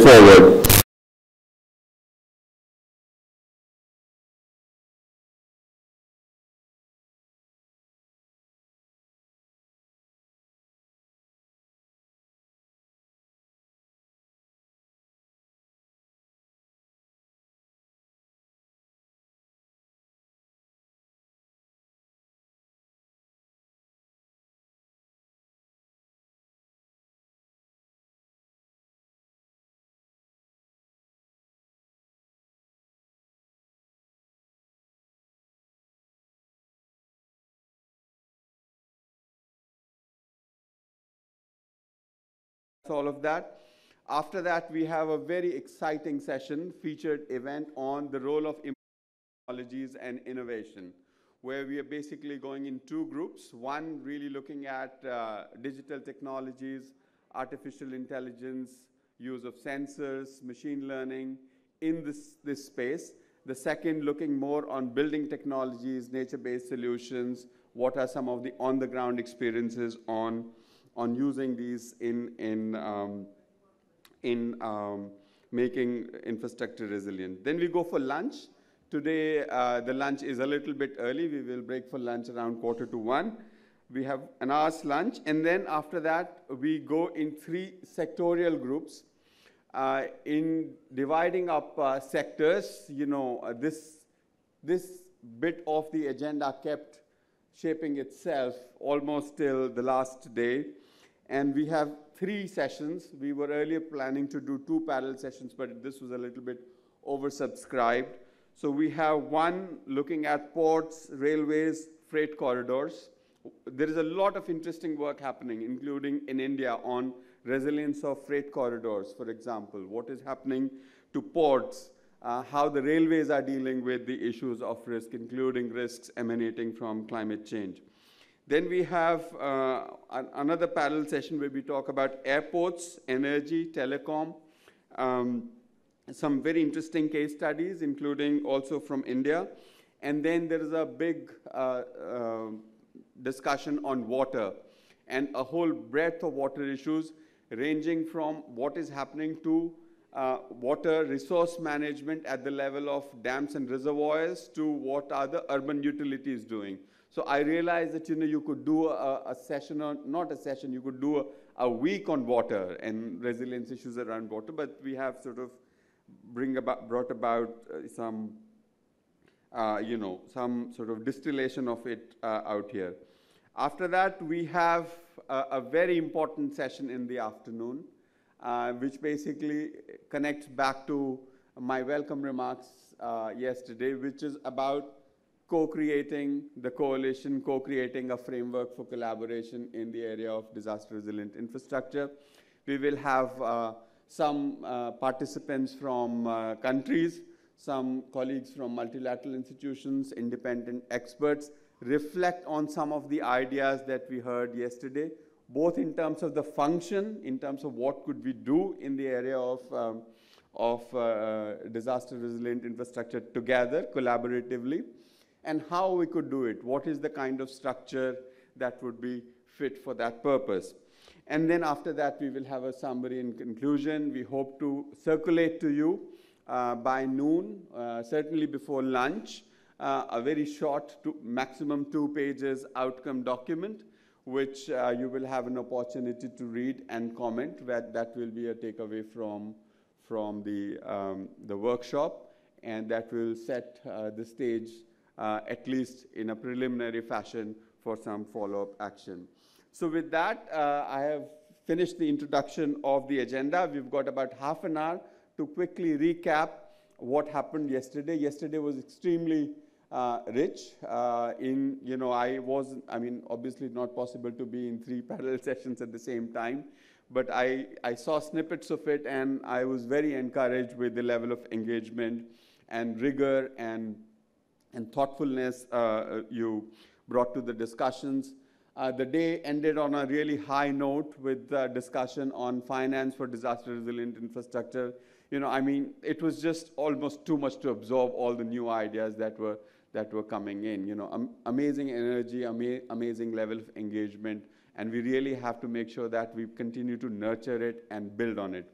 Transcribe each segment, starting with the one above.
forward. All of that. After that, we have a very exciting session, featured event on the role of technologies and innovation, where we are basically going in two groups. One really looking at digital technologies, artificial intelligence, use of sensors, machine learning in this space. The second looking more on building technologies, nature-based solutions, what are some of the on-the-ground experiences on using these in making infrastructure resilient. Then we go for lunch. Today, the lunch is a little bit early. We will break for lunch around 1:45. We have an hour's lunch. And then after that, we go in 3 sectorial groups. In dividing up sectors, you know, this bit of the agenda kept shaping itself almost till the last day. And we have 3 sessions. We were earlier planning to do 2 parallel sessions, but this was a little bit oversubscribed. So we have one looking at ports, railways, freight corridors. There is a lot of interesting work happening, including in India, on resilience of freight corridors, for example. What is happening to ports, how the railways are dealing with the issues of risk, including risks emanating from climate change. Then we have another parallel session where we talk about airports, energy, telecom, some very interesting case studies, including also from India. And then there is a big discussion on water and a whole breadth of water issues, ranging from what is happening to water resource management at the level of dams and reservoirs to what are the urban utilities doing. So I realized that, you know, you could do a session, or not a session, you could do a week on water and resilience issues around water, but we have sort of brought about some, you know, some sort of distillation of it out here. After that, we have a very important session in the afternoon, which basically connects back to my welcome remarks yesterday, which is about co-creating the coalition, co-creating a framework for collaboration in the area of disaster-resilient infrastructure. We will have some participants from countries, some colleagues from multilateral institutions, independent experts, reflect on some of the ideas that we heard yesterday, both in terms of the function, in terms of what could we do in the area of disaster-resilient infrastructure together, collaboratively, and how we could do it. What is the kind of structure that would be fit for that purpose? And then after that, we will have a summary and conclusion. We hope to circulate to you by noon, certainly before lunch, a very short, maximum 2 pages outcome document, which you will have an opportunity to read and comment. That will be a takeaway from the workshop, and that will set the stage, at least in a preliminary fashion, for some follow-up action. So with that, I have finished the introduction of the agenda. We've got about half an hour to quickly recap what happened yesterday. Yesterday was extremely rich. Obviously not possible to be in 3 parallel sessions at the same time, but I saw snippets of it, and I was very encouraged with the level of engagement and rigor and thoughtfulness you brought to the discussions. The day ended on a really high note with discussion on finance for disaster-resilient infrastructure. You know, I mean, it was just almost too much to absorb all the new ideas that were coming in. You know, amazing energy, amazing level of engagement, and we really have to make sure that we continue to nurture it and build on it.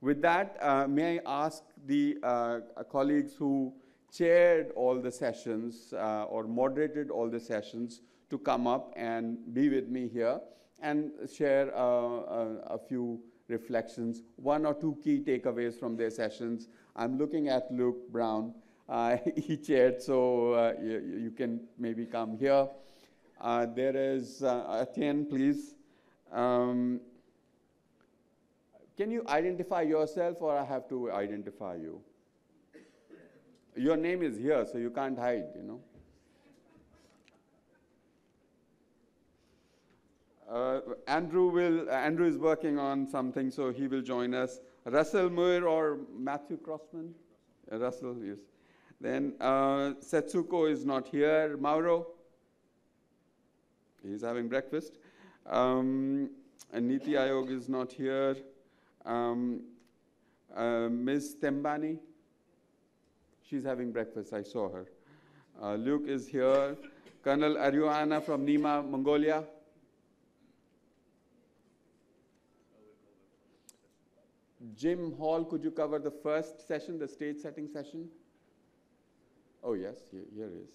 With that, may I ask the colleagues who chaired all the sessions or moderated all the sessions to come up and be with me here and share a few reflections, one or two key takeaways from their sessions. I'm looking at Luke Brown. He chaired, so you can maybe come here. There is Etienne, please. Can you identify yourself, or I have to identify you? Your name is here, so you can't hide, you know. Andrew is working on something, so he will join us. Russell Muir or Matthew Crossman? Russell, yes. Then Setsuko is not here. Mauro? He's having breakfast. And Niti Ayog is not here. Ms. Tembani? She's having breakfast, I saw her. Luke is here. Colonel Aryuana from Nima, Mongolia? Jim Hall, could you cover the first session, the stage setting session? Oh yes, here he is.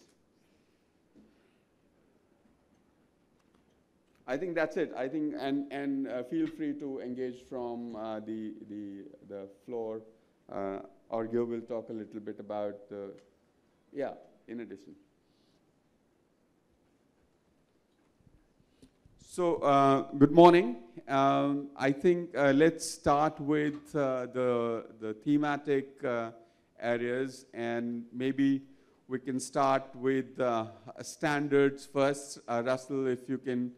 I think that's it. I think, and feel free to engage from the floor. Argyo will talk a little bit about the, in addition. So good morning. I think let's start with the thematic areas, and maybe we can start with standards first. Russell, if you can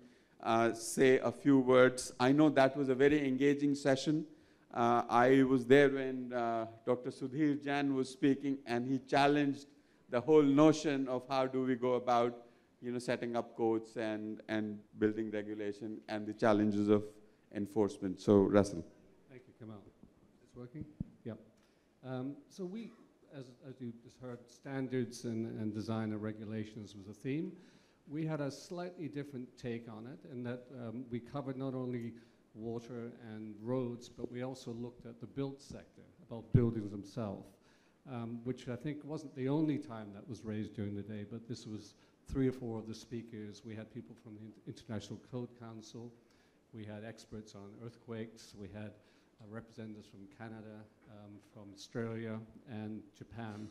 say a few words. I know that was a very engaging session. I was there when Dr. Sudhir Jain was speaking, and he challenged the whole notion of how do we go about, setting up codes and building regulation and the challenges of enforcement. So, Russell. Thank you, Kamal. Is this working? Yeah. So we, as you just heard, standards and design and regulations was a theme. We had a slightly different take on it, in that we covered not only water and roads, but we also looked at the built sector, about buildings themselves, which I think wasn't the only time that was raised during the day, but this was 3 or 4 of the speakers. We had people from the International Code Council, we had experts on earthquakes, we had representatives from Canada, from Australia, and Japan.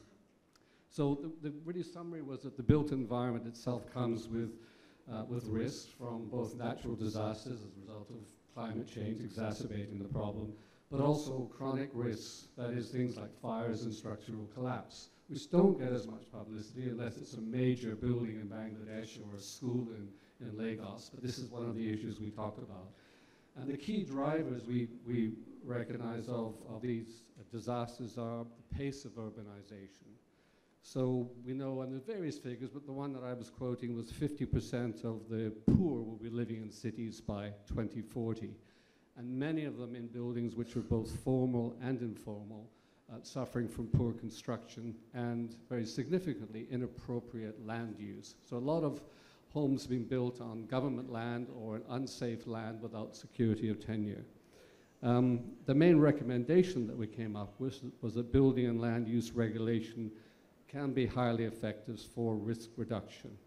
So the really summary was that the built environment itself comes with risks from both natural disasters as a result of climate change exacerbating the problem, but also chronic risks, that is things like fires and structural collapse, which don't get as much publicity unless it's a major building in Bangladesh or a school in Lagos, but this is one of the issues we talked about. And the key drivers we recognize of these disasters are the pace of urbanization. So we know, and there's various figures, but the one that I was quoting was 50% of the poor will be living in cities by 2040. And many of them in buildings which are both formal and informal, suffering from poor construction and, very significantly, inappropriate land use. So a lot of homes being built on government land or unsafe land without security of tenure. The main recommendation that we came up with was that building and land use regulation can be highly effective for risk reduction.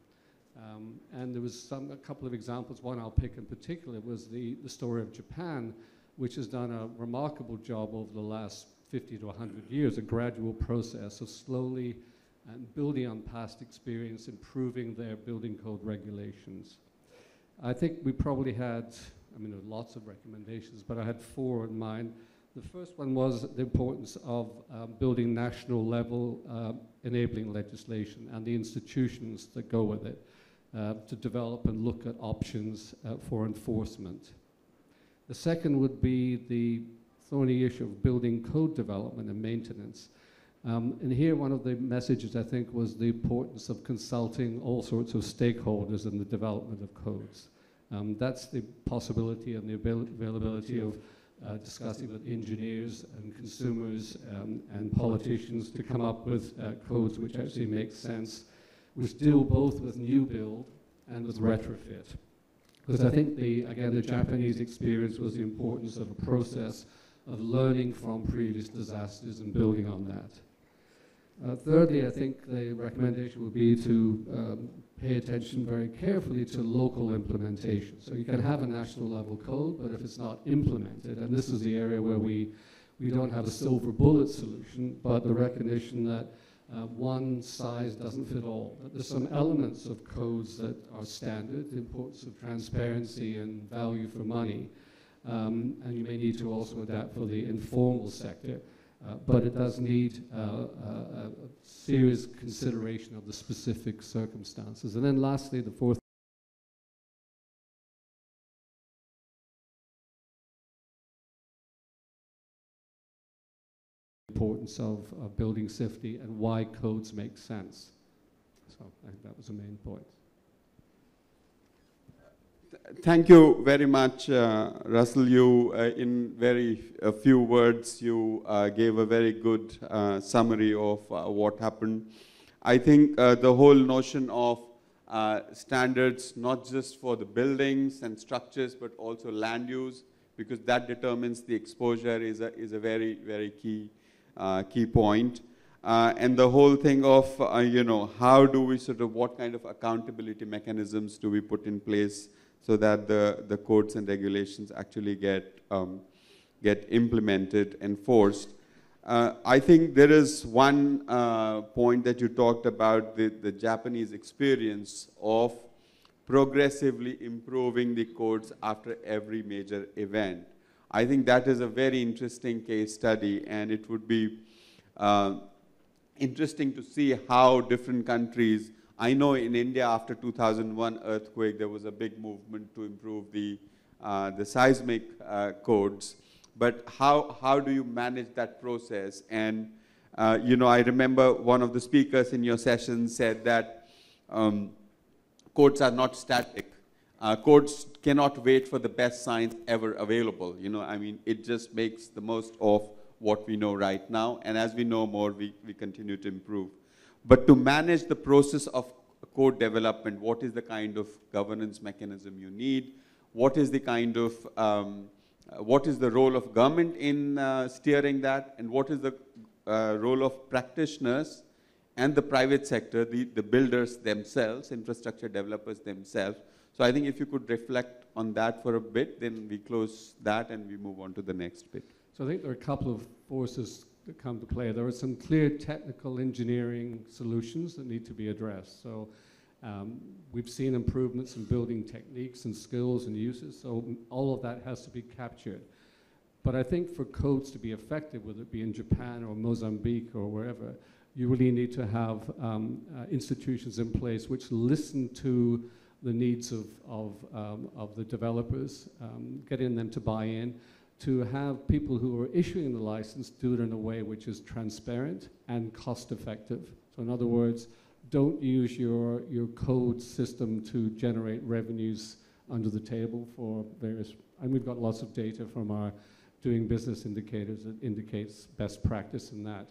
And there was a couple of examples. One I'll pick in particular was the story of Japan, which has done a remarkable job over the last 50 to 100 years, a gradual process of slowly and building on past experience, improving their building code regulations. I think we probably had, there were lots of recommendations, but I had 4 in mind. The first one was the importance of building national level enabling legislation and the institutions that go with it to develop and look at options for enforcement. The second would be the thorny issue of building code development and maintenance. And here one of the messages, I think, was the importance of consulting all sorts of stakeholders in the development of codes. That's the possibility and the availability of discussing with engineers and consumers and politicians to come up with codes which actually make sense, which deal both with new build and with retrofit. Because I think, again, the Japanese experience was the importance of a process of learning from previous disasters and building on that. Thirdly, I think the recommendation would be to pay attention very carefully to local implementation. So you can have a national level code, but if it's not implemented, and this is the area where we don't have a silver bullet solution, but the recognition that one size doesn't fit all. That there's some elements of codes that are standard, the importance of transparency and value for money, and you may need to also adapt for the informal sector. But it does need a serious consideration of the specific circumstances. And then lastly, the fourth importance of building safety and why codes make sense. So I think that was the main point. Thank you very much, Russell. You, in very few words, you gave a very good summary of what happened. I think the whole notion of standards, not just for the buildings and structures, but also land use, because that determines the exposure, is a very, very key point. And the whole thing of, how do we what kind of accountability mechanisms do we put in place so that the codes and regulations actually get implemented, enforced. I think there is one point that you talked about, the Japanese experience of progressively improving the codes after every major event. I think that is a very interesting case study, and it would be interesting to see how different countries. I know in India, after 2001 earthquake, there was a big movement to improve the seismic codes. But how do you manage that process? And I remember one of the speakers in your session said that codes are not static. Codes cannot wait for the best science ever available. It just makes the most of what we know right now. And as we know more, we continue to improve. But to manage the process of code development, what is the kind of governance mechanism you need? What is the kind of, what is the role of government in steering that? And what is the role of practitioners and the private sector, the builders themselves, infrastructure developers themselves? So I think if you could reflect on that for a bit, then we close that and we move on to the next bit. So I think there are a couple of forces that come to play. There are some clear technical engineering solutions that need to be addressed. So we've seen improvements in building techniques and skills and uses, so all of that has to be captured. But I think for codes to be effective, whether it be in Japan or Mozambique or wherever, you really need to have institutions in place which listen to the needs of the developers, getting them to buy in, to have people who are issuing the license do it in a way which is transparent and cost effective. So in other words, don't use your code system to generate revenues under the table for various, and we've got lots of data from our doing business indicators that indicates best practice in that.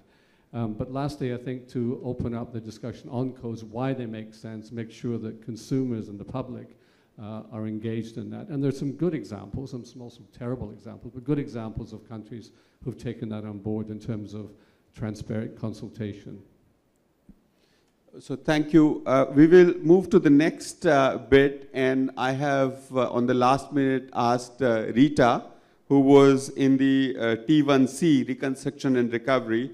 But lastly, I think to open up the discussion on codes, why they make sense, make sure that consumers and the public are engaged in that. And there's some good examples, some also terrible examples, but good examples of countries who've taken that on board in terms of transparent consultation. So thank you. We will move to the next bit, and I have on the last minute asked Rita, who was in the T1C, Reconstruction and Recovery.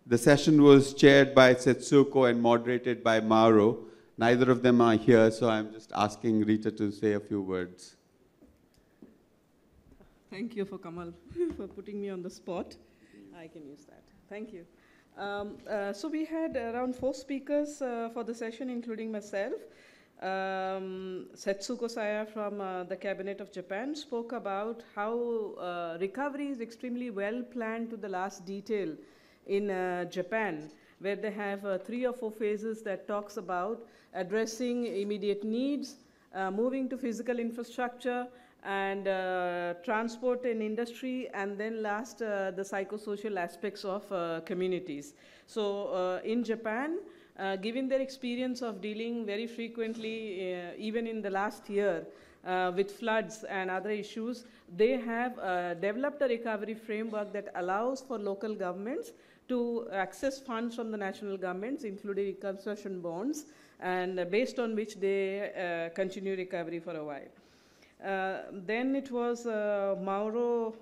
The session was chaired by Setsuko and moderated by Mauro. Neither of them are here, so I'm just asking Rita to say a few words. Thank you for Kamal for putting me on the spot. I can use that. Thank you. So we had around 4 speakers for the session, including myself. Setsuko Saya from the Cabinet of Japan spoke about how recovery is extremely well planned to the last detail in Japan, where they have 3 or 4 phases that talks about addressing immediate needs, moving to physical infrastructure, and transport and industry, and then last, the psychosocial aspects of communities. So in Japan, given their experience of dealing very frequently, even in the last year, with floods and other issues, they have developed a recovery framework that allows for local governments to access funds from the national governments, including reconstruction bonds, and based on which they continue recovery for a while. Then it was Mauro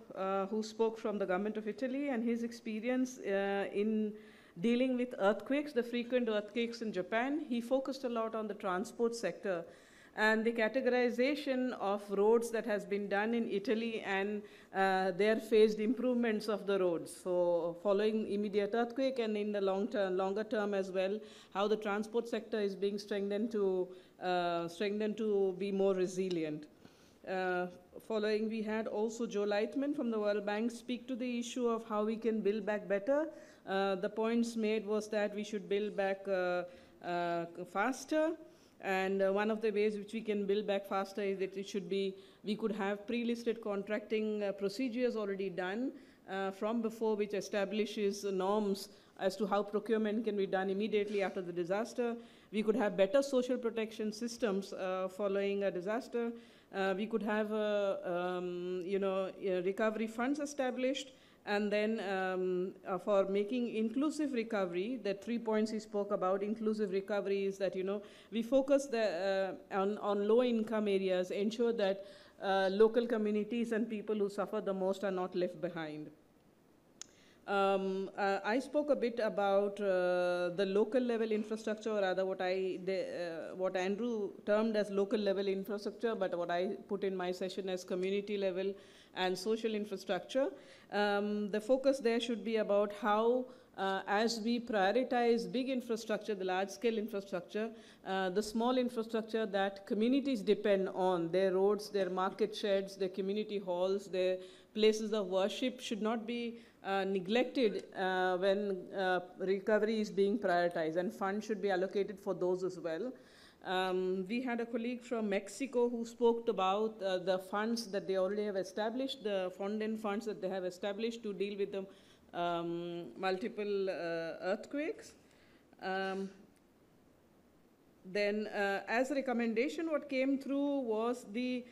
who spoke from the government of Italy, and his experience in dealing with earthquakes, the frequent earthquakes in Japan. He focused a lot on the transport sector and the categorization of roads that has been done in Italy and their phased improvements of the roads. So following immediate earthquake and in the longer term as well, how the transport sector is being strengthened to be more resilient. Following, we had also Joe Lightman from the World Bank speak to the issue of how we can build back better. The points made was that we should build back faster, and one of the ways which we can build back faster is that it should be, we could have pre-listed contracting procedures already done from before, which establishes norms as to how procurement can be done immediately after the disaster. We could have better social protection systems following a disaster. We could have recovery funds established, and then for making inclusive recovery, the 3 points he spoke about, inclusive recovery is that, we focus on low-income areas, ensure that local communities and people who suffer the most are not left behind. I spoke a bit about the local level infrastructure, or rather what Andrew termed as local level infrastructure, but what I put in my session as community level and social infrastructure. The focus there should be about how, as we prioritize big infrastructure, the large scale infrastructure, the small infrastructure that communities depend on, their roads, their market sheds, their community halls, their places of worship should not be neglected when recovery is being prioritized, and funds should be allocated for those as well. We had a colleague from Mexico who spoke about the funds that they already have established, the funds that they have established to deal with the multiple earthquakes. Then as a recommendation, what came through was the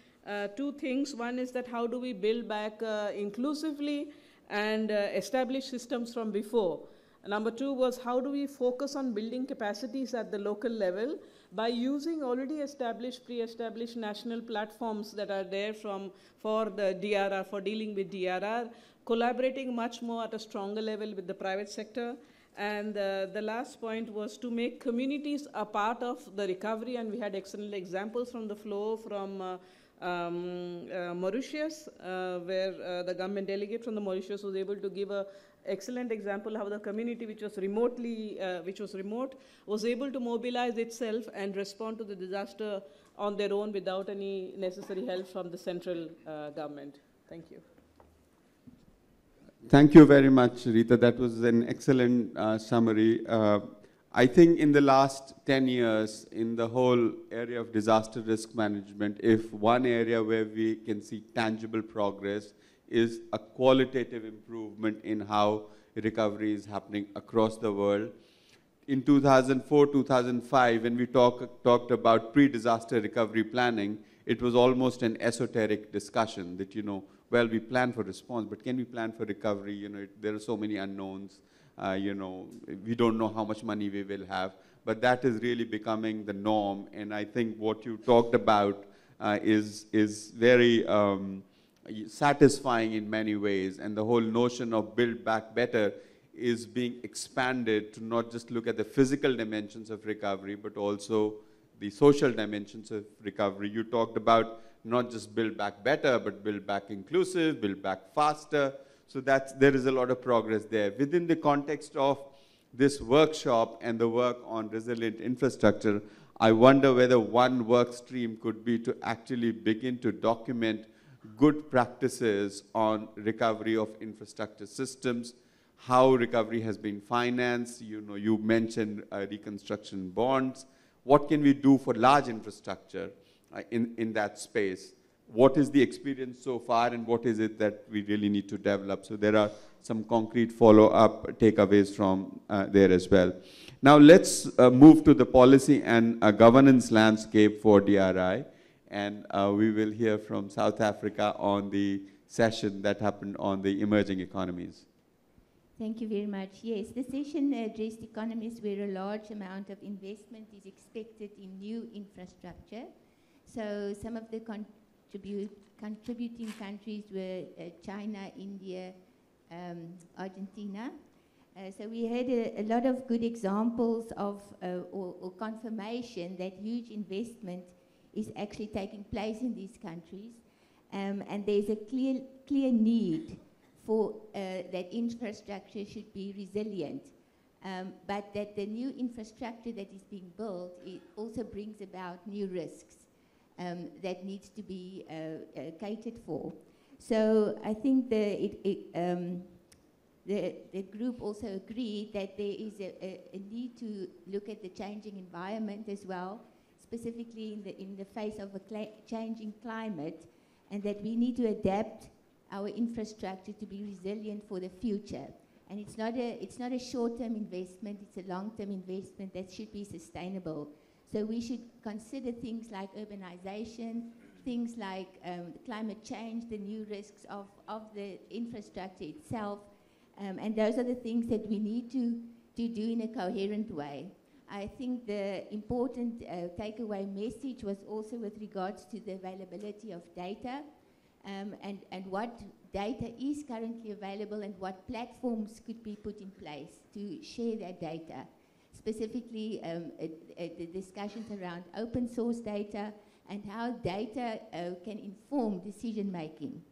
two things. One is that how do we build back inclusively and establish systems from before. Number two was how do we focus on building capacities at the local level by using already established, pre-established national platforms that are there for the DRR, for dealing with DRR, collaborating much more at a stronger level with the private sector. And the last point was to make communities a part of the recovery, and we had excellent examples from the floor from Mauritius, where the government delegate from the Mauritius was able to give an excellent example how the community, which was remote, was able to mobilize itself and respond to the disaster on their own without any necessary help from the central government. Thank you. Thank you very much, Rita. That was an excellent summary. I think in the last 10 years, in the whole area of disaster risk management, if one area where we can see tangible progress is a qualitative improvement in how recovery is happening across the world. In 2004, 2005, when we talked about pre-disaster recovery planning, it was almost an esoteric discussion that, well, we plan for response, but can we plan for recovery? There are so many unknowns. We don't know how much money we will have, but that is really becoming the norm. And I think what you talked about is very satisfying in many ways. And the whole notion of build back better is being expanded to not just look at the physical dimensions of recovery, but also the social dimensions of recovery. You talked about not just build back better, but build back inclusive, build back faster. So there is a lot of progress there. Within the context of this workshop and the work on resilient infrastructure, I wonder whether one work stream could be to actually begin to document good practices on recovery of infrastructure systems, how recovery has been financed. You mentioned reconstruction bonds. What can we do for large infrastructure in that space? What is the experience so far, and what is it that we really need to develop? So there are some concrete follow-up takeaways from there as well. Now let's move to the policy and governance landscape for DRI. and we will hear from South Africa on the session that happened on the emerging economies. Thank you very much. Yes, the session addressed economies where a large amount of investment is expected in new infrastructure. So some of the contributing countries were China, India, Argentina. So we had a lot of good examples of or confirmation that huge investment is actually taking place in these countries. And there's a clear need for that infrastructure should be resilient, but that the new infrastructure that is being built, it also brings about new risks that needs to be catered for. So I think the group also agreed that there is a need to look at the changing environment as well, specifically in the face of a changing climate, and that we need to adapt our infrastructure to be resilient for the future. And it's not a short-term investment, it's a long-term investment that should be sustainable. So we should consider things like urbanization, things like climate change, the new risks of the infrastructure itself, and those are the things that we need to do in a coherent way. I think the important takeaway message was also with regards to the availability of data, and what data is currently available and what platforms could be put in place to share that data. Specifically, the discussions around open source data and how data can inform decision making.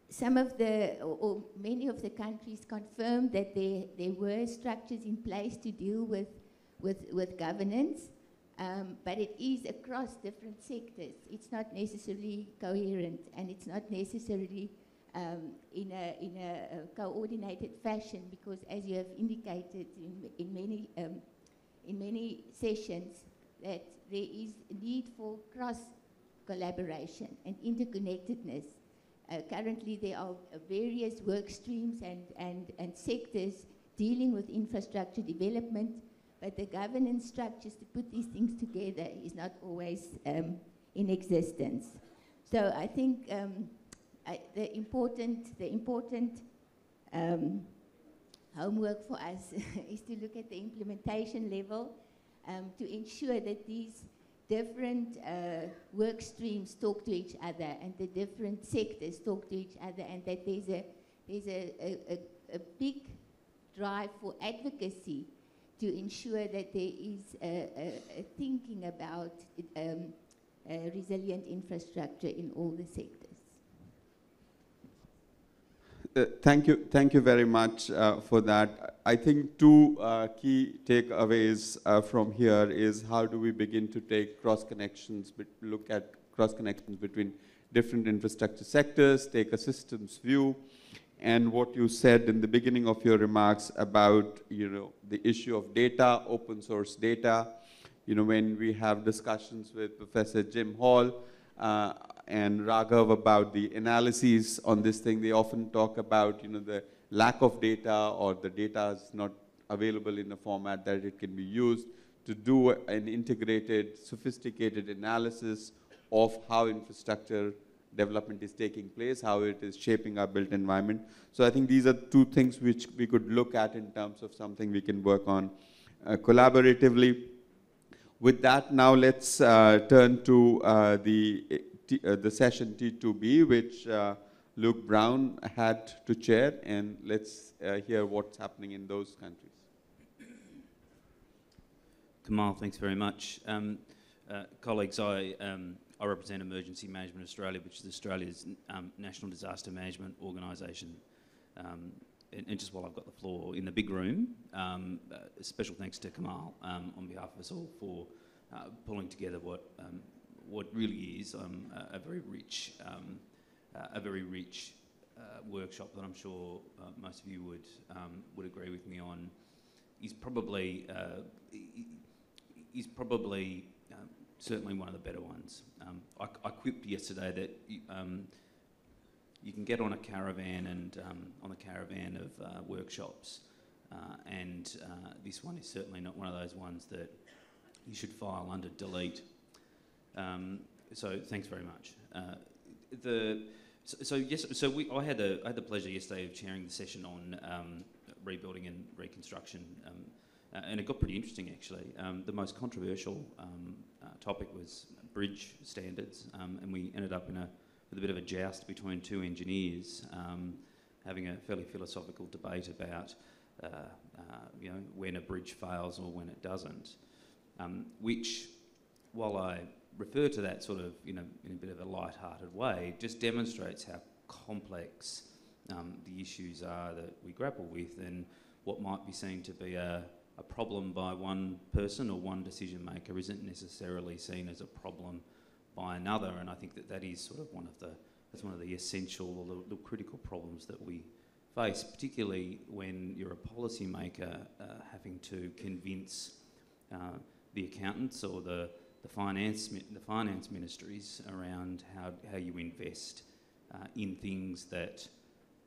Some of the, or many of the countries confirmed that there were structures in place to deal with governance. But it is across different sectors. It's not necessarily coherent, and it's not necessarily in a coordinated fashion, because as you have indicated in many sessions, that there is a need for cross collaboration and interconnectedness. Currently there are various work streams and sectors dealing with infrastructure development, but the governance structures to put these things together is not always in existence. So I think the important homework for us is to look at the implementation level to ensure that these different work streams talk to each other and the different sectors talk to each other, and that there's a big drive for advocacy to ensure that there is a thinking about resilient infrastructure in all the sectors. Thank you very much for that. I think two key takeaways from here is how do we begin to take cross-connections, look at cross-connections between different infrastructure sectors, take a systems view, and what you said in the beginning of your remarks about, the issue of data, open source data. When we have discussions with Professor Jim Hall and Raghav about the analyses on this thing, they often talk about, the lack of data, or the data is not available in a format that it can be used to do an integrated, sophisticated analysis of how infrastructure development is taking place, how it is shaping our built environment. So I think these are two things which we could look at in terms of something we can work on collaboratively. With that, now let's turn to the session T2B, which Luke Brown had to chair, and let's hear what's happening in those countries. Kamal, thanks very much. Colleagues, I represent Emergency Management Australia, which is Australia's national disaster management organisation. And just while I've got the floor, in the big room, special thanks to Kamal on behalf of us all for pulling together what really is a very rich workshop that I'm sure most of you would agree with me on. Is probably certainly one of the better ones. I quipped yesterday that you can get on a caravan and on the caravan of workshops, and this one is certainly not one of those ones that you should file under delete So thanks very much. I had the pleasure yesterday of chairing the session on rebuilding and reconstruction, and it got pretty interesting actually. The most controversial topic was bridge standards, and we ended up with a bit of a joust between two engineers, having a fairly philosophical debate about when a bridge fails or when it doesn't, which, while I refer to that sort of in a bit of a light-hearted way, just demonstrates how complex the issues are that we grapple with, and what might be seen to be a problem by one person or one decision maker isn't necessarily seen as a problem by another. And I think that is sort of one of the essential or the critical problems that we face, particularly when you're a policy maker having to convince the accountants or the finance ministries around how you invest in things that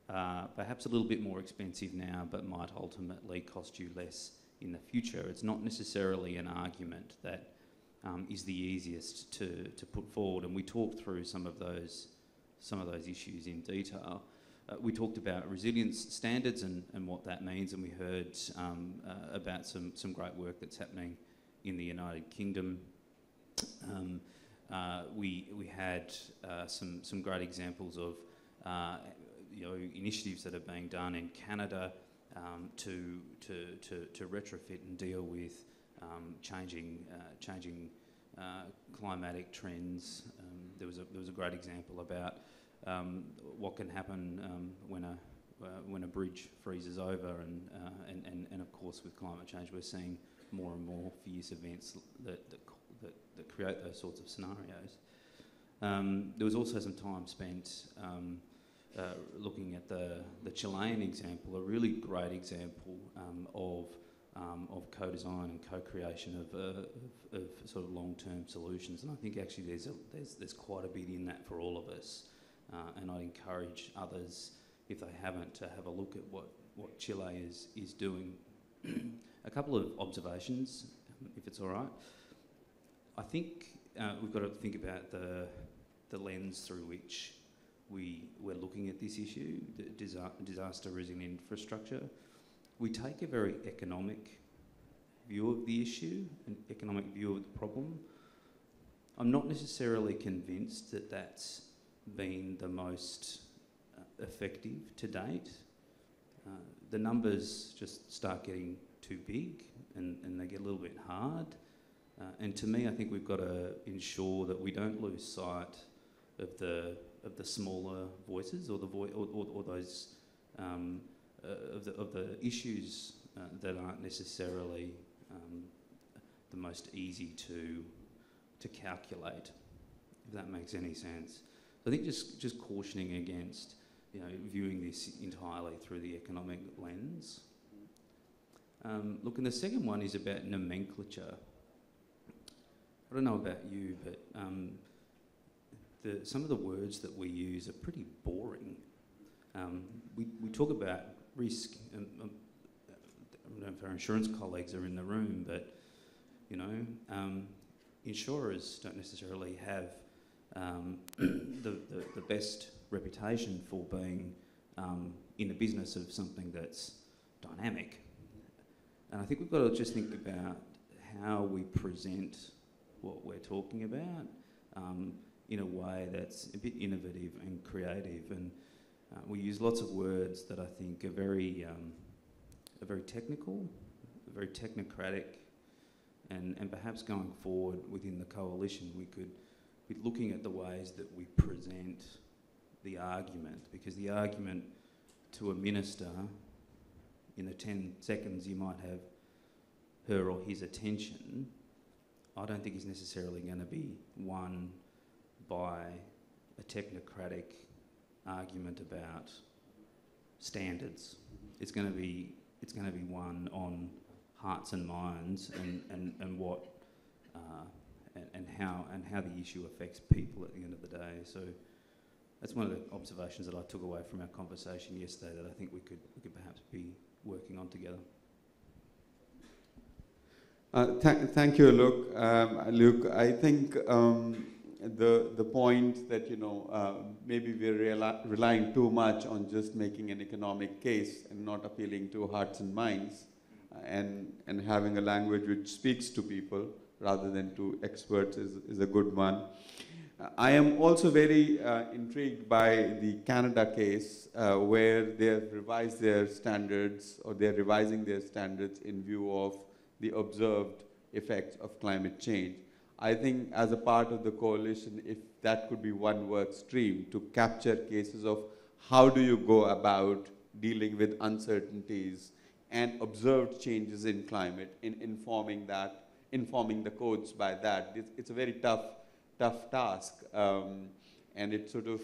are perhaps a little bit more expensive now but might ultimately cost you less in the future. It's not necessarily an argument that is the easiest to put forward, and we talked through some of those issues in detail. We talked about resilience standards and what that means, and we heard about some great work that's happening in the United Kingdom. We had some great examples of initiatives that are being done in Canada to retrofit and deal with changing climatic trends. There was a great example about what can happen when a bridge freezes over, and of course with climate change we're seeing more and more fierce events that create those sorts of scenarios. There was also some time spent looking at the Chilean example, a really great example of co-design and co-creation of sort of long-term solutions. And I think actually there's quite a bit in that for all of us. And I'd encourage others, if they haven't, to have a look at what Chile is doing. A couple of observations, if it's all right. I think we've got to think about the lens through which we're looking at this issue, disaster resilient infrastructure. We take a very economic view of the issue, an economic view of the problem. I'm not necessarily convinced that that's been the most effective to date. The numbers just start getting too big and they get a little bit hard. And to me, I think we've got to ensure that we don't lose sight of the smaller voices or those of the issues that aren't necessarily the most easy to calculate, if that makes any sense. So I think just cautioning against viewing this entirely through the economic lens. Look, and the second one is about nomenclature. I don't know about you, but some of the words that we use are pretty boring. We talk about risk, and I don't know if our insurance colleagues are in the room, but insurers don't necessarily have the best reputation for being in the business of something that's dynamic. And I think we've got to just think about how we present what we're talking about in a way that's a bit innovative and creative. And we use lots of words that I think are very technical, very technocratic, and perhaps going forward within the coalition we could be looking at the ways that we present the argument, because the argument to a minister, in the 10 seconds you might have her or his attention, I don't think is necessarily going to be won by a technocratic argument about standards. It's going to be won on hearts and minds and what and how the issue affects people at the end of the day. So that's one of the observations that I took away from our conversation yesterday that I think we could perhaps be working on together. Thank you, Luke. Luke, I think the point that maybe we're relying too much on just making an economic case and not appealing to hearts and minds, and having a language which speaks to people rather than to experts is a good one. I am also very intrigued by the Canada case where they have revised their standards, or they're revising their standards in view of the observed effects of climate change. I think as a part of the coalition, if that could be one work stream to capture cases of how do you go about dealing with uncertainties and observed changes in climate, in informing the codes by that. It's a very tough task, and it sort of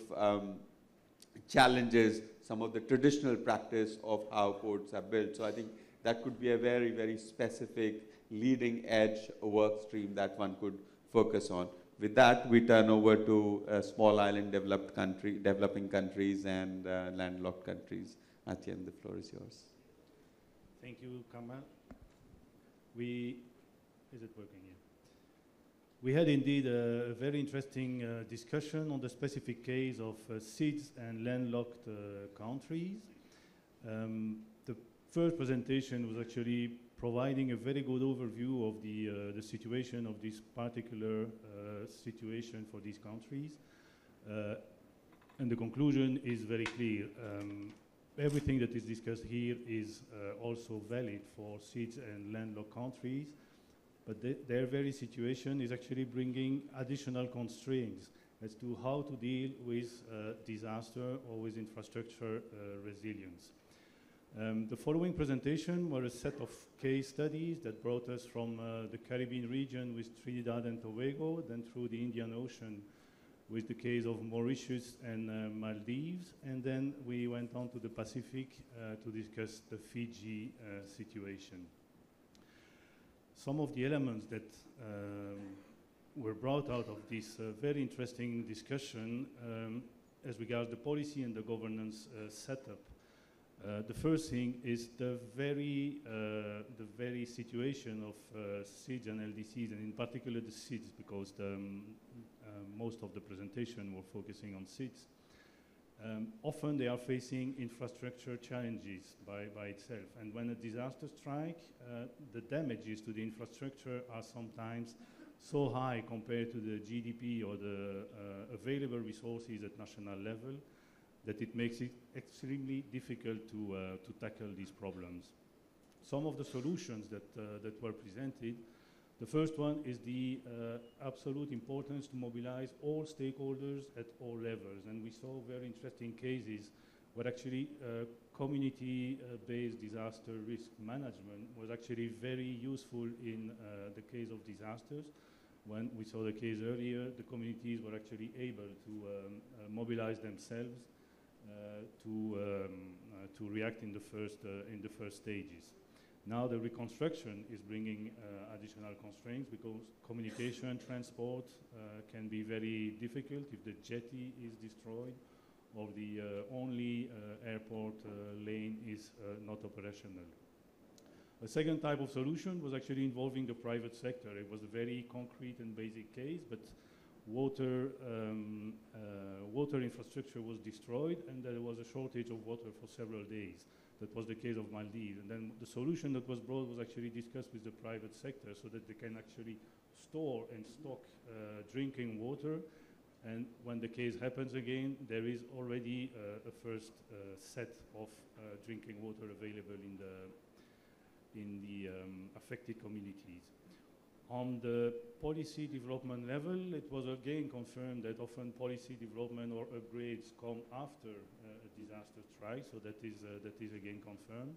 challenges some of the traditional practice of how codes are built. So I think that could be a very, very specific leading edge work stream that one could focus on. With that, we turn over to small island developing countries and landlocked countries. Atienne, the floor is yours. Thank you, Kamal. Is it working here? We had indeed a very interesting discussion on the specific case of SIDS and landlocked countries. The first presentation was actually providing a very good overview of the situation of this particular situation for these countries. And the conclusion is very clear. Everything that is discussed here is also valid for SIDS and landlocked countries, but their very situation is actually bringing additional constraints as to how to deal with disaster or with infrastructure resilience. The following presentation were a set of case studies that brought us from the Caribbean region with Trinidad and Tobago, then through the Indian Ocean with the case of Mauritius and Maldives, and then we went on to the Pacific to discuss the Fiji situation. Some of the elements that were brought out of this very interesting discussion as regards the policy and the governance setup. The first thing is the very situation of SIDS and LDCs, and in particular the SIDS, because most of the presentation were focusing on SIDS. Often they are facing infrastructure challenges by itself, and when a disaster strikes, the damages to the infrastructure are sometimes so high compared to the GDP or the available resources at national level that it makes it extremely difficult to tackle these problems. Some of the solutions that were presented, the first one is the absolute importance to mobilize all stakeholders at all levels. And we saw very interesting cases where actually community-based disaster risk management was actually very useful in the case of disasters. When we saw the case earlier, the communities were actually able to mobilize themselves to react in the first stages. Now the reconstruction is bringing additional constraints because communication and transport can be very difficult if the jetty is destroyed or the only airport lane is not operational. A second type of solution was actually involving the private sector. It was a very concrete and basic case, but water infrastructure was destroyed and there was a shortage of water for several days. That was the case of Maldives. And then the solution that was brought was actually discussed with the private sector so that they can actually store and stock drinking water. And when the case happens again, there is already a first set of drinking water available in the affected communities. On the policy development level, it was again confirmed that often policy development or upgrades come after a disaster strike, so that is again confirmed.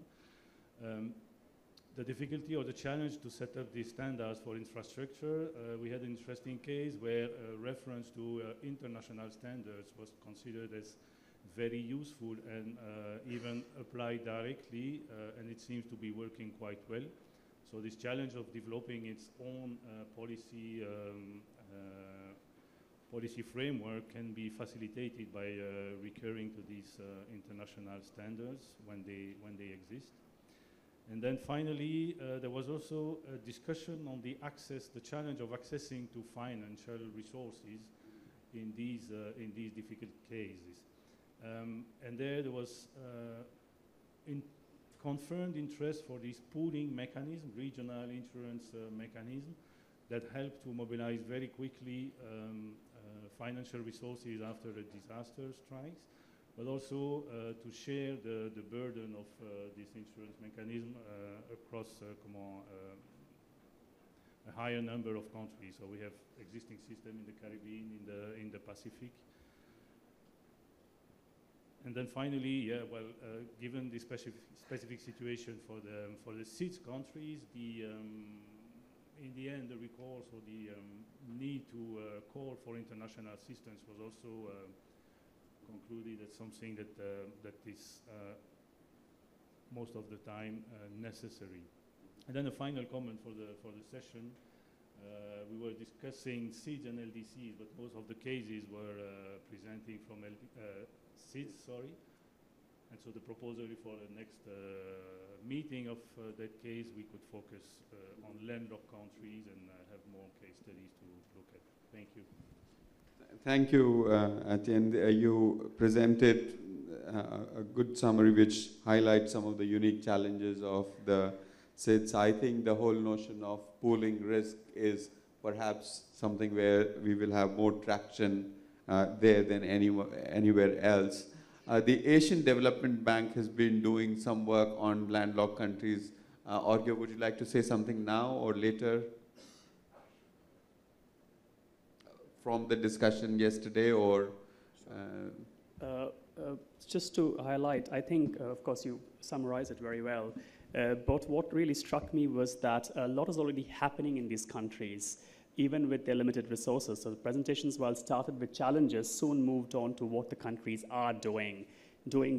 The difficulty or the challenge to set up these standards for infrastructure, we had an interesting case where reference to international standards was considered as very useful and even applied directly, and it seems to be working quite well. So this challenge of developing its own policy framework can be facilitated by recurring to these international standards when they exist. And then finally, there was also a discussion on the challenge of accessing to financial resources in these difficult cases. And there was confirmed interest for this pooling mechanism, regional insurance mechanism, that helped to mobilize very quickly financial resources after a disaster strikes, but also to share the burden of this insurance mechanism across a higher number of countries. So we have existing system in the Caribbean, in the Pacific. And then finally, given the specific situation for the SIDS countries, in the end, the recourse or the need to call for international assistance was also concluded as something that is most of the time necessary. And then a final comment for the session. We were discussing SIDS and LDCs, but most of the cases were presenting from SIDS, sorry. And so the proposal for the next meeting of that case, we could focus on landlocked countries and have more case studies to look at. Thank you. Thank you, Etienne. You presented a good summary which highlights some of the unique challenges of the SIDS. I think the whole notion of pooling risk is perhaps something where we will have more traction there than anywhere else. The Asian Development Bank has been doing some work on landlocked countries. Orgio, would you like to say something now or later? From the discussion yesterday, or just to highlight, I think, of course, you summarized it very well. But what really struck me was that a lot is already happening in these countries, even with their limited resources. So the presentations, while started with challenges, soon moved on to what the countries are doing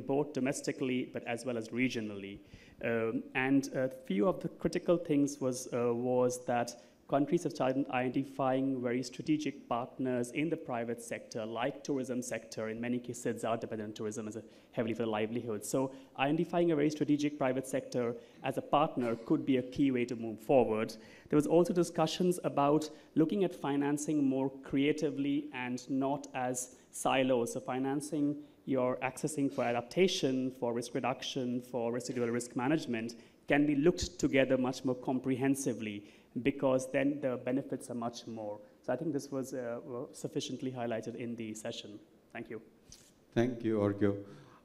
both domestically, but as well as regionally. And a few of the critical things was that countries have started identifying very strategic partners in the private sector, like tourism sector. In many cases, are dependent on tourism as a heavily for livelihood. So identifying a very strategic private sector as a partner could be a key way to move forward. There was also discussions about looking at financing more creatively and not as silos. So financing you're accessing for adaptation, for risk reduction, for residual risk management can be looked together much more comprehensively, because then the benefits are much more. So I think this was sufficiently highlighted in the session. Thank you. Thank you, Orgio.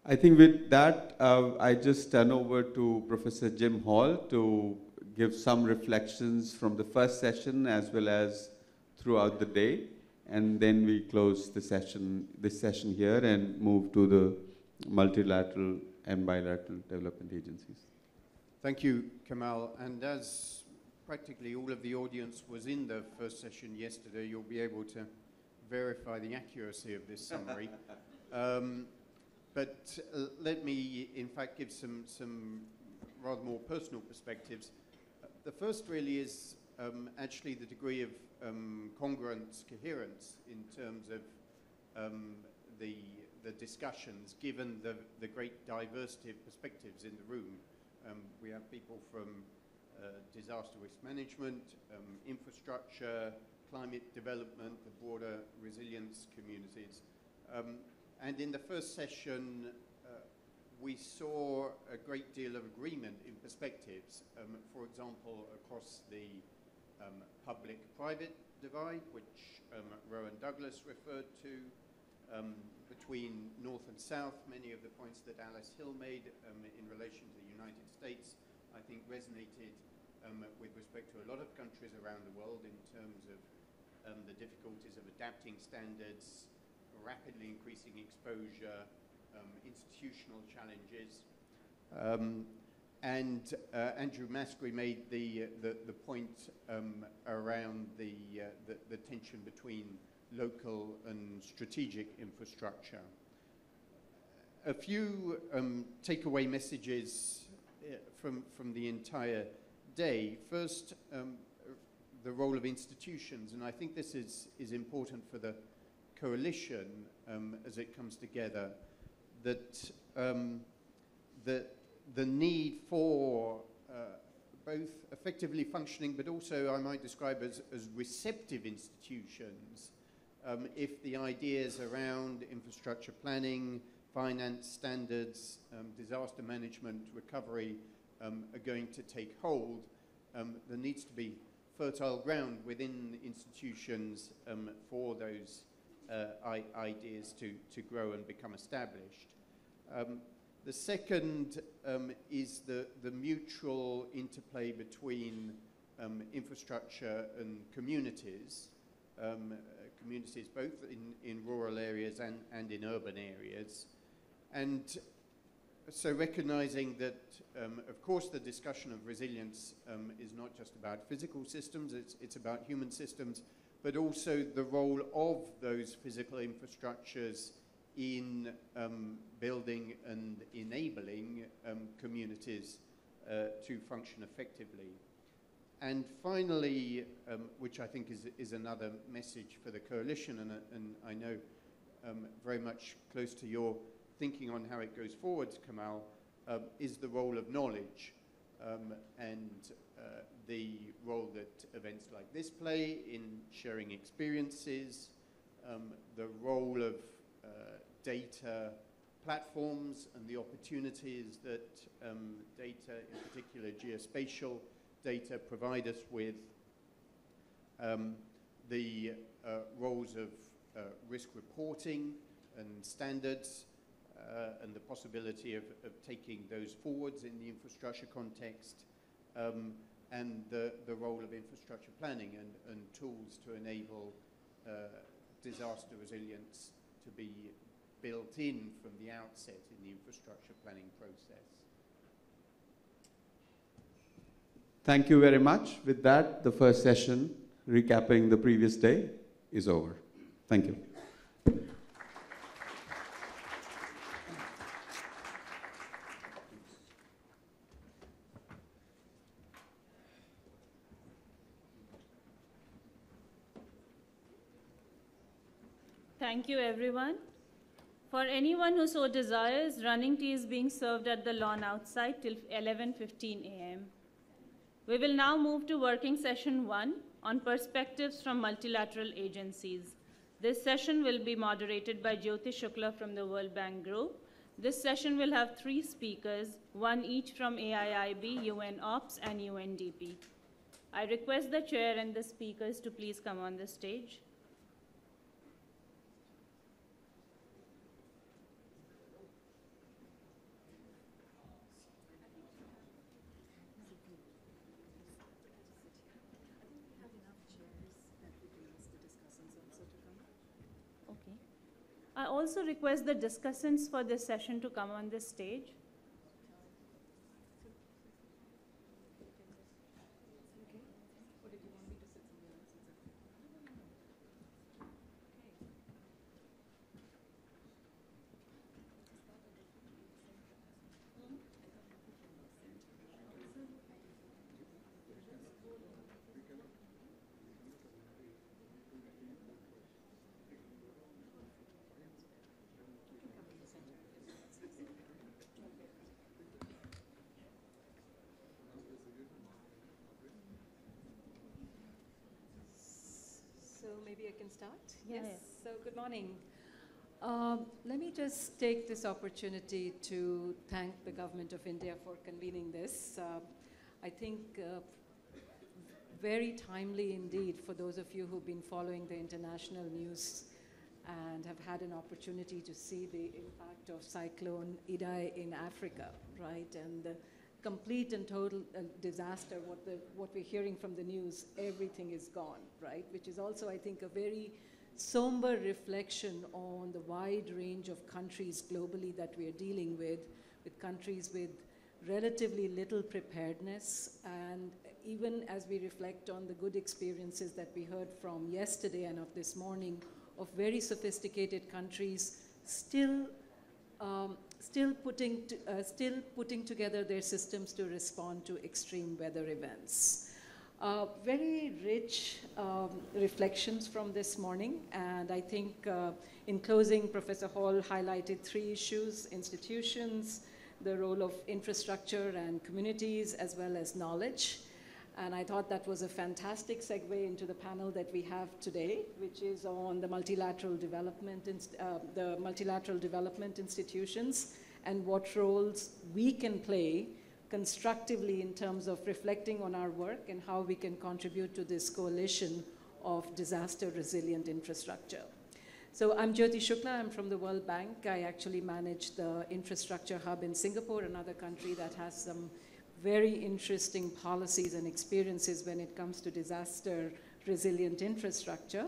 I think with that, I just turn over to Professor Jim Hall to give some reflections from the first session as well as throughout the day. And then we close this session here and move to the multilateral and bilateral development agencies. Thank you, Kamal. And as practically all of the audience was in the first session yesterday, you'll be able to verify the accuracy of this summary. But let me, in fact, give some rather more personal perspectives. The first really is actually the degree of congruence, coherence in terms of the discussions, given the great diversity of perspectives in the room. We have people from disaster risk management, infrastructure, climate development, the broader resilience communities. And in the first session, we saw a great deal of agreement in perspectives, for example, across the public-private divide, which Rowan Douglas referred to, between North and South. Many of the points that Alice Hill made in relation to the United States, I think, resonated with respect to a lot of countries around the world in terms of the difficulties of adapting standards, rapidly increasing exposure, institutional challenges. And Andrew Mascry made the point around the tension between local and strategic infrastructure. A few takeaway messages from the entire day. First, the role of institutions, and I think this is important for the coalition as it comes together, that the need for both effectively functioning, but also I might describe as receptive institutions if the ideas around infrastructure planning, finance standards, disaster management, recovery are going to take hold. There needs to be fertile ground within institutions for those ideas to grow and become established. The second is the mutual interplay between infrastructure and communities, communities both in rural areas and in urban areas. And so recognizing that, of course, the discussion of resilience is not just about physical systems, it's about human systems, but also the role of those physical infrastructures in building and enabling communities to function effectively. And finally, which I think is another message for the coalition, and I know very much close to your thinking on how it goes forward, Kamal, is the role of knowledge and the role that events like this play in sharing experiences, the role of data platforms and the opportunities that data, in particular geospatial data, provide us with, the roles of risk reporting and standards, and the possibility of taking those forwards in the infrastructure context, and the role of infrastructure planning and tools to enable disaster resilience to be built in from the outset in the infrastructure planning process. Thank you very much. With that, the first session, recapping the previous day, is over. Thank you. Thank you, everyone. For anyone who so desires, running tea is being served at the lawn outside till 11:15 a.m. We will now move to working session 1 on perspectives from multilateral agencies. This session will be moderated by Jyoti Shukla from the World Bank Group. This session will have 3 speakers, one each from AIIB, UN Ops, and UNDP. I request the chair and the speakers to please come on the stage. I also request the discussants for this session to come on this stage. So maybe I can start? Yeah, Yes. yeah. So good morning. Let me just take this opportunity to thank the Government of India for convening this. I think very timely indeed for those of you who've been following the international news and have had an opportunity to see the impact of Cyclone Iwdri in Africa, right? And the complete and total disaster, what we're hearing from the news, everything is gone, right? Which is also, I think, a very somber reflection on the wide range of countries globally that we're dealing with countries with relatively little preparedness. And even as we reflect on the good experiences that we heard from yesterday and of this morning of very sophisticated countries still putting together their systems to respond to extreme weather events. Very rich reflections from this morning, and I think in closing, Professor Hall highlighted 3 issues: institutions, the role of infrastructure and communities as well as knowledge. And I thought that was a fantastic segue into the panel that we have today, which is on the multilateral development institutions and what roles we can play constructively in terms of reflecting on our work and how we can contribute to this coalition of disaster resilient infrastructure. So I'm Jyoti Shukla, I'm from the World Bank. I actually manage the infrastructure hub in Singapore, another country that has some very interesting policies and experiences when it comes to disaster resilient infrastructure.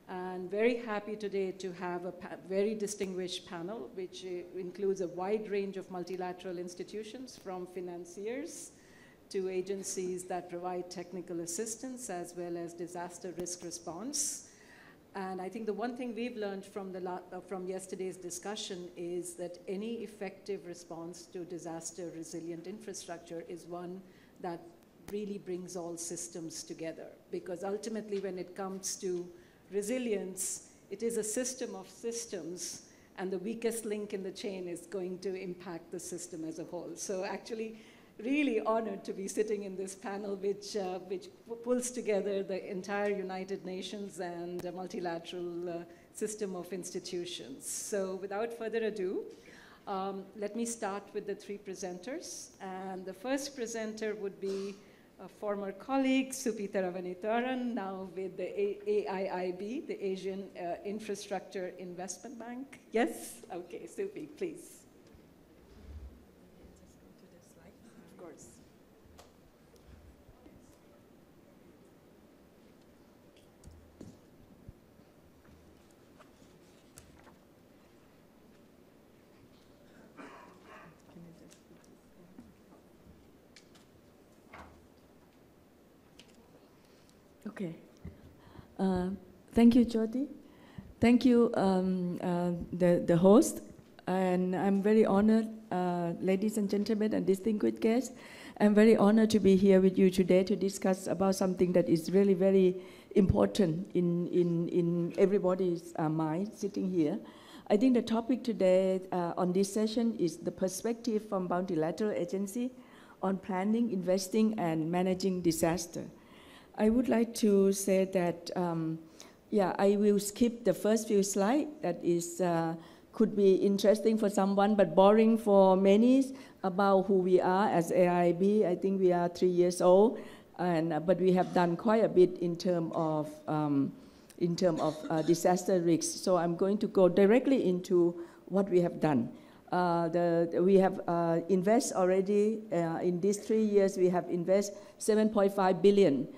And very happy today to have a very distinguished panel, which includes a wide range of multilateral institutions, from financiers to agencies that provide technical assistance as well as disaster risk response. And I think the one thing we've learned from yesterday's discussion is that any effective response to disaster resilient infrastructure is one that really brings all systems together. Because ultimately when it comes to resilience, it is a system of systems, and the weakest link in the chain is going to impact the system as a whole. So actually, really honored to be sitting in this panel, which pulls together the entire United Nations and a multilateral system of institutions. So without further ado, let me start with the three presenters. And the first presenter would be a former colleague, Supi Theravanitharan, now with the AIIB, the Asian Infrastructure Investment Bank. Yes? Okay, Supi, please. Okay. Thank you, Jyoti. Thank you, the host. And I'm very honored, ladies and gentlemen and distinguished guests. I'm very honored to be here with you today to discuss about something that is really very important in everybody's mind sitting here. I think the topic today on this session is the perspective from multilateral agency on planning, investing, and managing disaster. I would like to say that, I will skip the first few slides. That is, could be interesting for someone, but boring for many about who we are as AIIB. I think we are 3 years old, but we have done quite a bit in terms of disaster risks. So I'm going to go directly into what we have done. We have invested already, in these 3 years, we have invested $7.5 billion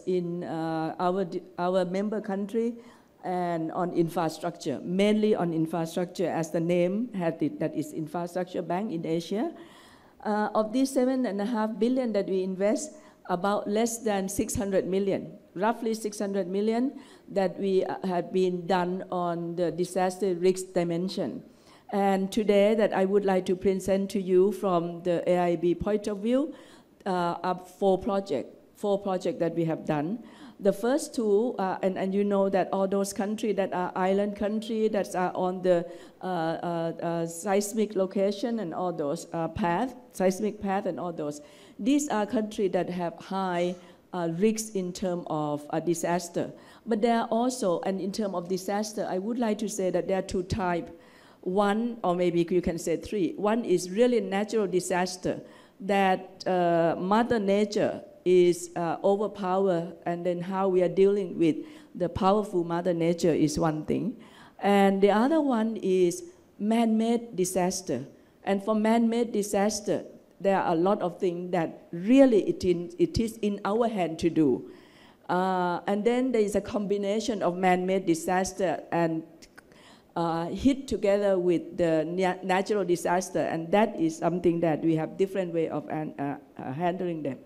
in our member country and on infrastructure, mainly on infrastructure, as the name had it, that is Infrastructure Bank in Asia. Of these $7.5 billion that we invest, about less than 600 million, roughly 600 million, that we have been done on the disaster risk dimension. And today that I would like to present to you from the AIIB point of view, are four projects that we have done. The first two, and you know that all those countries that are island countries that are on the seismic location and all those seismic path and all those, these are countries that have high risks in terms of disaster. But there are also, and in terms of disaster, I would like to say that there are two types. One, or maybe you can say three. One is really natural disaster that Mother Nature is overpowered, and then how we are dealing with the powerful Mother Nature is one thing. And the other one is man-made disaster. And for man-made disaster, there are a lot of things that really it is in our hand to do. And then there is a combination of man-made disaster and hit together with the natural disaster, and that is something that we have different way of handling them.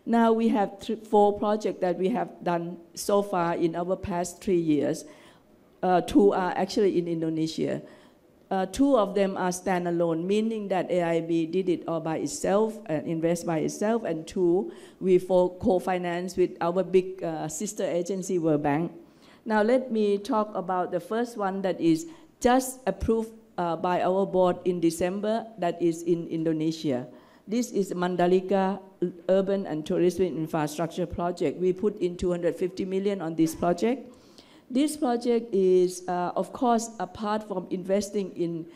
Now we have four projects that we have done so far in our past 3 years. Two are actually in Indonesia. Two of them are standalone, meaning that AIIB did it all by itself and invest by itself, and two, we co-finance with our big sister agency, World Bank. Now let me talk about the first one that is just approved by our board in December that is in Indonesia. This is Mandalika Urban and Tourism Infrastructure Project. We put in 250 million on this project. This project is, of course, apart from investing in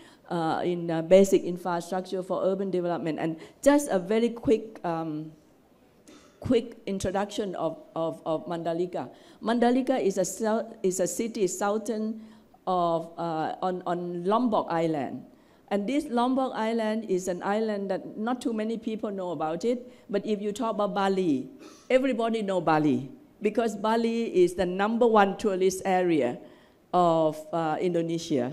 basic infrastructure for urban development. And just a very quick introduction of Mandalika. Mandalika is a city southern on Lombok Island. And this Lombok Island is an island that not too many people know about it, but if you talk about Bali, everybody knows Bali, because Bali is the #1 tourist area of Indonesia.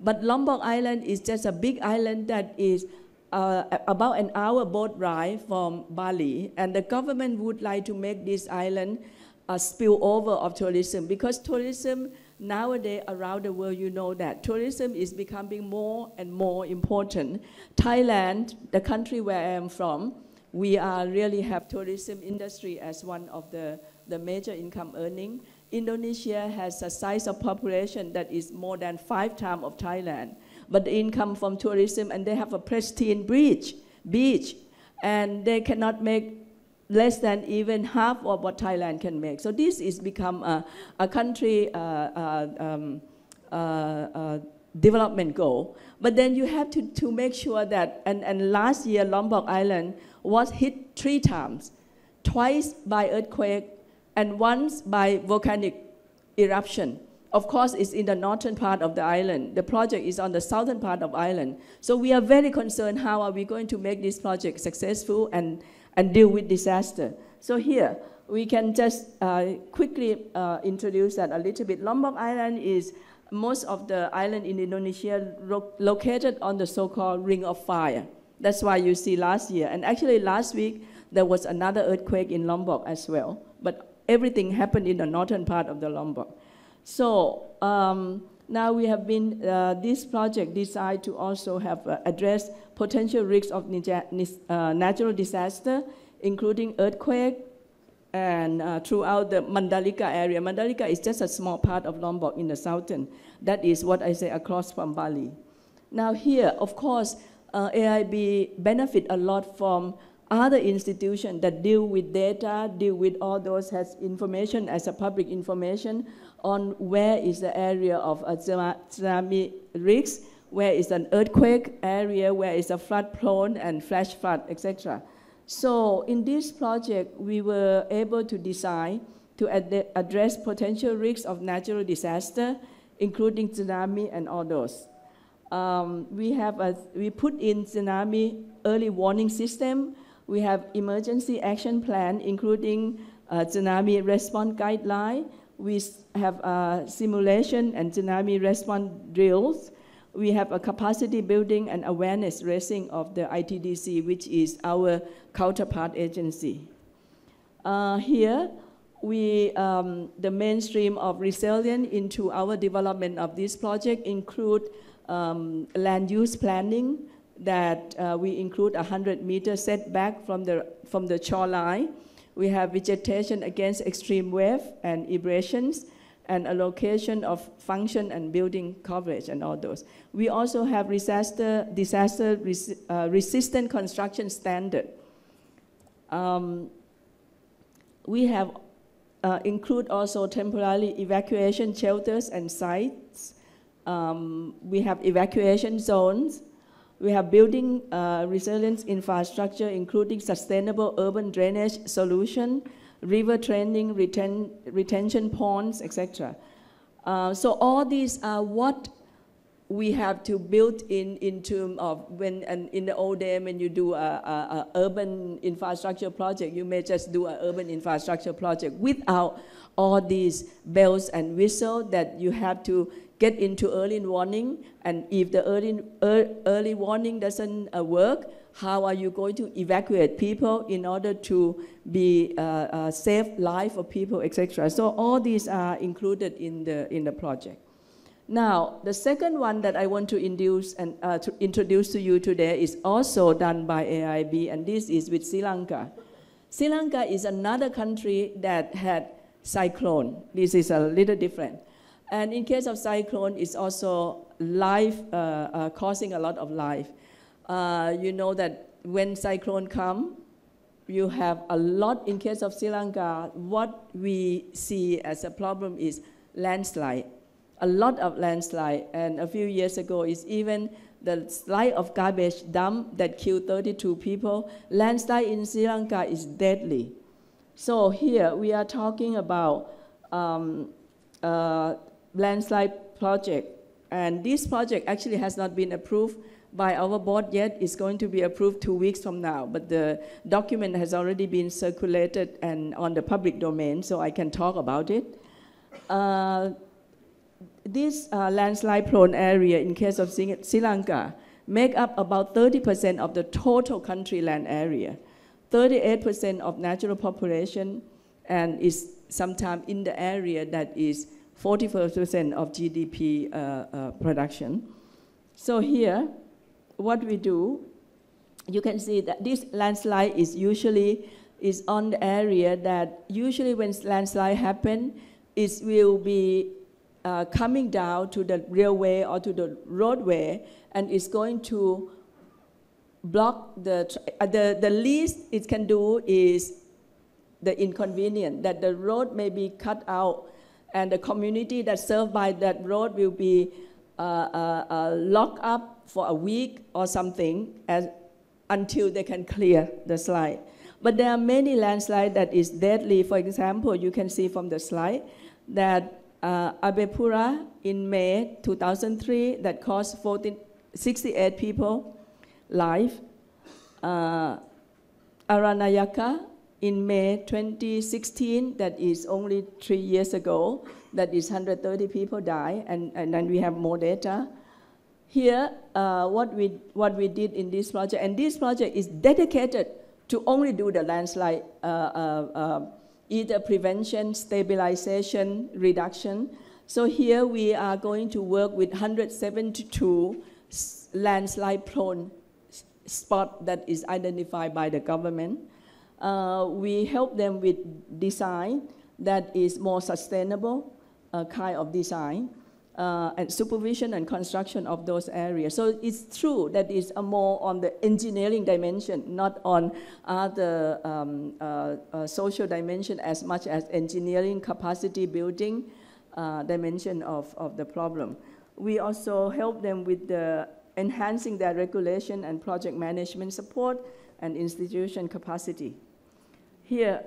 But Lombok Island is just a big island that is about an hour boat ride from Bali, and the government would like to make this island a spillover of tourism, because tourism nowadays around the world, you know that tourism is becoming more and more important. Thailand, the country where I am from, we really have tourism industry as one of the major income earning. Indonesia has a size of population that is more than 5 times of Thailand, but the income from tourism, and they have a pristine beach, and they cannot make less than even half of what Thailand can make. So this is become a country development goal. But then you have to make sure that, and last year Lombok Island was hit 3 times, twice by earthquake and once by volcanic eruption. Of course, it's in the northern part of the island. The project is on the southern part of the island. So we are very concerned how are we going to make this project successful and deal with disaster. So here, we can just quickly introduce that a little bit. Lombok Island is most of the island in Indonesia located on the so-called Ring of Fire. That's why you see last year. And actually last week, there was another earthquake in Lombok as well. But everything happened in the northern part of the Lombok. So now we have been, this project decided to also have addressed potential risks of natural disaster, including earthquake, and throughout the Mandalika area. Mandalika is just a small part of Lombok in the southern. That is what I say across from Bali. Now here, of course, AIIB benefit a lot from other institutions that deal with data, deal with all those has information as a public information on where is the area of a tsunami risk, where is an earthquake area, where is a flood prone and flash flood, etc. So in this project, we were able to design to address potential risks of natural disaster, including tsunami and all those. We put in tsunami early warning system. We have emergency action plan, including tsunami response guideline. We have simulation and tsunami response drills. We have a capacity building and awareness raising of the ITDC, which is our counterpart agency. Here, the mainstream of resilience into our development of this project include land use planning, that we include 100-meter setback from the shoreline. We have vegetation against extreme wave and abrasions, and allocation of function and building coverage and all those. We also have disaster resistant construction standard. We have include also temporary evacuation shelters and sites. We have evacuation zones. We have building resilience infrastructure, including sustainable urban drainage solution, river training, retention ponds, etc. So all these are what we have to build in terms of in the old day when you do a urban infrastructure project, you may just do an urban infrastructure project without all these bells and whistles that you have to get into early warning. And if the early warning doesn't work, how are you going to evacuate people in order to be save life of people, etc. So all these are included in the project. Now, the second one that I want to introduce to you today is also done by AIIB, and this is with Sri Lanka. Sri Lanka is another country that had cyclone. This is a little different. And in case of cyclone, it's also life, causing a lot of life. You know that when cyclone come, you have a lot, in case of Sri Lanka, what we see as a problem is landslide, a lot of landslide. And a few years ago, is even the slide of garbage dump that killed 32 people. Landslide in Sri Lanka is deadly. So here we are talking about landslide project. And this project actually has not been approved by our board yet. It's going to be approved 2 weeks from now, but the document has already been circulated and on the public domain, so I can talk about it. This landslide-prone area, in case of Sri Lanka, make up about 30% of the total country land area, 38% of natural population, and is sometimes in the area that is 44% of GDP production. So here, what we do, you can see that this landslide is usually on the area that usually when landslide happen, it will be coming down to the railway or to the roadway, and it's going to block the least it can do is the inconvenience that the road may be cut out, and the community that's served by that road will be locked up for a week or something until they can clear the slide. But there are many landslides that is deadly. For example, you can see from the slide that Abepura in May 2003 that cost 68 people life. Aranayaka in May 2016, that is only 3 years ago, that is 130 people die, and then we have more data. Here, what we did in this project, and this project is dedicated to only do the landslide, either prevention, stabilization, reduction. So here we are going to work with 172 landslide-prone spots that is identified by the government. We help them with design that is more sustainable kind of design, and supervision and construction of those areas. So it's true that it's more on the engineering dimension, not on other social dimension as much as engineering capacity building dimension of the problem. We also help them with the enhancing their regulation and project management support and institution capacity. Here,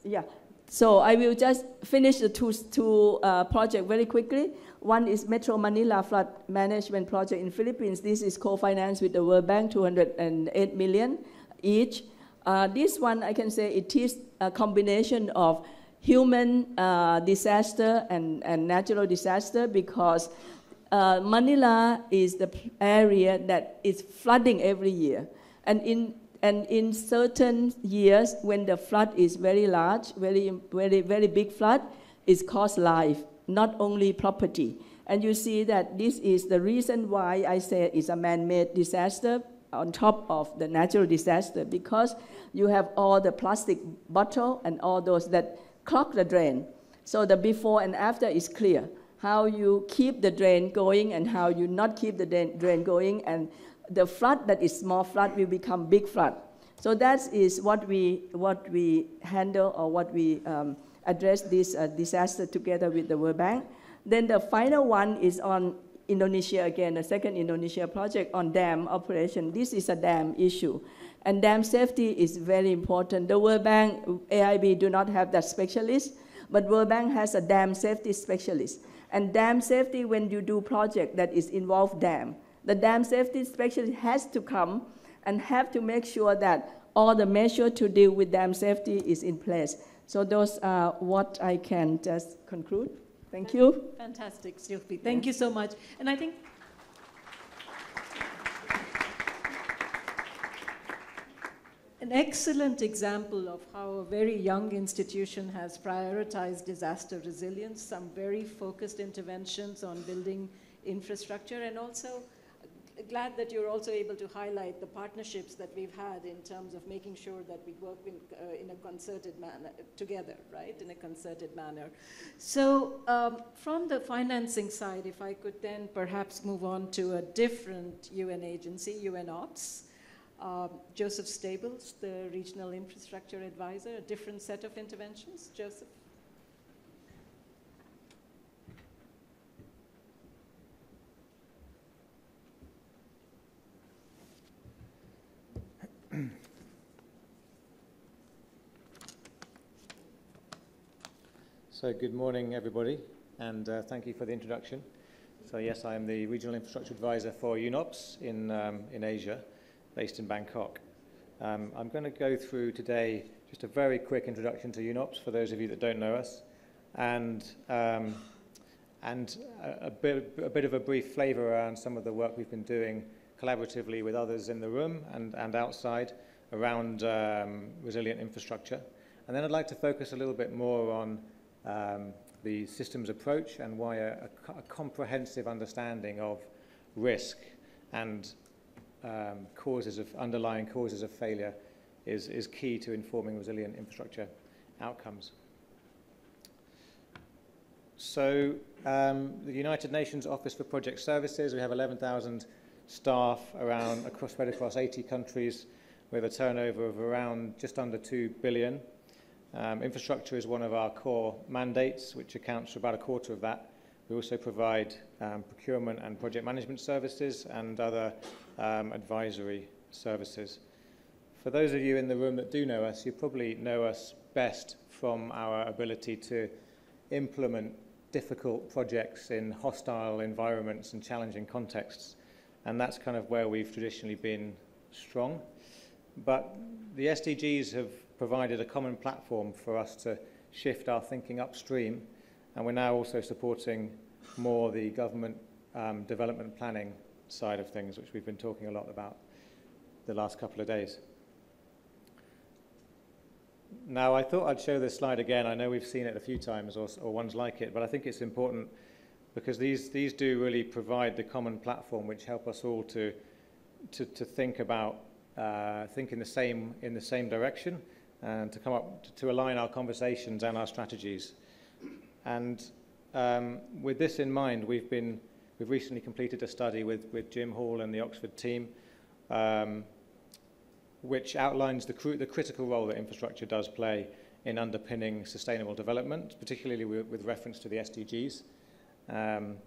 yeah. So I will just finish the two projects very quickly. One is Metro Manila Flood Management Project in Philippines. This is co-financed with the World Bank, 208 million each. This one, I can say it is a combination of human disaster and natural disaster, because Manila is the area that is flooding every year. And in certain years, when the flood is very large, very big flood, it costs life, not only property. And you see that this is the reason why I say it's a man-made disaster on top of the natural disaster, because you have all the plastic bottle and all those that clog the drain. So the before and after is clear. How you keep the drain going and how you not keep the drain going, and the flood that is small flood will become big flood. So that is what we handle, or what we address this disaster together with the World Bank. Then the final one is on Indonesia again, the second Indonesia project on dam operation. This is a dam issue. And dam safety is very important. The World Bank, AIIB do not have that specialist, but World Bank has a dam safety specialist. And dam safety, when you do project that is involved dam, the dam safety specialist has to come and have to make sure that all the measures to deal with dam safety is in place. So those are what I can just conclude. Thank you. Fantastic, Sylvie. Thank you so much. And I think an excellent example of how a very young institution has prioritized disaster resilience, some very focused interventions on building infrastructure, and also glad that you're also able to highlight the partnerships that we've had in terms of making sure that we work in a concerted manner together, right, in a concerted manner. So from the financing side, if I could then perhaps move on to a different UN agency, UNOPS. Joseph Stables, the Regional Infrastructure Advisor, a different set of interventions. Joseph. So good morning, everybody, and thank you for the introduction. So yes, I am the Regional Infrastructure Advisor for UNOPS in Asia, based in Bangkok. I'm going to go through today just a very quick introduction to UNOPS for those of you that don't know us, and a bit of a brief flavour around some of the work we've been doing collaboratively with others in the room and outside around resilient infrastructure. And then I'd like to focus a little bit more on the systems approach and why a comprehensive understanding of risk and underlying causes of failure is key to informing resilient infrastructure outcomes. So the United Nations Office for Project Services, we have 11,000 staff spread across 80 countries with a turnover of around just under 2 billion. Infrastructure is one of our core mandates, which accounts for about a quarter of that. We also provide procurement and project management services and other advisory services. For those of you in the room that do know us, you probably know us best from our ability to implement difficult projects in hostile environments and challenging contexts. And that's kind of where we've traditionally been strong. But the SDGs have provided a common platform for us to shift our thinking upstream, and we're now also supporting more the government development planning side of things, which we've been talking a lot about the last couple of days. Now, I thought I'd show this slide again. I know we've seen it a few times or ones like it, but I think it's important because these do really provide the common platform which help us all to think about think in the same direction and to come up to align our conversations and our strategies. And with this in mind, we've recently completed a study with Jim Hall and the Oxford team, which outlines the critical role that infrastructure does play in underpinning sustainable development, particularly with reference to the SDGs. And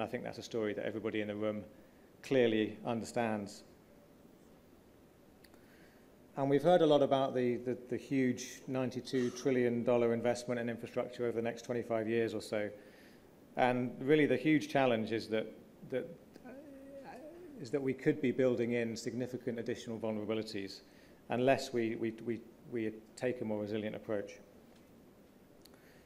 I think that's a story that everybody in the room clearly understands. And we've heard a lot about the huge $92 trillion investment in infrastructure over the next 25 years or so. And really the huge challenge is that we could be building in significant additional vulnerabilities unless we take a more resilient approach.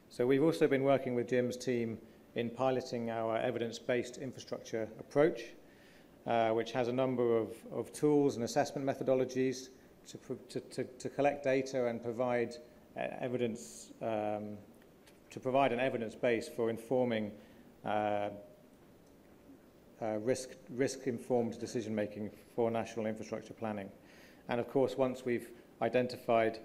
So we've also been working with Jim's team in piloting our evidence-based infrastructure approach, which has a number of tools and assessment methodologies to collect data and provide evidence, to provide an evidence base for informing risk-informed decision-making for national infrastructure planning. And of course, once we've identified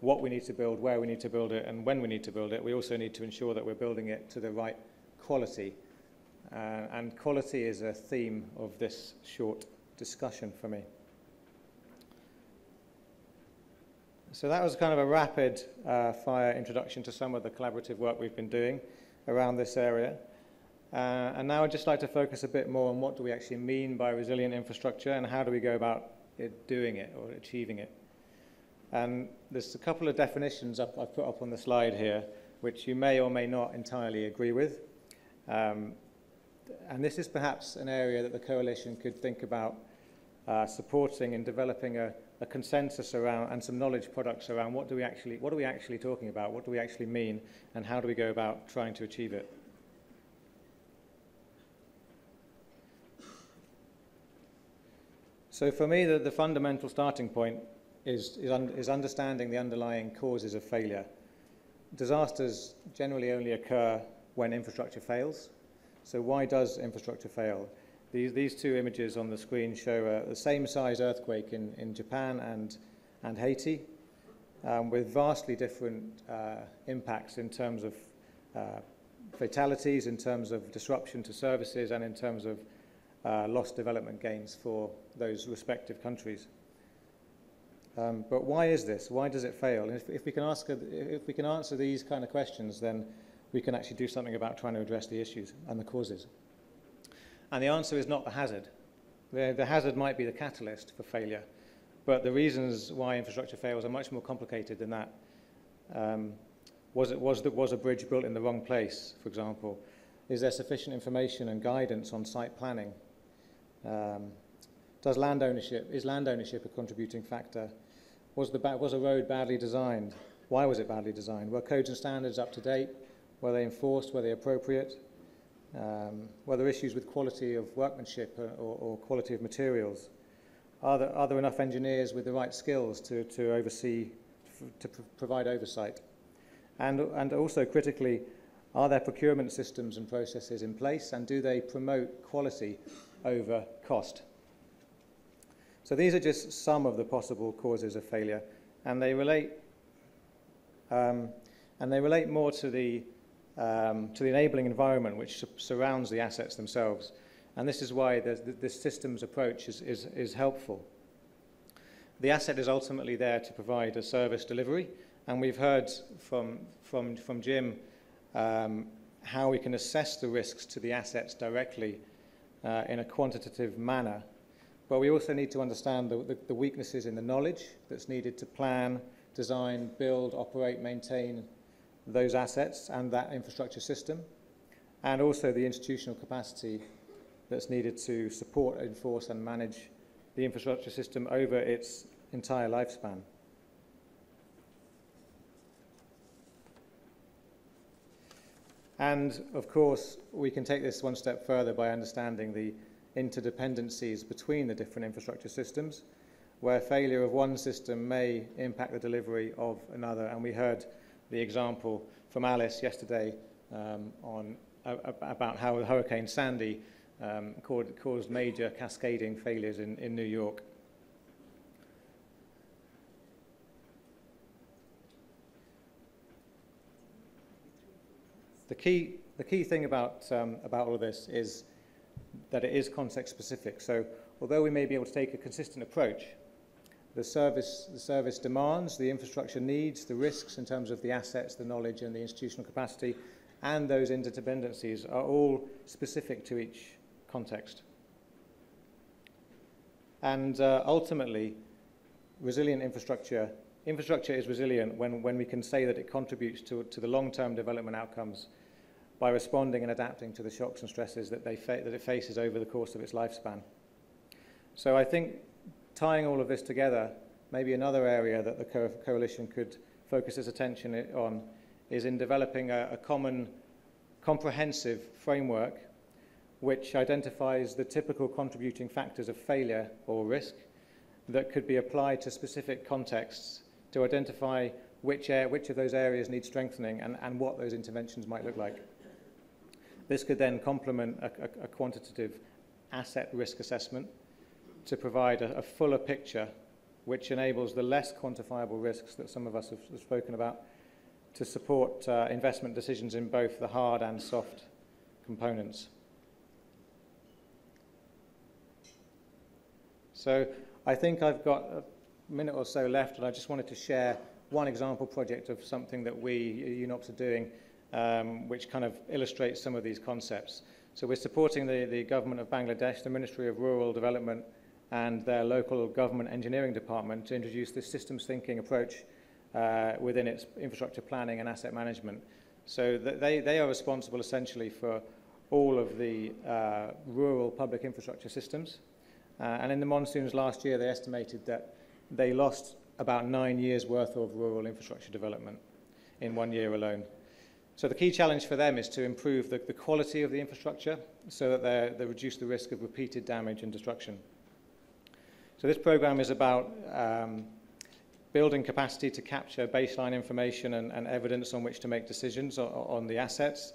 what we need to build, where we need to build it, and when we need to build it, we also need to ensure that we're building it to the right quality. And quality is a theme of this short discussion for me. So that was kind of a rapid fire introduction to some of the collaborative work we've been doing around this area. And now I'd just like to focus a bit more on what do we actually mean by resilient infrastructure and how do we go about doing it or achieving it. And there's a couple of definitions I've put up on the slide here, which you may or may not entirely agree with. And this is perhaps an area that the coalition could think about supporting in developing a consensus around and some knowledge products around what are we actually talking about, what do we actually mean, and how do we go about trying to achieve it. So for me, the fundamental starting point is understanding the underlying causes of failure. Disasters generally only occur when infrastructure fails. So why does infrastructure fail? These two images on the screen show the same size earthquake in Japan and Haiti, with vastly different impacts in terms of fatalities, in terms of disruption to services, and in terms of lost development gains for those respective countries. But why is this? Why does it fail? And if we can answer these kind of questions, then we can actually do something about trying to address the issues and the causes. And the answer is not the hazard. The hazard might be the catalyst for failure, but the reasons why infrastructure fails are much more complicated than that. Was a bridge built in the wrong place, for example? Is there sufficient information and guidance on site planning? Is land ownership a contributing factor? Was a road badly designed? Why was it badly designed? Were codes and standards up to date? Were they enforced? Were they appropriate? Were there issues with quality of workmanship or quality of materials? Are there enough engineers with the right skills to oversee, to provide oversight? And also critically, are there procurement systems and processes in place, and do they promote quality over cost? So these are just some of the possible causes of failure, and they relate more to the enabling environment which surrounds the assets themselves. And this is why this systems approach is helpful. The asset is ultimately there to provide a service delivery, and we've heard from Jim how we can assess the risks to the assets directly in a quantitative manner. But we also need to understand the weaknesses in the knowledge that's needed to plan, design, build, operate, maintain those assets and that infrastructure system, and also the institutional capacity that's needed to support, enforce, and manage the infrastructure system over its entire lifespan. And, of course, we can take this one step further by understanding the interdependencies between the different infrastructure systems, where failure of one system may impact the delivery of another. And we heard the example from Alice yesterday about how Hurricane Sandy caused major cascading failures in New York. The key thing about all of this is that it is context specific. So although we may be able to take a consistent approach, the service demands, the infrastructure needs, the risks in terms of the assets, the knowledge, and the institutional capacity, and those interdependencies are all specific to each context. And ultimately, resilient infrastructure is resilient when we can say that it contributes to the long-term development outcomes by responding and adapting to the shocks and stresses that it faces over the course of its lifespan. So I think tying all of this together, maybe another area that the coalition could focus its attention on is in developing a common, comprehensive framework which identifies the typical contributing factors of failure or risk that could be applied to specific contexts to identify which of those areas need strengthening and what those interventions might look like. This could then complement a quantitative asset risk assessment to provide a fuller picture which enables the less quantifiable risks that some of us have spoken about to support investment decisions in both the hard and soft components. So I think I've got a minute or so left, and I just wanted to share one example project of something that we, UNOPS, are doing, which kind of illustrates some of these concepts. So we're supporting the government of Bangladesh, the Ministry of Rural Development, and their local government engineering department to introduce this systems thinking approach within its infrastructure planning and asset management. So they are responsible essentially for all of the rural public infrastructure systems. And in the monsoons last year, they estimated that they lost about 9 years' worth of rural infrastructure development in 1 year alone. So the key challenge for them is to improve the quality of the infrastructure so that they reduce the risk of repeated damage and destruction. So this program is about building capacity to capture baseline information and evidence on which to make decisions on the assets,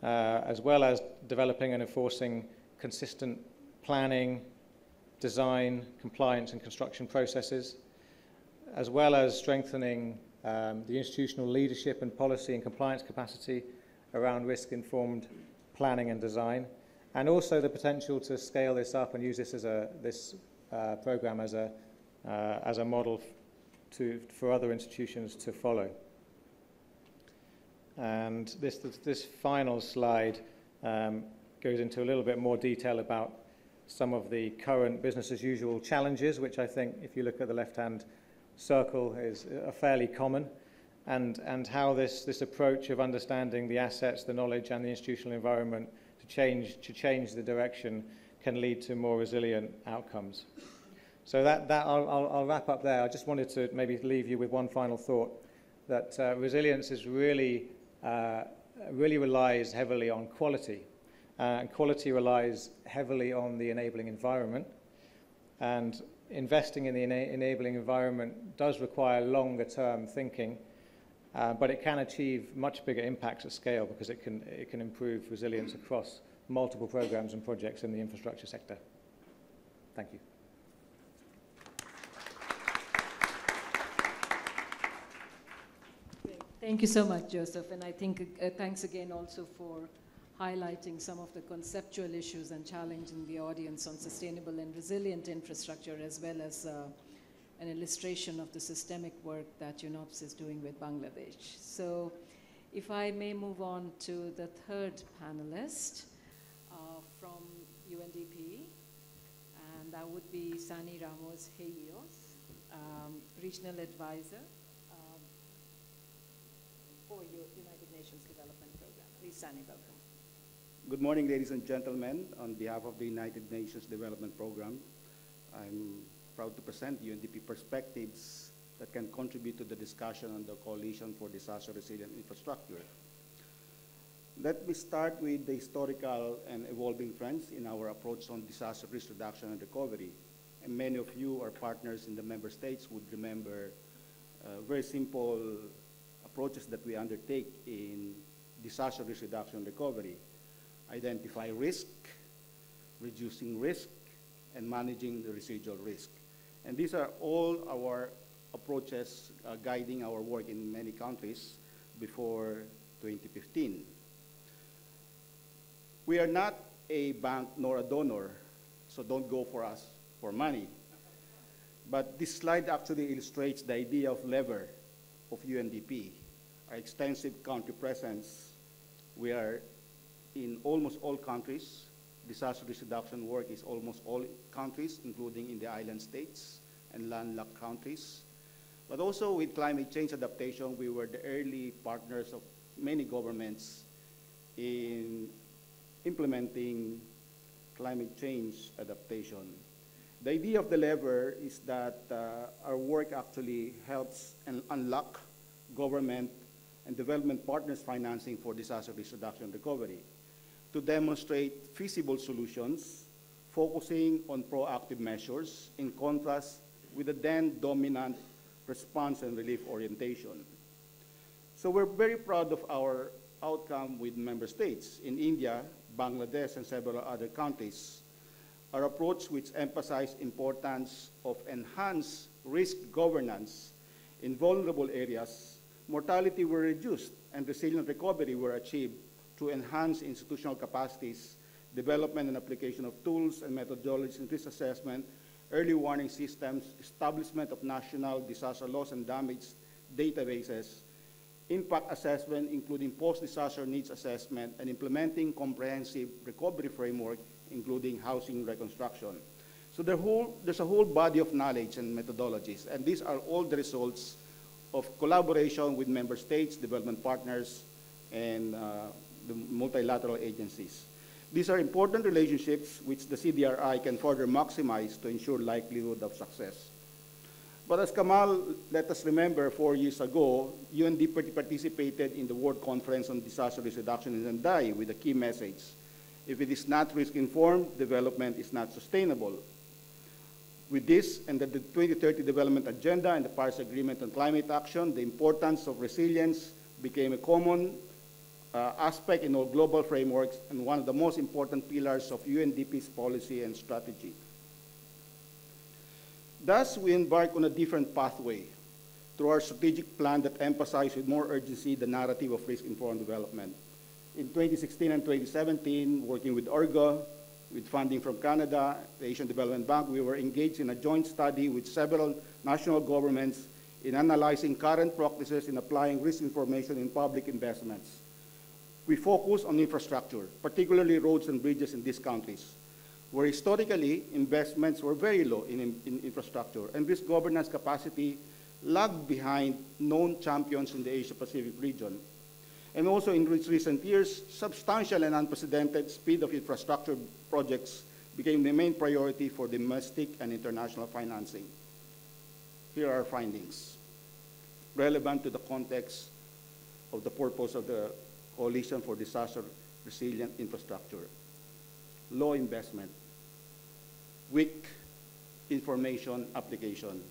as well as developing and enforcing consistent planning, design, compliance and construction processes, as well as strengthening the institutional leadership and policy and compliance capacity around risk-informed planning and design, and also the potential to scale this up and use this as this program as a model for other institutions to follow. And this final slide goes into a little bit more detail about some of the current business as usual challenges, which I think, if you look at the left-hand circle, is fairly common, and how this approach of understanding the assets, the knowledge, and the institutional environment to change the direction can lead to more resilient outcomes. So I'll wrap up there. I just wanted to maybe leave you with one final thought, that resilience is really relies heavily on quality, and quality relies heavily on the enabling environment, and investing in the enabling environment does require longer term thinking, but it can achieve much bigger impacts at scale because it can improve resilience across multiple programs and projects in the infrastructure sector. Thank you. Thank you so much, Joseph. And I think thanks again also for highlighting some of the conceptual issues and challenging the audience on sustainable and resilient infrastructure, as well as an illustration of the systemic work that UNOPS is doing with Bangladesh. So if I may move on to the third panelist from UNDP, and that would be Sani Ramos Heios, Regional Advisor for United Nations Development Program. Please, Sani, welcome. Good morning, ladies and gentlemen. On behalf of the United Nations Development Program, I'm proud to present UNDP perspectives that can contribute to the discussion on the Coalition for Disaster Resilient Infrastructure. Let me start with the historical and evolving trends in our approach on disaster risk reduction and recovery. And many of you, our partners in the member states, would remember very simple approaches that we undertake in disaster risk reduction and recovery. Identify risk, reducing risk, and managing the residual risk. And these are all our approaches guiding our work in many countries before 2015. We are not a bank nor a donor, so don't go for us for money. But this slide actually illustrates the idea of lever of UNDP. Our extensive country presence, we are in almost all countries. Disaster risk reduction work is almost all countries, including in the island states and landlocked countries. But also with climate change adaptation, we were the early partners of many governments in implementing climate change adaptation. The idea of the lever is that our work actually helps and unlock government and development partners financing for disaster risk reduction and recovery to demonstrate feasible solutions, focusing on proactive measures in contrast with the then dominant response and relief orientation. So we're very proud of our outcome with member states. In India, Bangladesh, and several other countries, our approach, which emphasized importance of enhanced risk governance in vulnerable areas, mortality were reduced and resilient recovery were achieved to enhance institutional capacities, development and application of tools and methodologies in risk assessment, early warning systems, establishment of national disaster loss and damage databases, impact assessment, including post-disaster needs assessment, and implementing comprehensive recovery framework, including housing reconstruction. So there's a whole body of knowledge and methodologies, and these are all the results of collaboration with member states, development partners, and the multilateral agencies. These are important relationships which the CDRI can further maximize to ensure likelihood of success. But as Kamal let us remember 4 years ago, UNDP participated in the World Conference on Disaster Risk Reduction in Sendai with a key message: if it is not risk-informed, development is not sustainable. With this and the 2030 Development Agenda and the Paris Agreement on Climate Action, the importance of resilience became a common aspect in our global frameworks and one of the most important pillars of UNDP's policy and strategy. Thus, we embark on a different pathway through our strategic plan that emphasizes with more urgency the narrative of risk-informed development. In 2016 and 2017, working with ORGA, with funding from Canada, the Asian Development Bank, we were engaged in a joint study with several national governments in analyzing current practices in applying risk information in public investments. We focus on infrastructure, particularly roads and bridges in these countries, where historically investments were very low in infrastructure, and risk governance capacity lagged behind known champions in the Asia-Pacific region. And also in recent years, substantial and unprecedented speed of infrastructure projects became the main priority for domestic and international financing. Here are our findings, relevant to the context of the purpose of the Coalition for Disaster Resilient Infrastructure. Low investment, weak information application.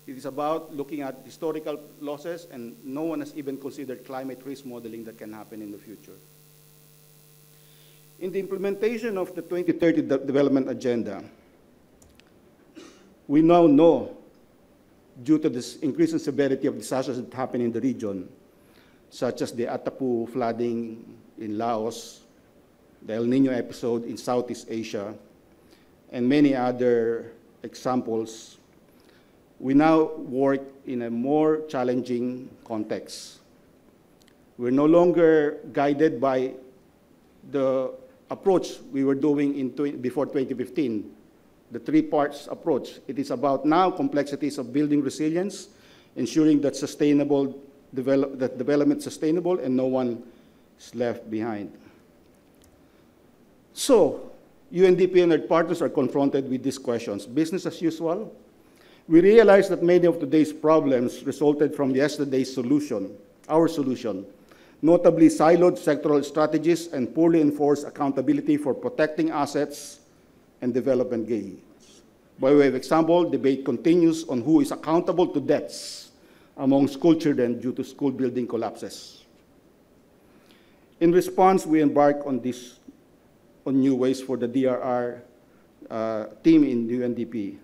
It is about looking at historical losses, and no one has even considered climate risk modeling that can happen in the future. In the implementation of the 2030 Development Agenda, we now know, due to this increasing severity of disasters that happen in the region, such as the Atapu flooding in Laos, the El Nino episode in Southeast Asia, and many other examples, we now work in a more challenging context. We're no longer guided by the approach we were doing before 2015, the three-parts approach. It is about now complexities of building resilience, ensuring that development is sustainable and no one is left behind. So, UNDP and our partners are confronted with these questions. Business as usual. We realize that many of today's problems resulted from yesterday's solution, our solution, notably siloed sectoral strategies and poorly enforced accountability for protecting assets and development gains. By way of example, debate continues on who is accountable to deaths among school children due to school building collapses. In response, we embark on new ways for the DRR team in UNDP.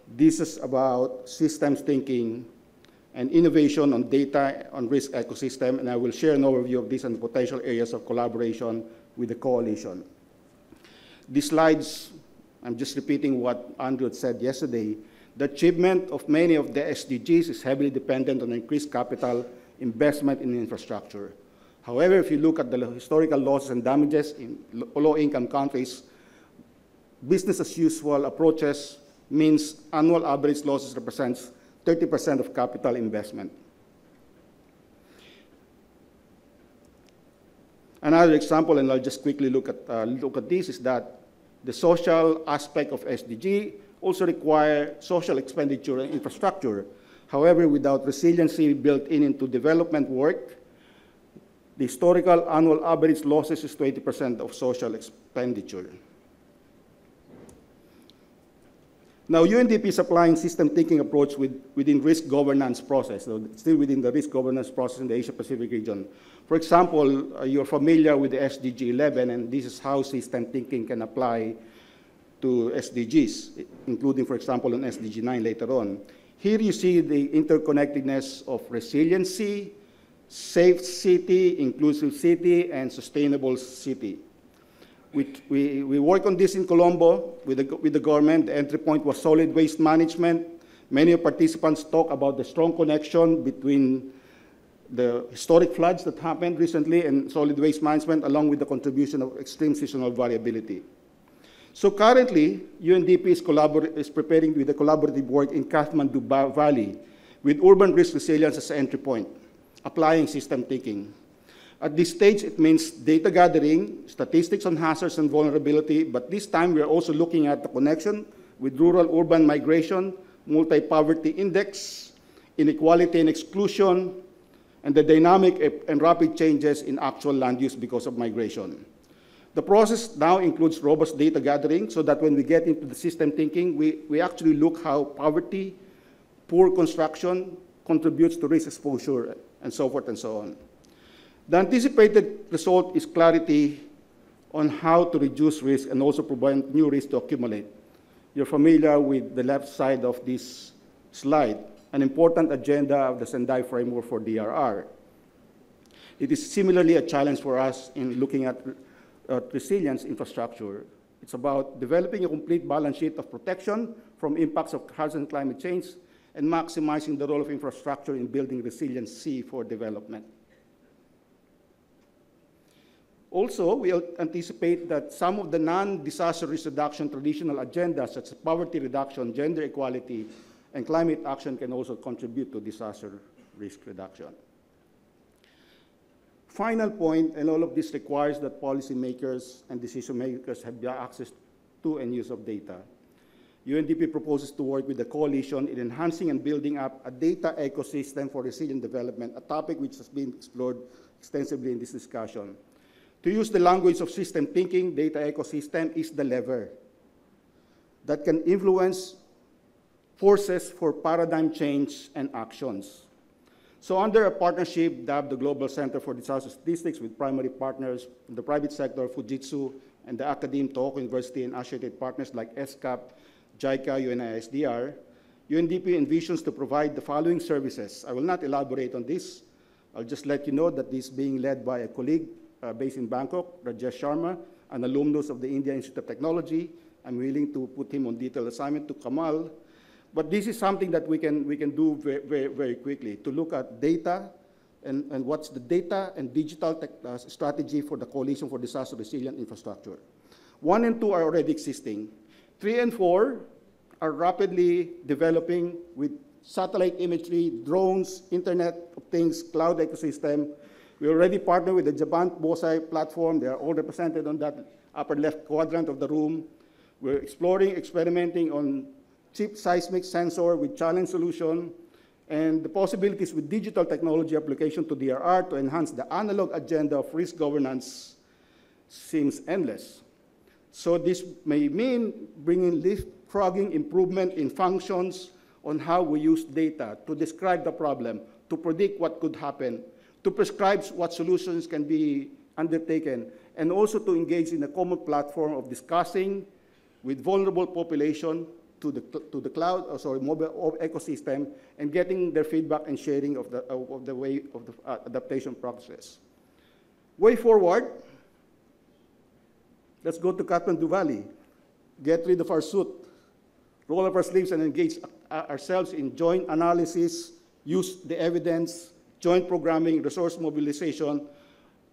This is about systems thinking and innovation on data on risk ecosystem, and I will share an overview of these and potential areas of collaboration with the coalition. These slides, I'm just repeating what Andrew said yesterday. The achievement of many of the SDGs is heavily dependent on increased capital investment in infrastructure. However, if you look at the historical losses and damages in low-income countries, business as usual approaches means annual average losses represents 30% of capital investment. Another example, and I'll just quickly look at this, is that the social aspect of SDG also require social expenditure and infrastructure. However, without resiliency built into development work, the historical annual average losses is 20% of social expenditure. Now, UNDP is applying system thinking approach within risk governance process, so still within the risk governance process in the Asia-Pacific region. For example, you're familiar with the SDG 11, and this is how system thinking can apply to SDGs, including, for example, on SDG 9 later on. Here you see the interconnectedness of resiliency, safe city, inclusive city, and sustainable city. We work on this in Colombo with the government. The entry point was solid waste management. Many participants talk about the strong connection between the historic floods that happened recently and solid waste management, along with the contribution of extreme seasonal variability. So currently, UNDP is preparing with the collaborative work in Kathmandu Valley with urban risk resilience as an entry point, applying system thinking. At this stage, it means data gathering, statistics on hazards and vulnerability, but this time we are also looking at the connection with rural-urban migration, multi-poverty index, inequality and exclusion, and the dynamic and rapid changes in actual land use because of migration. The process now includes robust data gathering so that when we get into the system thinking, we actually look how poverty, poor construction contributes to risk exposure and so forth and so on. The anticipated result is clarity on how to reduce risk and also prevent new risk to accumulate. You're familiar with the left side of this slide, an important agenda of the Sendai framework for DRR. It is similarly a challenge for us in looking at resilience infrastructure. It's about developing a complete balance sheet of protection from impacts of hazard climate change and maximizing the role of infrastructure in building resiliency for development. Also, we anticipate that some of the non-disaster risk reduction traditional agendas, such as poverty reduction, gender equality, and climate action, can also contribute to disaster risk reduction. Final point, and all of this requires that policymakers and decision makers have access to and use of data. UNDP proposes to work with the coalition in enhancing and building up a data ecosystem for resilient development, a topic which has been explored extensively in this discussion. To use the language of system thinking, data ecosystem is the lever that can influence forces for paradigm change and actions. So under a partnership dubbed the Global Center for Disaster Statistics with primary partners in the private sector, Fujitsu, and the academe, Tohoku University, and associated partners like ESCAP, Jaika, UNISDR, UNDP envisions to provide the following services. I will not elaborate on this. I'll just let you know that this is being led by a colleague based in Bangkok, Rajesh Sharma, an alumnus of the India Institute of Technology. I'm willing to put him on detailed assignment to Kamal. But this is something that we can do very quickly, to look at data and what's the data and digital strategy for the Coalition for Disaster Resilient Infrastructure. 1 and 2 are already existing. 3 and 4 are rapidly developing with satellite imagery, drones, Internet of Things, cloud ecosystem. We already partner with the Japan BOSAI platform. They are all represented on that upper left quadrant of the room. We're experimenting on cheap seismic sensor with challenge solution, and the possibilities with digital technology application to DRR to enhance the analog agenda of risk governance seems endless. So this may mean bringing leapfrogging improvement in functions on how we use data to describe the problem, to predict what could happen, to prescribe what solutions can be undertaken, and also to engage in a common platform of discussing with vulnerable population to the cloud, mobile ecosystem, and getting their feedback and sharing of the way of the adaptation process. Way forward, let's go to Kathmandu Valley. Get rid of our suit, roll up our sleeves and engage ourselves in joint analysis, use the evidence, joint programming, resource mobilization,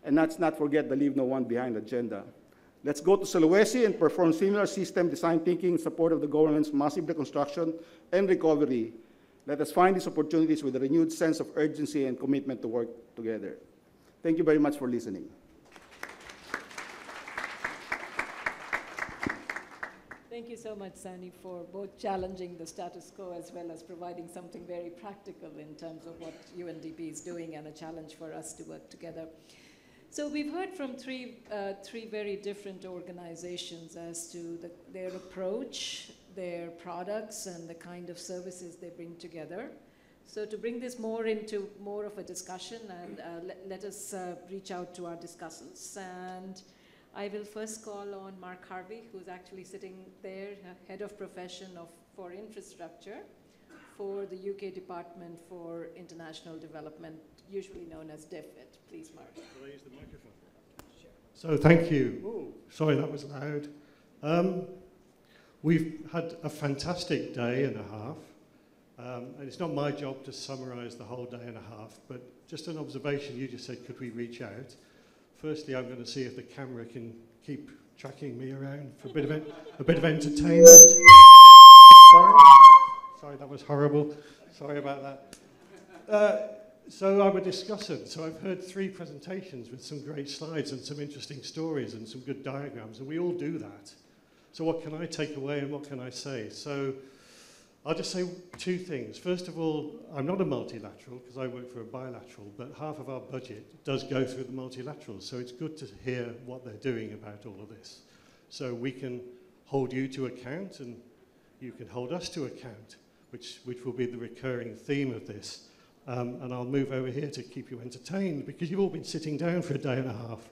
and let's not forget the leave no one behind agenda. Let's go to Sulawesi and perform similar system design thinking in support of the government's massive reconstruction and recovery. Let us find these opportunities with a renewed sense of urgency and commitment to work together. Thank you very much for listening. Thank you so much, Sani, for both challenging the status quo as well as providing something very practical in terms of what UNDP is doing and a challenge for us to work together. So we've heard from three very different organizations as to their approach, their products, and the kind of services they bring together. So to bring this more into more of a discussion, and let us reach out to our discussants. And I will first call on Mark Harvey, who's actually sitting there, Head of Profession for Infrastructure for the UK Department for International Development, usually known as DEFID. Please, Mark. Will I use the microphone? Sure. So thank you. Ooh, sorry, that was loud. We've had a fantastic day and a half. And it's not my job to summarize the whole day and a half, but just an observation. You just said, could we reach out? Firstly, I'm going to see if the camera can keep tracking me around for a bit of entertainment. Sorry, that was horrible. Sorry about that. So I'm a discussant. So I've heard 3 presentations with some great slides and some interesting stories and some good diagrams, and we all do that. So what can I take away and what can I say? So I'll just say 2 things. First of all, I'm not a multilateral because I work for a bilateral, but half of our budget does go through the multilaterals. So it's good to hear what they're doing about all of this. So we can hold you to account and you can hold us to account, which will be the recurring theme of this. And I'll move over here to keep you entertained because you've all been sitting down for a day and a half.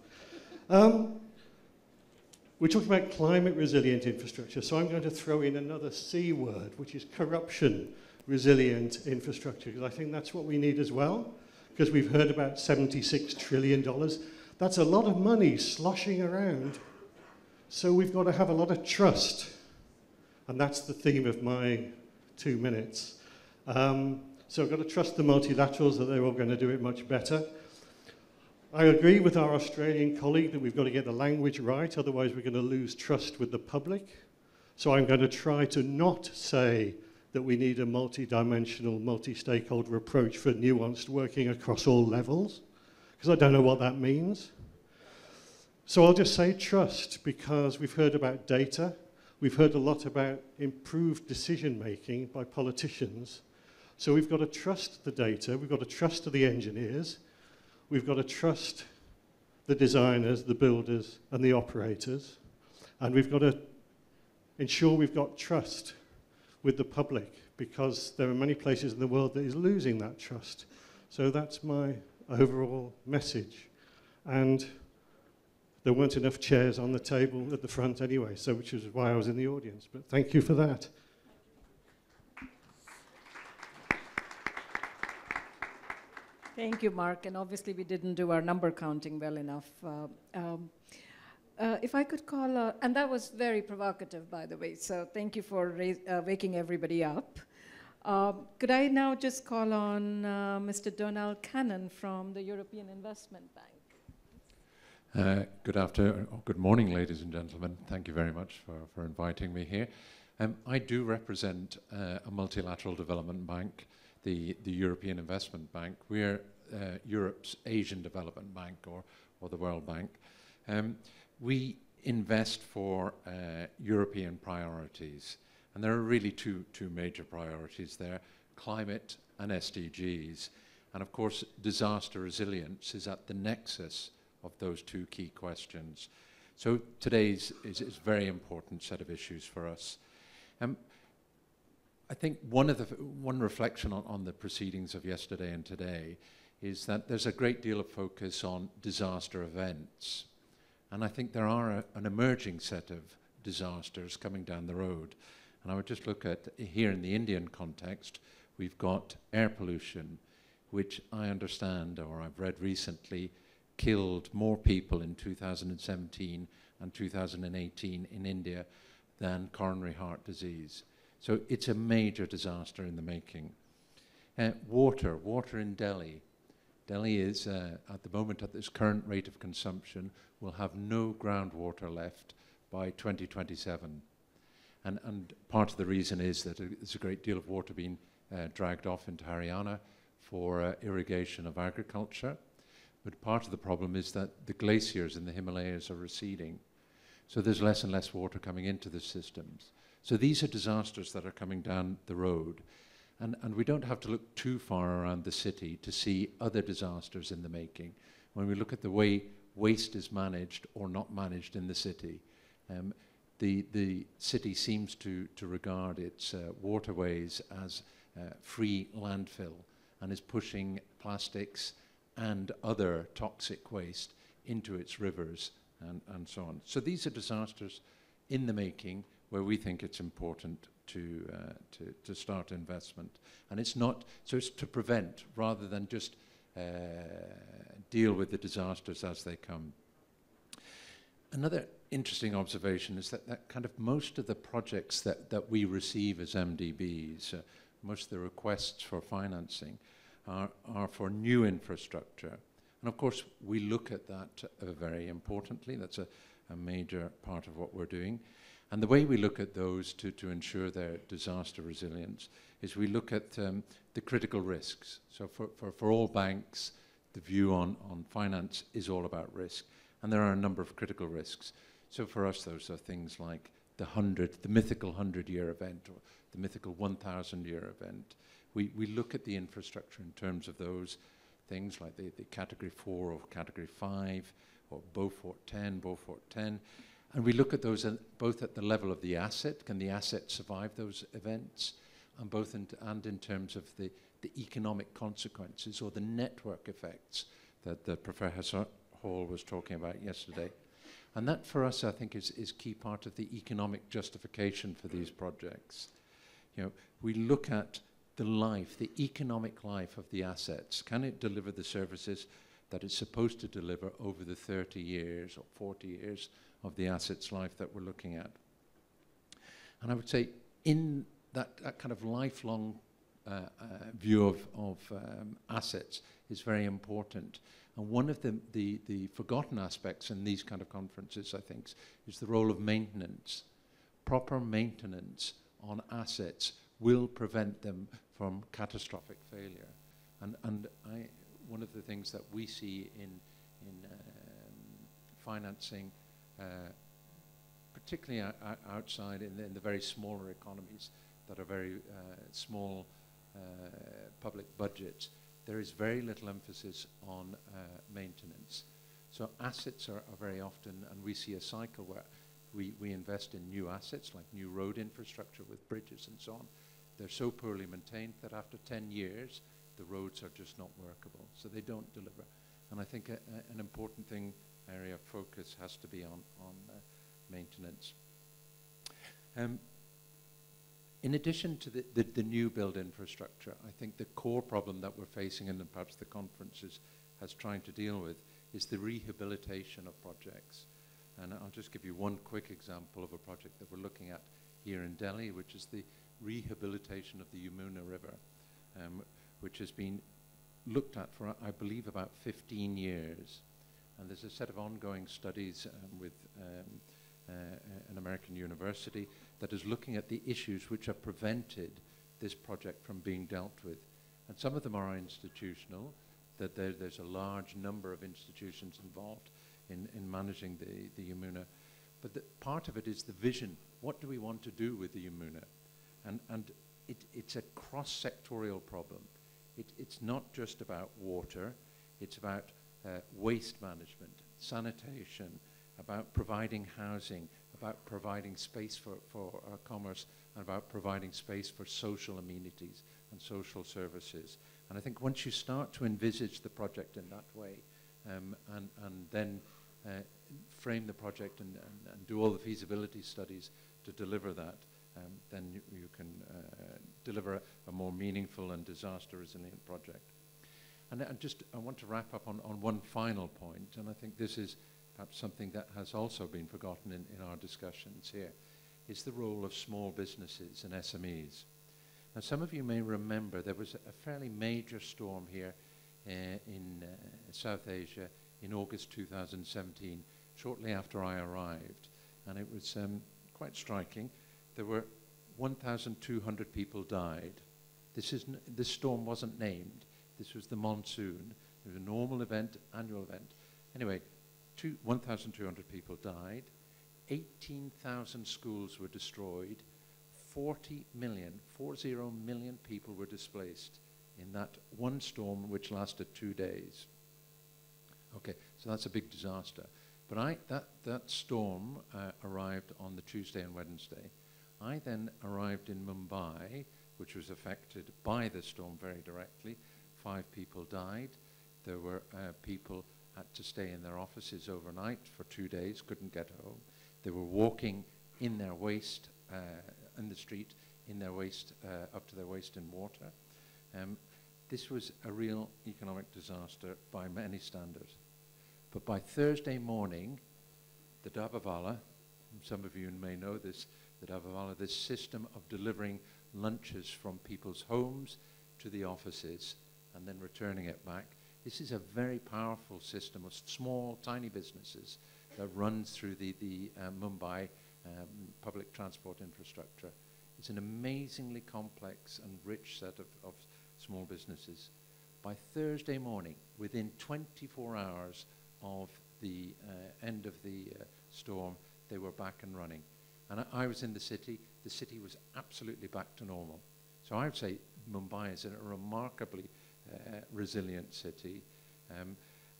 We're talking about climate resilient infrastructure, so I'm going to throw in another C word, which is corruption resilient infrastructure, because I think that's what we need as well, because we've heard about $76 trillion. That's a lot of money sloshing around, so we've got to have a lot of trust, and that's the theme of my 2 minutes. So I've got to trust the multilaterals that they're all going to do it much better. I agree with our Australian colleague that we've got to get the language right, otherwise we're going to lose trust with the public. So I'm going to try to not say that we need a multi-dimensional, multi-stakeholder approach for nuanced working across all levels, because I don't know what that means. So I'll just say trust, because we've heard about data, we've heard a lot about improved decision-making by politicians. So we've got to trust the data, we've got to trust the engineers, we've got to trust the designers, the builders, and the operators. And we've got to ensure we've got trust with the public, because there are many places in the world that is losing that trust. So that's my overall message. And there weren't enough chairs on the table at the front anyway, so which is why I was in the audience. But thank you for that. Thank you, Mark. And obviously, we didn't do our number counting well enough. If I could call, and that was very provocative, by the way, so thank you for waking everybody up. Could I now just call on Mr. Donald Cannon from the European Investment Bank? Good afternoon, or good morning, ladies and gentlemen. Thank you very much for inviting me here. I do represent a multilateral development bank, the European Investment Bank. We're Europe's Asian Development Bank, or the World Bank. We invest for European priorities, and there are really two major priorities there: climate and SDGs. And of course, disaster resilience is at the nexus of those two key questions. So today's is a very important set of issues for us. I think one reflection on the proceedings of yesterday and today is that there's a great deal of focus on disaster events. And I think there are an emerging set of disasters coming down the road. And I would just look at, here in the Indian context, we've got air pollution, which I understand, or I've read recently, killed more people in 2017 and 2018 in India than coronary heart disease. So it's a major disaster in the making. Water in Delhi. Delhi is, at the moment, at this current rate of consumption, will have no groundwater left by 2027. And part of the reason is that there's a great deal of water being dragged off into Haryana for irrigation of agriculture. But part of the problem is that the glaciers in the Himalayas are receding. So there's less and less water coming into the systems. So these are disasters that are coming down the road. And we don't have to look too far around the city to see other disasters in the making. When we look at the way waste is managed or not managed in the city, the city seems to regard its waterways as free landfill and is pushing plastics and other toxic waste into its rivers and so on. So these are disasters in the making where we think it's important to start investment. And it's not, so it's to prevent rather than just deal with the disasters as they come. Another interesting observation is that kind of most of the projects that we receive as MDBs, most of the requests for financing are for new infrastructure. And of course, we look at that very importantly. That's a major part of what we're doing. And the way we look at those to ensure their disaster resilience is we look at the critical risks. So for all banks, the view on finance is all about risk. And there are a number of critical risks. So for us, those are things like the mythical 100-year event or the mythical 1,000-year event. We look at the infrastructure in terms of those things like the Category 4 or Category 5 or Beaufort 10. And we look at those both at the level of the asset, can the asset survive those events, and in terms of the the economic consequences or the network effects that Professor Hall was talking about yesterday. And that, for us, I think, is key part of the economic justification for these projects. You know, we look at the life, the economic life of the assets. Can it deliver the services that it's supposed to deliver over the 30 years or 40 years of the asset's life that we're looking at? And I would say in that kind of lifelong view of assets is very important. And one of the forgotten aspects in these kind of conferences, I think, is the role of maintenance. Proper maintenance on assets will prevent them from catastrophic failure. And one of the things that we see in financing, particularly outside in the very smaller economies that are very small public budgets, there is very little emphasis on maintenance. So assets are very often, and we see a cycle where we invest in new assets like new road infrastructure with bridges and so on. They're so poorly maintained that after 10 years, the roads are just not workable, so they don't deliver. And I think an important area of focus has to be on maintenance. In addition to the new build infrastructure, I think the core problem that we're facing, and perhaps the conference has trying to deal with, is the rehabilitation of projects. And I'll just give you one quick example of a project that we're looking at here in Delhi, which is the rehabilitation of the Yamuna River, which has been looked at for, I believe, about 15 years. And there's a set of ongoing studies with an American university that is looking at the issues which have prevented this project from being dealt with. And some of them are institutional, that there's a large number of institutions involved in managing the Yamuna. But part of it is the vision. What do we want to do with the Yamuna? And it's a cross-sectorial problem. It's not just about water. It's about waste management, sanitation, about providing housing, about providing space for commerce, and about providing space for social amenities and social services. And I think once you start to envisage the project in that way, and then frame the project and do all the feasibility studies to deliver that, then you can deliver a more meaningful and disaster-resilient project. And I want to wrap up on one final point, and I think this is perhaps something that has also been forgotten in our discussions here, is the role of small businesses and SMEs. Now, some of you may remember there was a fairly major storm here in South Asia in August 2017, shortly after I arrived, and it was quite striking. There were 1,200 people died. This storm wasn't named. This was the monsoon. It was a normal event, annual event. Anyway, 1,200 people died. 18,000 schools were destroyed. 40 million people were displaced in that one storm which lasted 2 days. Okay, so that's a big disaster. But that storm arrived on the Tuesday and Wednesday. I then arrived in Mumbai, which was affected by the storm very directly. 5 people died. There were people had to stay in their offices overnight for 2 days, couldn't get home. They were walking in their waist, in the street, in their waist, up to their waist in water. This was a real economic disaster by many standards. But by Thursday morning, the Dabbavala, some of you may know this, the Dabbavala, this system of delivering lunches from people's homes to the offices and then returning it back. This is a very powerful system of small, tiny businesses that runs through the Mumbai public transport infrastructure. It's an amazingly complex and rich set of small businesses. By Thursday morning, within 24 hours of the end of the storm, they were back and running. And I was in the city. The city was absolutely back to normal. So I would say Mumbai is a remarkably resilient city.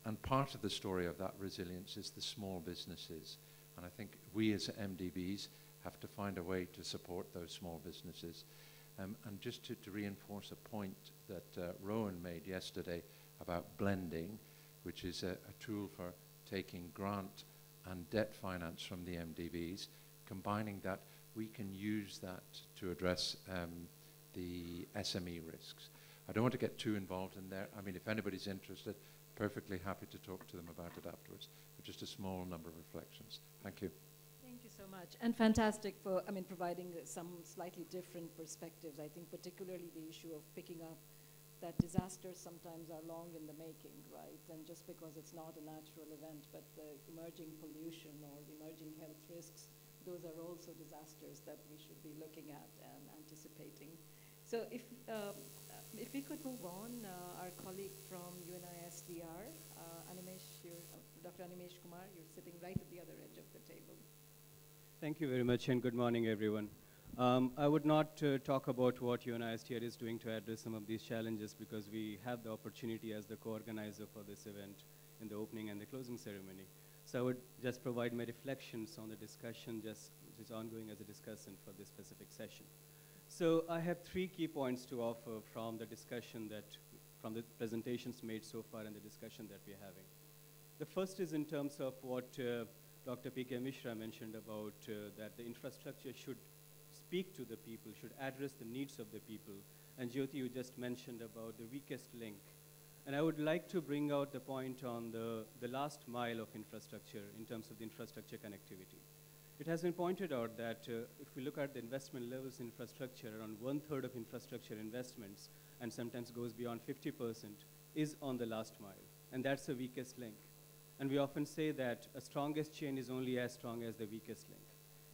And part of the story of that resilience is the small businesses. And I think we as MDBs have to find a way to support those small businesses. And just to reinforce a point that Rowan made yesterday about blending, which is a tool for taking grant and debt finance from the MDBs, combining that, we can use that to address the SME risks. I don't want to get too involved in there. I mean, if anybody's interested, perfectly happy to talk to them about it afterwards, but just a small number of reflections. Thank you. Thank you so much. And fantastic for, providing some slightly different perspectives. I think particularly the issue of picking up that disasters sometimes are long in the making, right? And just because it's not a natural event, but the emerging pollution or the emerging health risks, those are also disasters that we should be looking at and anticipating. So if we could move on, our colleague from UNISDR, Dr. Animesh Kumar, you're sitting right at the other edge of the table. Thank you very much, and good morning, everyone. I would not talk about what UNISDR is doing to address some of these challenges, because we have the opportunity as the co-organizer for this event in the opening and the closing ceremony. So I would just provide my reflections on the discussion, which is ongoing as a discussion for this specific session. So I have 3 key points to offer from the discussion from the presentations made so far and the discussion that we're having. The first is in terms of what Dr. P.K. Mishra mentioned about that the infrastructure should speak to the people, should address the needs of the people. And Jyoti, you just mentioned about the weakest link. And I would like to bring out the point on the last mile of infrastructure in terms of the infrastructure connectivity. It has been pointed out that if we look at the investment levels in infrastructure, around 1/3 of infrastructure investments, and sometimes goes beyond 50%, is on the last mile. And that's the weakest link. And we often say that a strongest chain is only as strong as the weakest link.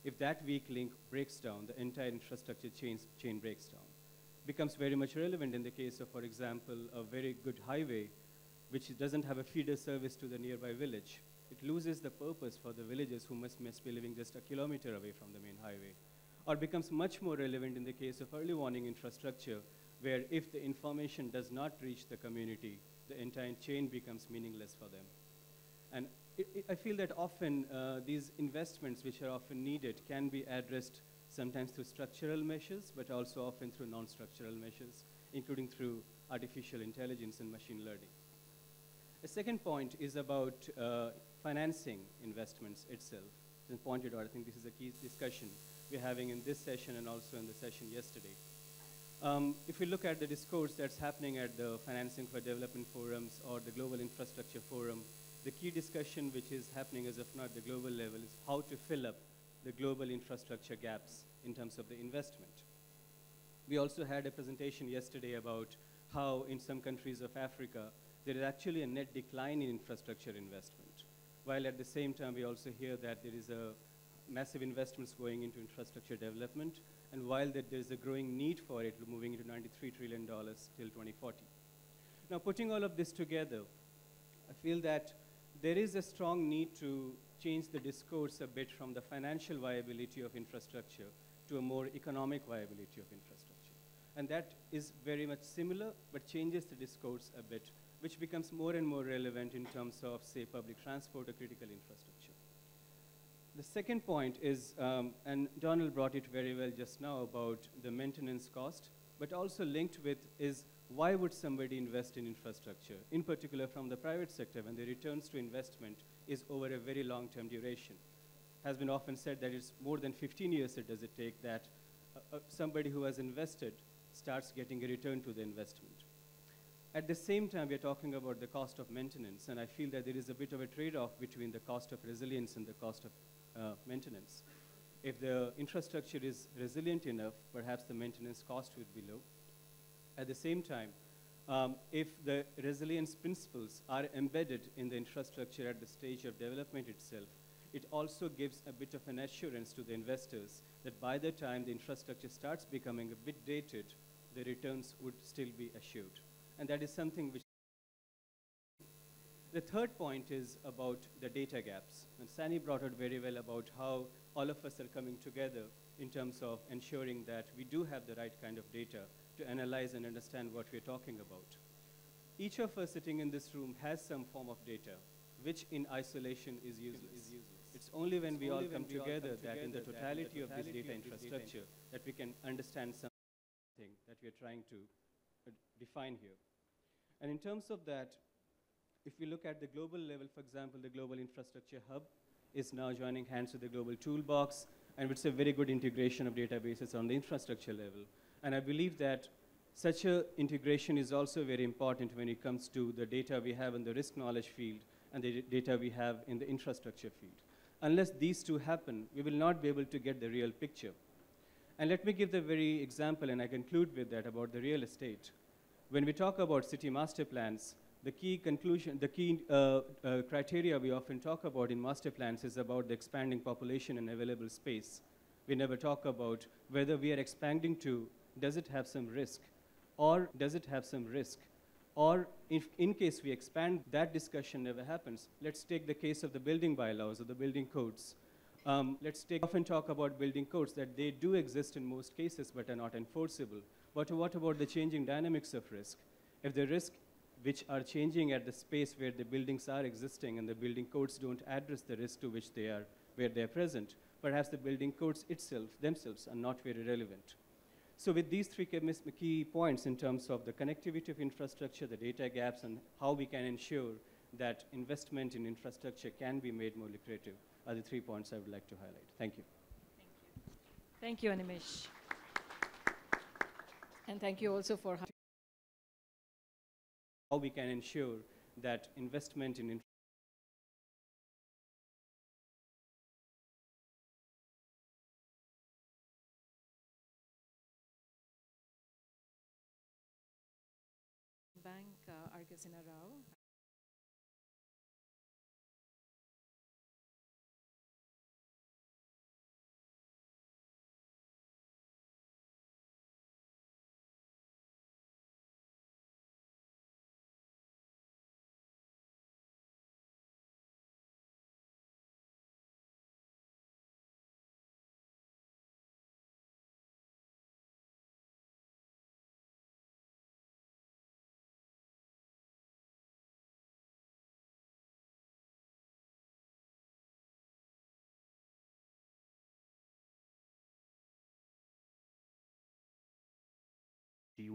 If that weak link breaks down, the entire infrastructure chain breaks down. Becomes very much relevant in the case of, for example, a very good highway, which doesn't have a feeder service to the nearby village. It loses the purpose for the villagers who must be living just a kilometer away from the main highway. Or becomes much more relevant in the case of early warning infrastructure, where if the information does not reach the community, the entire chain becomes meaningless for them. And I feel that often these investments, which are often needed, can be addressed sometimes through structural measures, but also often through non-structural measures, including through artificial intelligence and machine learning. A second point is about financing investments itself. It's been pointed out, I think this is a key discussion we're having in this session and also in the session yesterday. If we look at the discourse that's happening at the Financing for Development forums or the Global Infrastructure Forum, the key discussion which is happening as of now at the global level is how to fill up the global infrastructure gaps in terms of the investment. We also had a presentation yesterday about how in some countries of Africa, there is actually a net decline in infrastructure investment. While at the same time, we also hear that there is a massive investments going into infrastructure development, and while that there is a growing need for it, moving into $93 trillion till 2040. Now, putting all of this together, I feel that there is a strong need to change the discourse a bit from the financial viability of infrastructure to a more economic viability of infrastructure. And that is very much similar, but changes the discourse a bit, which becomes more and more relevant in terms of, say, public transport or critical infrastructure. The second point is, and Donald brought it very well just now about the maintenance cost, but also linked with is why would somebody invest in infrastructure, in particular from the private sector when the returns to investment is over a very long-term duration. It has been often said that it's more than 15 years it does it take that somebody who has invested starts getting a return to the investment. At the same time, we're talking about the cost of maintenance, and I feel that there is a bit of a trade-off between the cost of resilience and the cost of maintenance. If the infrastructure is resilient enough, perhaps the maintenance cost would be low. At the same time, if the resilience principles are embedded in the infrastructure at the stage of development itself, it also gives a bit of an assurance to the investors that by the time the infrastructure starts becoming a bit dated, the returns would still be assured. And that is something which... The third point is about the data gaps. And Sani brought out very well about how all of us are coming together in terms of ensuring that we do have the right kind of data to analyze and understand what we're talking about. Each of us sitting in this room has some form of data, which in isolation is useless. It's only when we all come together that in the totality of this data infrastructure that we can understand some thing that we are trying to define here. And in terms of that, if we look at the global level, for example, the Global Infrastructure Hub is now joining hands with the Global Toolbox, and it's a very good integration of databases on the infrastructure level. And I believe that such an integration is also very important when it comes to the data we have in the risk knowledge field and the data we have in the infrastructure field. Unless these two happen, we will not be able to get the real picture. And let me give the very example, and I conclude with that, about the real estate. When we talk about city master plans, the key conclusion, the key criteria we often talk about in master plans is about the expanding population and available space. We never talk about whether we are expanding to, does it have some risk, or does it have some risk? Or if in case we expand, that discussion never happens. Let's take the case of the building bylaws or the building codes. Often talk about building codes, that they do exist in most cases but are not enforceable. But what about the changing dynamics of risk? If the risk which are changing at the space where the buildings are existing and the building codes don't address the risk to which they are, where they are present, perhaps the building codes themselves are not very relevant. So with these three key points in terms of the connectivity of infrastructure, the data gaps, and how we can ensure that investment in infrastructure can be made more lucrative are the 3 points I would like to highlight. Thank you. Thank you, Animesh. And thank you also for how we can ensure that investment in Bank, Argasina Rao.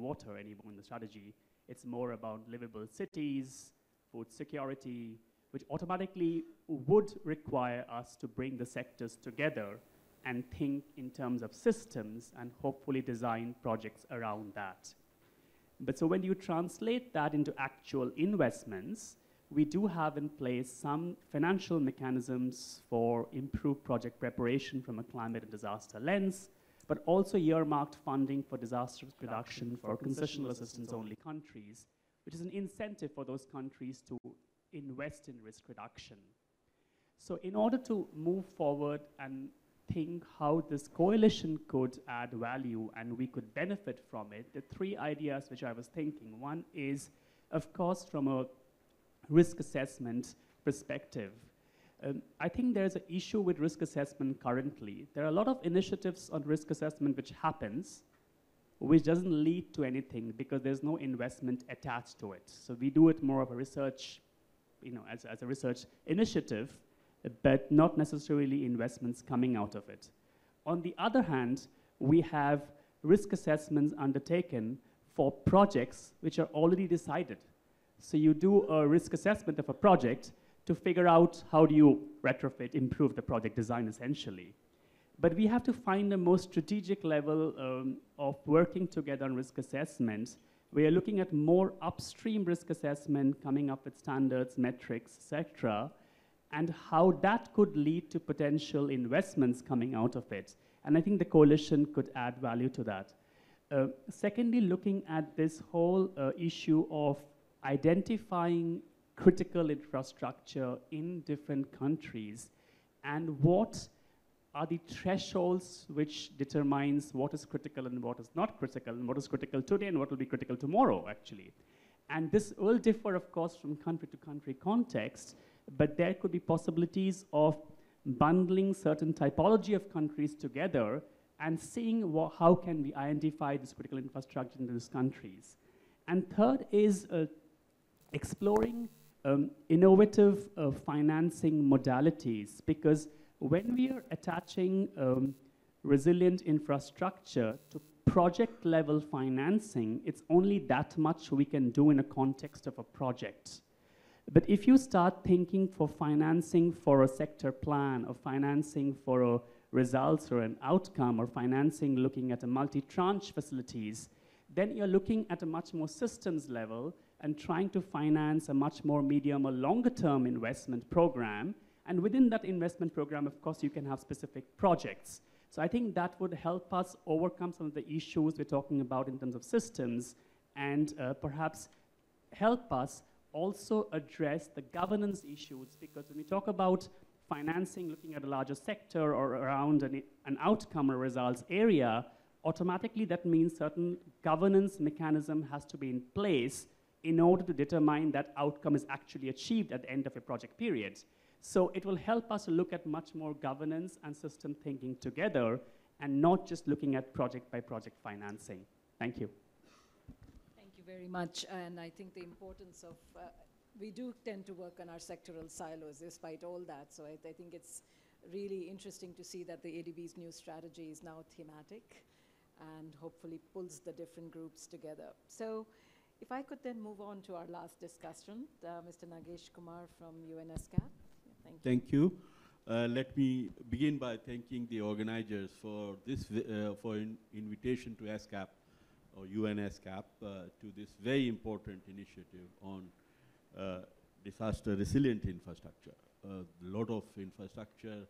water anymore in the strategy. It's more about livable cities, food security, which automatically would require us to bring the sectors together and think in terms of systems and hopefully design projects around that. But so when you translate that into actual investments, we do have in place some financial mechanisms for improved project preparation from a climate and disaster lens, but also earmarked funding for disaster reduction for concessional assistance-only countries, which is an incentive for those countries to invest in risk reduction. So in order to move forward and think how this coalition could add value and we could benefit from it, the three ideas which I was thinking. One is, of course, from a risk assessment perspective. I think there's an issue with risk assessment currently. There are a lot of initiatives on risk assessment which happens, which doesn't lead to anything because there's no investment attached to it. So we do it more of a research, as a research initiative, but not necessarily investments coming out of it. On the other hand, we have risk assessments undertaken for projects which are already decided. So you do a risk assessment of a project to figure out how do you retrofit, improve the project design essentially. But we have to find a more strategic level of working together on risk assessments. We are looking at more upstream risk assessment, coming up with standards, metrics, etc., and how that could lead to potential investments coming out of it. And I think the coalition could add value to that. Secondly, looking at this whole issue of identifying critical infrastructure in different countries and what are the thresholds which determines what is critical and what is not critical and what is critical today and what will be critical tomorrow actually. And this will differ of course from country to country context, but there could be possibilities of bundling certain typology of countries together and seeing how can we identify this critical infrastructure in these countries. And third is exploring innovative financing modalities, because when we are attaching resilient infrastructure to project level financing, it's only that much we can do in a context of a project. But if you start thinking for financing for a sector plan, or financing for a results or an outcome, or financing looking at a multi-tranche facilities, then you're looking at a much more systems level and trying to finance a much more medium or longer term investment program. And within that investment program, of course, you can have specific projects. So I think that would help us overcome some of the issues we're talking about in terms of systems, and perhaps help us also address the governance issues, because when we talk about financing looking at a larger sector or around an outcome or results area, automatically that means certain governance mechanism has to be in place in order to determine that outcome is actually achieved at the end of a project period. So it will help us to look at much more governance and system thinking together, and not just looking at project by project financing. Thank you. Thank you very much. And I think the importance of, we do tend to work on our sectoral silos despite all that. So I think it's really interesting to see that the ADB's new strategy is now thematic and hopefully pulls the different groups together. So if I could then move on to our last discussion, Mr. Nagesh Kumar from UNESCAP. Thank you. Let me begin by thanking the organizers for this invitation to ESCAP or UNESCAP to this very important initiative on disaster resilient infrastructure. A lot of infrastructure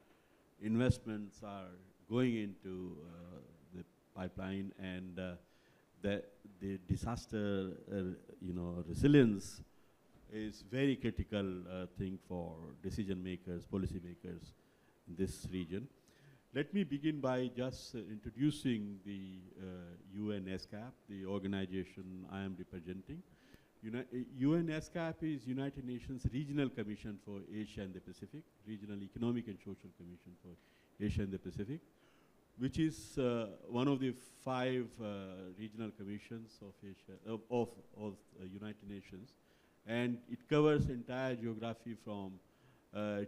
investments are going into the pipeline, and the disaster resilience is very critical thing for decision makers, policy makers in this region. Let me begin by just introducing the UNESCAP, the organization I am representing. UNESCAP is United Nations Regional Commission for Asia and the Pacific, Regional Economic and Social Commission for Asia and the Pacific, which is one of the 5 regional commissions of Asia, of United Nations. And it covers entire geography from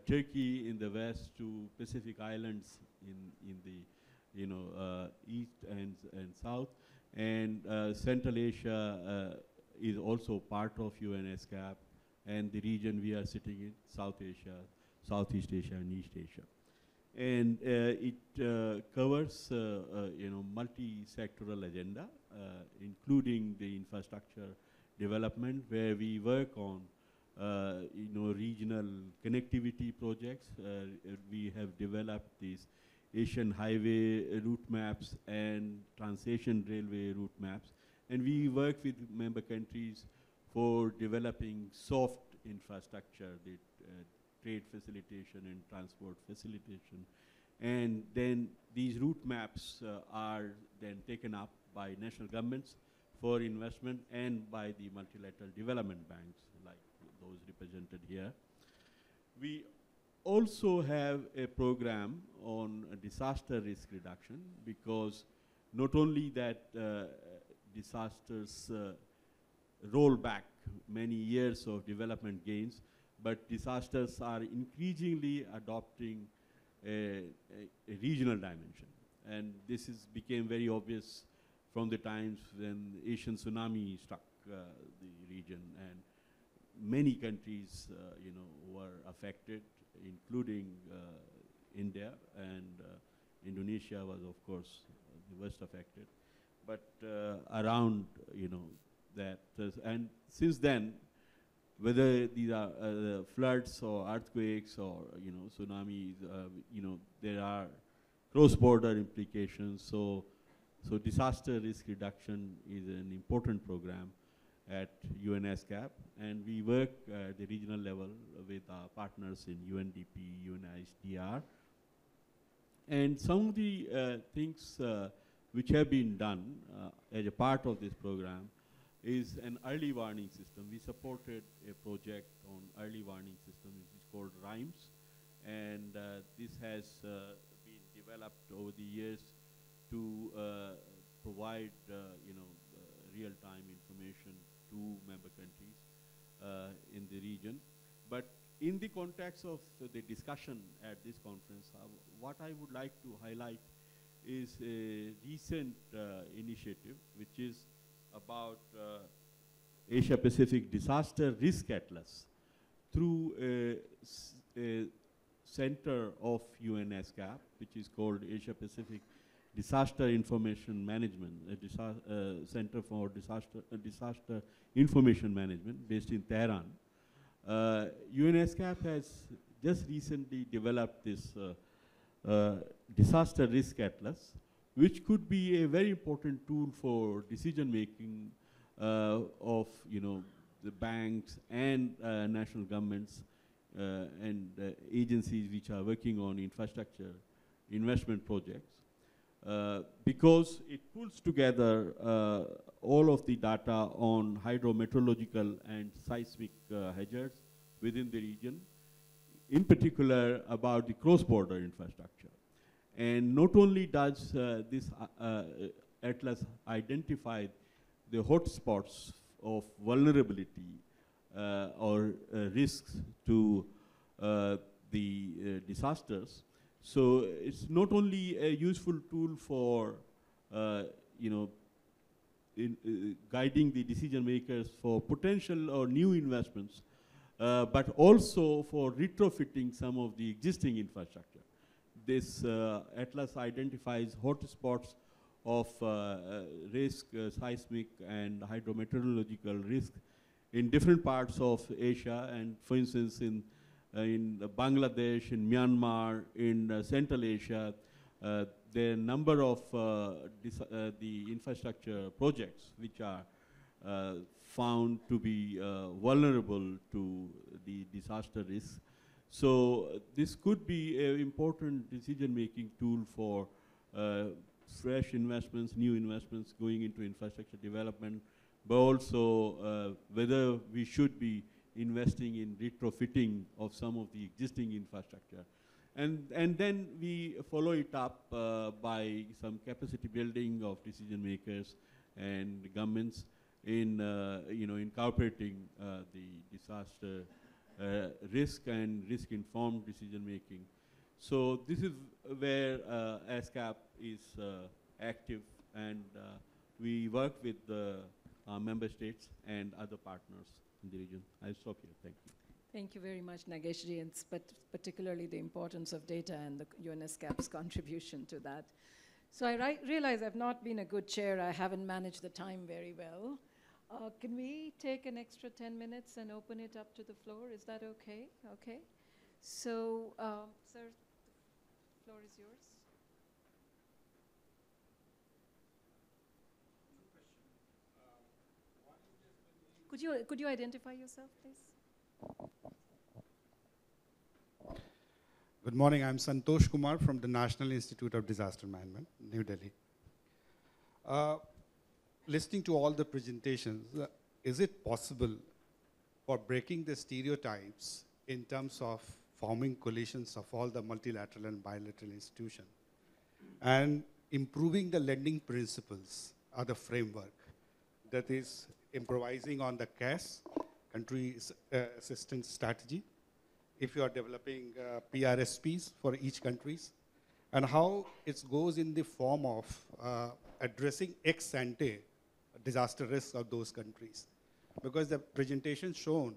Turkey in the west to Pacific Islands in the east and south. And Central Asia is also part of UNESCAP, and the region we are sitting in, South Asia, Southeast Asia, and East Asia. And it covers multi-sectoral agenda, including the infrastructure development, where we work on regional connectivity projects. We have developed these Asian highway route maps and Trans-Asian railway route maps, and we work with member countries for developing soft infrastructure, the trade facilitation and transport facilitation. And then these route maps are then taken up by national governments for investment and by the multilateral development banks, like those represented here. We also have a program on disaster risk reduction, because not only that disasters roll back many years of development gains, but disasters are increasingly adopting a regional dimension. And this became very obvious from the times when Asian tsunami struck the region, and many countries were affected, including India, and Indonesia was, of course, the worst affected. But around that, and since then, whether these are floods or earthquakes or tsunamis, there are cross-border implications. So disaster risk reduction is an important program at UNESCAP, and we work at the regional level with our partners in UNDP, UNISDR. And some of the things which have been done as a part of this program is an early warning system. We supported a project on early warning system, which is called RHYMES, and this has been developed over the years to provide real-time information to member countries in the region. But in the context of the discussion at this conference, what I would like to highlight is a recent initiative which is about Asia Pacific Disaster Risk Atlas through a center of UNESCAP, which is called Asia Pacific Disaster Information Management, a Center for Disaster Information Management based in Tehran. UNESCAP has just recently developed this disaster risk atlas, which could be a very important tool for decision making of the banks and national governments and agencies which are working on infrastructure investment projects, because it pulls together all of the data on hydrometeorological and seismic hazards within the region, in particular about the cross-border infrastructure. And not only does this atlas identify the hotspots of vulnerability or risks to the disasters, so it's not only a useful tool for guiding the decision makers for potential or new investments, but also for retrofitting some of the existing infrastructure. This atlas identifies hotspots of risk, seismic and hydrometeorological risk in different parts of Asia, and for instance in Bangladesh, in Myanmar, in Central Asia, there are a number of the infrastructure projects which are found to be vulnerable to the disaster risk. So this could be an important decision-making tool for fresh investments, new investments going into infrastructure development, but also whether we should be investing in retrofitting of some of the existing infrastructure. And then we follow it up by some capacity building of decision makers and governments in incorporating the disaster risk and risk-informed decision making. So this is where ASCAP is active, and we work with our member states and other partners in the region. I'll stop here. Thank you. Thank you very much, Nageshji, and particularly the importance of data and the UNESCAP's contribution to that. So I realize I've not been a good chair. I haven't managed the time very well. Can we take an extra 10 minutes and open it up to the floor? Is that okay? Okay. So, sir, the floor is yours. Could you identify yourself, please? Good morning. I'm Santosh Kumar from the National Institute of Disaster Management, New Delhi. Listening to all the presentations, is it possible for breaking the stereotypes in terms of forming coalitions of all the multilateral and bilateral institutions and improving the lending principles or the framework, that is improvising on the CAS, country assistance strategy, if you are developing PRSPs for each countries, and how it goes in the form of addressing ex ante disaster risks of those countries. Because the presentation shown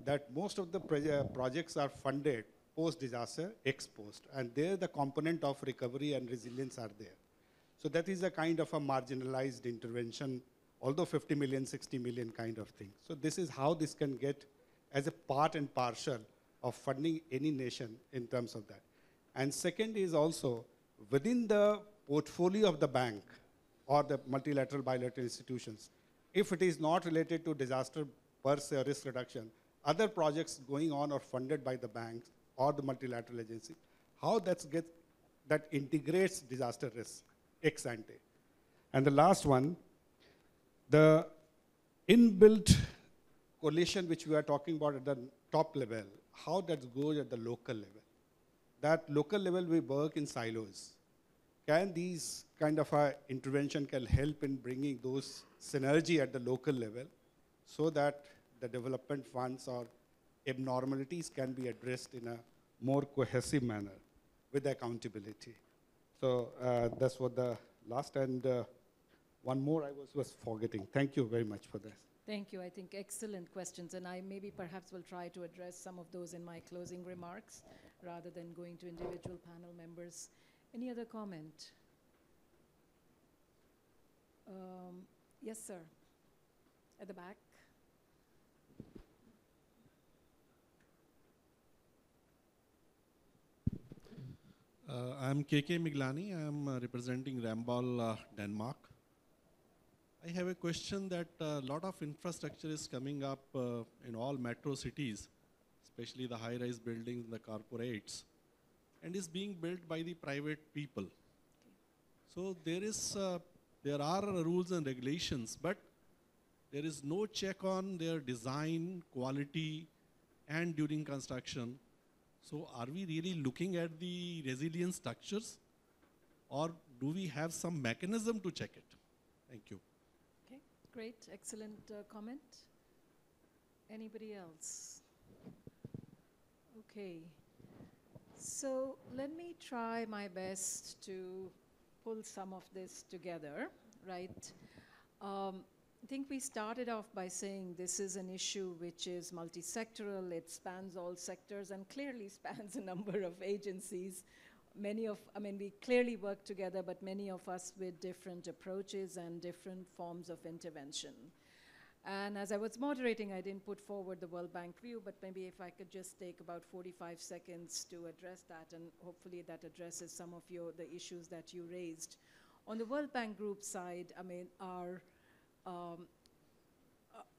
that most of the projects are funded post-disaster, ex-post, and there the component of recovery and resilience are there. So that is a kind of a marginalized intervention, although 50 million, 60 million kind of thing. So this is how this can get as a part and parcel of funding any nation in terms of that. And second is also within the portfolio of the bank or the multilateral bilateral institutions, if it is not related to disaster per se or risk reduction, other projects going on or funded by the banks or the multilateral agency, how that integrates disaster risk ex ante. And the last one, the inbuilt coalition which we are talking about at the top level, how that goes at the local level. That local level we work in silos. Can these kind of intervention can help in bringing those synergy at the local level so that the development funds or abnormalities can be addressed in a more cohesive manner with accountability? So that's what the last, and one more I was forgetting. Thank you very much for this. Thank you. I think excellent questions, and I maybe perhaps will try to address some of those in my closing remarks rather than going to individual panel members. Any other comment? Yes, sir. At the back. I'm KK Miglani. I'm representing Rambal, Denmark. I have a question that a lot of infrastructure is coming up in all metro cities, especially the high-rise buildings, the corporates, and is being built by the private people. So there are rules and regulations, but there is no check on their design, quality, and during construction. So are we really looking at the resilient structures, or do we have some mechanism to check it? Thank you. Okay, great, excellent comment. Anybody else? Okay, so let me try my best to pull some of this together, right? I think we started off by saying this is an issue which is multi-sectoral, it spans all sectors and clearly spans a number of agencies. We clearly work together, but many of us with different approaches and different forms of intervention. And as I was moderating, I didn't put forward the World Bank view, but maybe if I could just take about 45 seconds to address that, and hopefully that addresses some of the issues that you raised. On the World Bank Group side,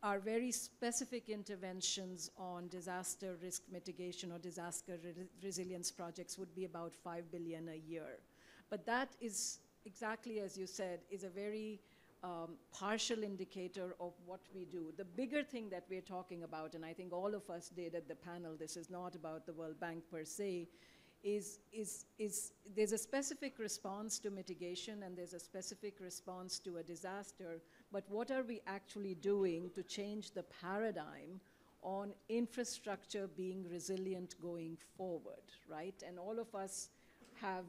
our very specific interventions on disaster risk mitigation or disaster resilience projects would be about $5 billion a year. But that is exactly as you said, is a very partial indicator of what we do. The bigger thing that we're talking about, and I think all of us did at the panel, this is not about the World Bank per se, is there's a specific response to mitigation and there's a specific response to a disaster, but what are we actually doing to change the paradigm on infrastructure being resilient going forward, right? And all of us have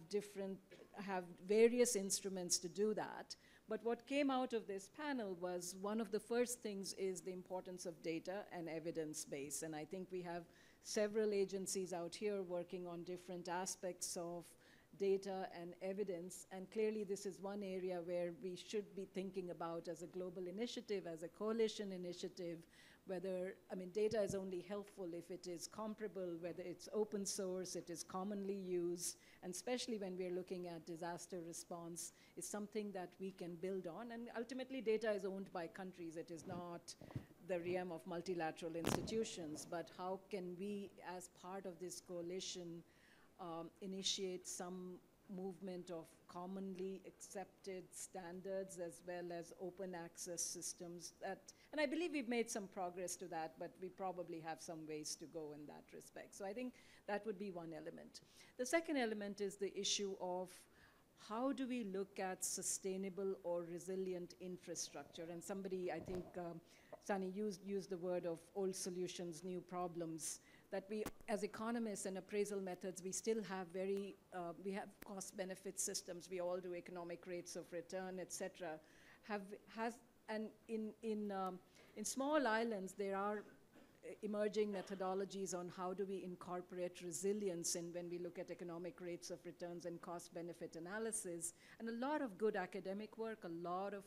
various instruments to do that. But what came out of this panel was one of the first things is the importance of data and evidence base. And I think we have several agencies out here working on different aspects of data and evidence. And clearly this is one area where we should be thinking about as a global initiative, as a coalition initiative, whether, data is only helpful if it is comparable, whether it's open source, it is commonly used, and especially when we're looking at disaster response, is something that we can build on. And ultimately data is owned by countries. It is not the realm of multilateral institutions, but how can we, as part of this coalition, initiate some movement of commonly accepted standards as well as open access systems and I believe we've made some progress to that, but we probably have some ways to go in that respect. So I think that would be one element. The second element is the issue of how do we look at sustainable or resilient infrastructure? And somebody, I think, Sunny used the word of old solutions, new problems, that we, as economists and appraisal methods, we still have we have cost-benefit systems. We all do economic rates of return, et cetera. And in small islands, there are emerging methodologies on how do we incorporate resilience in when we look at economic rates of returns and cost-benefit analysis. And a lot of good academic work, a lot of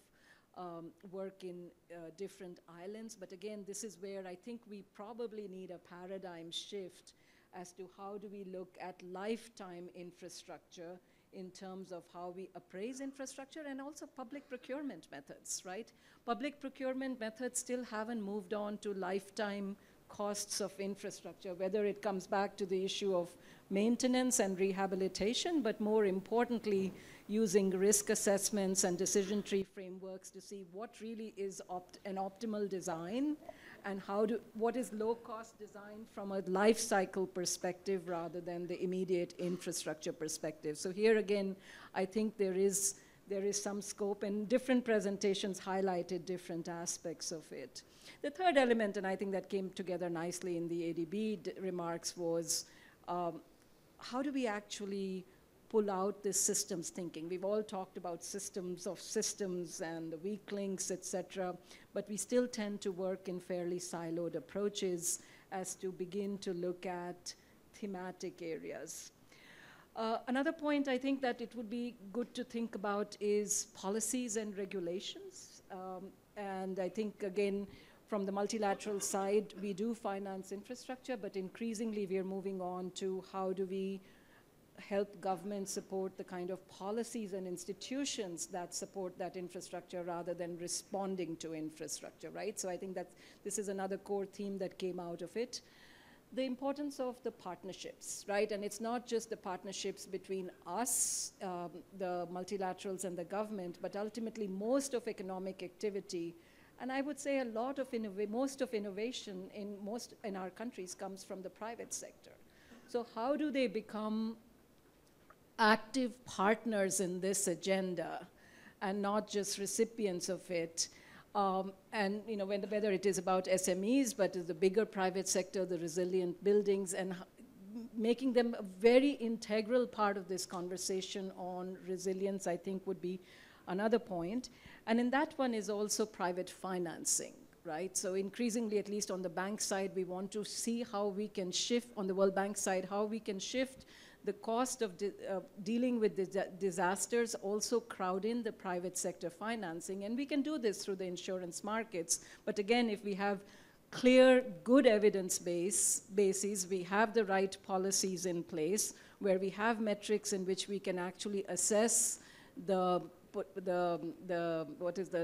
work in different islands. But again, this is where I think we probably need a paradigm shift as to how do we look at lifetime infrastructure in terms of how we appraise infrastructure and also public procurement methods, right? Public procurement methods still haven't moved on to lifetime costs of infrastructure, whether it comes back to the issue of maintenance and rehabilitation, but more importantly, using risk assessments and decision tree frameworks to see what really is an optimal design and what is low-cost design from a life cycle perspective rather than the immediate infrastructure perspective. So here again, I think there is some scope, and different presentations highlighted different aspects of it. The third element, and I think that came together nicely in the ADB remarks, was how do we actually pull out this systems thinking. We've all talked about systems of systems and the weak links, etc., but we still tend to work in fairly siloed approaches as to begin to look at thematic areas. Another point I think that it would be good to think about is policies and regulations. And I think, again, from the multilateral side, we do finance infrastructure, but increasingly we are moving on to how do we help government support the kind of policies and institutions that support that infrastructure rather than responding to infrastructure, right? So I think that this is another core theme that came out of it. The importance of the partnerships, right? And it's not just the partnerships between us, the multilaterals and the government, but ultimately most of economic activity, and I would say a lot of most of innovation in our countries comes from the private sector. So how do they become active partners in this agenda and not just recipients of it? And whether it is about SMEs, but the bigger private sector, the resilient buildings, and making them a very integral part of this conversation on resilience, I think would be another point. And in that one is also private financing, right? So increasingly, at least on the bank side, we want to see how we can shift, on the World Bank side, how we can shift the cost of dealing with disasters, also crowd in the private sector financing. And we can do this through the insurance markets. But again, if we have clear, good evidence bases, we have the right policies in place, where we have metrics in which we can actually assess the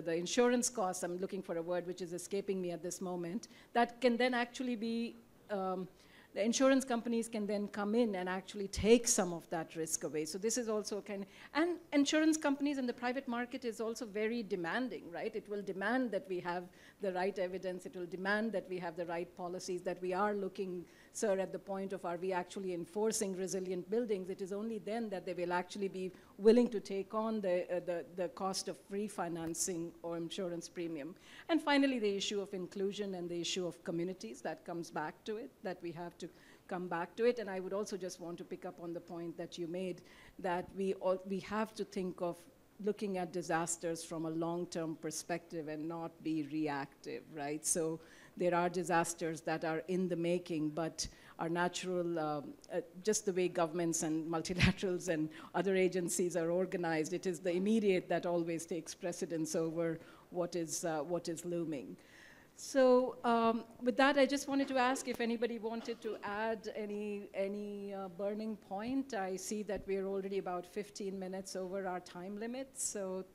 insurance costs. I'm looking for a word which is escaping me at this moment. That can then actually be, the insurance companies can then come in and actually take some of that risk away. So this is also and insurance companies in the private market is also very demanding, right? It will demand that we have the right evidence. It will demand that we have the right policies, that we are looking, sir, at the point of are we actually enforcing resilient buildings. It is only then that they will actually be willing to take on the cost of refinancing or insurance premium. And finally, the issue of inclusion and the issue of communities, that comes back to it, that we have to come back to it. And I would also just want to pick up on the point that you made, that we have to think of looking at disasters from a long-term perspective and not be reactive, right? So there are disasters that are in the making, but are natural, just the way governments and multilaterals and other agencies are organized. It is the immediate that always takes precedence over what is looming. So with that, I just wanted to ask if anybody wanted to add any burning point. I see that we're already about 15 minutes over our time limit. So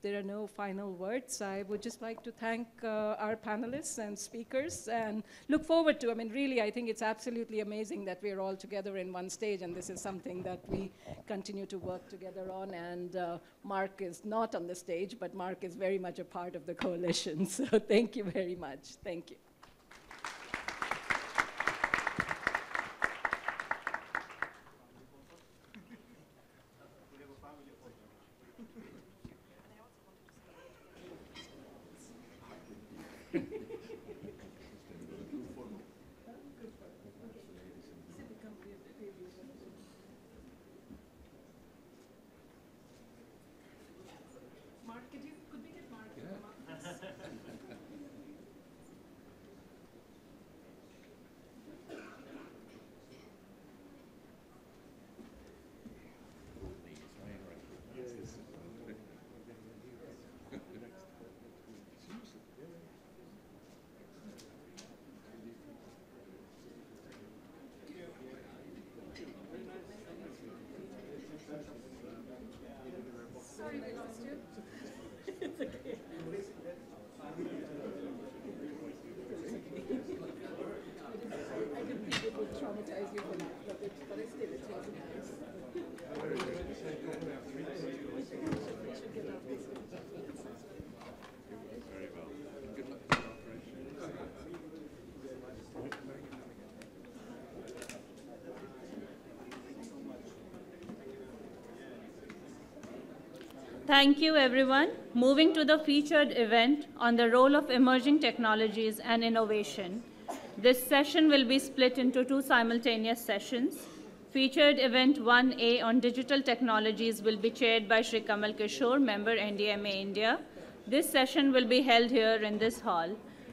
there are no final words. I would just like to thank our panelists and speakers and look forward to, really, I think it's absolutely amazing that we're all together in one stage, and this is something that we continue to work together on. And Mark is not on the stage, but Mark is very much a part of the coalition. So thank you very much. Thank you. Sorry, we lost you. It's okay. I didn't think it would traumatize you for that, but still, it was nice. Very well. Good luck with the operation. Thank you, everyone. Moving to the featured event on the role of emerging technologies and innovation. This session will be split into two simultaneous sessions. Featured event 1A on digital technologies will be chaired by Shri Kamal Kishore, member NDMA India. This session will be held here in this hall.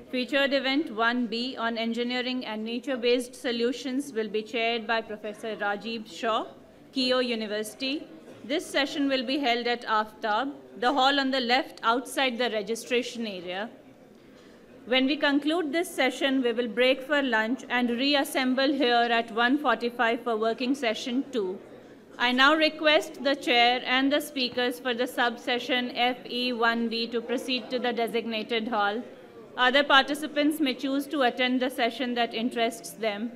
Featured event 1B on engineering and nature-based solutions will be chaired by Professor Rajiv Shaw, Keio University. This session will be held at Aftab, the hall on the left outside the registration area. When we conclude this session, we will break for lunch and reassemble here at 1:45 for working session 2. I now request the chair and the speakers for the subsession FE1B to proceed to the designated hall. Other participants may choose to attend the session that interests them.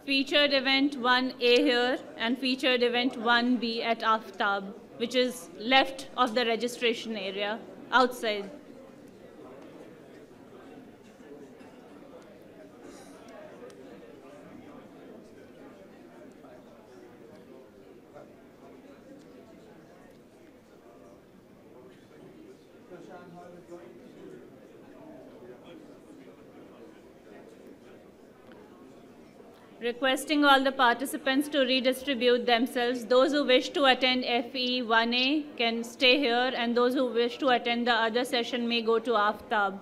Featured event 1A here and featured event 1B at Aftab, which is left of the registration area, outside. Requesting all the participants to redistribute themselves. Those who wish to attend FE1A can stay here, and those who wish to attend the other session may go to Aftab.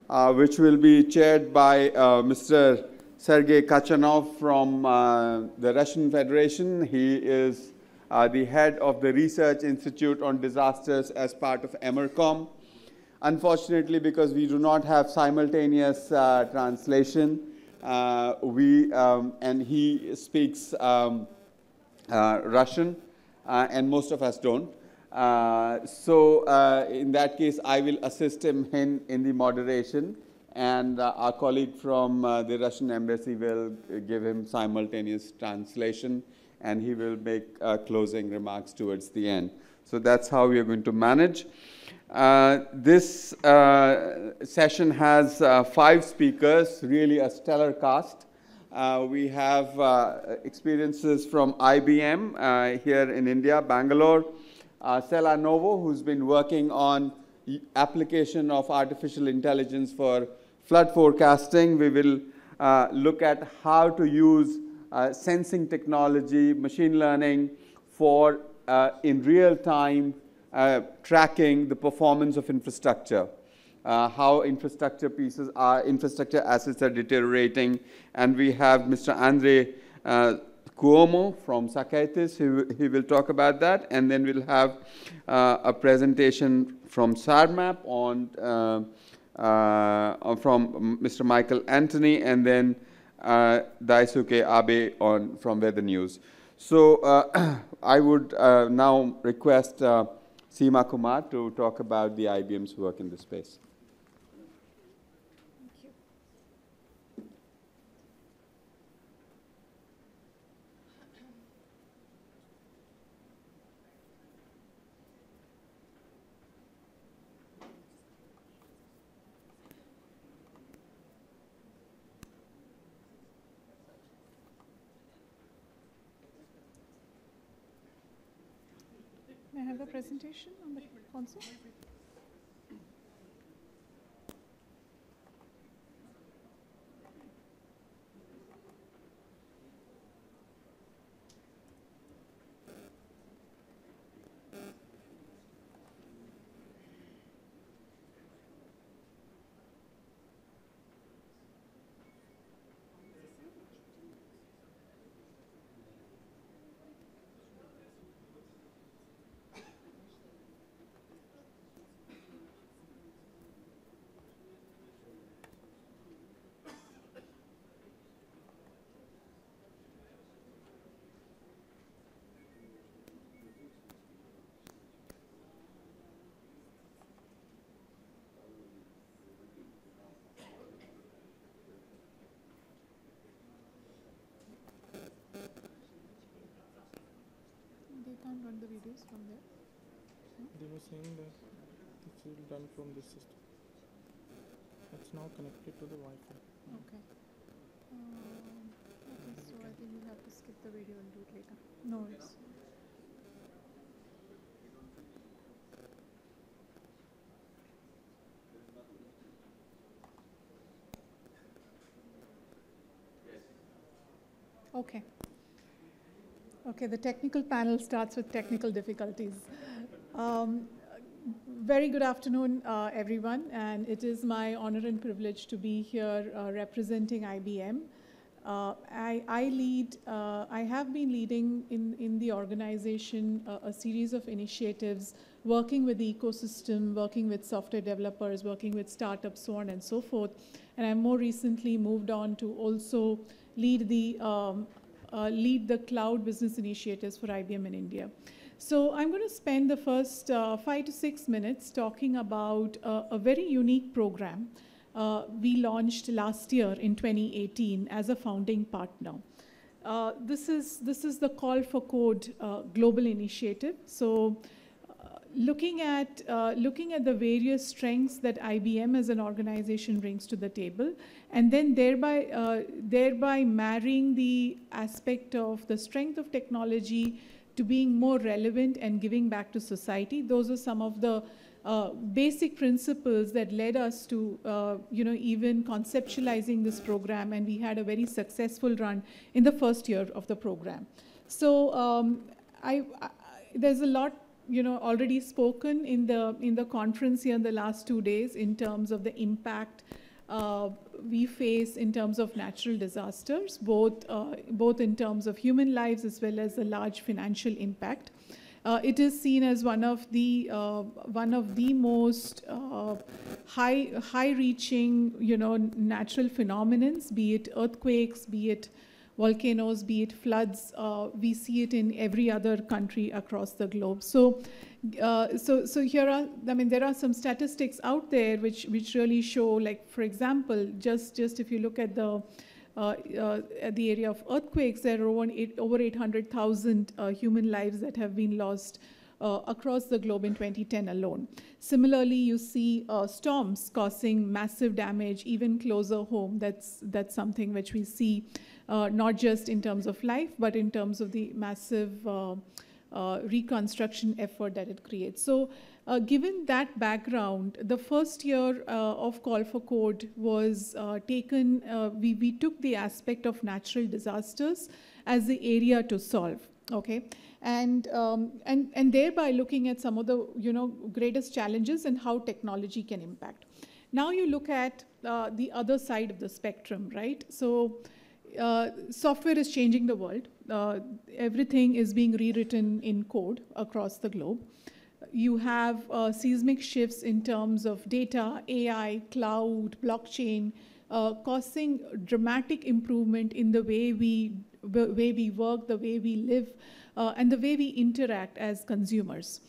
which will be chaired by Mr. Sergei Kachanov from the Russian Federation. He is the head of the Research Institute on Disasters as part of EMERCOM. Unfortunately, because we do not have simultaneous translation, and he speaks Russian, and most of us don't. So in that case, I will assist him in the moderation, and our colleague from the Russian embassy will give him simultaneous translation, and he will make closing remarks towards the end. So that's how we are going to manage. This session has 5 speakers, really a stellar cast. We have experiences from IBM here in India, Bangalore. Sela Novo, who's been working on application of artificial intelligence for flood forecasting. We will look at how to use sensing technology, machine learning for in real time tracking the performance of infrastructure, how infrastructure assets are deteriorating. And we have Mr. Andre Cuomo from Sakaitis, he will talk about that. And then we'll have a presentation from SARMAP on from Mr. Michael Anthony, and then Daisuke Abe from Weather News. So I would now request Seema Kumar to talk about the IBM's work in this space. May I have the presentation on the console? They can't run the videos from there. They were saying that it's all done from this system. It's now connected to the Wi-Fi. Okay. Okay, so I think we'll have to skip the video and do it later. No worries. Okay. Okay, the technical panel starts with technical difficulties. Very good afternoon, everyone, and it is my honor and privilege to be here representing IBM. I have been leading in the organization a series of initiatives, working with the ecosystem, working with software developers, working with startups, so on and so forth. And I more recently moved on to also lead the cloud business initiatives for IBM in India. So I'm going to spend the first 5 to 6 minutes talking about a very unique program we launched last year in 2018 as a founding partner. This is the Call for Code global initiative. So looking at the various strengths that IBM as an organization brings to the table, and then thereby marrying the aspect of the strength of technology to being more relevant and giving back to society. Those are some of the basic principles that led us to even conceptualizing this program, and we had a very successful run in the first year of the program. So there's a lot already spoken in the conference here in the last 2 days in terms of the impact we face in terms of natural disasters, both in terms of human lives as well as the large financial impact. It is seen as one of the most high-reaching, natural phenomenons, be it earthquakes, be it volcanoes, be it floods. We see it in every other country across the globe. So here are, there are some statistics out there which really show, like, for example, just if you look at the area of earthquakes, there are over 800,000 human lives that have been lost across the globe in 2010 alone. Similarly, you see storms causing massive damage, even closer home. That's something which we see not just in terms of life, but in terms of the massive reconstruction effort that it creates. So given that background, the first year of Call for Code was taken, we took the aspect of natural disasters as the area to solve, okay? And thereby looking at some of the greatest challenges and how technology can impact. Now you look at the other side of the spectrum, right? So software is changing the world. Everything is being rewritten in code across the globe. You have seismic shifts in terms of data, AI, cloud, blockchain, causing dramatic improvement in the way we work, the way we live, and the way we interact as consumers.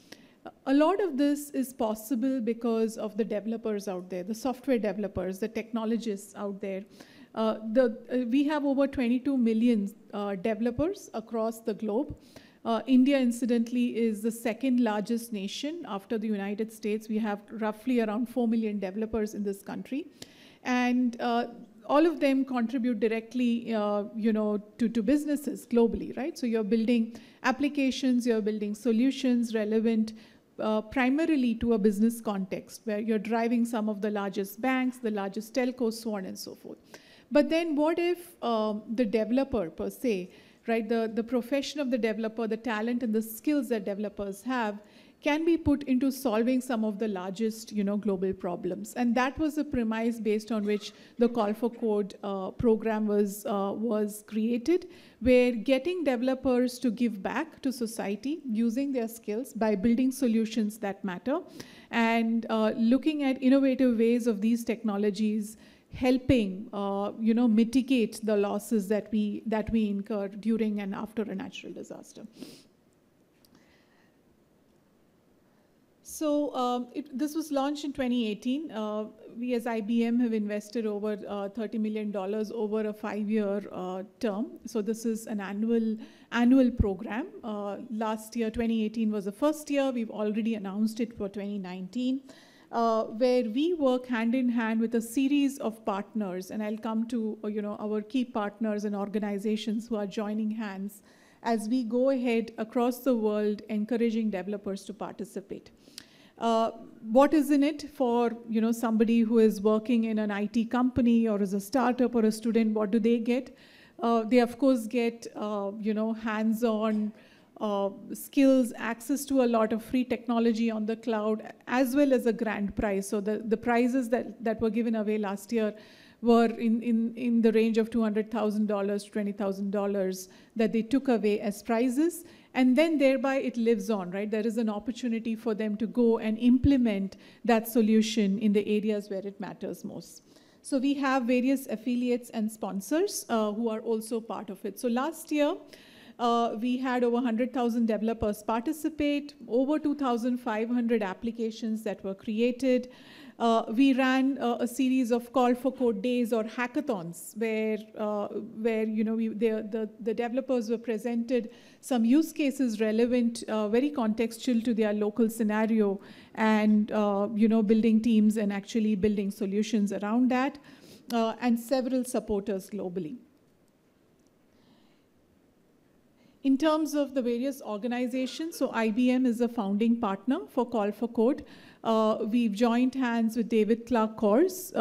A lot of this is possible because of the developers out there, the software developers, the technologists out there. We have over 22 million developers across the globe. India, incidentally, is the second largest nation after the United States. We have roughly around 4 million developers in this country. And all of them contribute directly, to businesses globally, right? So you're building applications, you're building solutions relevant primarily to a business context, where you're driving some of the largest banks, the largest telcos, so on and so forth. But then what if the developer per se, right, the profession of the developer, the talent and the skills that developers have, can be put into solving some of the largest, global problems? And that was the premise based on which the Call for Code program was created, where getting developers to give back to society using their skills by building solutions that matter, and looking at innovative ways of these technologies helping, mitigate the losses that we incur during and after a natural disaster. So this was launched in 2018. We as IBM have invested over $30 million over a 5-year term. So this is an annual program. Last year, 2018 was the first year. We've already announced it for 2019. Where we work hand in hand with a series of partners, and I'll come to our key partners and organizations who are joining hands as we go ahead across the world encouraging developers to participate. What is in it for somebody who is working in an IT company or as a startup or a student? What do they get? They of course get hands-on skills, access to a lot of free technology on the cloud, as well as a grand prize. So the prizes that were given away last year were in the range of $200,000 to $20,000 that they took away as prizes. And then thereby it lives on, right? There is an opportunity for them to go and implement that solution in the areas where it matters most. So we have various affiliates and sponsors who are also part of it. So last year, we had over 100,000 developers participate, over 2,500 applications that were created. We ran a series of Call for Code days or hackathons where the developers were presented some use cases relevant, very contextual to their local scenario, and building teams and actually building solutions around that, and several supporters globally. In terms of the various organizations, so IBM is a founding partner for Call for Code. We've joined hands with David Clark Cause,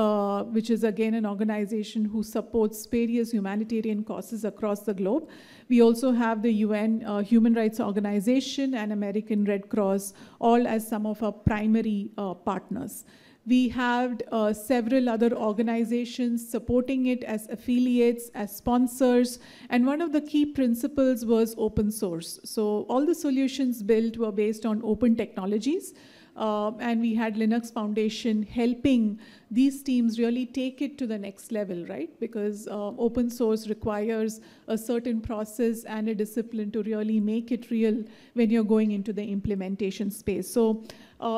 which is again an organization who supports various humanitarian causes across the globe. We also have the UN Human Rights Organization and American Red Cross, all as some of our primary partners. We had several other organizations supporting it as affiliates, as sponsors, and one of the key principles was open source. So all the solutions built were based on open technologies, and we had Linux Foundation helping these teams really take it to the next level, right? Because open source requires a certain process and a discipline to really make it real when you're going into the implementation space. So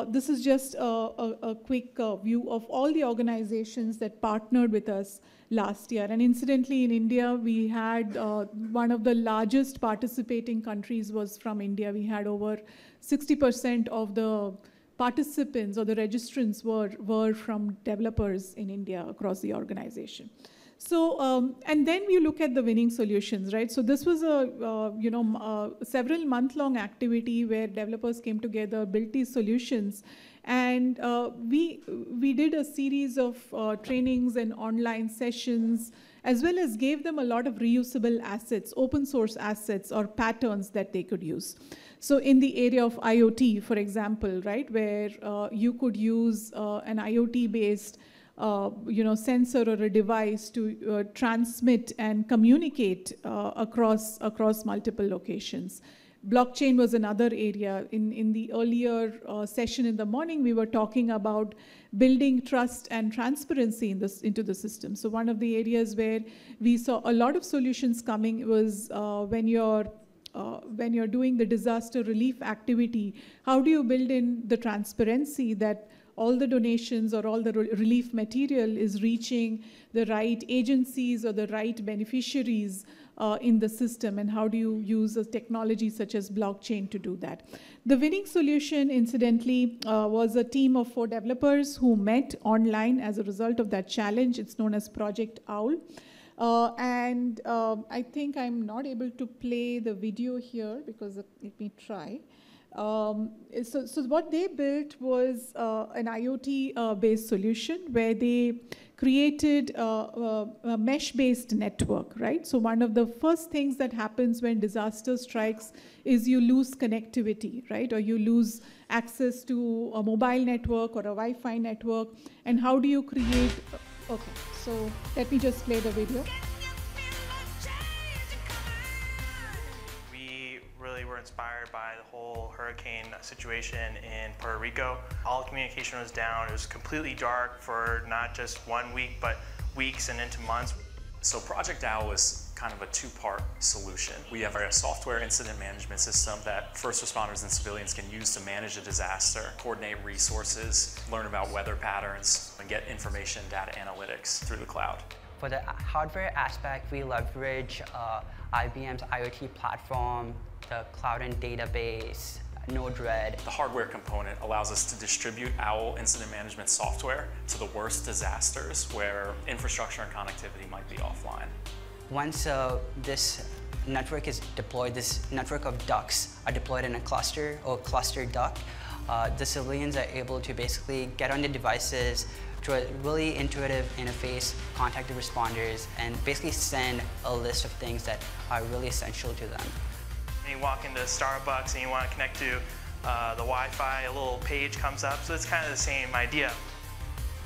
this is just a quick view of all the organizations that partnered with us last year. And incidentally, in India, we had one of the largest participating countries was from India. We had over 60% of the participants or the registrants were from developers in India across the organization. So, and then we look at the winning solutions, right? So this was a several month-long activity where developers came together, built these solutions, and we did a series of trainings and online sessions, as well as gave them a lot of reusable assets, open source assets or patterns that they could use. So in the area of IoT, for example, right, where you could use an IoT-based sensor or a device to transmit and communicate across multiple locations. Blockchain was another area. In the earlier session in the morning, we were talking about building trust and transparency into the system. So one of the areas where we saw a lot of solutions coming was when you're doing the disaster relief activity, how do you build in the transparency that all the donations or all the relief material is reaching the right agencies or the right beneficiaries in the system, and how do you use a technology such as blockchain to do that? The winning solution, incidentally, was a team of 4 developers who met online as a result of that challenge. It's known as Project OWL. I think I'm not able to play the video here because let me try. So what they built was an IoT-based solution where they created a mesh-based network, right? So one of the first things that happens when disaster strikes is you lose connectivity, right? Or you lose access to a mobile network or a Wi-Fi network. And how do you create... Okay, so let me just play the video. We were inspired by the whole hurricane situation in Puerto Rico. All communication was down. It was completely dark for not just 1 week, but weeks and into months. So Project OWL is kind of a 2-part solution. We have a software incident management system that first responders and civilians can use to manage a disaster, coordinate resources, learn about weather patterns, and get information data analytics through the cloud. For the hardware aspect, we leverage IBM's IoT platform, the cloud and database, Node-RED. The hardware component allows us to distribute OWL incident management software to the worst disasters where infrastructure and connectivity might be offline. Once this network is deployed, this network of ducts are deployed in a cluster or cluster duct, the civilians are able to basically get on the devices to a really intuitive interface, contact the responders, and basically send a list of things that are really essential to them. You walk into Starbucks and you want to connect to the Wi-Fi, a little page comes up, so it's kind of the same idea.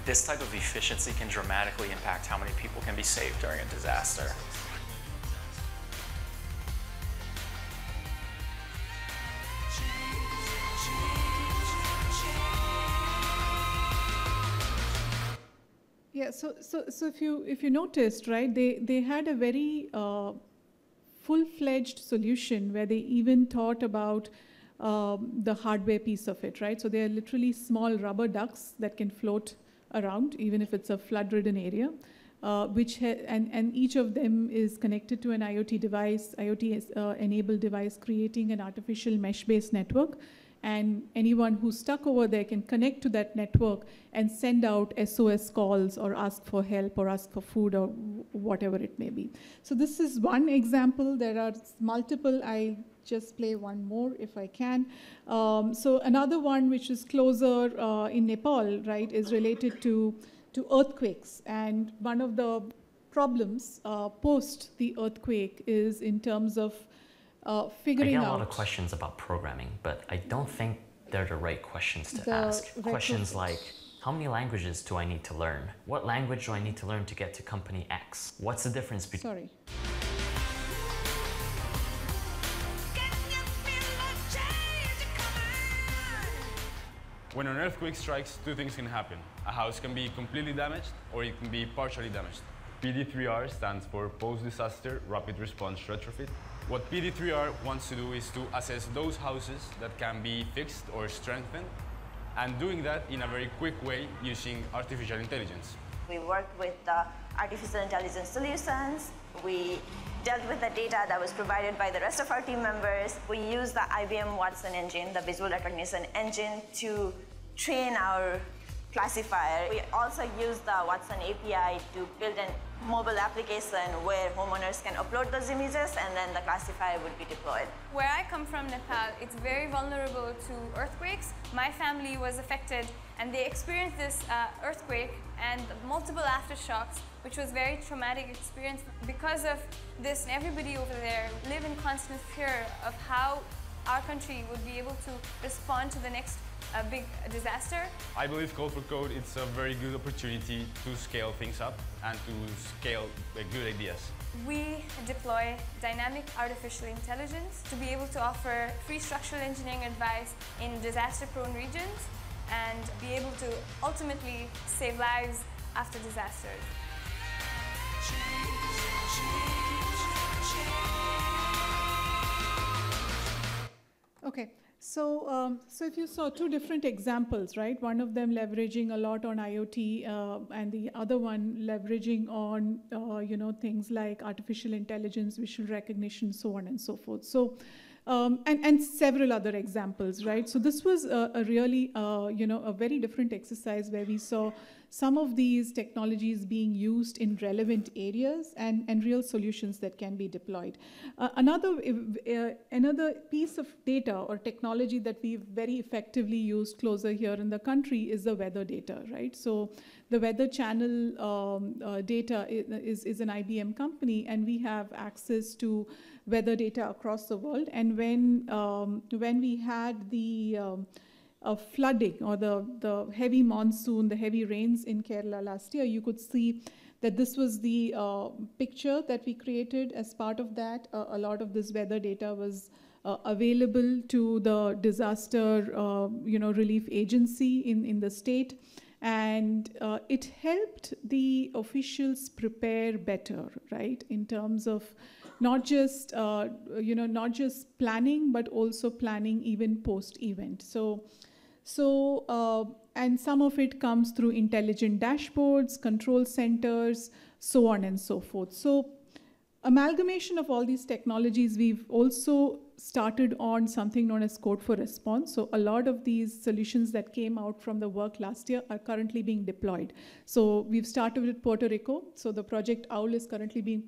This type of efficiency can dramatically impact how many people can be saved during a disaster. Yeah, so if you noticed, right, they had a very full-fledged solution where they even thought about the hardware piece of it, right? So they are literally small rubber ducks that can float around, even if it's a flood-ridden area, and each of them is connected to an IoT device, IoT-enabled device, creating an artificial mesh-based network. and anyone who's stuck over there can connect to that network and send out SOS calls or ask for help or ask for food or whatever it may be. So this is one example. There are multiple. I just play one more if I can. So another one which is closer in Nepal, right, is related to earthquakes. And one of the problems post the earthquake is in terms of figuring out. I get a lot of questions about programming, but I don't think they're the right questions to ask. Questions like, how many languages do I need to learn? What language do I need to learn to get to company X? What's the difference between... Sorry. When an earthquake strikes, two things can happen. A house can be completely damaged or it can be partially damaged. PD3R stands for Post-Disaster Rapid Response Retrofit. What PD3R wants to do is to assess those houses that can be fixed or strengthened, and doing that in a very quick way using artificial intelligence. We worked with artificial intelligence solutions. We dealt with the data that was provided by the rest of our team members. We used the IBM Watson engine, the visual recognition engine, to train our classifier. We also used the Watson API to build a mobile application where homeowners can upload those images and then the classifier would be deployed. Where I come from, Nepal, it's very vulnerable to earthquakes. My family was affected and they experienced this earthquake and multiple aftershocks, which was a very traumatic experience. Because of this, everybody over there live in constant fear of how our country would be able to respond to the next big disaster. I believe Code for Code is a very good opportunity to scale things up and to scale good ideas. We deploy dynamic artificial intelligence to be able to offer free structural engineering advice in disaster-prone regions and be able to ultimately save lives after disasters. Okay. So, so if you saw two different examples, right? One of them leveraging a lot on IoT, and the other one leveraging on, you know, things like artificial intelligence, visual recognition, so on and so forth. So, and several other examples, right? So this was a really, you know, a very different exercise where we saw some of these technologies being used in relevant areas and real solutions that can be deployed. Another piece of data or technology that we've very effectively used closer here in the country is the weather data, right? So the Weather Channel data is an IBM company, and we have access to weather data across the world. And when we had the flooding or the heavy monsoon, the heavy rains in Kerala last year, you could see that this was the picture that we created as part of that. A lot of this weather data was available to the disaster you know, relief agency in the state. And it helped the officials prepare better, right, in terms of not just you know, not just planning, but also planning even post-event. And some of it comes through intelligent dashboards, control centers, so on and so forth. So amalgamation of all these technologies, we've also started on something known as Code for Response. So a lot of these solutions that came out from the work last year are currently being deployed. So we've started with Puerto Rico. So the project OWL is currently being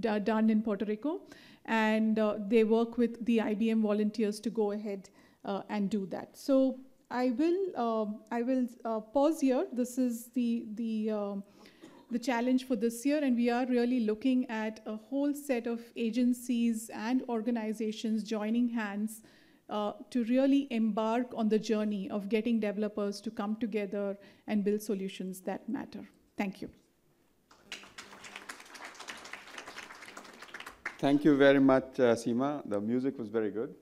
done in Puerto Rico. And they work with the IBM volunteers to go ahead and do that. So I will pause here. This is the challenge for this year, and we are really looking at a whole set of agencies and organizations joining hands to really embark on the journey of getting developers to come together and build solutions that matter. Thank you. Thank you very much, Seema. The music was very good.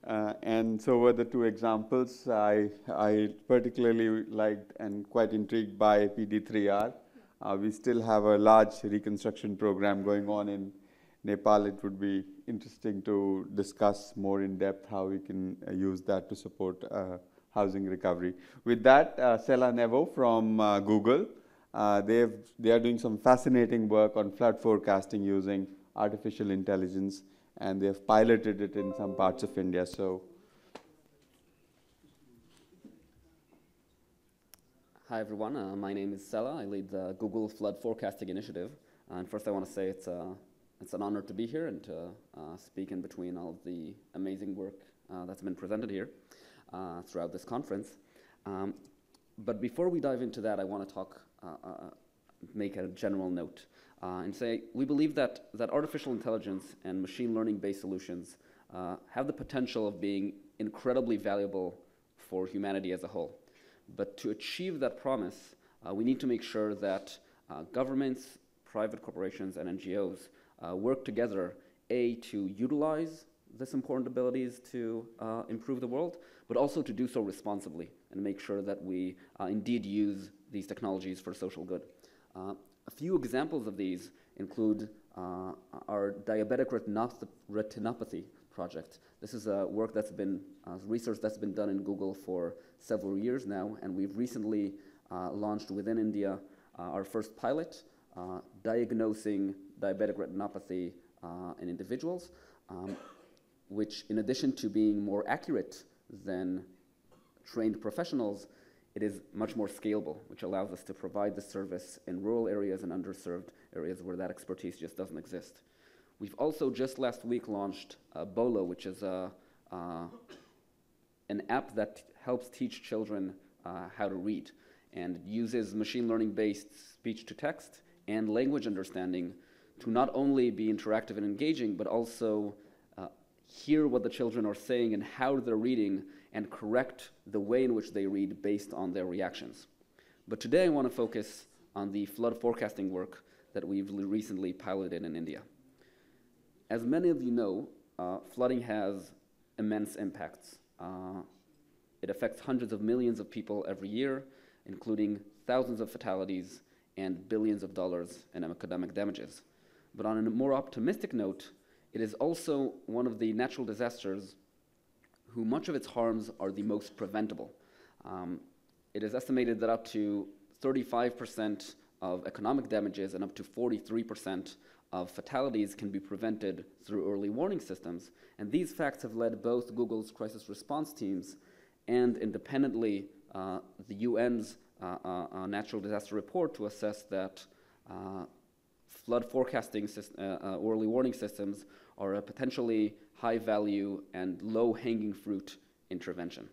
And so were the two examples. I particularly liked and quite intrigued by PD3R. We still have a large reconstruction program going on in Nepal. It would be interesting to discuss more in depth how we can use that to support housing recovery. With that, Sela Nevo from Google, they are doing some fascinating work on flood forecasting using artificial intelligence, and they have piloted it in some parts of India. So Hi everyone, my name is Sela. I lead the Google Flood Forecasting Initiative. And first I want to say it's an honor to be here and to speak in between all of the amazing work that's been presented here throughout this conference. But before we dive into that, I want to make a general note and say we believe that artificial intelligence and machine learning based solutions have the potential of being incredibly valuable for humanity as a whole. But to achieve that promise, we need to make sure that governments, private corporations, and NGOs work together, A, to utilize this important abilities to improve the world, but also to do so responsibly and make sure that we indeed use these technologies for social good. A few examples of these include our diabetic retinopathy project. This is work that's been, research that's been done in Google for several years now, and we've recently launched within India our first pilot diagnosing diabetic retinopathy in individuals, which in addition to being more accurate than trained professionals, it is much more scalable, which allows us to provide the service in rural areas and underserved areas where that expertise just doesn't exist. We've also just last week launched Bolo, which is an app that helps teach children how to read and uses machine learning based speech to text and language understanding to not only be interactive and engaging, but also hear what the children are saying and how they're reading and correct the way in which they read based on their reactions. But today I want to focus on the flood forecasting work that we've recently piloted in India. As many of you know, flooding has immense impacts. It affects hundreds of millions of people every year, including thousands of fatalities and billions of dollars in economic damages. But on a more optimistic note, it is also one of the natural disasters who much of its harms are the most preventable. It is estimated that up to 35% of economic damages and up to 43% of fatalities can be prevented through early warning systems. And these facts have led both Google's crisis response teams and independently the UN's natural disaster report to assess that flood forecasting early warning systems are a potentially high value and low hanging fruit intervention,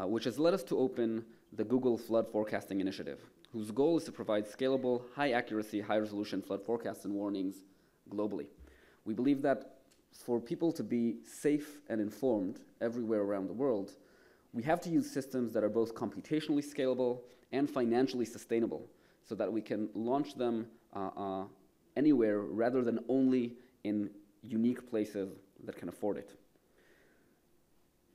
which has led us to open the Google Flood Forecasting Initiative, whose goal is to provide scalable, high accuracy, high resolution flood forecasts and warnings globally. We believe that for people to be safe and informed everywhere around the world, we have to use systems that are both computationally scalable and financially sustainable so that we can launch them anywhere rather than only in unique places that can afford it.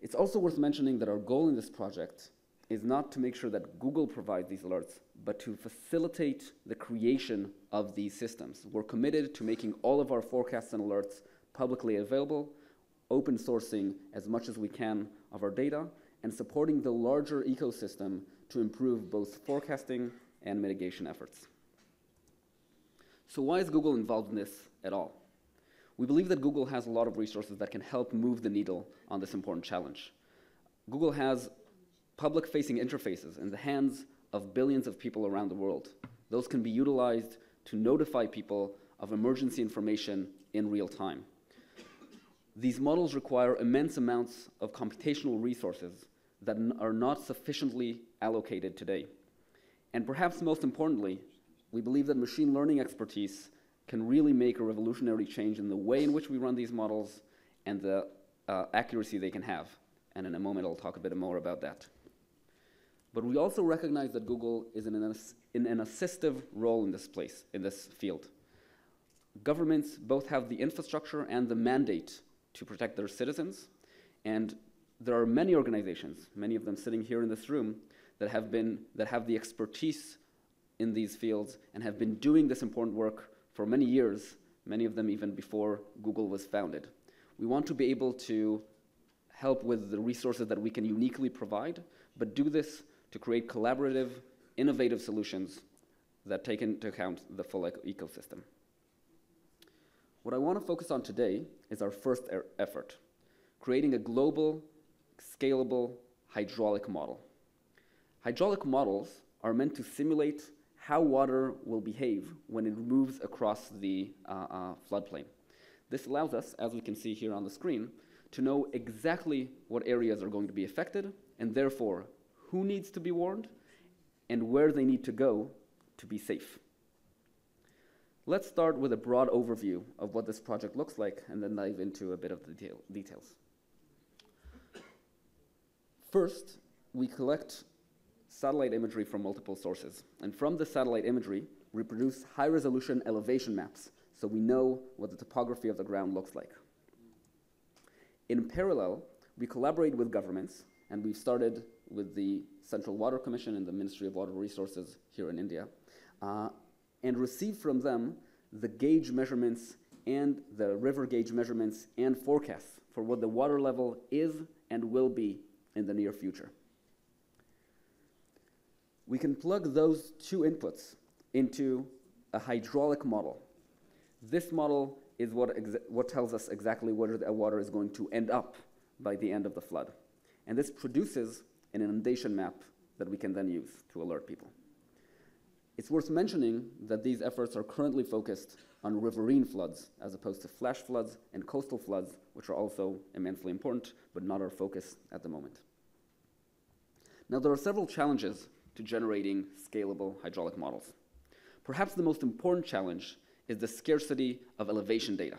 It's also worth mentioning that our goal in this project is not to make sure that Google provides these alerts, but to facilitate the creation of these systems. We're committed to making all of our forecasts and alerts publicly available, open sourcing as much as we can of our data, and supporting the larger ecosystem to improve both forecasting and mitigation efforts. So why is Google involved in this at all? We believe that Google has a lot of resources that can help move the needle on this important challenge. Google has public-facing interfaces in the hands of billions of people around the world. Those can be utilized to notify people of emergency information in real time. These models require immense amounts of computational resources that are not sufficiently allocated today. And perhaps most importantly, we believe that machine learning expertise can really make a revolutionary change in the way in which we run these models and the accuracy they can have. And in a moment, I'll talk a bit more about that. But we also recognize that Google is in an assistive role in this field. Governments both have the infrastructure and the mandate to protect their citizens, and there are many organizations, many of them sitting here in this room, that have the expertise in these fields and have been doing this important work for many years, many of them even before Google was founded. We want to be able to help with the resources that we can uniquely provide, but do this to create collaborative, innovative solutions that take into account the full ecosystem. What I want to focus on today is our first effort, creating a global, scalable hydraulic model. Hydraulic models are meant to simulate how water will behave when it moves across the floodplain. This allows us, as we can see here on the screen, to know exactly what areas are going to be affected, and therefore who needs to be warned and where they need to go to be safe. Let's start with a broad overview of what this project looks like and then dive into a bit of the details. First, we collect satellite imagery from multiple sources. And from the satellite imagery, we produce high-resolution elevation maps so we know what the topography of the ground looks like. In parallel, we collaborate with governments, and we've started with the Central Water Commission and the Ministry of Water Resources here in India, and receive from them the gauge measurements and the river gauge measurements and forecasts for what the water level is and will be in the near future. We can plug those two inputs into a hydraulic model. This model is what tells us exactly where the water is going to end up by the end of the flood. And this produces an inundation map that we can then use to alert people. It's worth mentioning that these efforts are currently focused on riverine floods as opposed to flash floods and coastal floods, which are also immensely important, but not our focus at the moment. Now, there are several challenges to generating scalable hydraulic models. Perhaps the most important challenge is the scarcity of elevation data.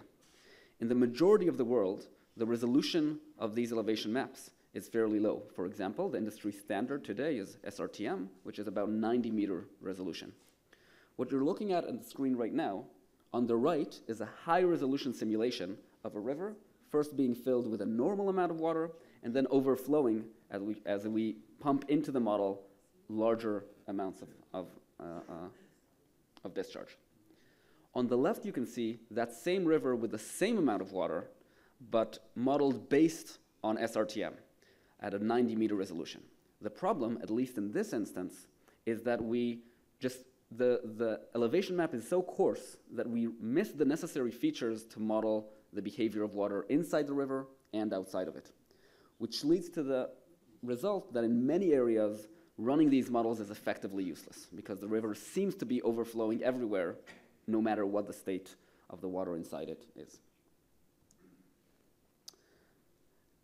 In the majority of the world, the resolution of these elevation maps is fairly low. For example, the industry standard today is SRTM, which is about 90-meter resolution. What you're looking at on the screen right now, on the right is a high-resolution simulation of a river, first being filled with a normal amount of water, and then overflowing as we pump into the model larger amounts of discharge. On the left, you can see that same river with the same amount of water, but modeled based on SRTM at a 90-meter resolution. The problem, at least in this instance, is that the elevation map is so coarse that we miss the necessary features to model the behavior of water inside the river and outside of it, which leads to the result that in many areas, running these models is effectively useless because the river seems to be overflowing everywhere, no matter what the state of the water inside it is.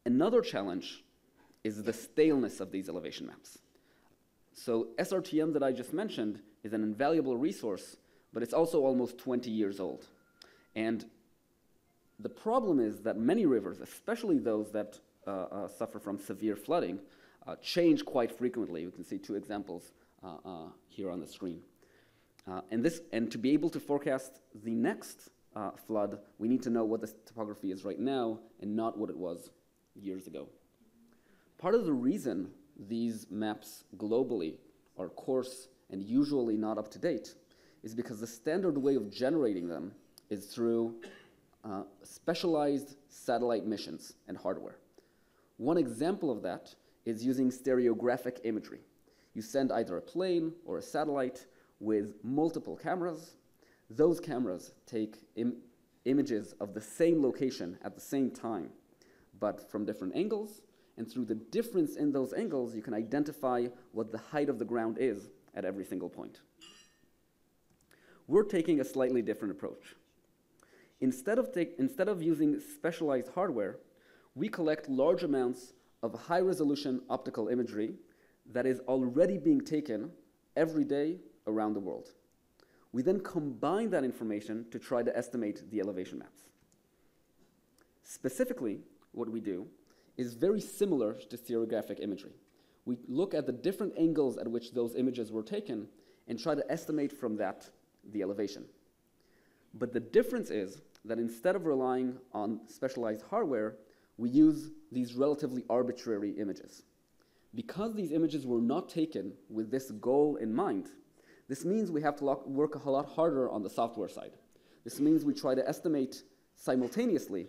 Another challenge is the staleness of these elevation maps. So SRTM that I just mentioned is an invaluable resource, but it's also almost 20 years old. And the problem is that many rivers, especially those that suffer from severe flooding, change quite frequently. You can see two examples here on the screen. And to be able to forecast the next flood, we need to know what the topography is right now and not what it was years ago. Part of the reason these maps globally are coarse and usually not up to date is because the standard way of generating them is through specialized satellite missions and hardware. One example of that is using stereographic imagery. You send either a plane or a satellite with multiple cameras. Those cameras take images of the same location at the same time, but from different angles, and through the difference in those angles, you can identify what the height of the ground is at every single point. We're taking a slightly different approach. Instead of using specialized hardware, we collect large amounts of high-resolution optical imagery that is already being taken every day around the world. We then combine that information to try to estimate the elevation maps. Specifically, what we do is very similar to stereographic imagery. We look at the different angles at which those images were taken and try to estimate from that the elevation. But the difference is that instead of relying on specialized hardware, we use these relatively arbitrary images. Because these images were not taken with this goal in mind, this means we have to work a lot harder on the software side. This means we try to estimate simultaneously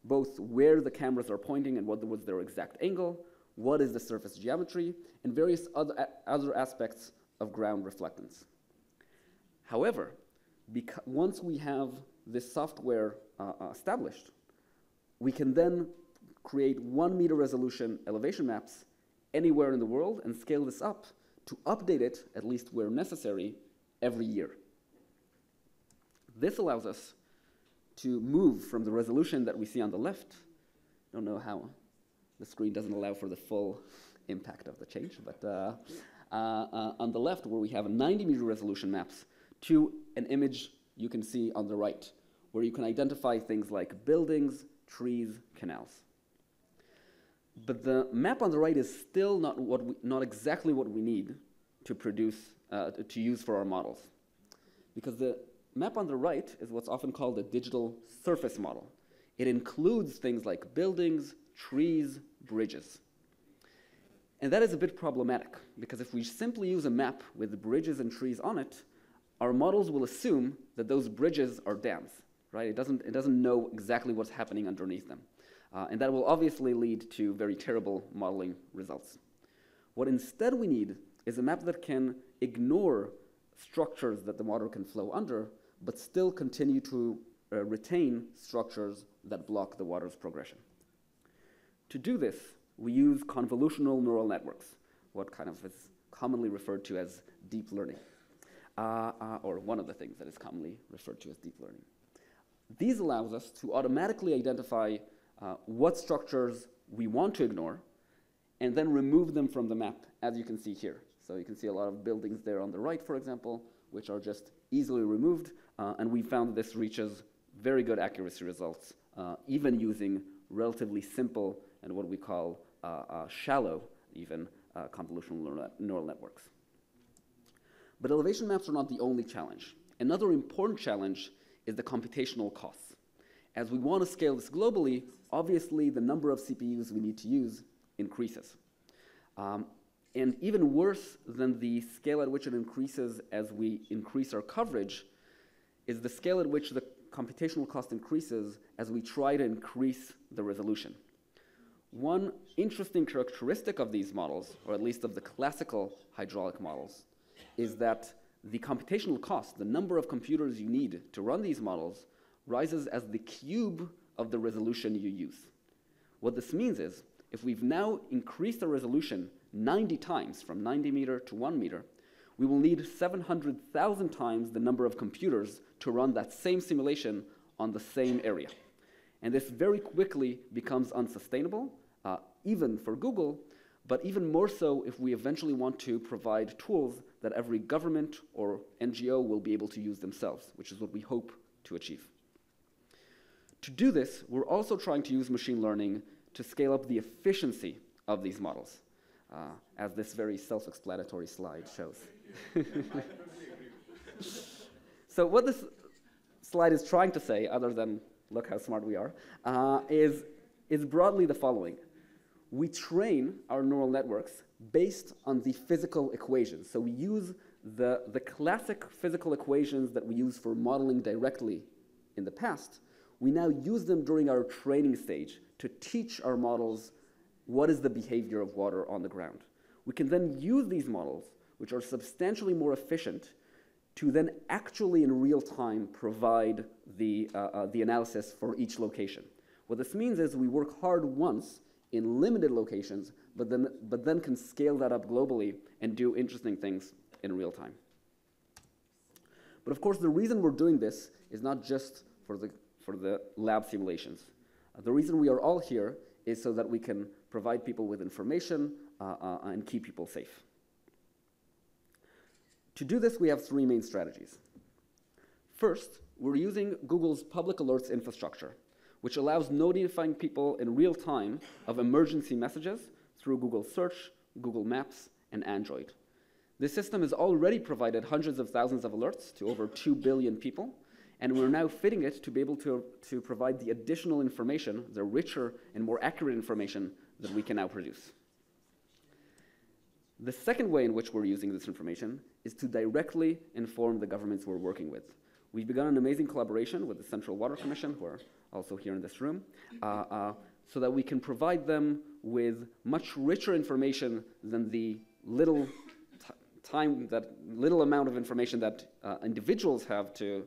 both where the cameras are pointing and what was their exact angle, what is the surface geometry, and various other aspects of ground reflectance. However, once we have this software established, we can then create 1 meter resolution elevation maps anywhere in the world and scale this up to update it, at least where necessary, every year. This allows us to move from the resolution that we see on the left. I don't know how the screen doesn't allow for the full impact of the change, but on the left, where we have 90-meter resolution maps, to an image you can see on the right, where you can identify things like buildings, trees, canals. But the map on the right is still not exactly what we need to produce, to use for our models. Because the map on the right is what's often called a digital surface model. It includes things like buildings, trees, bridges. And that is a bit problematic, because if we simply use a map with bridges and trees on it, our models will assume that those bridges are dams, right? It doesn't know exactly what's happening underneath them. And that will obviously lead to very terrible modeling results. What instead we need is a map that can ignore structures that the model can flow under, but still continue to retain structures that block the water's progression. To do this, we use convolutional neural networks, what kind of is commonly referred to as deep learning, or one of the things that is commonly referred to as deep learning. These allows us to automatically identify what structures we want to ignore, and then remove them from the map, as you can see here. So you can see a lot of buildings there on the right, for example, which are just easily removed, and we found this reaches very good accuracy results, even using relatively simple and what we call shallow, even convolutional neural networks. But elevation maps are not the only challenge. Another important challenge is the computational costs. As we want to scale this globally, obviously the number of CPUs we need to use increases. And even worse than the scale at which it increases as we increase our coverage is the scale at which the computational cost increases as we try to increase the resolution. One interesting characteristic of these models, or at least of the classical hydraulic models, is that the computational cost, the number of computers you need to run these models, rises as the cube of the resolution you use. What this means is, if we've now increased the resolution 90 times, from 90 meter to 1 meter, we will need 700,000 times the number of computers to run that same simulation on the same area. And this very quickly becomes unsustainable, even for Google, but even more so if we eventually want to provide tools that every government or NGO will be able to use themselves, which is what we hope to achieve. To do this, we're also trying to use machine learning to scale up the efficiency of these models, as this very self-explanatory slide shows. So what this slide is trying to say, other than look how smart we are, is broadly the following. We train our neural networks based on the physical equations. So we use the classic physical equations that we use for modeling directly in the past. We now use them during our training stage to teach our models what is the behavior of water on the ground. We can then use these models, which are substantially more efficient, to then actually in real time provide the analysis for each location. What this means is we work hard once in limited locations, but then can scale that up globally and do interesting things in real time. But of course, the reason we're doing this is not just for the lab simulations. The reason we are all here is so that we can provide people with information and keep people safe. To do this, we have three main strategies. First, we're using Google's public alerts infrastructure, which allows notifying people in real time of emergency messages through Google Search, Google Maps, and Android. This system has already provided hundreds of thousands of alerts to over 2 billion people, and we're now fitting it to be able to provide the additional information, the richer and more accurate information that we can now produce. The second way in which we're using this information is to directly inform the governments we're working with. We've begun an amazing collaboration with the Central Water Commission, who are also here in this room, so that we can provide them with much richer information than the little amount of information that individuals have to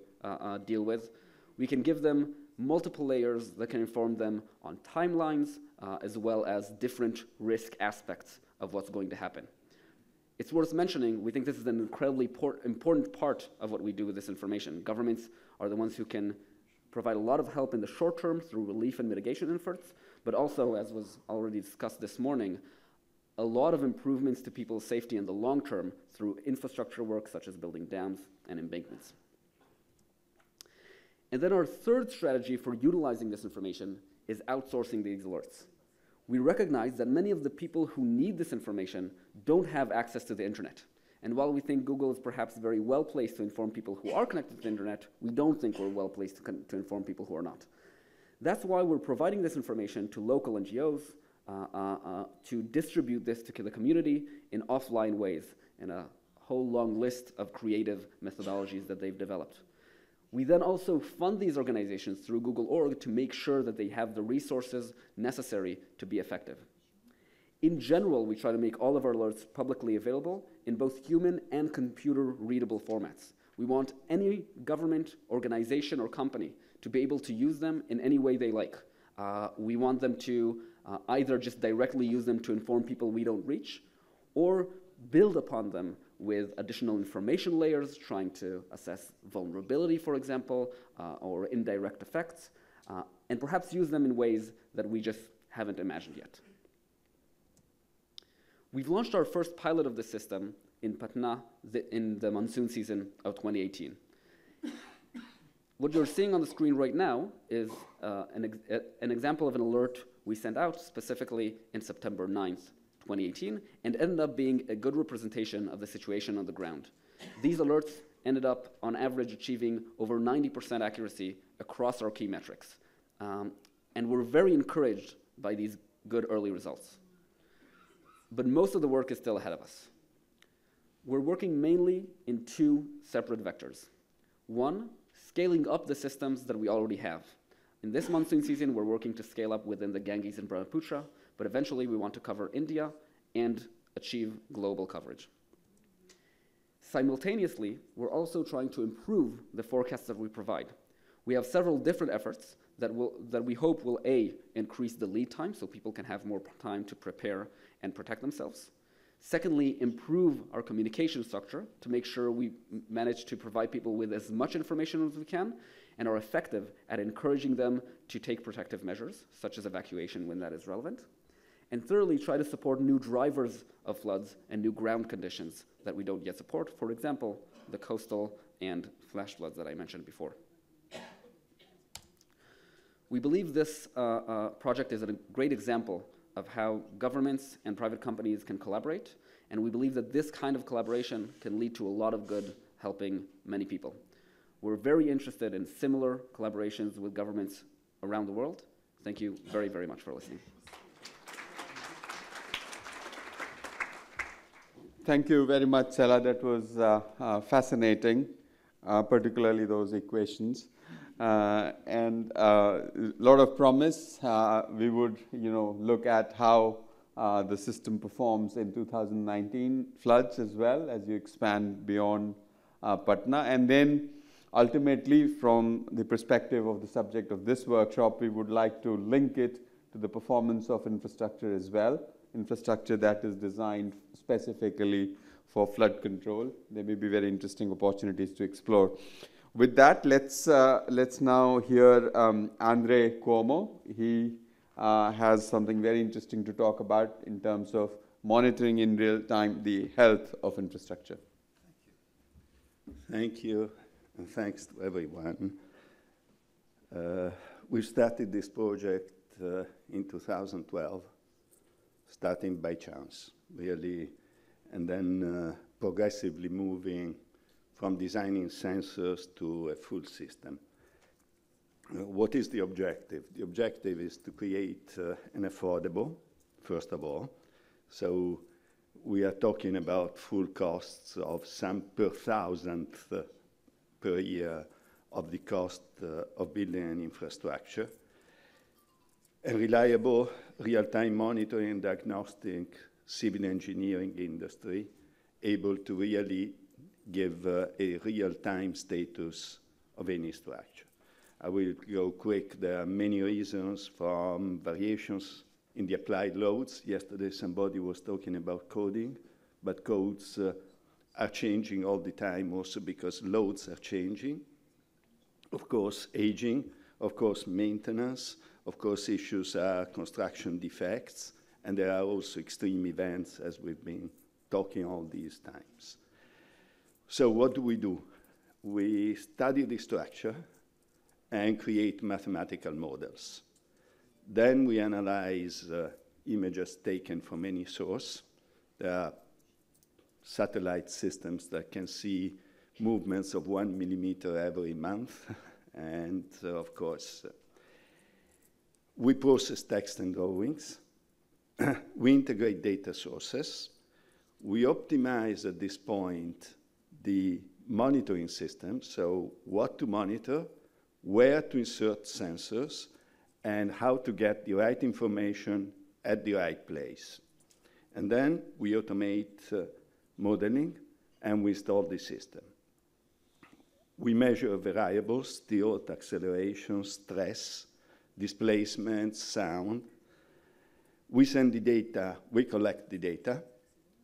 deal with. We can give them multiple layers that can inform them on timelines, as well as different risk aspects of what's going to happen. It's worth mentioning, we think this is an incredibly important part of what we do with this information. Governments are the ones who can provide a lot of help in the short term through relief and mitigation efforts, but also, as was already discussed this morning, a lot of improvements to people's safety in the long term through infrastructure work such as building dams and embankments. And then our third strategy for utilizing this information is outsourcing these alerts. We recognize that many of the people who need this information don't have access to the internet. And while we think Google is perhaps very well placed to inform people who are connected to the internet, we don't think we're well placed to inform people who are not. That's why we're providing this information to local NGOs to distribute this to the community in offline ways, in a whole long list of creative methodologies that they've developed. We then also fund these organizations through Google.org to make sure that they have the resources necessary to be effective. In general, we try to make all of our alerts publicly available in both human and computer-readable formats. We want any government, organization, or company to be able to use them in any way they like. We want them to either just directly use them to inform people we don't reach, or build upon them with additional information layers, trying to assess vulnerability, for example, or indirect effects, and perhaps use them in ways that we just haven't imagined yet. We've launched our first pilot of the system in Patna in the monsoon season of 2018. What you're seeing on the screen right now is an example of an alert we sent out specifically in September 9th, 2018, and ended up being a good representation of the situation on the ground. These alerts ended up, on average, achieving over 90% accuracy across our key metrics. And we're very encouraged by these good early results. But most of the work is still ahead of us. We're working mainly in two separate vectors. One, scaling up the systems that we already have. In this monsoon season, we're working to scale up within the Ganges and Brahmaputra, but eventually we want to cover India and achieve global coverage. Simultaneously, we're also trying to improve the forecasts that we provide. We have several different efforts that we hope will, A, increase the lead time so people can have more time to prepare and protect themselves. Secondly, improve our communication structure to make sure we manage to provide people with as much information as we can and are effective at encouraging them to take protective measures, such as evacuation when that is relevant. And thirdly, try to support new drivers of floods and new ground conditions that we don't yet support. For example, the coastal and flash floods that I mentioned before. We believe this project is a great example of how governments and private companies can collaborate, and we believe that this kind of collaboration can lead to a lot of good, helping many people. We're very interested in similar collaborations with governments around the world. Thank you very, very much for listening. Thank you very much, Sela. That was fascinating, particularly those equations. And a lot of promise. We would, look at how the system performs in 2019 floods as well as you expand beyond Patna. And then ultimately, from the perspective of the subject of this workshop, we would like to link it to the performance of infrastructure as well, infrastructure that is designed specifically for flood control. There may be very interesting opportunities to explore. With that, let's now hear Andre Cuomo. He has something very interesting to talk about in terms of monitoring in real time the health of infrastructure. Thank you, and thanks to everyone. We started this project in 2012, starting by chance, really, and then progressively moving from designing sensors to a full system. What is the objective? The objective is to create an affordable, first of all. So we are talking about full costs of some per thousandth per year of the cost of building an infrastructure. A reliable real-time monitoring and diagnostic civil engineering industry able to really give a real-time status of any structure. I will go quick. There are many reasons, from variations in the applied loads. Yesterday somebody was talking about coding. but codes are changing all the time also because loads are changing. Of course, aging, of course, maintenance, of course, issues are construction defects, and there are also extreme events, as we've been talking all these times. So what do? We study the structure and create mathematical models. Then we analyze images taken from any source. There are satellite systems that can see movements of 1 millimeter every month. And of course, we process text and drawings. We integrate data sources. We optimize at this point the monitoring system, so what to monitor, where to insert sensors, and how to get the right information at the right place. And then we automate modeling, and we install the system. We measure variables, tilt, acceleration, stress, displacement, sound. We send the data, we collect the data,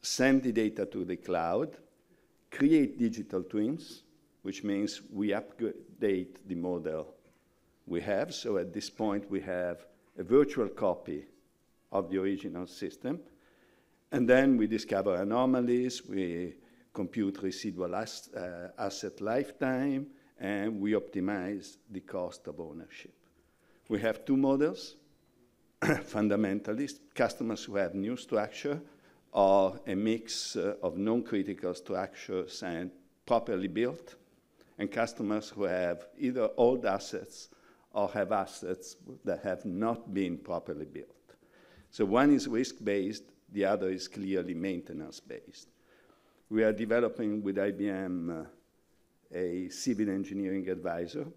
send the data to the cloud, create digital twins, which means we update the model we have. So at this point, we have a virtual copy of the original system. And then we discover anomalies, we compute residual asset lifetime, and we optimize the cost of ownership. We have two models, fundamentally, customers who have new structure or a mix of non-critical structures and properly built, and customers who have either old assets or have assets that have not been properly built. So one is risk-based, the other is clearly maintenance-based. We are developing with IBM a civil engineering advisor,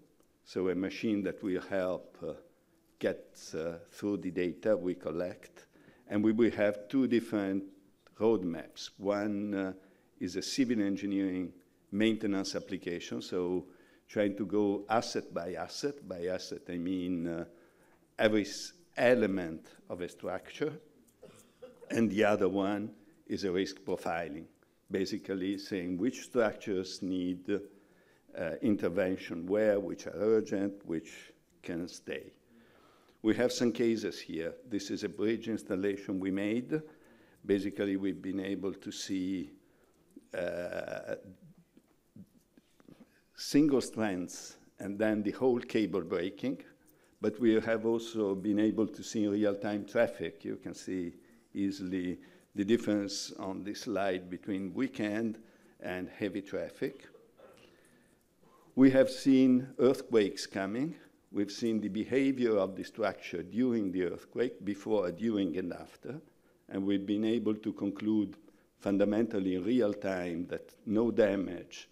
so a machine that will help get through the data we collect. And we will have two different roadmaps. One is a civil engineering maintenance application, so trying to go asset by asset. By asset, I mean every element of a structure. And the other one is a risk profiling, basically saying which structures need intervention where, which are urgent, which can stay. We have some cases here. This is a bridge installation we made. Basically, we've been able to see single strands and then the whole cable breaking. But we have also been able to see real-time traffic. You can see easily the difference on this slide between weekend and heavy traffic. We have seen earthquakes coming. We've seen the behavior of the structure during the earthquake, before, during, and after. And we've been able to conclude fundamentally in real time that no damage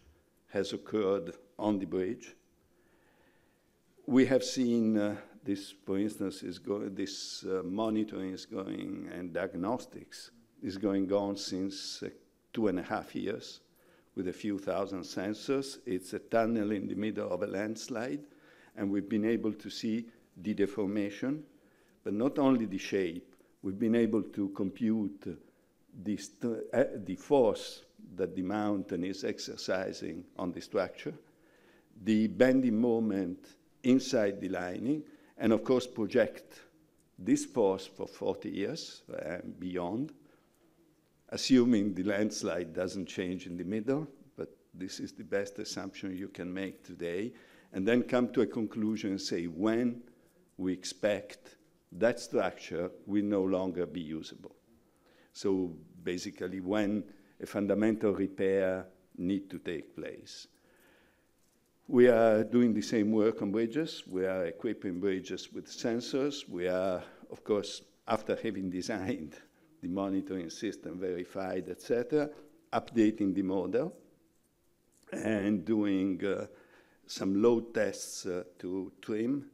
has occurred on the bridge. We have seen this, for instance, this monitoring is going, and diagnostics is going on since 2.5 years with a few thousand sensors. It's a tunnel in the middle of a landslide, and we've been able to see the deformation, but not only the shape. We've been able to compute the force that the mountain is exercising on the structure, the bending moment inside the lining, and of course project this force for 40 years and beyond, assuming the landslide doesn't change in the middle, but this is the best assumption you can make today, and then come to a conclusion and say when we expect that structure will no longer be usable. So basically when a fundamental repair needs to take place. We are doing the same work on bridges. We are equipping bridges with sensors. We are, of course, after having designed the monitoring system, verified, etc., updating the model and doing some load tests to trim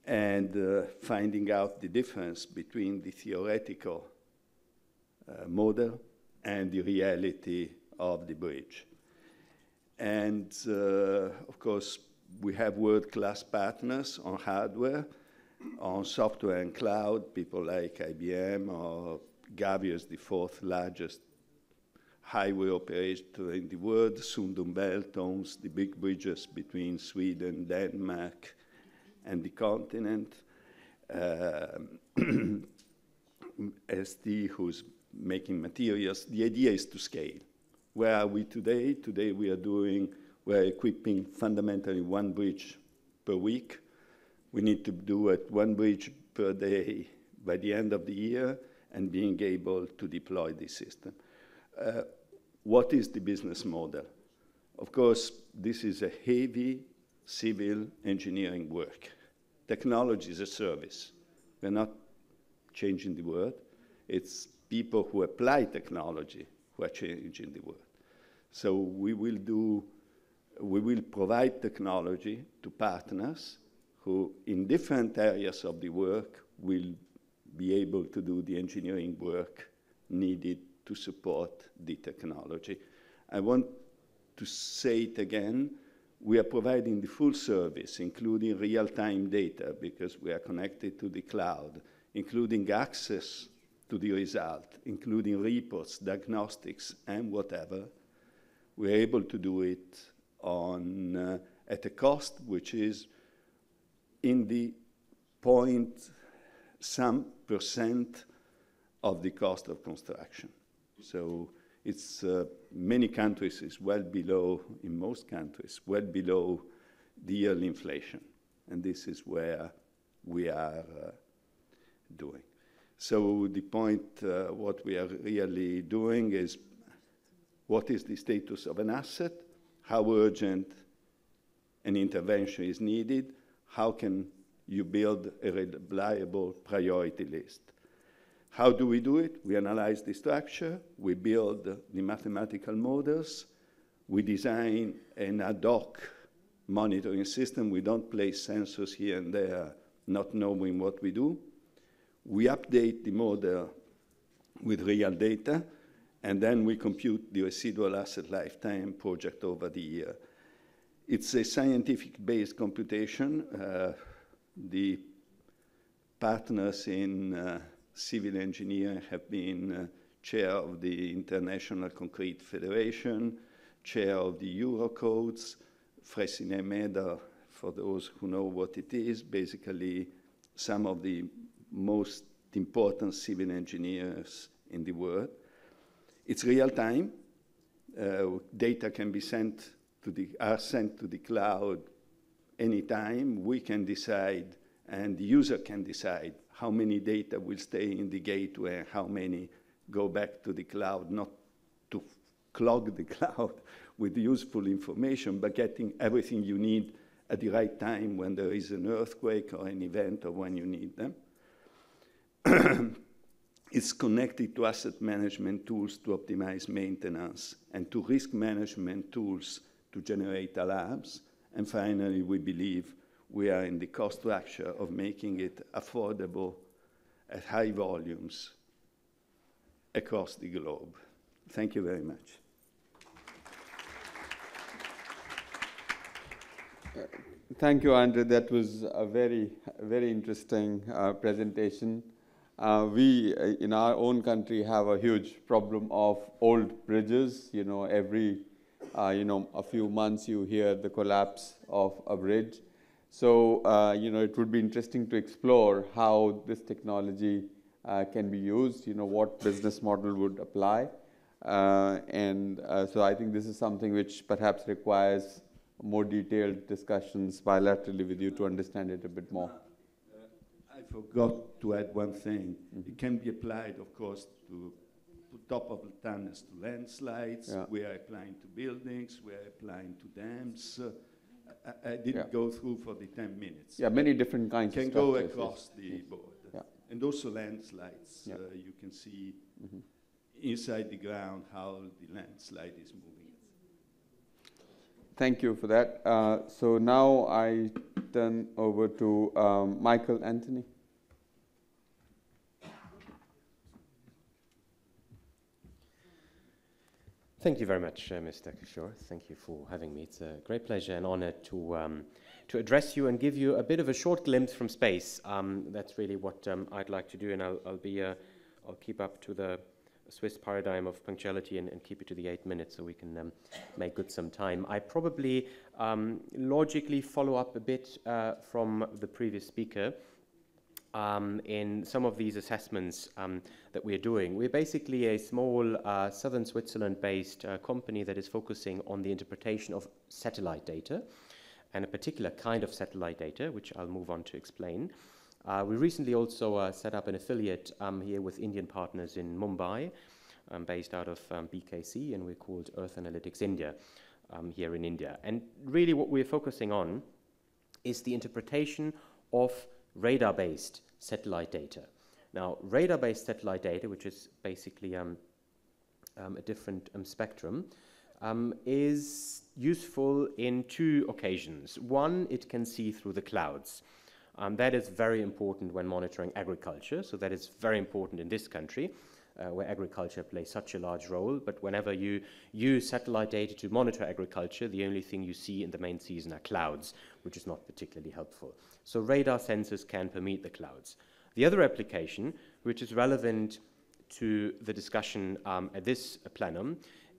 and finding out the difference between the theoretical model and the reality of the bridge. And of course, we have world-class partners on hardware, on software and cloud, people like IBM, or Gavi is the 4th largest highway operator in the world. Sundbyberg owns the big bridges between Sweden, Denmark, and the continent. ST, who's making materials. The idea is to scale. Where are we today? Today we're equipping fundamentally one bridge per week. We need to do it one bridge per day by the end of the year and being able to deploy this system. What is the business model? Of course, this is a heavy civil engineering work. Technology is a service. We're not changing the world. It's people who apply technology who are changing the world. So we will provide technology to partners who, in different areas of the work, will be able to do the engineering work needed to support the technology. I want to say it again, we are providing the full service, including real-time data, because we are connected to the cloud, including access to the result, including reports, diagnostics, and whatever. We're able to do it at a cost which is in the some percent of the cost of construction. So it's many countries is well below, in most countries, well below the yearly inflation. And this is where we are doing. So the point, what we are really doing is, what is the status of an asset? How urgent an intervention is needed? How can you build a reliable priority list? How do we do it? We analyze the structure, we build the mathematical models, we design an ad hoc monitoring system. We don't place sensors here and there, not knowing what we do. We update the model with real data, and then we compute the residual asset lifetime project over the year. It's a scientific-based computation. The partners in civil engineering have been chair of the International Concrete Federation, chair of the Eurocodes, Freycinet Medal, for those who know what it is, basically some of the most important civil engineers in the world. It's real time. Data can be sent to the cloud anytime. We can decide, and the user can decide how many data will stay in the gateway and how many go back to the cloud, not to clog the cloud with useful information, but getting everything you need at the right time when there is an earthquake or an event or when you need them. It's connected to asset management tools to optimize maintenance and to risk management tools to generate alarms. And finally, we believe we are in the cost structure of making it affordable at high volumes across the globe. Thank you very much. Thank you, Andre. That was a very, very interesting presentation. We, in our own country, have a huge problem of old bridges. You know, every, a few months you hear the collapse of a bridge. So, it would be interesting to explore how this technology can be used, what business model would apply. So I think this is something which perhaps requires more detailed discussions bilaterally with you to understand it a bit more. I forgot to add one thing. It can be applied, of course, to top of the tunnels, to landslides. Yeah. We are applying to buildings. We are applying to dams. I didn't go through for the 10 minutes. Yeah, many different kinds of structures. Can go across the board. Yeah. And also landslides. Yeah. You can see inside the ground how the landslide is moving. Thank you for that. So now I turn over to Michael Anthony. Thank you very much, Mr. Kishore. Thank you for having me. It's a great pleasure and honor to address you and give you a bit of a short glimpse from space. That's really what I'd like to do, and I'll keep up to the Swiss paradigm of punctuality and keep it to the 8 minutes so we can make good some time. I probably logically follow up a bit from the previous speaker in some of these assessments that we're doing. We're basically a small southern Switzerland-based company that is focusing on the interpretation of satellite data, and a particular kind of satellite data, which I'll move on to explain. We recently also set up an affiliate here with Indian partners in Mumbai, based out of BKC, and we're called Earth Analytics India here in India. And really what we're focusing on is the interpretation of radar-based satellite data. Now, radar-based satellite data, which is basically a different spectrum, is useful in two occasions. One, it can see through the clouds. That is very important when monitoring agriculture, so that is very important in this country, where agriculture plays such a large role. But whenever you use satellite data to monitor agriculture, the only thing you see in the main season are clouds, which is not particularly helpful. So radar sensors can permeate the clouds. The other application, which is relevant to the discussion at this plenum,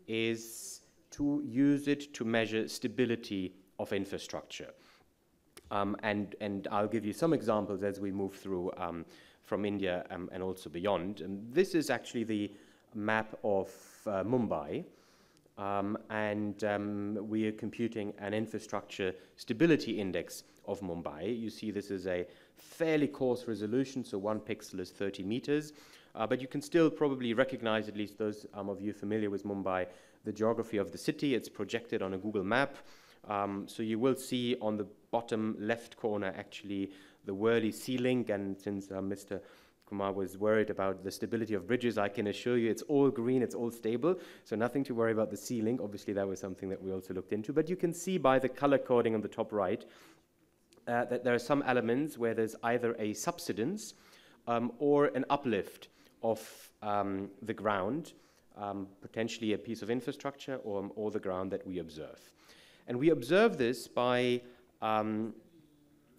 is to use it to measure stability of infrastructure. And I'll give you some examples as we move through from India and also beyond. And this is actually the map of Mumbai. We are computing an infrastructure stability index of Mumbai. You see this is a fairly coarse resolution, so 1 pixel is 30 meters. But you can still probably recognize, at least those of you familiar with Mumbai, the geography of the city. It's projected on a Google map. So you will see on the bottom left corner actually the Worli sea link, and since Mr. Kumar was worried about the stability of bridges, I can assure you it's all green, it's all stable, so nothing to worry about the sea link. Obviously that was something that we also looked into, but you can see by the color coding on the top right that there are some elements where there's either a subsidence or an uplift of the ground, potentially a piece of infrastructure or the ground that we observe. And we observe this by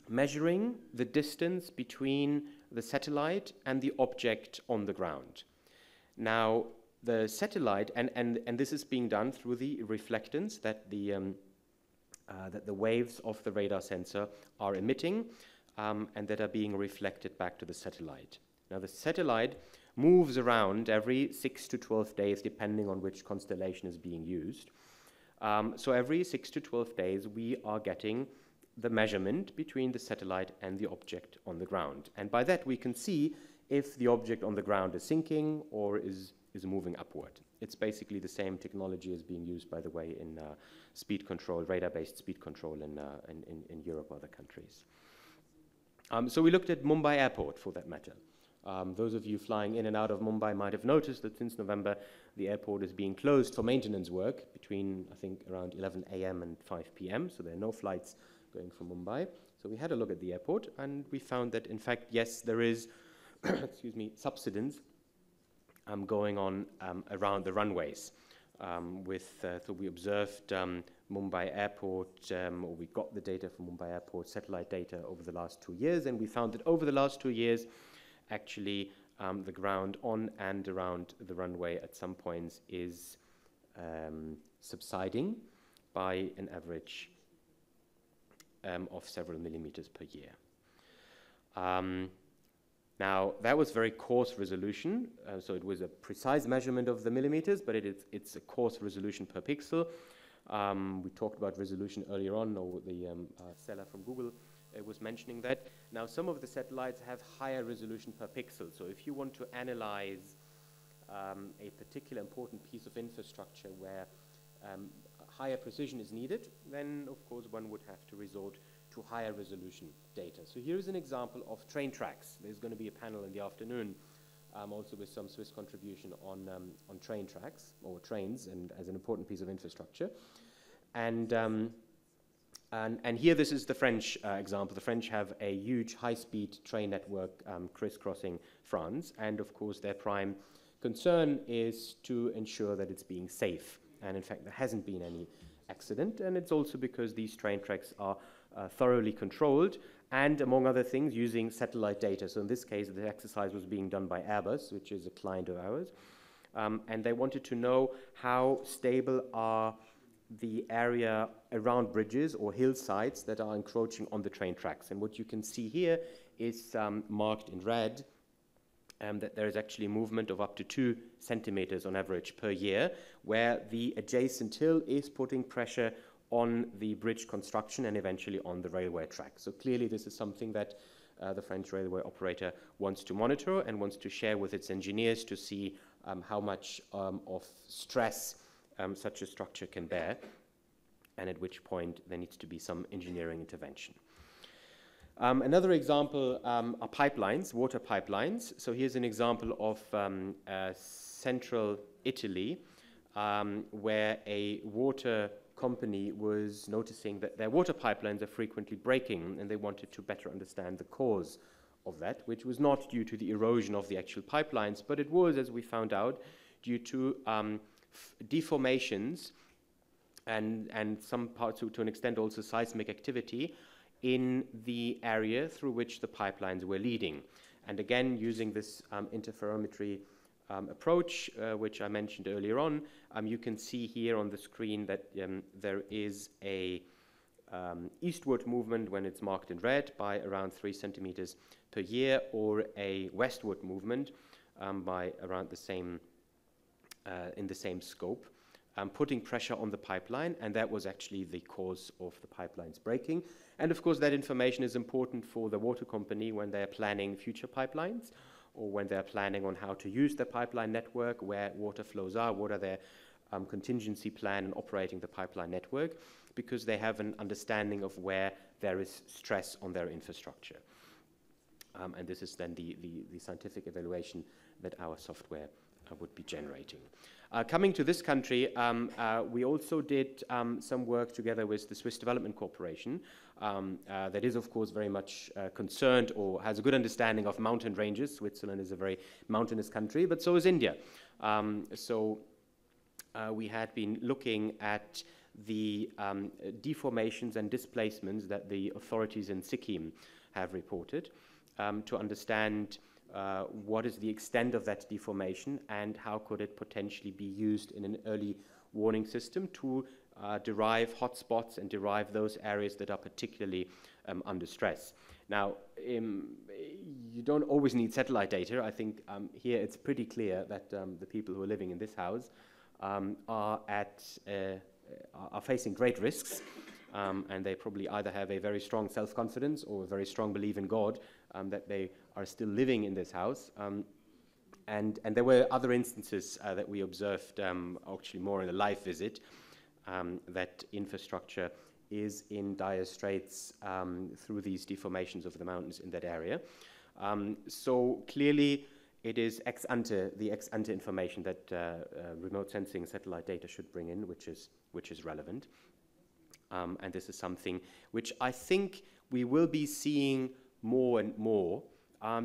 measuring the distance between the satellite and the object on the ground. Now, the satellite, and this is being done through the reflectance that the waves of the radar sensor are emitting and that are being reflected back to the satellite. Now, the satellite moves around every 6 to 12 days, depending on which constellation is being used. So every 6 to 12 days, we are getting the measurement between the satellite and the object on the ground. And by that, we can see if the object on the ground is sinking or is moving upward. It's basically the same technology as being used, by the way, in speed control, radar-based speed control in Europe or other countries. So we looked at Mumbai Airport, for that matter. Those of you flying in and out of Mumbai might have noticed that since November, the airport is being closed for maintenance work between, I think, around 11 a.m. and 5 p.m., so there are no flights going from Mumbai. So we had a look at the airport, and we found that, in fact, yes, there is, excuse me, subsidence going on around the runways. So we observed Mumbai Airport, or we got the data from Mumbai Airport, satellite data over the last 2 years, and we found that over the last 2 years, actually, the ground on and around the runway at some points is subsiding by an average of several millimeters per year. Now, that was very coarse resolution, so it was a precise measurement of the millimeters, but it's a coarse resolution per pixel. We talked about resolution earlier on, or the seller from Google was mentioning that. Now, some of the satellites have higher resolution per pixel, so if you want to analyze a particular important piece of infrastructure where higher precision is needed, then of course one would have to resort to higher resolution data. So here's an example of train tracks. There's going to be a panel in the afternoon also with some Swiss contribution on train tracks or trains, and as an important piece of infrastructure. And here this is the French example. The French have a huge high-speed train network crisscrossing France, and of course their prime concern is to ensure that it's being safe. And in fact, there hasn't been any accident, and it's also because these train tracks are thoroughly controlled, and among other things, using satellite data. So in this case, the exercise was being done by Airbus, which is a client of ours. and they wanted to know how stable are the area around bridges or hillsides that are encroaching on the train tracks. And what you can see here is marked in red that there is actually movement of up to 2 centimeters on average per year, where the adjacent hill is putting pressure on the bridge construction and eventually on the railway track. So clearly this is something that the French railway operator wants to monitor and wants to share with its engineers to see how much of stress such a structure can bear, and at which point there needs to be some engineering intervention. Another example are pipelines, water pipelines. So here's an example of central Italy, where a water company was noticing that their water pipelines are frequently breaking, and they wanted to better understand the cause of that, which was not due to the erosion of the actual pipelines, but it was, as we found out, due to deformations and some parts, to an extent also seismic activity in the area through which the pipelines were leading. And again, using this interferometry approach, which I mentioned earlier on, you can see here on the screen that there is a eastward movement when it's marked in red by around 3 centimeters per year, or a westward movement by around the same, in the same scope, putting pressure on the pipeline, and that was actually the cause of the pipelines breaking. And of course that information is important for the water company when they're planning future pipelines, or when they're planning on how to use the pipeline network, where water flows are, what are their contingency plan in operating the pipeline network, because they have an understanding of where there is stress on their infrastructure. And this is then the scientific evaluation that our software would be generating. Coming to this country, we also did some work together with the Swiss Development Corporation that is, of course, very much concerned or has a good understanding of mountain ranges. Switzerland is a very mountainous country, but so is India. We had been looking at the deformations and displacements that the authorities in Sikkim have reported to understand what is the extent of that deformation and how could it potentially be used in an early warning system to derive hotspots and derive those areas that are particularly under stress. Now, you don't always need satellite data. I think here it's pretty clear that the people who are living in this house are facing great risks, and they probably either have a very strong self-confidence or a very strong belief in God that they are still living in this house. And there were other instances that we observed, actually more in a live visit, that infrastructure is in dire straits through these deformations of the mountains in that area. So clearly it is the ex-ante information that remote sensing satellite data should bring in, which is relevant. And this is something which I think we will be seeing more and more,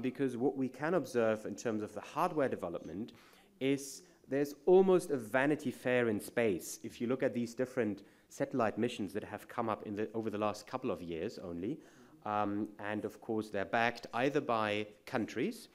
because what we can observe in terms of the hardware development is there's almost a Vanity Fair in space. If you look at these different satellite missions that have come up over the last couple of years only, and of course they're backed either by countries,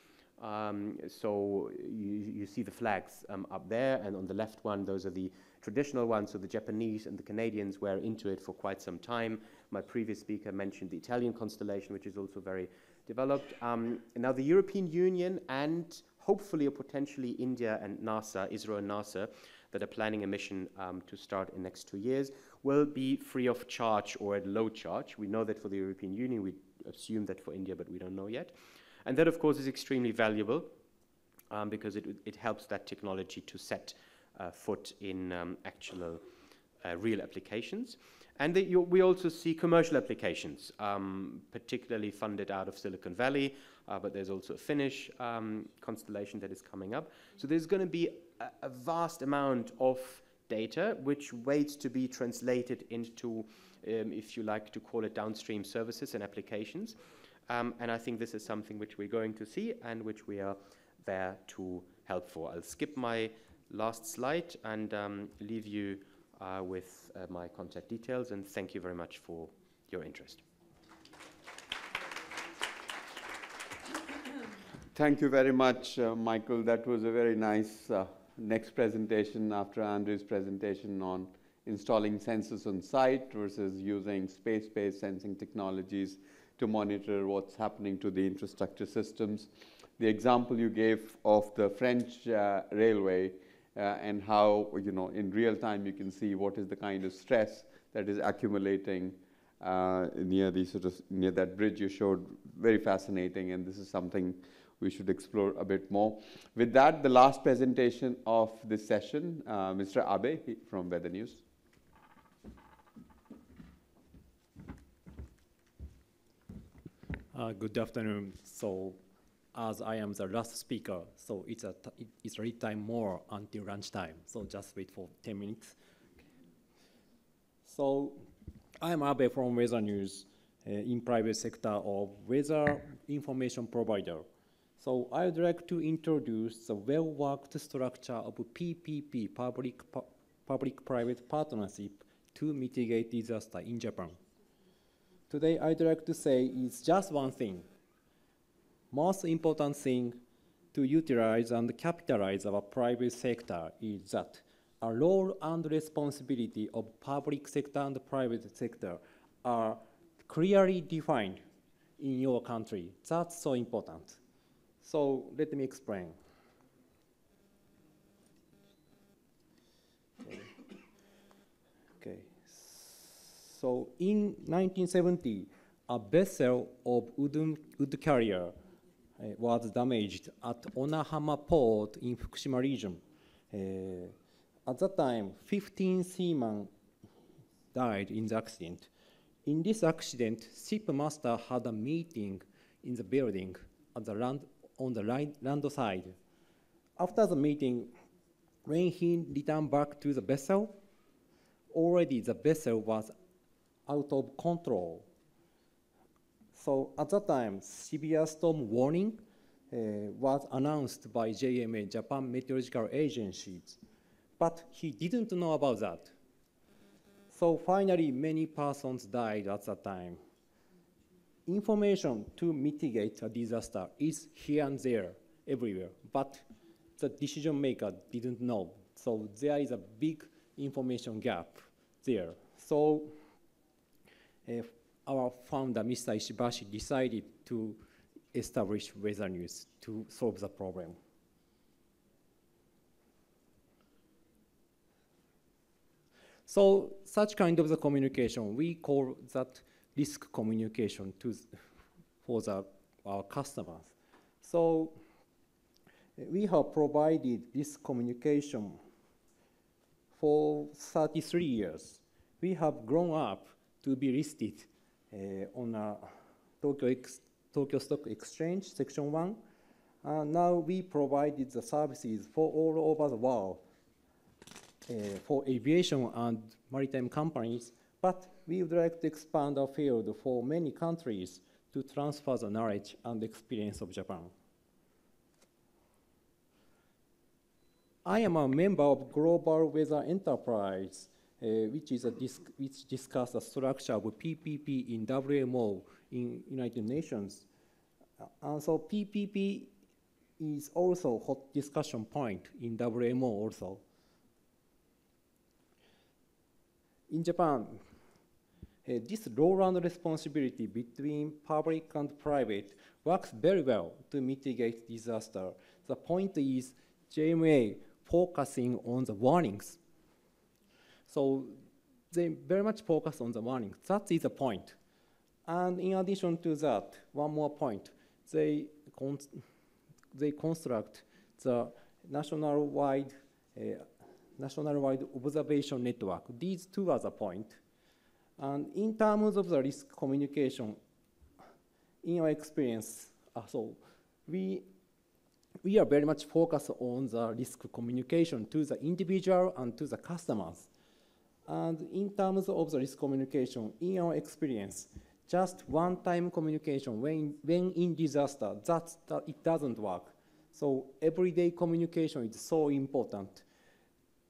so you see the flags up there, and on the left one, those are the traditional ones, so the Japanese and the Canadians were into it for quite some time. My previous speaker mentioned the Italian constellation, which is also very developed. Now the European Union and hopefully or potentially India and NASA, Israel and NASA, that are planning a mission to start in the next 2 years, will be free of charge or at low charge. We know that for the European Union, we assume that for India, but we don't know yet. And that, of course, is extremely valuable because it helps that technology to set foot in actual real applications. And we also see commercial applications, particularly funded out of Silicon Valley, but there's also a Finnish constellation that is coming up. So there's going to be a vast amount of data which waits to be translated into, if you like to call it, downstream services and applications. And I think this is something which we're going to see and which we are there to help for. I'll skip my last slide and leave you with my contact details, and thank you very much for your interest. Thank you very much, Michael. That was a very nice next presentation after Andrew's presentation on installing sensors on site versus using space-based sensing technologies to monitor what's happening to the infrastructure systems. The example you gave of the French railway and how, in real time you can see what is the kind of stress that is accumulating near that bridge you showed, very fascinating, and this is something we should explore a bit more. With that, the last presentation of this session, Mr. Abe from Weather News. Good afternoon. So, as I am the last speaker, so it's already time more until lunchtime. So just wait for 10 minutes. So I am Abe from Weather News in private sector of weather information provider. So I would like to introduce the well-worked structure of PPP, public-private partnership, to mitigate disaster in Japan. Today I'd like to say is just one thing. Most important thing to utilize and capitalize our private sector is that a role and responsibility of public sector and private sector are clearly defined in your country. That's so important. So let me explain. Okay. So in 1970, a vessel of wood carrier was damaged at Onahama Port in Fukushima region. At that time, 15 seamen died in the accident. In this accident, shipmaster had a meeting in the building at the on the land side. After the meeting, when he returned back to the vessel, already the vessel was out of control. So at that time, severe storm warning was announced by JMA, Japan Meteorological Agency, but he didn't know about that. So finally, many persons died at that time. Information to mitigate a disaster is here and there, everywhere, but the decision maker didn't know. So there is a big information gap there. So our founder, Mr. Ishibashi, decided to establish Weather News to solve the problem. So such kind of the communication, we call that risk communication for our customers. So we have provided this communication for 33 years. We have grown up to be listed on a Tokyo Stock Exchange, Section 1. Now we provided the services for all over the world for aviation and maritime companies, but we would like to expand our field for many countries to transfer the knowledge and experience of Japan. I am a member of Global Weather Enterprise, which discuss the structure of PPP in WMO in United Nations. And so PPP is also a hot discussion point in WMO also. In Japan, this role and responsibility between public and private works very well to mitigate disaster. The point is JMA focusing on the warnings. So they very much focus on the warnings. That is the point. And in addition to that, one more point, they construct the national-wide observation network. These two are the point. And in terms of the risk communication, in our experience, so we are very much focused on the risk communication to the individual and to the customers. And in terms of the risk communication, in our experience, just one-time communication when in disaster, it doesn't work. So everyday communication is so important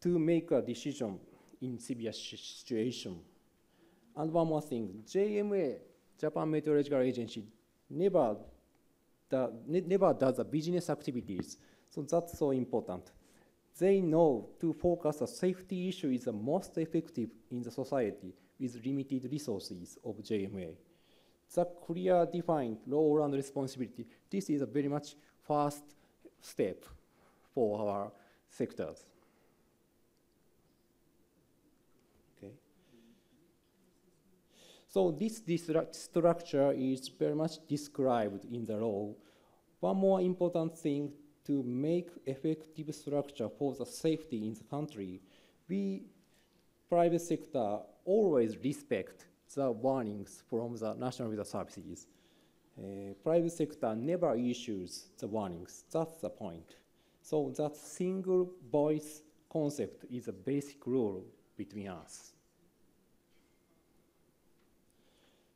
to make a decision in severe situation. And one more thing, JMA, Japan Meteorological Agency, never does the business activities. So that's so important. They know to focus a safety issue is the most effective in the society with limited resources of JMA. The clear defined role and responsibility, this is a very much first step for our sectors. Okay. So this structure is very much described in the law. One more important thing to make effective structure for the safety in the country, we, private sector, always respect the warnings from the National Weather Services. Private sector never issues the warnings. That's the point. So that single voice concept is a basic rule between us.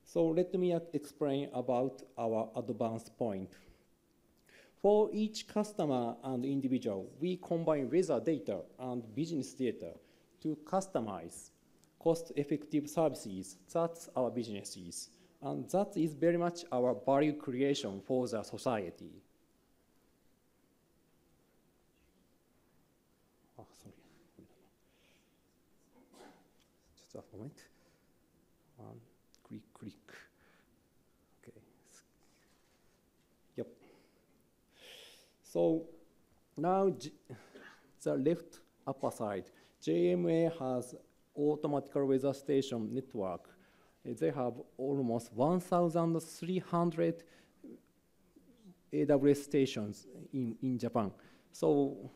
So let me explain about our advanced point. For each customer and individual, we combine weather data and business data to customize cost-effective services. That's our businesses. And that is very much our value creation for the society. Oh, sorry. Just a moment. Click. Okay. Yep. So now the left upper side, JMA has automatic weather station network. They have almost 1,300 AWS stations in Japan. So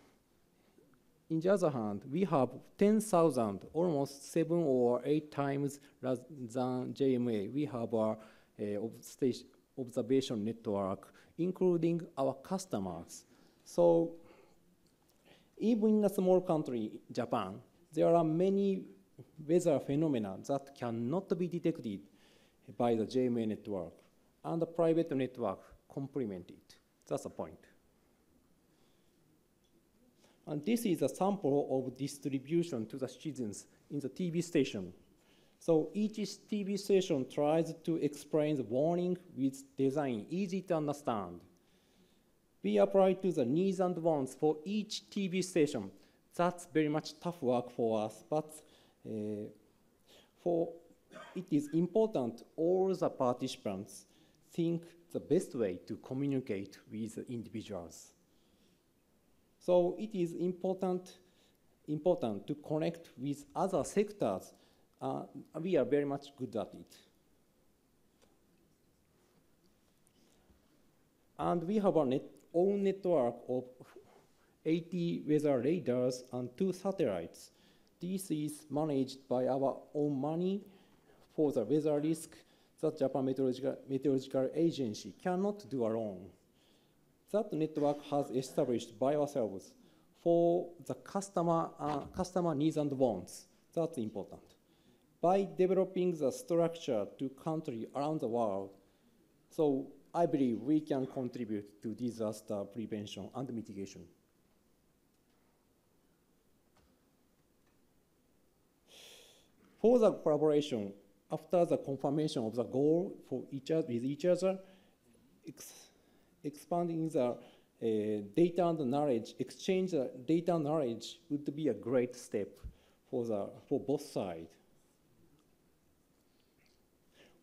in the other hand, we have 10,000, almost 7 or 8 times rather than JMA. We have our observation network, including our customers. So even in a small country, Japan, there are many weather phenomena that cannot be detected by the JMA network, and the private network complement it. That's the point. And this is a sample of distribution to the citizens in the TV station. So each TV station tries to explain the warning with design easy to understand. We apply to the needs and wants for each TV station. That's very much tough work for us, but for it is important all the participants think the best way to communicate with the individuals. So it is important to connect with other sectors. We are very much good at it. And we have our own network of 80 weather radars and 2 satellites. This is managed by our own money for the weather risk that Japan Meteorological Agency cannot do alone. That network has established by ourselves for the customer needs and wants. That's important. By developing the structure to countries around the world, so I believe we can contribute to disaster prevention and mitigation. For the collaboration, after the confirmation of the goal for with each other, expanding the data and knowledge, exchange the data and knowledge would be a great step for both sides.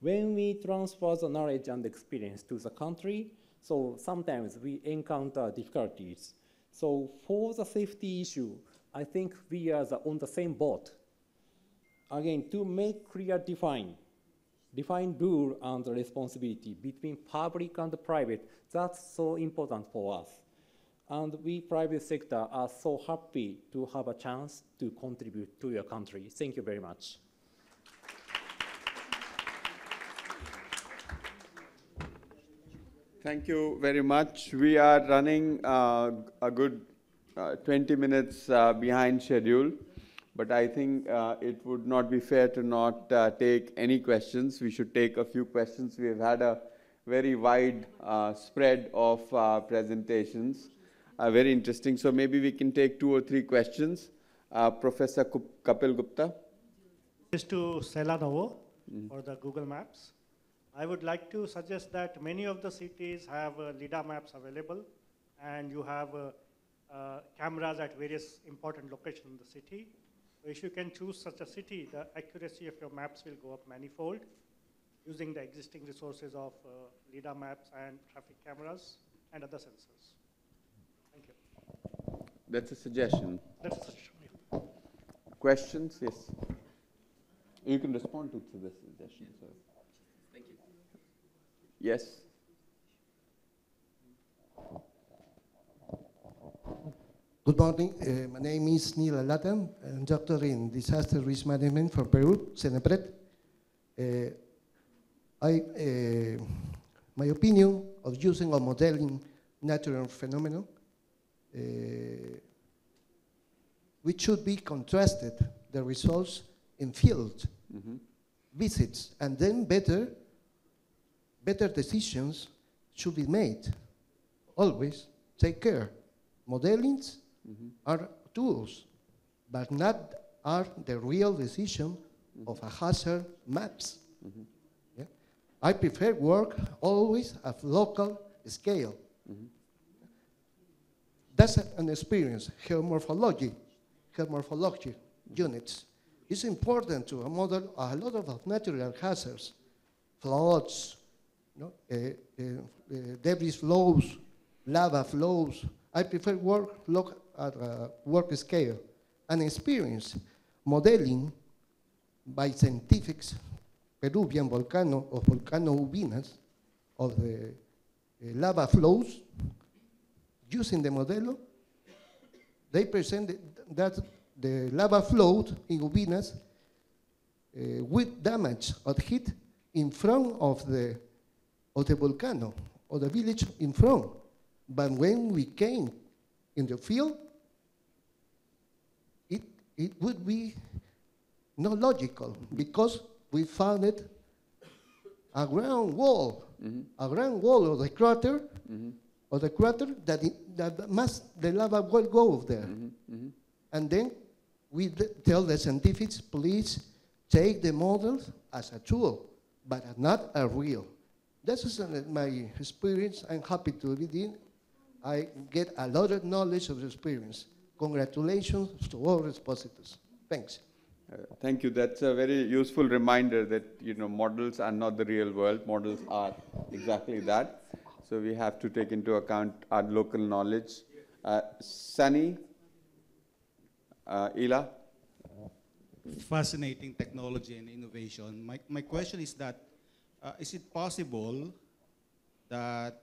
When we transfer the knowledge and experience to the country, so sometimes we encounter difficulties. So for the safety issue, I think we are on the same boat. Again, to make clear define rule and responsibility between public and private, that's so important for us. And we private sector are so happy to have a chance to contribute to your country. Thank you very much. Thank you very much. We are running a good 20 minutes behind schedule, but I think it would not be fair to not take any questions. We should take a few questions. We have had a very wide spread of presentations, very interesting. So maybe we can take 2 or 3 questions. Professor Kapil Gupta. This to Sela Novo for the Google Maps. I would like to suggest that many of the cities have LIDAR maps available, and you have cameras at various important locations in the city. So if you can choose such a city, the accuracy of your maps will go up manifold using the existing resources of LiDAR maps and traffic cameras and other sensors. Thank you. That's a suggestion. That's a suggestion. Yeah. Questions? Yes. You can respond to this suggestion. So. Thank you. Yes. Good morning. My name is Neil Alatan. I'm doctor in disaster risk management from Peru, CENEPRED. My opinion of using or modeling natural phenomena, which should be contrasted, the results in field visits, and then better decisions should be made. Always take care. Modelings are tools, but not are the real decision of a hazard maps. Yeah? I prefer work always at local scale. That's an experience. Geomorphology units. It's important to model a lot of natural hazards, floods, debris flows, lava flows. I prefer look at work scale and experience modeling by scientifics, Peruvian volcano of volcano Ubinas, of the lava flows. Using the modelo, they present that the lava flowed in Ubinas with damage or heat in front of the volcano or the village in front. But when we came in the field, it would be not logical because we found it a ground wall of the crater, that must the lava will go there. And then we tell the scientists, please take the models as a tool, but not a real. This is my experience. I'm happy to be in. I get a lot of knowledge of experience. Congratulations to all expositors. Thanks. Thank you. That's a very useful reminder that models are not the real world. Models are exactly that. So we have to take into account our local knowledge. Sunny, Ila. Fascinating technology and innovation. My question is that, is it possible that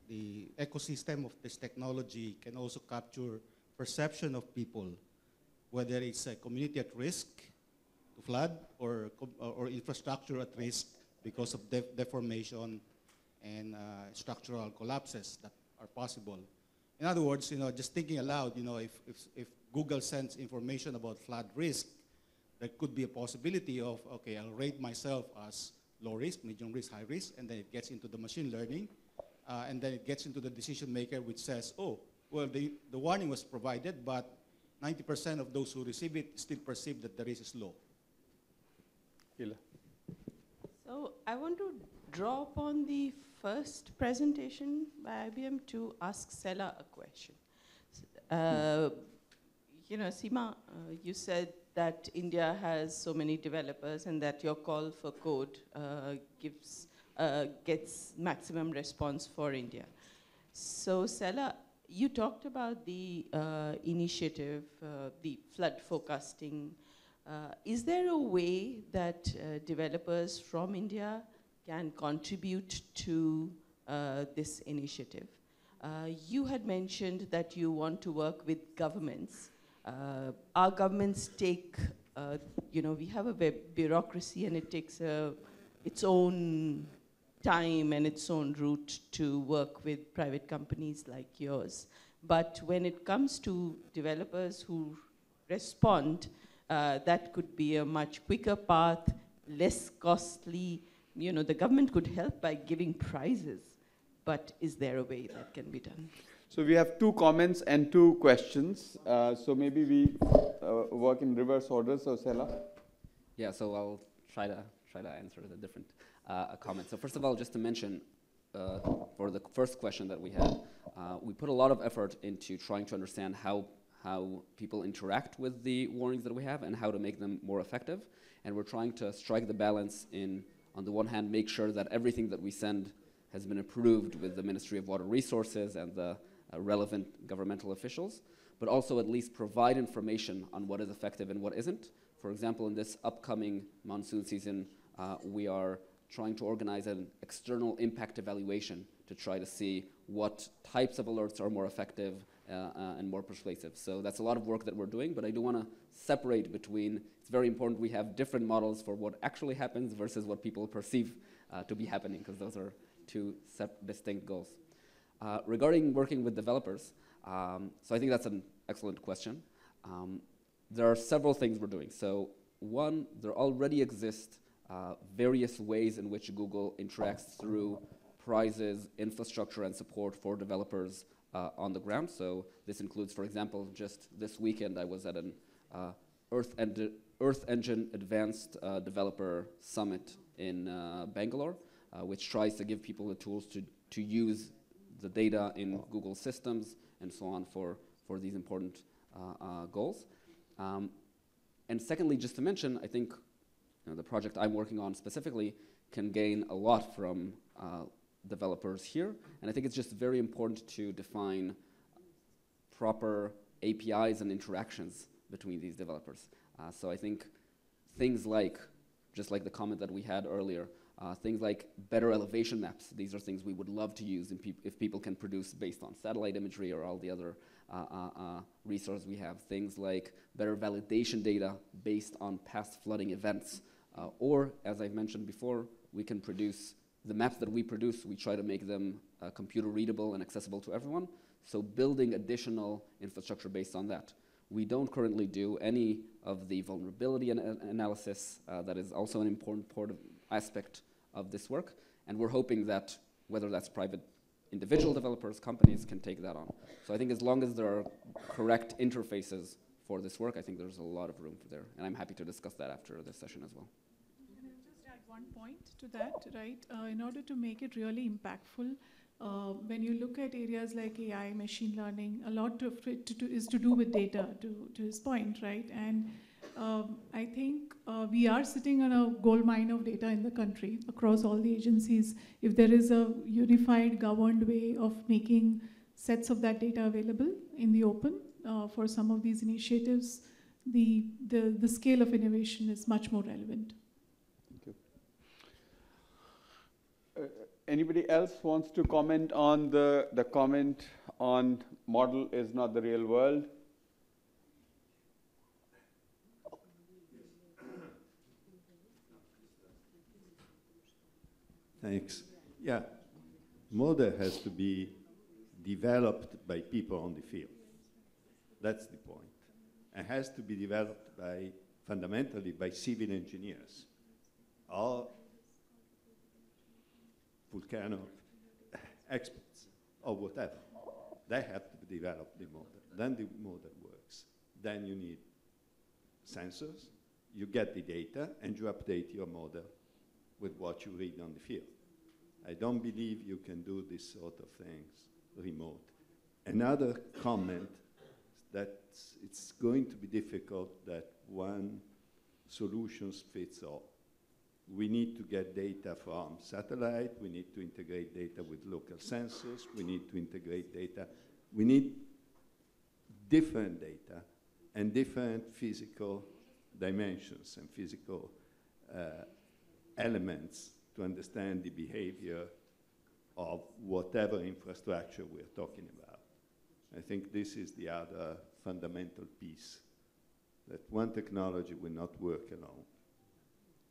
the ecosystem of this technology can also capture perception of people, whether it's a community at risk to flood or infrastructure at risk because of deformation and structural collapses that are possible. In other words, just thinking aloud, if Google sends information about flood risk, there could be a possibility of, okay, I'll rate myself as low risk, medium risk, high risk, and then it gets into the machine learning, and then it gets into the decision maker which says, oh, well, the warning was provided, but 90% of those who receive it still perceive that the risk is low. Ila. So I want to draw upon the first presentation by IBM to ask Sela a question. Seema, you said that India has so many developers and that your call for code gets maximum response for India. So Sela, you talked about the initiative, the flood forecasting. Is there a way that developers from India can contribute to this initiative? You had mentioned that you want to work with governments. Our governments take, we have a bureaucracy and it takes its own time and its own route to work with private companies like yours. But when it comes to developers who respond, that could be a much quicker path, less costly. The government could help by giving prizes, but is there a way that can be done? So we have 2 comments and 2 questions. So maybe we work in reverse order. So Sela. Yeah, so I'll try to answer the different comments. So first of all, just to mention, for the first question that we had, We put a lot of effort into trying to understand how people interact with the warnings that we have and how to make them more effective. And we're trying to strike the balance in, on the one hand, make sure that everything that we send has been approved with the Ministry of Water Resources and the relevant governmental officials, but also at least provide information on what is effective and what isn't. For example, in this upcoming monsoon season, we are trying to organize an external impact evaluation to try to see what types of alerts are more effective and more persuasive. So that's a lot of work that we're doing, but I do want to separate between, it's very important we have different models for what actually happens versus what people perceive to be happening, because those are two distinct goals. Regarding working with developers, so I think that's an excellent question. There are several things we're doing. So one, there already exist various ways in which Google interacts through prizes, infrastructure, and support for developers on the ground. So this includes, for example, just this weekend I was at an Earth Engine Advanced Developer Summit in Bangalore, which tries to give people the tools to use the data in Google systems and so on for these important goals. And secondly, just to mention, I think the project I'm working on specifically can gain a lot from developers here. And I think it's just very important to define proper APIs and interactions between these developers. So I think things like, just like the comment that we had earlier, things like better elevation maps. These are things we would love to use if people can produce based on satellite imagery or all the other resources we have. Things like better validation data based on past flooding events. Or, as I've mentioned before, we can produce the maps that we produce, we try to make them computer readable and accessible to everyone. So building additional infrastructure based on that. We don't currently do any of the vulnerability analysis. That is also an important aspect of this work. And we're hoping that whether that's private individual developers, companies can take that on. So I think as long as there are correct interfaces for this work, I think there's a lot of room for there. And I'm happy to discuss that after this session as well. Can I just add one point to that, right? In order to make it really impactful, when you look at areas like AI, machine learning, a lot of it is to do with data, to his point, right? And I think we are sitting on a gold mine of data in the country across all the agencies. If there is a unified, governed way of making sets of that data available in the open for some of these initiatives, the scale of innovation is much more relevant. Thank you. Anybody else wants to comment on the comment on model is not the real world? Thanks. Yeah, model has to be developed by people on the field. That's the point. It has to be developed fundamentally by civil engineers or volcano experts or whatever. They have to develop the model. Then the model works. Then you need sensors, you get the data, and you update your model with what you read on the field. I don't believe you can do this sort of things remote. Another comment that it's going to be difficult that one solution fits all. We need to get data from satellite, we need to integrate data with local sensors, we need to integrate data. We need different data and different physical dimensions and physical elements to understand the behavior of whatever infrastructure we're talking about. I think this is the other fundamental piece, that one technology will not work alone.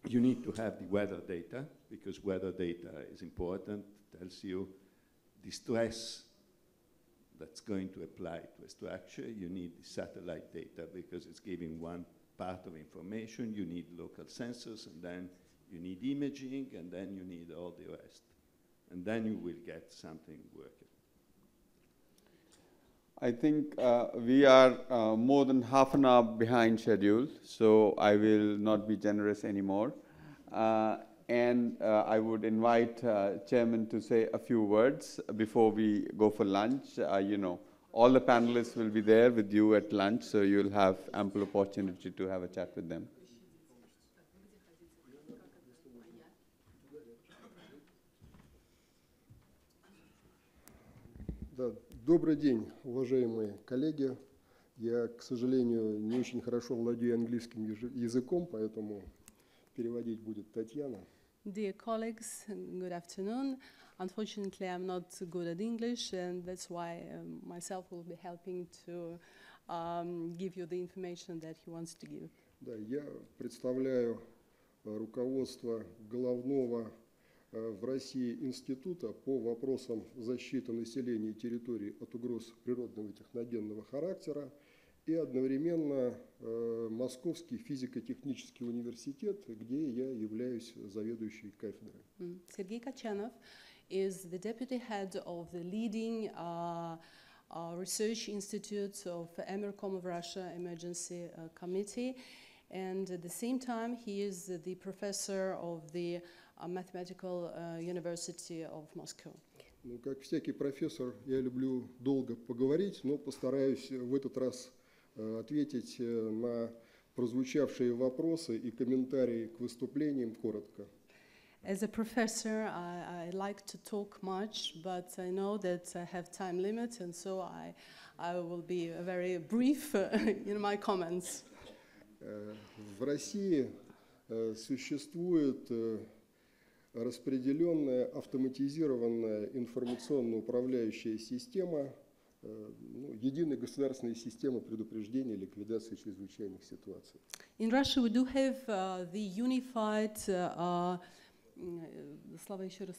You need to have the weather data, because weather data is important, tells you the stress that's going to apply to a structure. You need the satellite data because it's giving one part of information. You need local sensors, and then you need imaging, and then you need all the rest. And then you will get something working. I think we are more than half an hour behind schedule, so I will not be generous anymore. And I would invite Chairman to say a few words before we go for lunch. You know, all the panelists will be there with you at lunch, so you'll have ample opportunity to have a chat with them. Да, добрый день, уважаемые коллеги. Я, к сожалению, не очень хорошо владею английским языком, поэтому переводить будет Татьяна. Dear colleagues, good afternoon. Unfortunately, I'm not good at English, and that's why myself will be helping to give you the information that he wants to give. Да, я представляю руководство главного в России института по вопросам защиты населения и территорий от угроз природного и техногенного характера и одновременно Московский физико-технический университет, где я являюсь заведующей кафедрой. Sergei Kachanov is the deputy head of the leading research institute of Emercom of Russia Emergency Committee, and at the same time he is the professor of the Mathematical University of Moscow. Ну, как всякий профессор, я люблю долго поговорить, но постараюсь в этот раз ответить на прозвучавшие вопросы и комментарии к выступлениям коротко. As a professor, I like to talk much, but I know that I have time limit, and so I will be very brief in my comments. В России существует распределенная автоматизированная информационно-управляющая система, единая государственная система предупреждения и ликвидации чрезвычайных ситуаций. In Russia, we do have the unified слова еще раз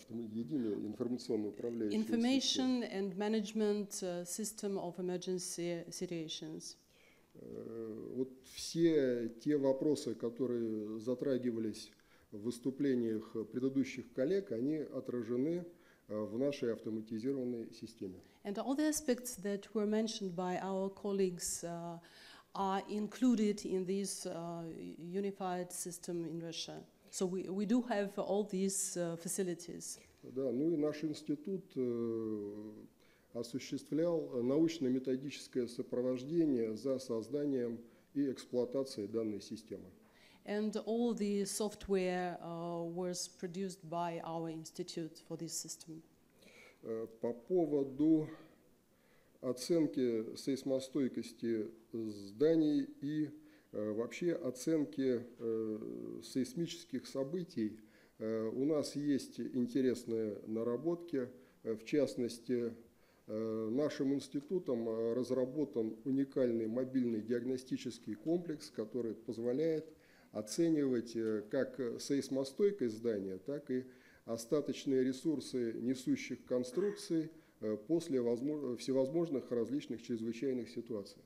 единая информационно-управляющая information and management system of emergency situations. Вот все те вопросы, которые затрагивались в выступлениях предыдущих коллег, они отражены в нашей автоматизированной системе. And all the aspects that were mentioned by our colleagues are included in this unified system in Russia. So we do have all these facilities. Да, ну и наш институт осуществлял научно-методическое сопровождение за созданием и эксплуатацией данной системы. And all the software was produced by our institute for this system. По поводу оценки сейсмостойкости зданий и вообще оценки сейсмических событий, у нас есть интересные наработки. В частности, нашим институтом разработан уникальный мобильный диагностический комплекс, который позволяет оценивать как сейсмостойкость здания, так и остаточные ресурсы несущих конструкций после всевозможных различных чрезвычайных ситуаций.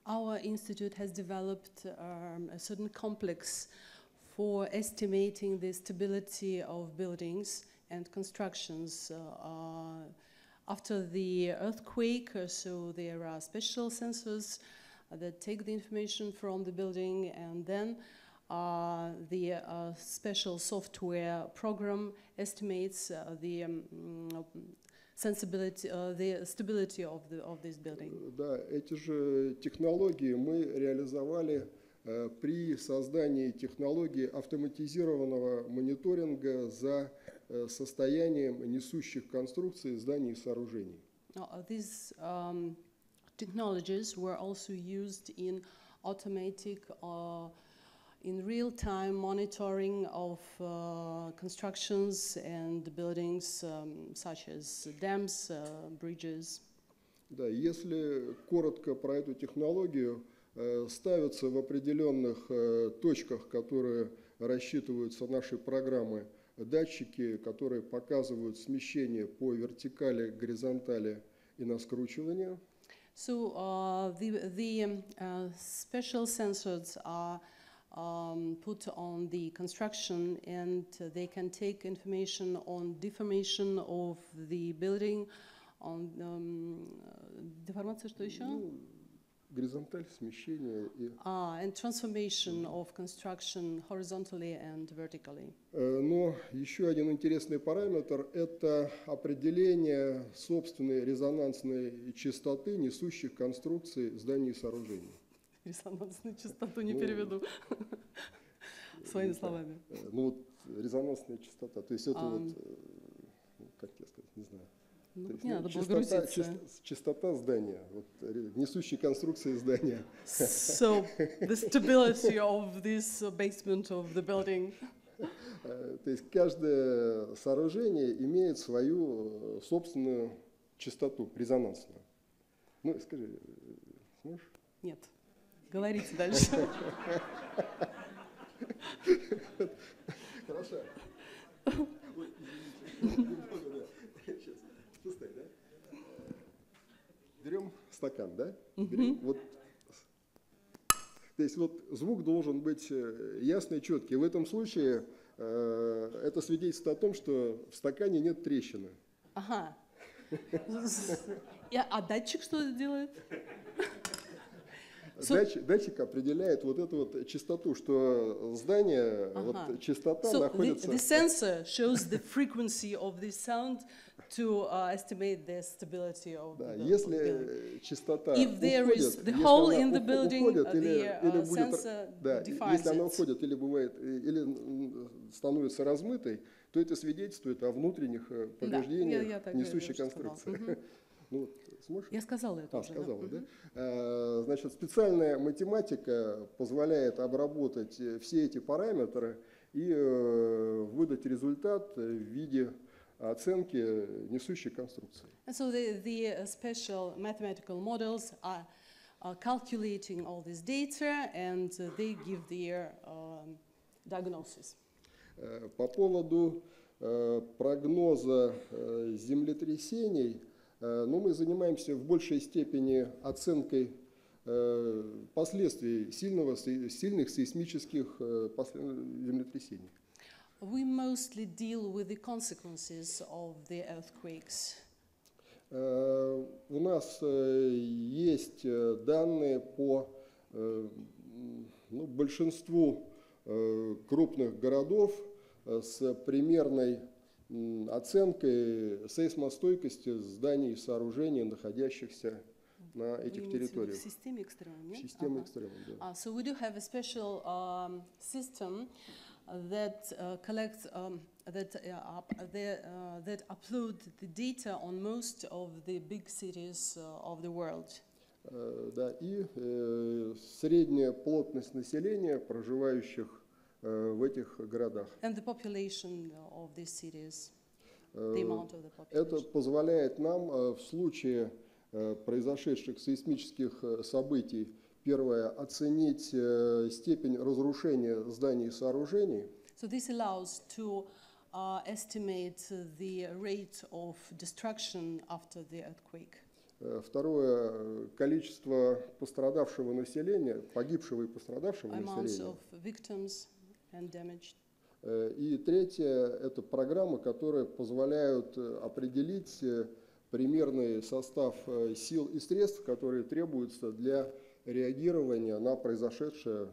Our institute has developed a certain complex for estimating the stability of buildings and constructions after the earthquake. So there are special sensors that take the information from the building, and then the special software program estimates the sensibility, the stability of this building. Да, эти же технологии мы реализовали при создании технологии автоматизированного мониторинга за состоянием несущих конструкций зданий и сооружений. These technologies were also used in automatic in real-time monitoring of constructions and buildings such as dams, bridges. Да, если коротко про эту технологию, ставятся в определенных точках, которые рассчитываются нашей программы, датчики, которые показывают смещение по вертикали, горизонтали и на скручивание. So the special sensors are put on the construction, and they can take information on deformation of the building, on deformация, что еще? горизонталь, смещение и... And transformation of construction horizontally and vertically. Но еще один интересный параметр – это определение собственной резонансной частоты несущих конструкций зданий и сооружений. Резонансную частоту не переведу своими словами. Ну вот резонансная частота, то есть это вот, как тебе сказать, не знаю. Не надо было грузиться. Частота здания, вот, несущей конструкции здания. So the stability of this basement of the building. То есть каждое сооружение имеет свою собственную частоту, резонансную. Ну, скажи, сможешь? Нет. Говорите дальше. Хорошо. Пустой, да? Берем стакан, да? Берем, вот. То есть вот звук должен быть ясный и четкий. В этом случае это свидетельствует о том, что в стакане нет трещины. Ага. А датчик что делает? Датчик определяет вот эту вот частоту, что здание, вот частота находится... The sensor shows the frequency of this sound to estimate the stability of the building. Если частота If there is the hole in the building, the sensor defines если она уходит или бывает, или становится размытой, то это свидетельствует о внутренних повреждениях несущей конструкции. Ну, вот, сможешь? Я сказала это уже. Сказала, да? Значит, специальная математика позволяет обработать все эти параметры и выдать результат в виде оценки несущей конструкции. And so the special mathematical models are calculating all this data and they give their diagnosis. По поводу прогноза землетрясений, но мы занимаемся в большей степени оценкой последствий сильных сейсмических землетрясений. We mostly deal with the consequences of the earthquakes. У нас есть данные по большинству крупных городов с примерной оценкой сейсмостойкости зданий и сооружений, находящихся на этих территориях. В системе экстремум, нет? Система экстремум, да. So we do have a special system that collects that upload the data on most of the big cities of the world. Да, и средняя плотность населения, проживающих в этих городах. And the population of these cities, the amount of the population. Это позволяет нам в случае произошедших сейсмических событий, первое, оценить степень разрушения зданий и сооружений. So this allows to estimate the rate of destruction after the earthquake. Второе, количество пострадавшего населения, погибшего и пострадавшего Amounts населения. of victims and damaged. И третье, это программы, которые позволяют определить примерный состав сил и средств, которые требуются для реагирования на произошедшее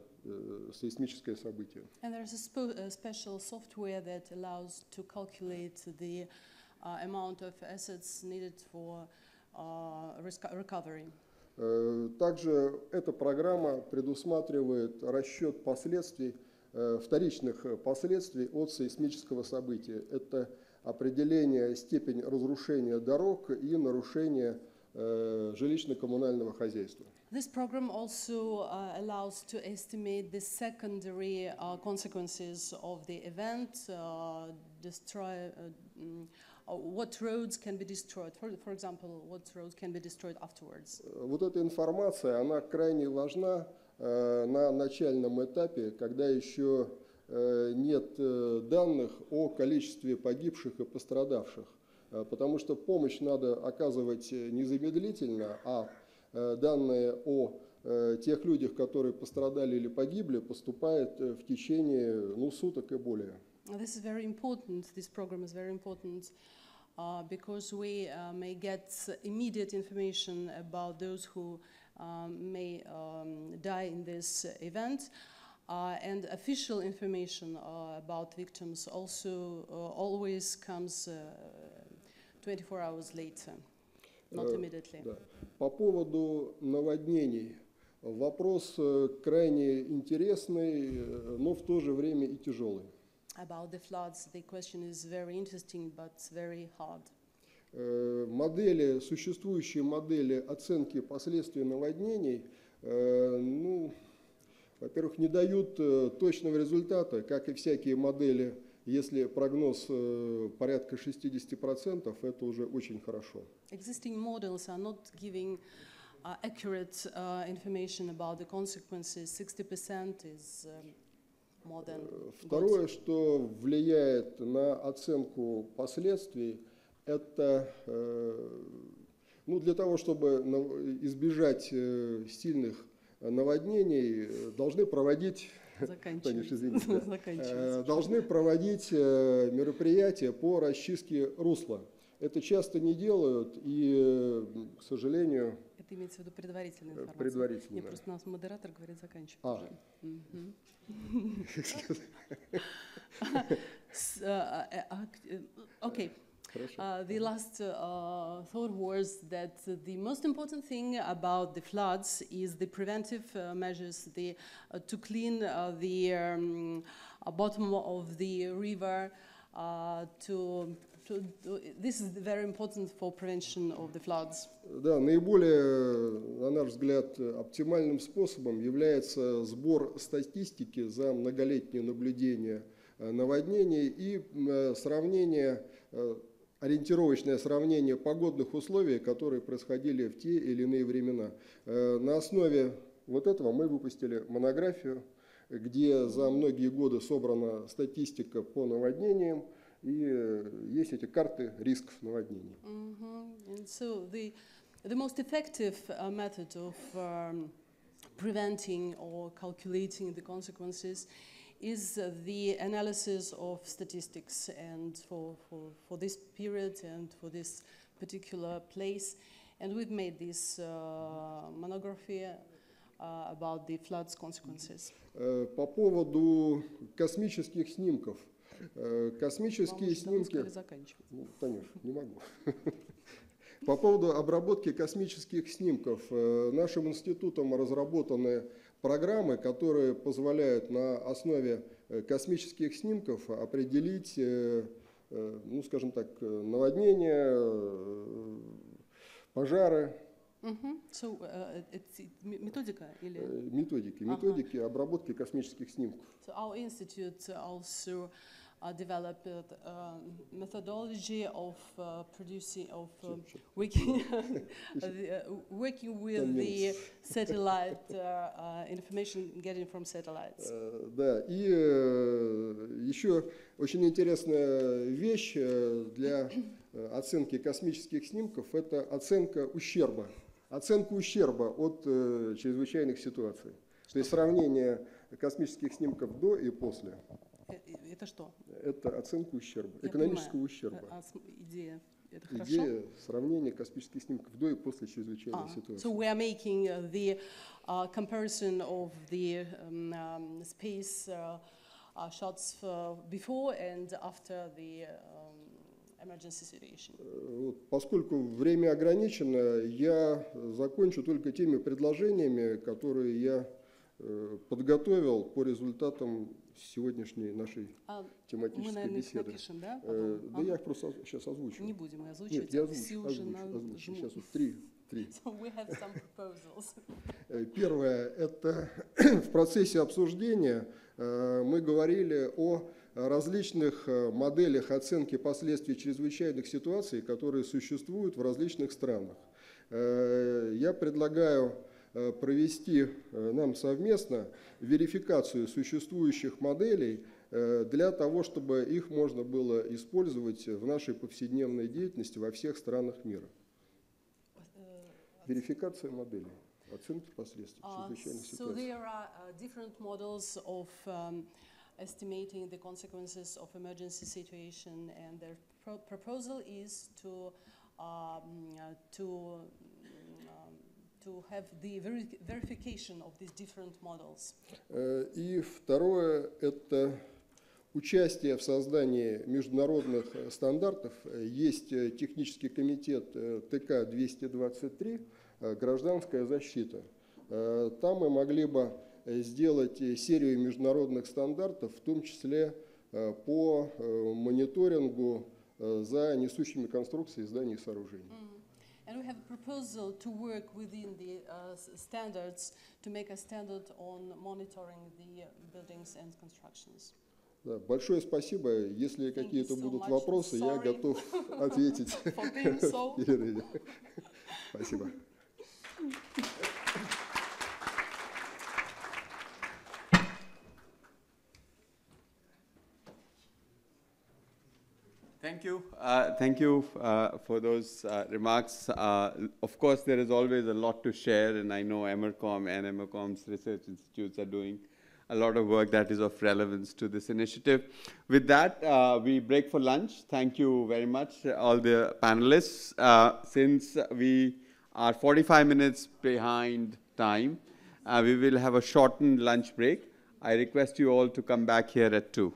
сейсмическое событие. And there's a special software that allows to calculate the amount of assets needed for recovery. Также эта программа предусматривает расчет последствий, вторичных последствий от сейсмического события. Это определение степени разрушения дорог и нарушения жилищно-коммунального хозяйства. This program also allows to estimate the secondary consequences of the event, what roads can be destroyed. For example, what roads can be destroyed afterwards. Вот эта информация, она крайне важна на начальном этапе, когда еще нет данных о количестве погибших и пострадавших, потому что помощь надо оказывать незамедлительно, а данные о тех людях, которые пострадали или погибли, поступают в течение суток и более. This is very important. This program is very important because we may get immediate information about those who may die in this event. And official information about victims also always comes 24 hours later, not immediately. Да. По поводу наводнений. Вопрос крайне интересный, но в то же время и тяжелый. About the floods, the question is very interesting, but very hard. Существующие модели оценки последствий наводнений, ну, во-первых, не дают точного результата, как и всякие модели. Если прогноз порядка 60%, это уже очень хорошо. Existing models are not giving accurate information about the consequences. 60% is more than Второе, что влияет на оценку последствий, это для того, чтобы избежать сильных наводнений, должны проводить мероприятия по расчистке русла. Это часто не делают, и, к сожалению... Это имеется в виду предварительная информация. Предварительная. Нет, просто у нас модератор говорит заканчивать уже. Okay. The last thought was that the most important thing about the floods is the preventive measures, to clean the bottom of the river. This is very important for prevention of the floods. Да, наиболее, на наш взгляд, оптимальным способом является сбор статистики за многолетнее наблюдение наводнений и ориентировочное сравнение погодных условий, которые происходили в те или иные времена. На основе вот этого мы выпустили монографию, где за многие годы собрана статистика по наводнениям, и есть эти карты рисков наводнений. And so the most effective method of preventing or calculating the consequences is the analysis of statistics, and for this period and for this particular place. And we've made this monography about the floods consequences. По поводу космических снимков. Космические снимки... Танюш, не могу. По поводу обработки космических снимков. Нашим институтом разработаны программы, которые позволяют на основе космических снимков определить, ну, скажем так, наводнения, пожары. So, методика или? Методики обработки космических снимков. So our institute also developed methodology of producing, of working with the satellite information getting from satellites. Да, и еще очень интересная вещь для оценки космических снимков – это оценка ущерба. Оценка ущерба от чрезвычайных ситуаций. То есть сравнение космических снимков до и после. Это что? Это оценка ущерба, экономического ущерба. Идея. Это хорошо? Идея сравнения космических снимков до и после чрезвычайной ситуации. So we are making the comparison of the space shots before and after the emergency situation. Поскольку время ограничено, я закончу только теми предложениями, которые я подготовил по результатам сегодняшней нашей тематической мы, наверное, беседы. Напишем, да? Да я их просто сейчас озвучу. Не будем их озвучивать. Нет, я озвучу. Сейчас вот три. So we have some proposals. Первое, это в процессе обсуждения мы говорили о различных моделях оценки последствий чрезвычайных ситуаций, которые существуют в различных странах. Я предлагаю провести нам совместно верификацию существующих моделей для того, чтобы их можно было использовать в нашей повседневной деятельности во всех странах мира. Верификация моделей, оценки последствий чрезвычайных ситуаций. So there are different models of estimating the consequences of emergency situation, and their to have the verification of these different models. И второе – это участие в создании международных стандартов. Есть технический комитет ТК-223 «Гражданская защита». Там мы могли бы сделать серию международных стандартов, в том числе по мониторингу за несущими конструкции зданий и сооружений. And we have a proposal to work within the standards to make a standard on monitoring the buildings and constructions. Да, большое спасибо. Если какие-то будут вопросы, я готов ответить. Спасибо. Thank you for those remarks. Of course, there is always a lot to share, and I know Emercom and Emercom's research institutes are doing a lot of work that is of relevance to this initiative. With that, we break for lunch. Thank you very much, all the panelists. Since we are 45 minutes behind time, we will have a shortened lunch break. I request you all to come back here at 2.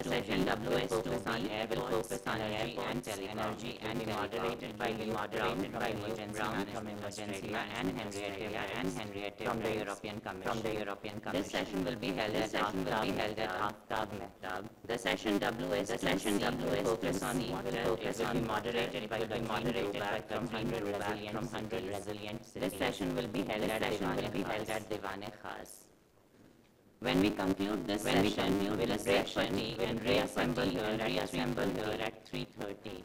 session WS2 will focus on energy and telecom. It will be moderated by Iwdri from emergency and Henriette from the European Commission. This session will be held at AIIB. The session WS2 will focus on water. It will be moderated by from 100 resilient cities. This session will be held at Divan-e Khas. When we conclude this session, we will break for tea and reassemble here at 3:30.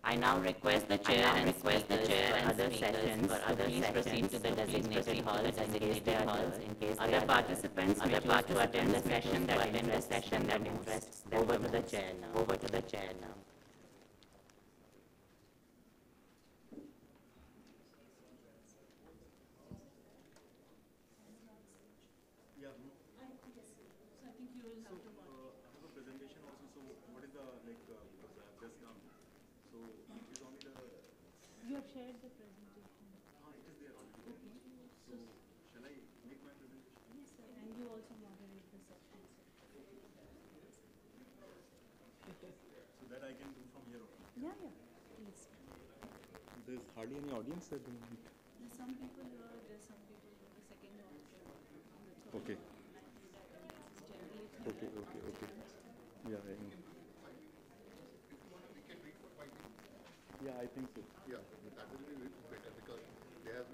I now request the chair and other sessions to please proceed to the designated halls in case there are other participants may choose to attend the session that interests them. Over to the chair now. You have shared the presentation. It is there already. Okay. So, shall I make my presentation? Yes, sir. And you also moderate the session. So that I can do from here on? Yeah, please. There's hardly any audience there. There's some people here, there's some people in the second hall. Okay. Okay. Yeah, I know. Yeah, I think so. Yeah, that will be better because they have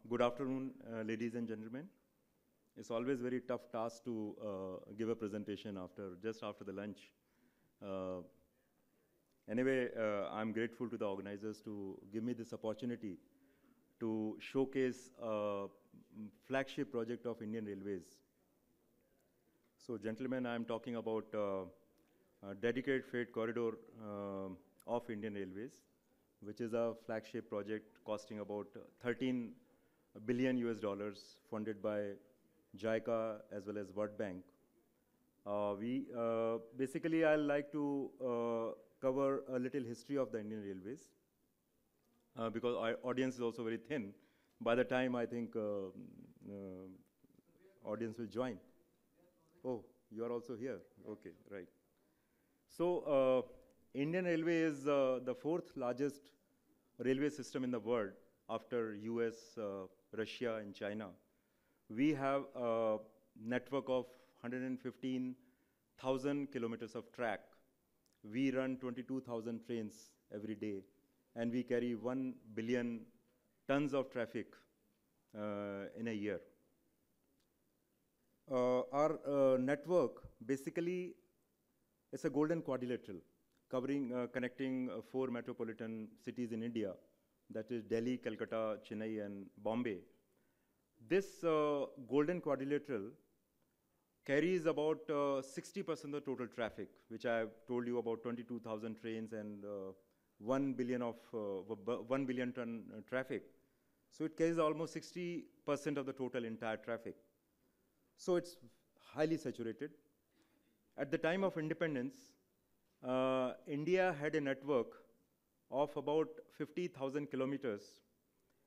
Good afternoon, ladies and gentlemen. It's always very tough task to give a presentation just after the lunch. Anyway, I'm grateful to the organizers to give me this opportunity to showcase a flagship project of Indian Railways. So, gentlemen, I'm talking about a dedicated freight corridor of Indian Railways, which is a flagship project costing about $13 billion funded by Jaika as well as World Bank. Basically, I'd like to cover a little history of the Indian Railways because our audience is also very thin. By the time I think audience will join. Oh, you are also here. Okay, right. So, Indian Railway is the fourth largest railway system in the world after US, Russia, and China. We have a network of 115,000 kilometers of track. We run 22,000 trains every day, and we carry 1 billion tons of traffic in a year. Our network basically is a golden quadrilateral connecting 4 metropolitan cities in India, that is Delhi, Calcutta, Chennai, and Bombay. This golden quadrilateral carries about 60% of the total traffic, which I have told you about 22,000 trains and 1 billion ton traffic. So it carries almost 60% of the total entire traffic. So it's highly saturated. At the time of independence, India had a network of about 50,000 kilometers,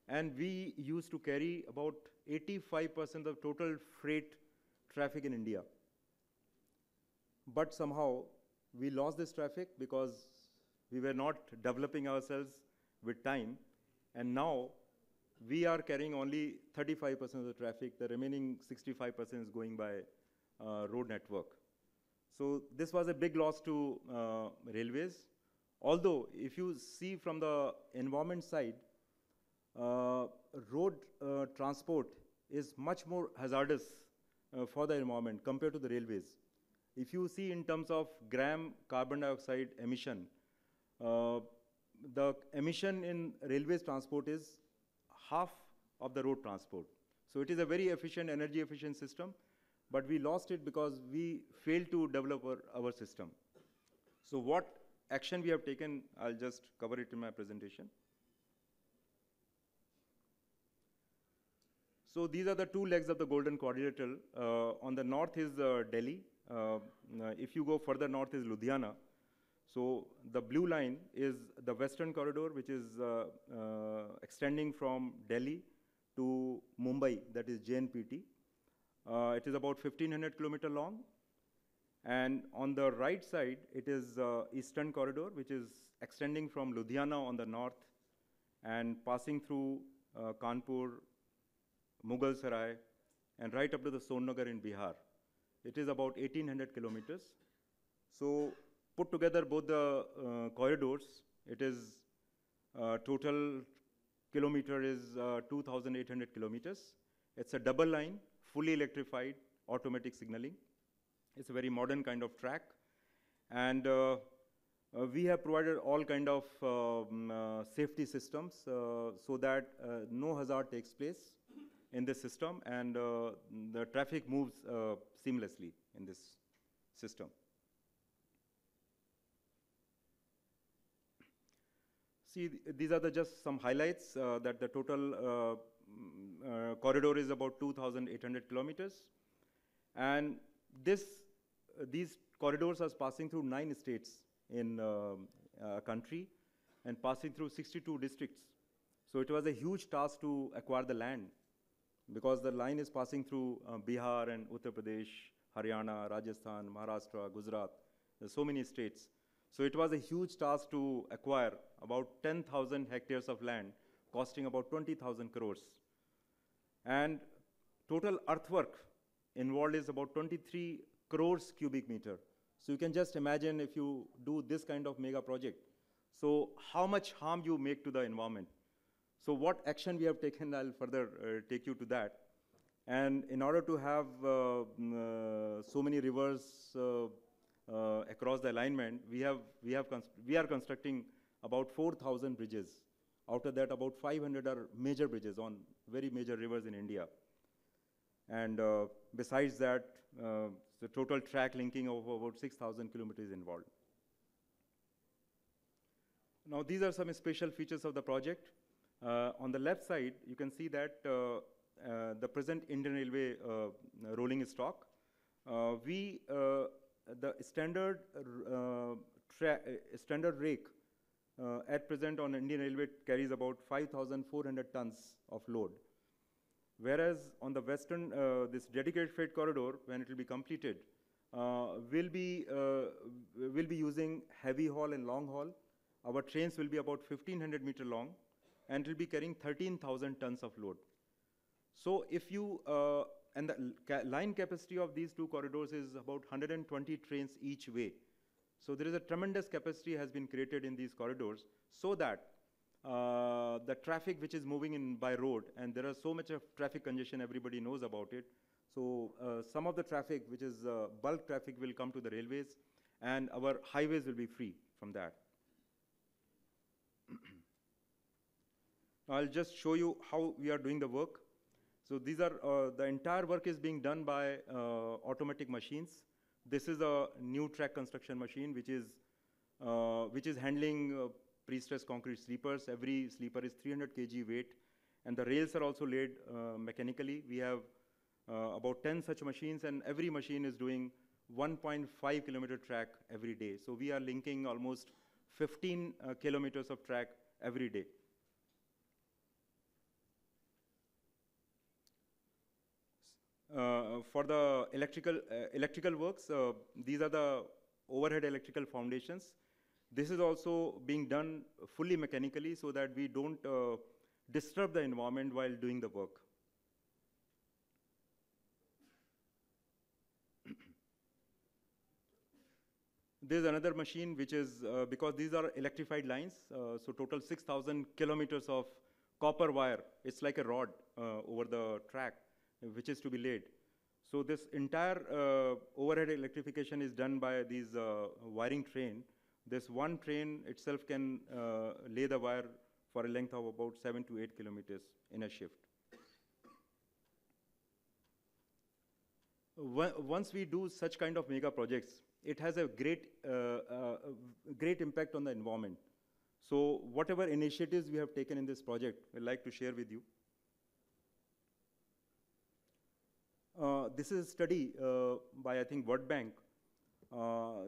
and we used to carry about 85% of total freight traffic in India. But somehow we lost this traffic because we were not developing ourselves with time, and now we are carrying only 35% of the traffic. The remaining 65% is going by road network. So this was a big loss to railways. Although, if you see from the environment side, road transport is much more hazardous for the environment compared to the railways. If you see in terms of gram carbon dioxide emission, the emission in railways transport is half of the road transport. So it is a very efficient, energy efficient system, but we lost it because we failed to develop our system. So what action we have taken, I'll just cover it in my presentation. So these are the 2 legs of the golden quadrilateral. On the north is Delhi. If you go further north is Ludhiana. So the blue line is the western corridor, which is extending from Delhi to Mumbai, that is JNPT. It is about 1,500 kilometers long. And on the right side, it is eastern corridor, which is extending from Ludhiana on the north and passing through Kanpur, Mughal Sarai, and right up to the Sonnagar in Bihar. It is about 1,800 kilometers. So put together both the corridors, it is total kilometer is 2,800 kilometers. It's a double line, fully electrified, automatic signaling. It's a very modern kind of track. And we have provided all kind of safety systems so that no hazard takes place in this system, and the traffic moves seamlessly in this system. See, these are just some highlights that the total corridor is about 2,800 kilometers. And these corridors are passing through 9 states in a country and passing through 62 districts. So it was a huge task to acquire the land, because the line is passing through Bihar and Uttar Pradesh, Haryana, Rajasthan, Maharashtra, Gujarat. There's so many states. So it was a huge task to acquire about 10,000 hectares of land, costing about 20,000 crores. And total earthwork involved is about 23 crores cubic meter. So you can just imagine if you do this kind of mega project, so how much harm you make to the environment. So what action we have taken, I'll further take you to that. And in order to have so many rivers across the alignment, we are constructing about 4,000 bridges. Out of that, about 500 are major bridges on very major rivers in India. And besides that, the total track linking of about 6,000 kilometers involved. Now, these are some special features of the project. On the left side, you can see that the present Indian Railway rolling stock. The standard rake at present on Indian Railway carries about 5,400 tons of load. Whereas on the western, this dedicated freight corridor, when it will be completed, will be using heavy haul and long haul. Our trains will be about 1,500 meter long, and it will be carrying 13,000 tons of load. So if you, and the line capacity of these two corridors is about 120 trains each way. So there is a tremendous capacity has been created in these corridors so that the traffic which is moving in by road, and there are so much of traffic congestion, everybody knows about it. So some of the traffic, which is bulk traffic, will come to the railways, and our highways will be free from that. I'll just show you how we are doing the work. So these are, the entire work is being done by automatic machines. This is a new track construction machine, which is handling pre-stressed concrete sleepers. Every sleeper is 300 kg weight, and the rails are also laid mechanically. We have about 10 such machines, and every machine is doing 1.5 kilometer track every day. So we are linking almost 15 kilometers of track every day. For the electrical works, these are the overhead electrical foundations. This is also being done fully mechanically so that we don't disturb the environment while doing the work. There's another machine which is, because these are electrified lines, so total 6,000 kilometers of copper wire. It's like a rod over the track, which is to be laid. So this entire overhead electrification is done by these wiring train. This one train itself can lay the wire for a length of about 7 to 8 kilometers in a shift. Once we do such kind of mega projects, it has a great impact on the environment. So whatever initiatives we have taken in this project, we'd like to share with you. This is a study by, I think, World Bank.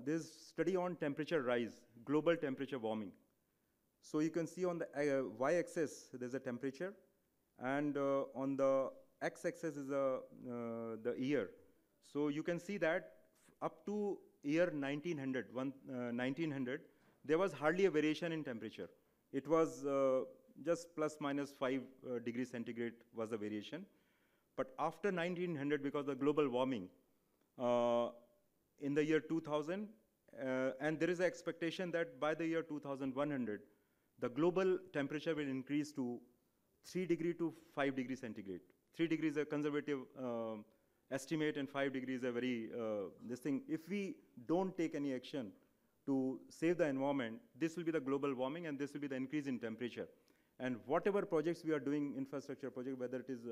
This study on temperature rise, global temperature warming. So you can see on the y-axis, there's a temperature, and on the x-axis is the year. So you can see that up to year 1900, there was hardly a variation in temperature. It was just plus minus 5 degrees centigrade was the variation. But after 1900, because of global warming, in the year 2000, and there is an expectation that by the year 2100, the global temperature will increase to 3 degree to 5 degrees centigrade. 3 degrees is a conservative estimate, and 5 degrees is a very, this thing. If we don't take any action to save the environment, this will be the global warming, and this will be the increase in temperature. And whatever projects we are doing, infrastructure project, whether it is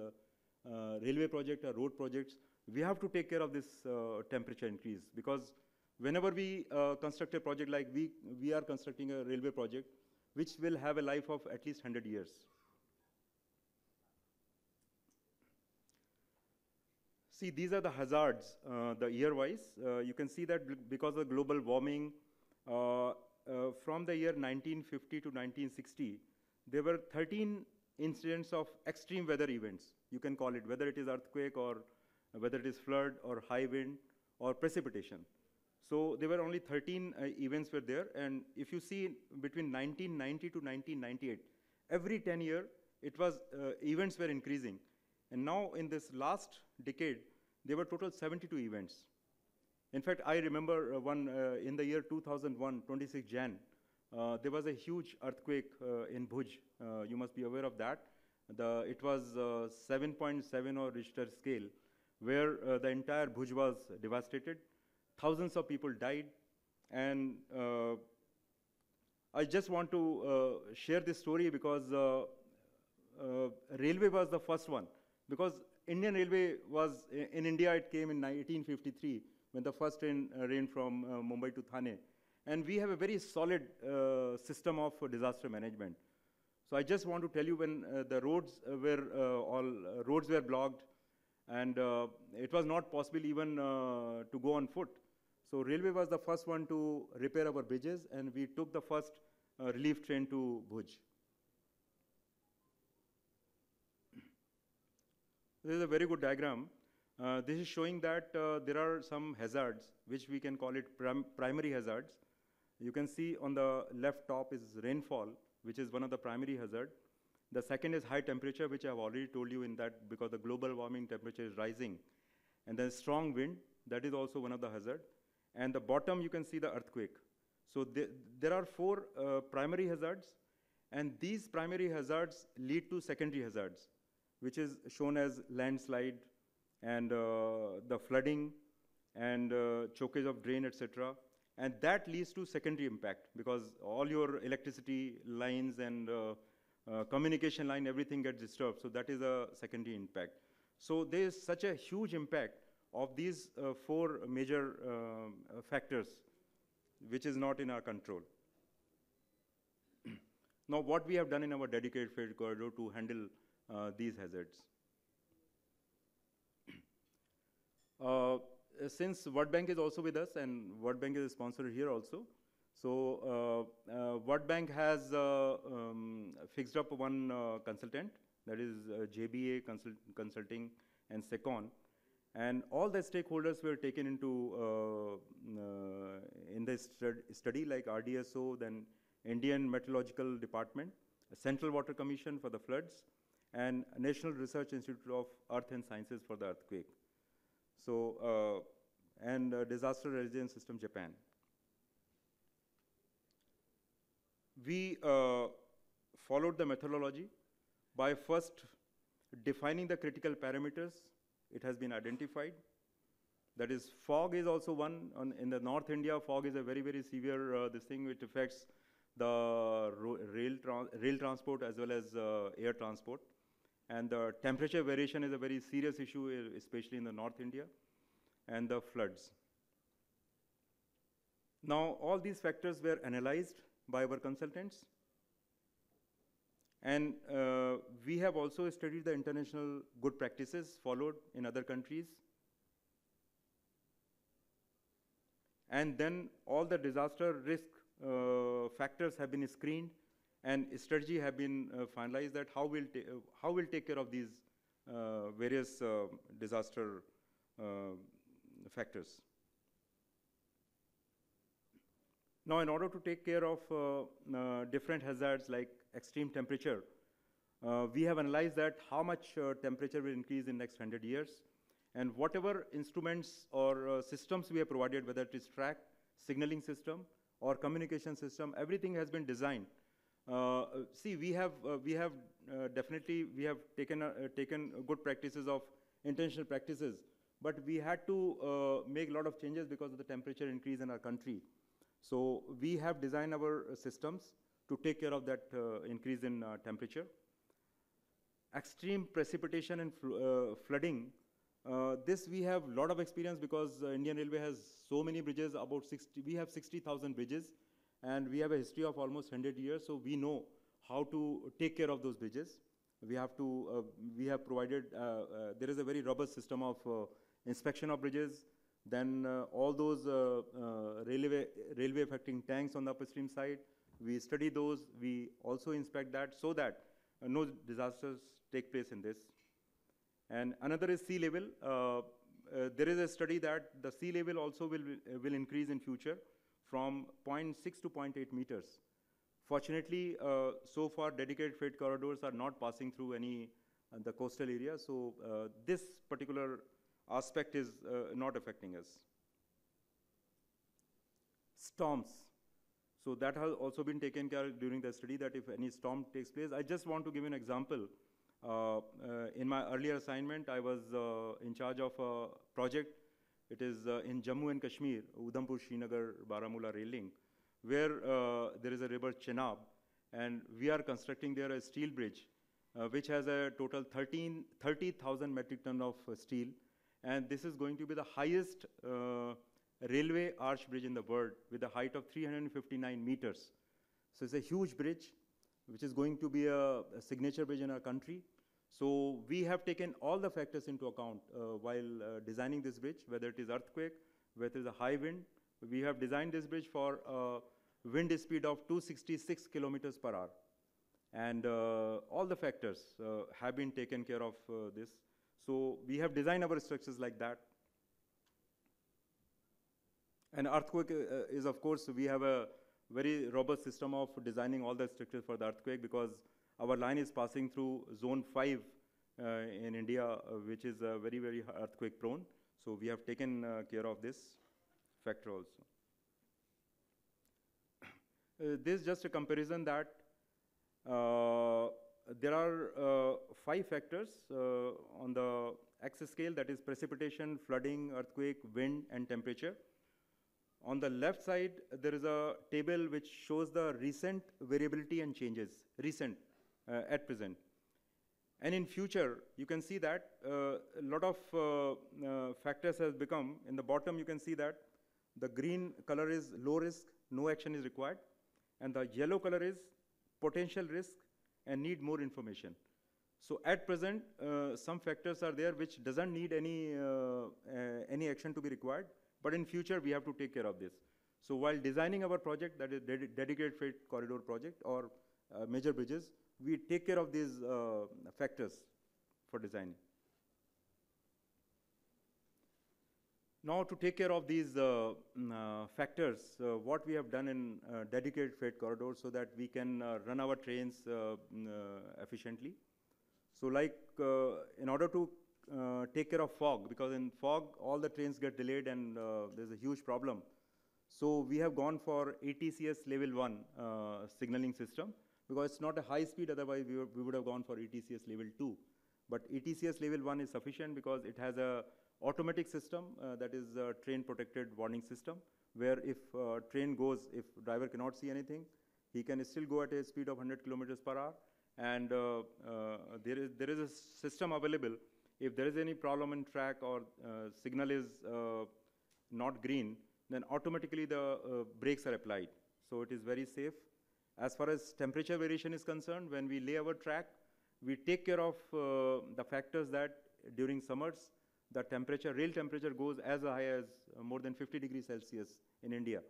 railway project or road projects, we have to take care of this temperature increase, because whenever we construct a project like we are constructing a railway project, which will have a life of at least 100 years. See, these are the hazards, the year-wise. You can see that because of global warming, from the year 1950 to 1960, there were 13 incidents of extreme weather events. You can call it, whether it is earthquake or whether it is flood or high wind or precipitation. So there were only 13 events were there, and if you see between 1990 to 1998, every 10 years, it was events were increasing. And now in this last decade, there were total 72 events. In fact, I remember one in the year 2001, 26 Jan, there was a huge earthquake in Bhuj. You must be aware of that. It was 7.7 or Richter scale, where the entire Bhuj was devastated. Thousands of people died. And I just want to share this story because railway was the first one. Because Indian Railway was, in India, it came in 1853 when the first train ran from Mumbai to Thane. And we have a very solid system of disaster management. So I just want to tell you, when the roads were blocked, and it was not possible even to go on foot. So railway was the first one to repair our bridges, and we took the first relief train to Bhuj. This is a very good diagram. This is showing that there are some hazards, which we can call it primary hazards. You can see on the left top is rainfall, which is one of the primary hazards. The second is high temperature, which I've already told you in that because the global warming temperature is rising. And then strong wind, that is also one of the hazards. And the bottom, you can see the earthquake. So there are four primary hazards, and these primary hazards lead to secondary hazards, which is shown as landslide and the flooding and chokage of drain, etc. And that leads to secondary impact because all your electricity lines and communication line, everything gets disturbed. So that is a secondary impact. So there is such a huge impact of these four major factors, which is not in our control. Now, what we have done in our dedicated freight corridor to handle these hazards. Since World Bank is also with us, and World Bank is a sponsor here also, so World Bank has fixed up one consultant, that is JBA Consulting and Secon, and all the stakeholders were taken into in the study, like RDSO, then Indian Meteorological Department, Central Water Commission for the floods, and National Research Institute of Earth and Sciences for the earthquake. So, and Disaster Resilience System Japan. We followed the methodology by first defining the critical parameters. It has been identified. That is, fog is also one. In the North India, fog is a very, very severe this thing which affects the rail transport as well as air transport. And the temperature variation is a very serious issue, especially in the North India, and the floods. Now, all these factors were analyzed by our consultants. And we have also studied the international good practices followed in other countries. And then all the disaster risk factors have been screened, and strategy have been finalized that how we'll take care of these various disaster factors. Now, in order to take care of different hazards like extreme temperature, we have analyzed that how much temperature will increase in the next 100 years. And whatever instruments or systems we have provided, whether it is track, signaling system, or communication system, everything has been designed. See, we have definitely taken good practices of intentional practices, but we had to make a lot of changes because of the temperature increase in our country. So we have designed our systems to take care of that increase in temperature. Extreme precipitation and flooding, this we have a lot of experience because Indian Railway has so many bridges, we have 60,000 bridges, and we have a history of almost 100 years, so we know how to take care of those bridges. We have provided, there is a very robust system of inspection of bridges, then all those railway affecting tanks on the upstream side, we study those, we also inspect that so that no disasters take place in this. And another is sea level. There is a study that the sea level also will increase in future from 0.6 to 0.8 meters. Fortunately, so far dedicated freight corridors are not passing through any the coastal area, so this particular aspect is not affecting us. Storms. So that has also been taken care of during the study, that if any storm takes place. I just want to give you an example. In my earlier assignment, I was in charge of a project. It is in Jammu and Kashmir, Udhampur, Srinagar, Baramulla rail link, where there is a river Chenab, and we are constructing there a steel bridge, which has a total 30,000 metric ton of steel. And this is going to be the highest railway arch bridge in the world with a height of 359 meters. So it's a huge bridge, which is going to be a signature bridge in our country. So we have taken all the factors into account while designing this bridge, whether it is earthquake, whether it is a high wind. We have designed this bridge for a wind speed of 266 kilometers per hour. And all the factors have been taken care of this. So we have designed our structures like that. And earthquake is, of course, we have a very robust system of designing all the structures for the earthquake because our line is passing through zone 5 in India, which is very, very earthquake prone. So we have taken care of this factor also. This is just a comparison that there are 5 factors on the axis scale, that is precipitation, flooding, earthquake, wind, and temperature. On the left side, there is a table which shows the recent variability and changes, recent at present. And in future, you can see that a lot of factors has become. In the bottom, you can see that the green color is low risk, no action is required. And the yellow color is potential risk and need more information. So at present, some factors are there which doesn't need any action to be required. But in future, we have to take care of this. So while designing our project, that is dedicated freight corridor project or major bridges, we take care of these factors for designing. Now to take care of these factors, what we have done in dedicated freight corridor so that we can run our trains efficiently. So like in order to take care of fog, because in fog all the trains get delayed and there's a huge problem. So we have gone for ATCS level 1 signaling system, because it's not a high speed, otherwise we would have gone for ATCS level 2. But ATCS level 1 is sufficient because it has a automatic system that is a train protected warning system, where if train goes, if driver cannot see anything, he can still go at a speed of 100 kilometers per hour. And there is a system available. If there is any problem in track or signal is not green, then automatically the brakes are applied. So it is very safe. As far as temperature variation is concerned, when we lay our track, we take care of the factors that during summers, the temperature, real temperature goes as high as more than 50 degrees Celsius in India.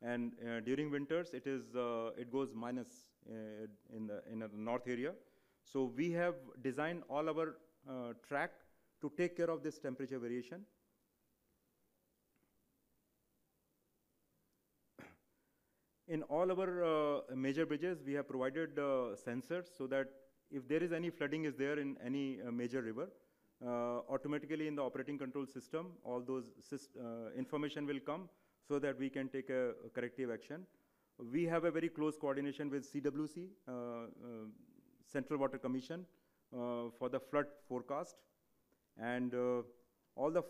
And during winters, it goes minus in the north area. So we have designed all our track to take care of this temperature variation. In all our major bridges, we have provided sensors so that if there is any flooding is there in any major river, automatically in the operating control system, all those information will come so that we can take a corrective action. We have a very close coordination with CWC, Central Water Commission, for the flood forecast. And all the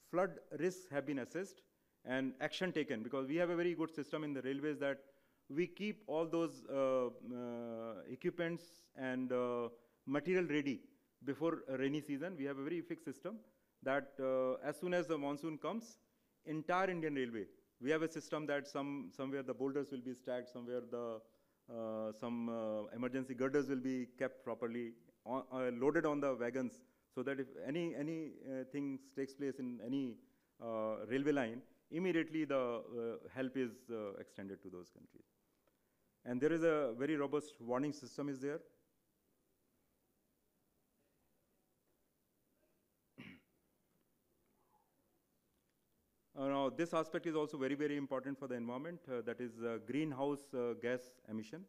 flood risks have been assessed and action taken, because we have a very good system in the railways that we keep all those equipments and material ready before a rainy season. We have a very fixed system that as soon as the monsoon comes, entire Indian Railway, we have a system that somewhere the boulders will be stacked, somewhere some emergency girders will be kept properly loaded on the wagons, so that if anything takes place in any railway line, immediately the help is extended to those countries. And there is a very robust warning system is there. Now, this aspect is also very, very important for the environment, that is greenhouse gas emission.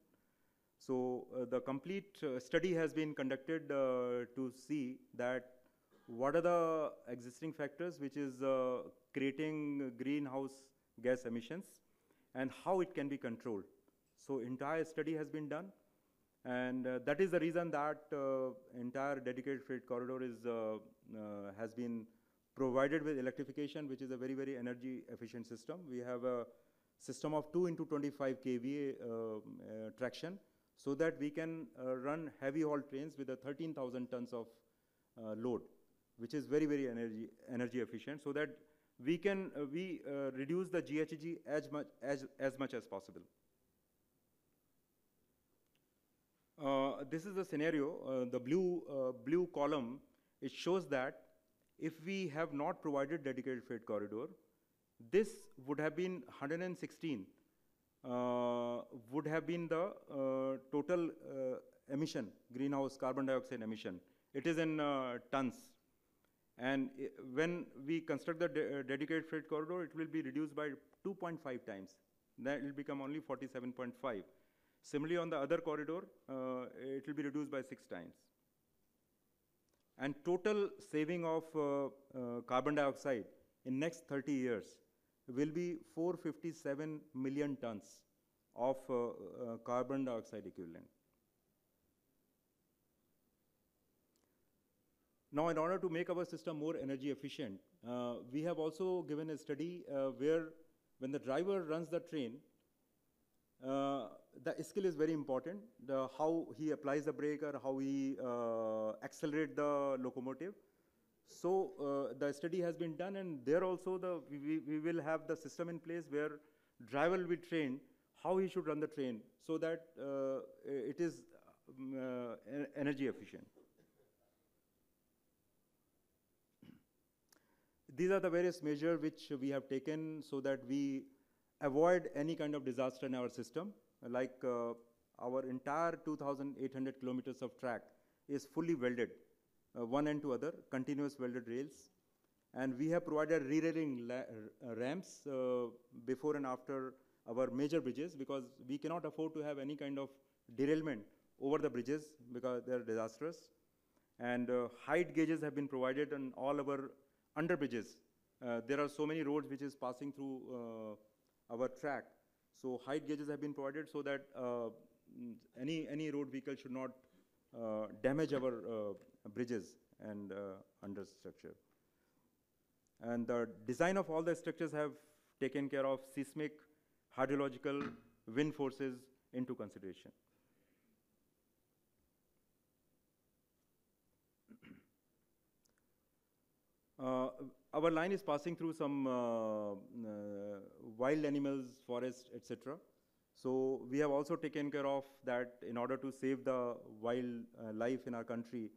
So the complete study has been conducted to see that what are the existing factors which is creating greenhouse gas emissions and how it can be controlled. So entire study has been done, and that is the reason that entire dedicated freight corridor has been provided with electrification, which is a very, very energy efficient system. We have a system of 2 into 25 kVA traction, so that we can run heavy haul trains with a 13,000 tons of load, which is very, very energy efficient, so that we can reduce the GHG as much as possible. This is the scenario. The blue column, it shows that if we have not provided dedicated freight corridor, this would have been 116, would have been the total emission, greenhouse carbon dioxide emission. It is in tons. And when we construct the dedicated freight corridor, it will be reduced by 2.5 times. That will become only 47.5. Similarly, on the other corridor, it will be reduced by 6 times. And total saving of carbon dioxide in next 30 years will be 457 million tons of carbon dioxide equivalent. Now, in order to make our system more energy efficient, we have also given a study where when the driver runs the train, the skill is very important, how he applies the brake or how he accelerates the locomotive. So the study has been done, and there also we will have the system in place where driver will be trained how he should run the train so that it is energy efficient. These are the various measures which we have taken so that we avoid any kind of disaster in our system. Like our entire 2,800 kilometers of track is fully welded, one end to other, continuous welded rails. And we have provided re-railing ramps before and after our major bridges, because we cannot afford to have any kind of derailment over the bridges because they are disastrous. And height gauges have been provided on all our under bridges. There are so many roads which is passing through our track. So height gauges have been provided so that any road vehicle should not damage our bridges and under structure. And the design of all the structures have taken care of seismic, hydrological, wind forces into consideration. Our line is passing through some wild animals, forests, etc. So we have also taken care of that in order to save the wild life in our country.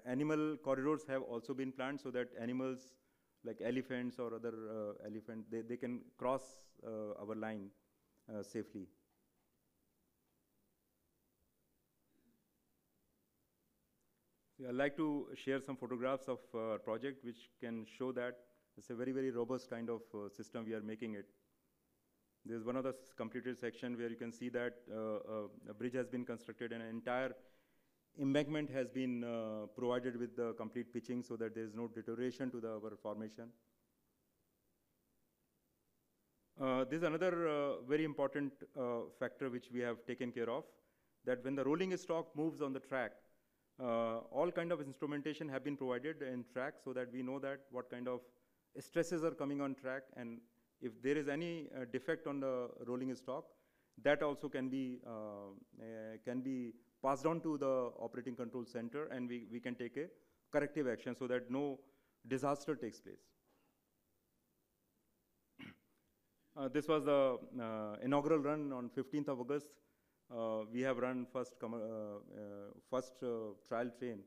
Animal corridors have also been planned so that animals like elephants or other they can cross our line safely. I'd like to share some photographs of our project which can show that it's a very, very robust kind of system we are making it. There's one of the completed section where you can see that a bridge has been constructed and an entire embankment has been provided with the complete pitching so that there is no deterioration to our formation. This is another very important factor which we have taken care of, that when the rolling stock moves on the track, all kind of instrumentation have been provided in track so that we know that what kind of stresses are coming on track, and if there is any defect on the rolling stock, that also can be passed on to the operating control center, and we can take a corrective action so that no disaster takes place. This was the inaugural run on 15th of August. We have run first trial train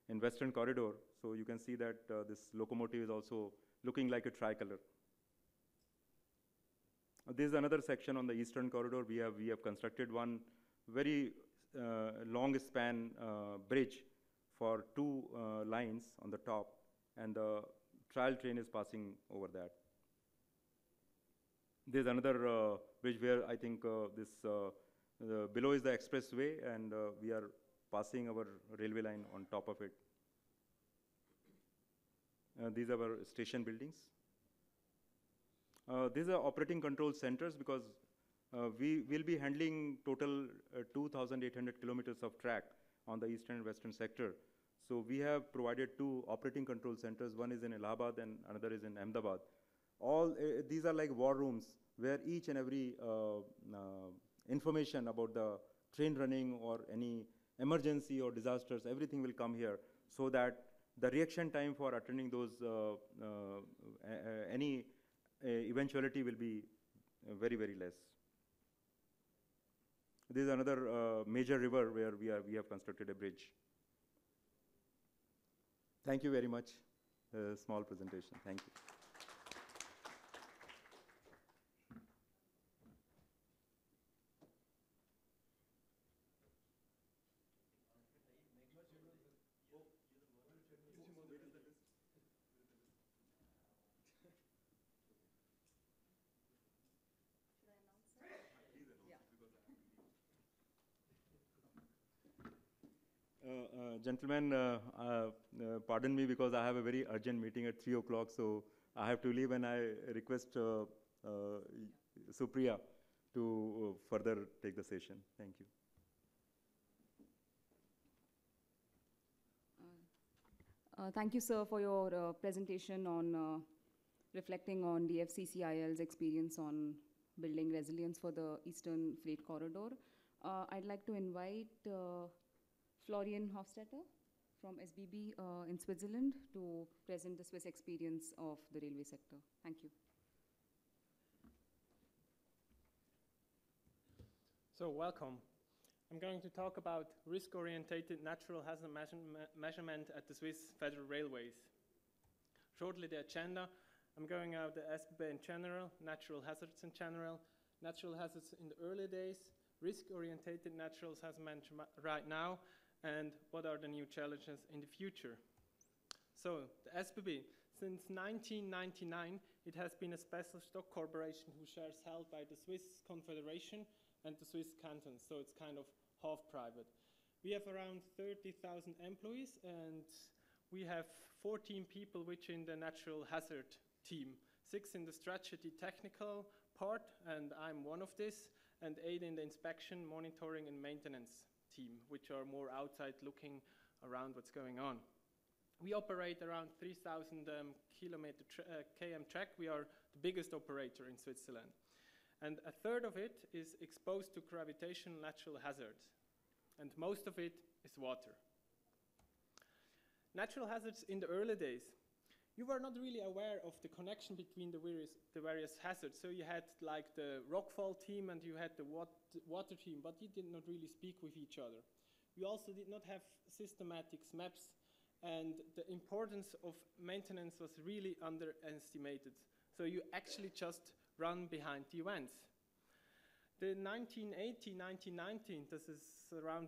in Western Corridor. So you can see that this locomotive is also looking like a tricolor. This is another section on the Eastern Corridor. We have constructed one very long span bridge for 2 lines on the top, and the trial train is passing over that. There's another bridge where I think below is the expressway, and we are passing our railway line on top of it. These are our station buildings. These are operating control centers because we will be handling total 2,800 kilometers of track on the eastern and western sector. So we have provided 2 operating control centers. One is in Allahabad and another is in Ahmedabad. All these are like war rooms where each and every information about the train running or any emergency or disasters, everything will come here so that the reaction time for attending those any eventuality will be very, very less. This is another major river where we have constructed a bridge. Thank you very much. A small presentation. Thank you. Gentlemen, pardon me because I have a very urgent meeting at 3 o'clock, so I have to leave, and I request Supriya to further take the session. Thank you. Thank you, sir, for your presentation on reflecting on the FCCIL's experience on building resilience for the Eastern Freight Corridor. I'd like to invite Florian Hofstetter from SBB in Switzerland to present the Swiss experience of the railway sector. Thank you. So welcome. I'm going to talk about risk-orientated natural hazard measurement at the Swiss Federal Railways. Shortly the agenda, I'm going out the SBB in general, natural hazards in general, natural hazards in the early days, risk-orientated natural hazards right now, and what are the new challenges in the future. So the SBB, since 1999, it has been a special stock corporation whose shares held by the Swiss Confederation and the Swiss cantons, so it's kind of half private. We have around 30,000 employees, and we have 14 people which are in the natural hazard team, 6 in the strategy technical part, and I'm one of this, and 8 in the inspection, monitoring, and maintenance team, which are more outside looking around what's going on. We operate around 3,000 km track. We are the biggest operator in Switzerland. And a third of it is exposed to gravitational natural hazards. And most of it is water. Natural hazards in the early days. You were not really aware of the connection between the various hazards. So you had like the rockfall team and you had the water team, but you did not really speak with each other. We also did not have systematic maps, and the importance of maintenance was really underestimated. So you actually just run behind the events. The 1980, 1919, this is around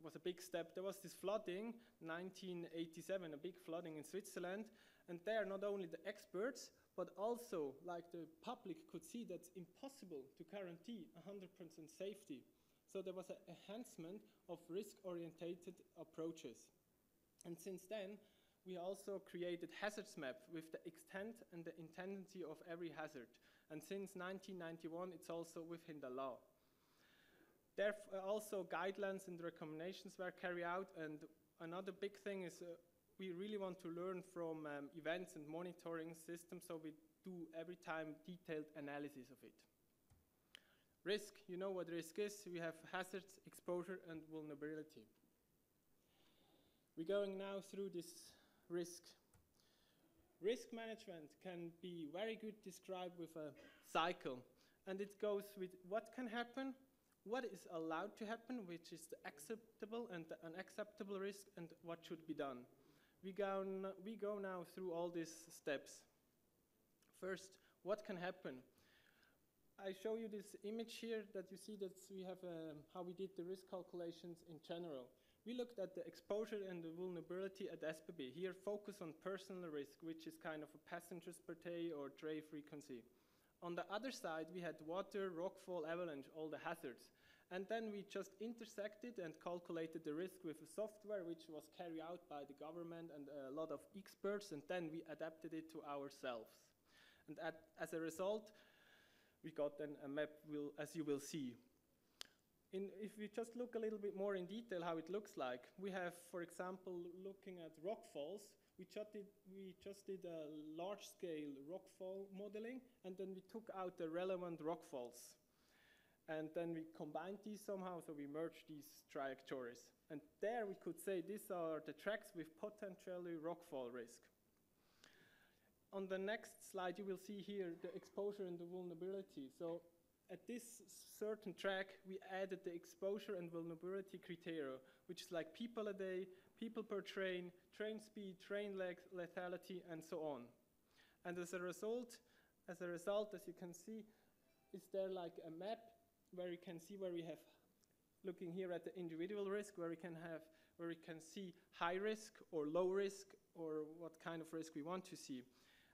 was a big step. There was this flooding, 1987, a big flooding in Switzerland, and there not only the experts, but also like the public could see that's impossible to guarantee 100% safety. So there was an enhancement of risk-orientated approaches. And since then, we also created hazards map with the extent and the intensity of every hazard. And since 1991, it's also within the law. There are also guidelines and recommendations were carried out. And another big thing is we really want to learn from events and monitoring systems, so we do every time detailed analysis of it. Risk, you know what risk is. We have hazards, exposure, and vulnerability. We're going now through this risk. Risk management can be very good described with a cycle, and it goes with what can happen, what is allowed to happen, which is the acceptable and the unacceptable risk, and what should be done. We go now through all these steps. First, what can happen? I show you this image here that you see that we have how we did the risk calculations in general. We looked at the exposure and the vulnerability at SBB. Here, focus on personal risk, which is kind of a passengers per day or tray frequency. On the other side, we had water, rockfall, avalanche, all the hazards. And then we just intersected and calculated the risk with a software which was carried out by the government and a lot of experts, and then we adapted it to ourselves. And as a result, we got then a map, as you will see. If we just look a little bit more in detail how it looks like, we have, for example, looking at rockfalls, we just did a large-scale rockfall modeling, and then we took out the relevant rockfalls. And then we combined these somehow, so we merged these trajectories. And there we could say these are the tracks with potentially rockfall risk. On the next slide, you will see here the exposure and the vulnerability. So at this certain track, we added the exposure and vulnerability criteria, which is like people a day, people per train, train speed, train lethality, and so on. And as a result, as you can see, is there like a map where you can see where we have, looking here at the individual risk, where we can see high risk or low risk or what kind of risk we want to see.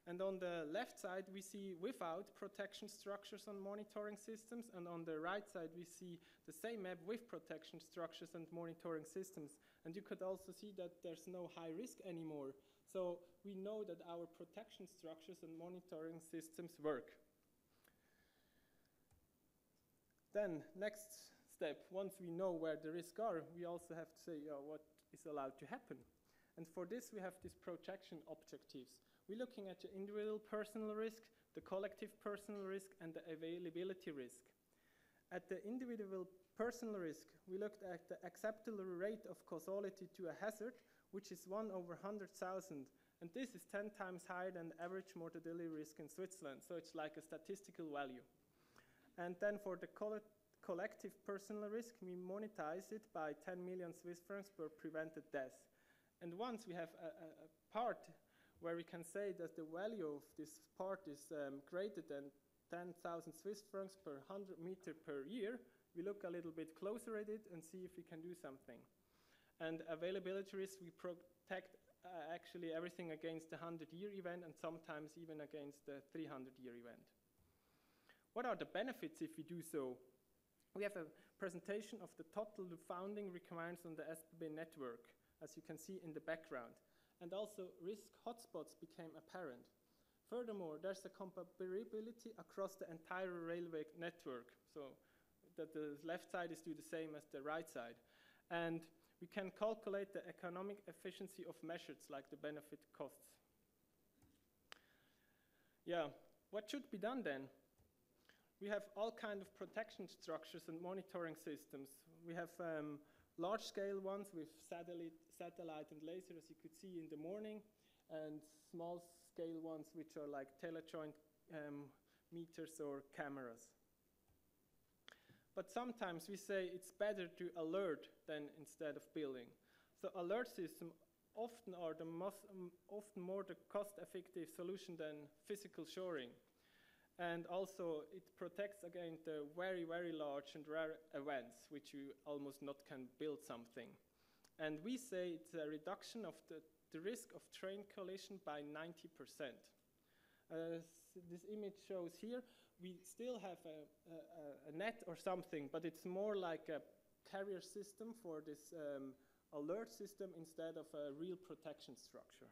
And on the left side, we see without protection structures on monitoring systems, and on the right side, we see the same map with protection structures and monitoring systems. And you could also see that there's no high risk anymore. So we know that our protection structures and monitoring systems work. Then, next step, once we know where the risks are, we also have to say what is allowed to happen. And for this, we have these protection objectives. We're looking at the individual personal risk, the collective personal risk, and the availability risk. At the individual personal risk, we looked at the acceptable rate of causality to a hazard, which is 1/100,000. And this is 10 times higher than the average mortality risk in Switzerland. So it's like a statistical value. And then for the collective personal risk, we monetize it by 10 million Swiss francs per prevented death. And once we have a part where we can say that the value of this part is greater than 10,000 Swiss francs per 100 meter per year, we look a little bit closer at it and see if we can do something. And availability risk, we protect actually everything against the 100-year event and sometimes even against the 300-year event. What are the benefits if we do so? We have a presentation of the total founding requirements on the SBB network, as you can see in the background. And also risk hotspots became apparent. Furthermore, there's a comparability across the entire railway network, so that the left side is do the same as the right side. And we can calculate the economic efficiency of measures like the benefit costs. Yeah, what should be done then? We have all kinds of protection structures and monitoring systems. We have large-scale ones with satellite and laser, as you could see in the morning, and small-scale ones which are like telejoint meters or cameras. But sometimes we say it's better to alert than instead of building. So alert systems often are the often more the cost-effective solution than physical shoring. And also it protects against the very, very large and rare events which you almost not can build something. And we say it's a reduction of the risk of train collision by 90%. This image shows here, we still have a net or something, but it's more like a carrier system for this alert system instead of a real protection structure.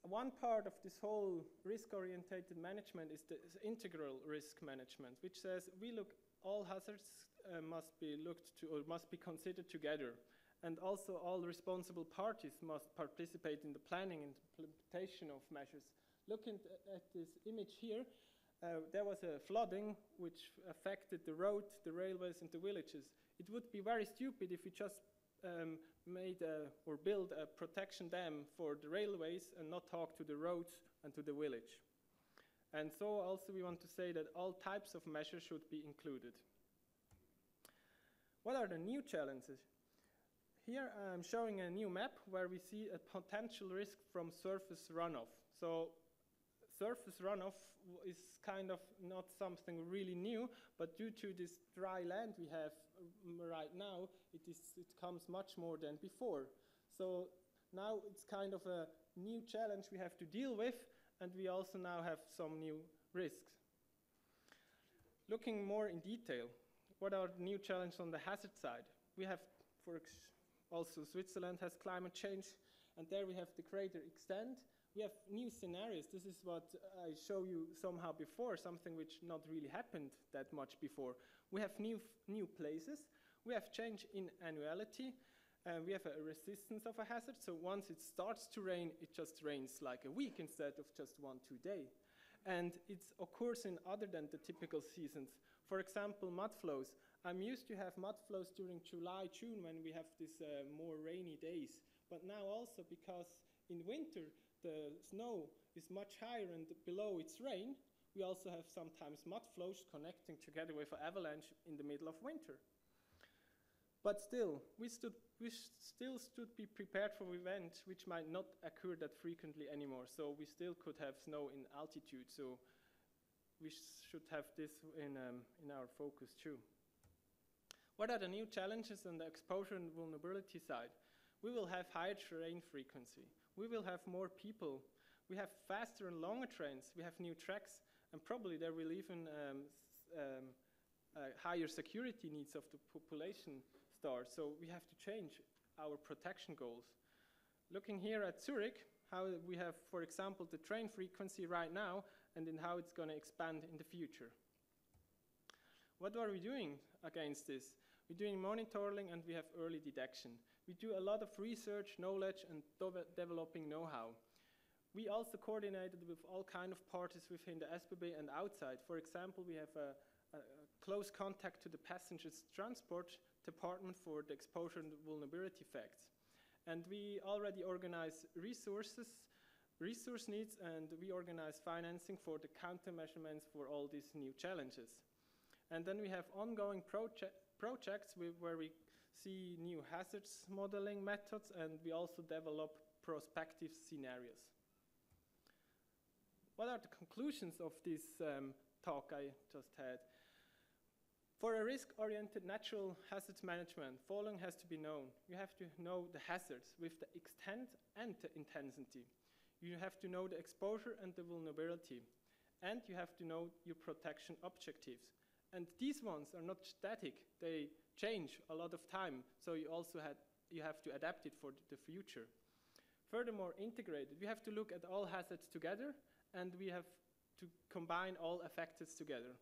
One part of this whole risk-oriented management is the integral risk management, which says all hazards must be looked to or must be considered together. And also all responsible parties must participate in the planning and implementation of measures. Looking at this image here, there was a flooding which affected the road, the railways, and the villages. It would be very stupid if we just build a protection dam for the railways and not talk to the roads and to the village. And so also we want to say that all types of measures should be included. What are the new challenges? Here I'm showing a new map where we see a potential risk from surface runoff. So surface runoff is kind of not something really new, but due to this dry land we have right now, it comes much more than before. So now it's kind of a new challenge we have to deal with, and we also now have some new risks. Looking more in detail, what are the new challenges on the hazard side? We have, also Switzerland has climate change, and there we have the crater extent. We have new scenarios. This is what I show you somehow before, something which not really happened that much before. We have new places. We have change in annuality. We have a resistance of a hazard. So once it starts to rain, it just rains like a week instead of just 1-2 days. And it occurs in other than the typical seasons. For example, mud flows. I'm used to have mud flows during July, June when we have these more rainy days. But now also because in winter, the snow is much higher and below its rain, we also have sometimes mud flows connecting together with an avalanche in the middle of winter. But still, we still should be prepared for events which might not occur that frequently anymore. So we still could have snow in altitude. So we should have this in our focus too. What are the new challenges on the exposure and vulnerability side? We will have higher terrain frequency. we will have more people. We have faster and longer trains. We have new tracks, and probably there will even higher security needs of the population start. So we have to change our protection goals. Looking here at Zurich, how we have, for example, the train frequency right now, and then how it's going to expand in the future. What are we doing against this? We're doing monitoring, and we have early detection. We do a lot of research, knowledge, and developing know-how. We also coordinated with all kinds of parties within the SBB and outside. For example, we have a close contact to the passengers transport department for the exposure and vulnerability effects. And we already organize resource needs, and we organize financing for the countermeasurements for all these new challenges. And then we have ongoing projects where we see new hazards modeling methods, and we also develop prospective scenarios. What are the conclusions of this talk I just had? For a risk-oriented natural hazards management, following has to be known. You have to know the hazards with the extent and the intensity. You have to know the exposure and the vulnerability. And you have to know your protection objectives. And these ones are not static. They change a lot of time. So you also have to adapt it for the future. Furthermore, integrated. We have to look at all hazards together, and we have to combine all effects together.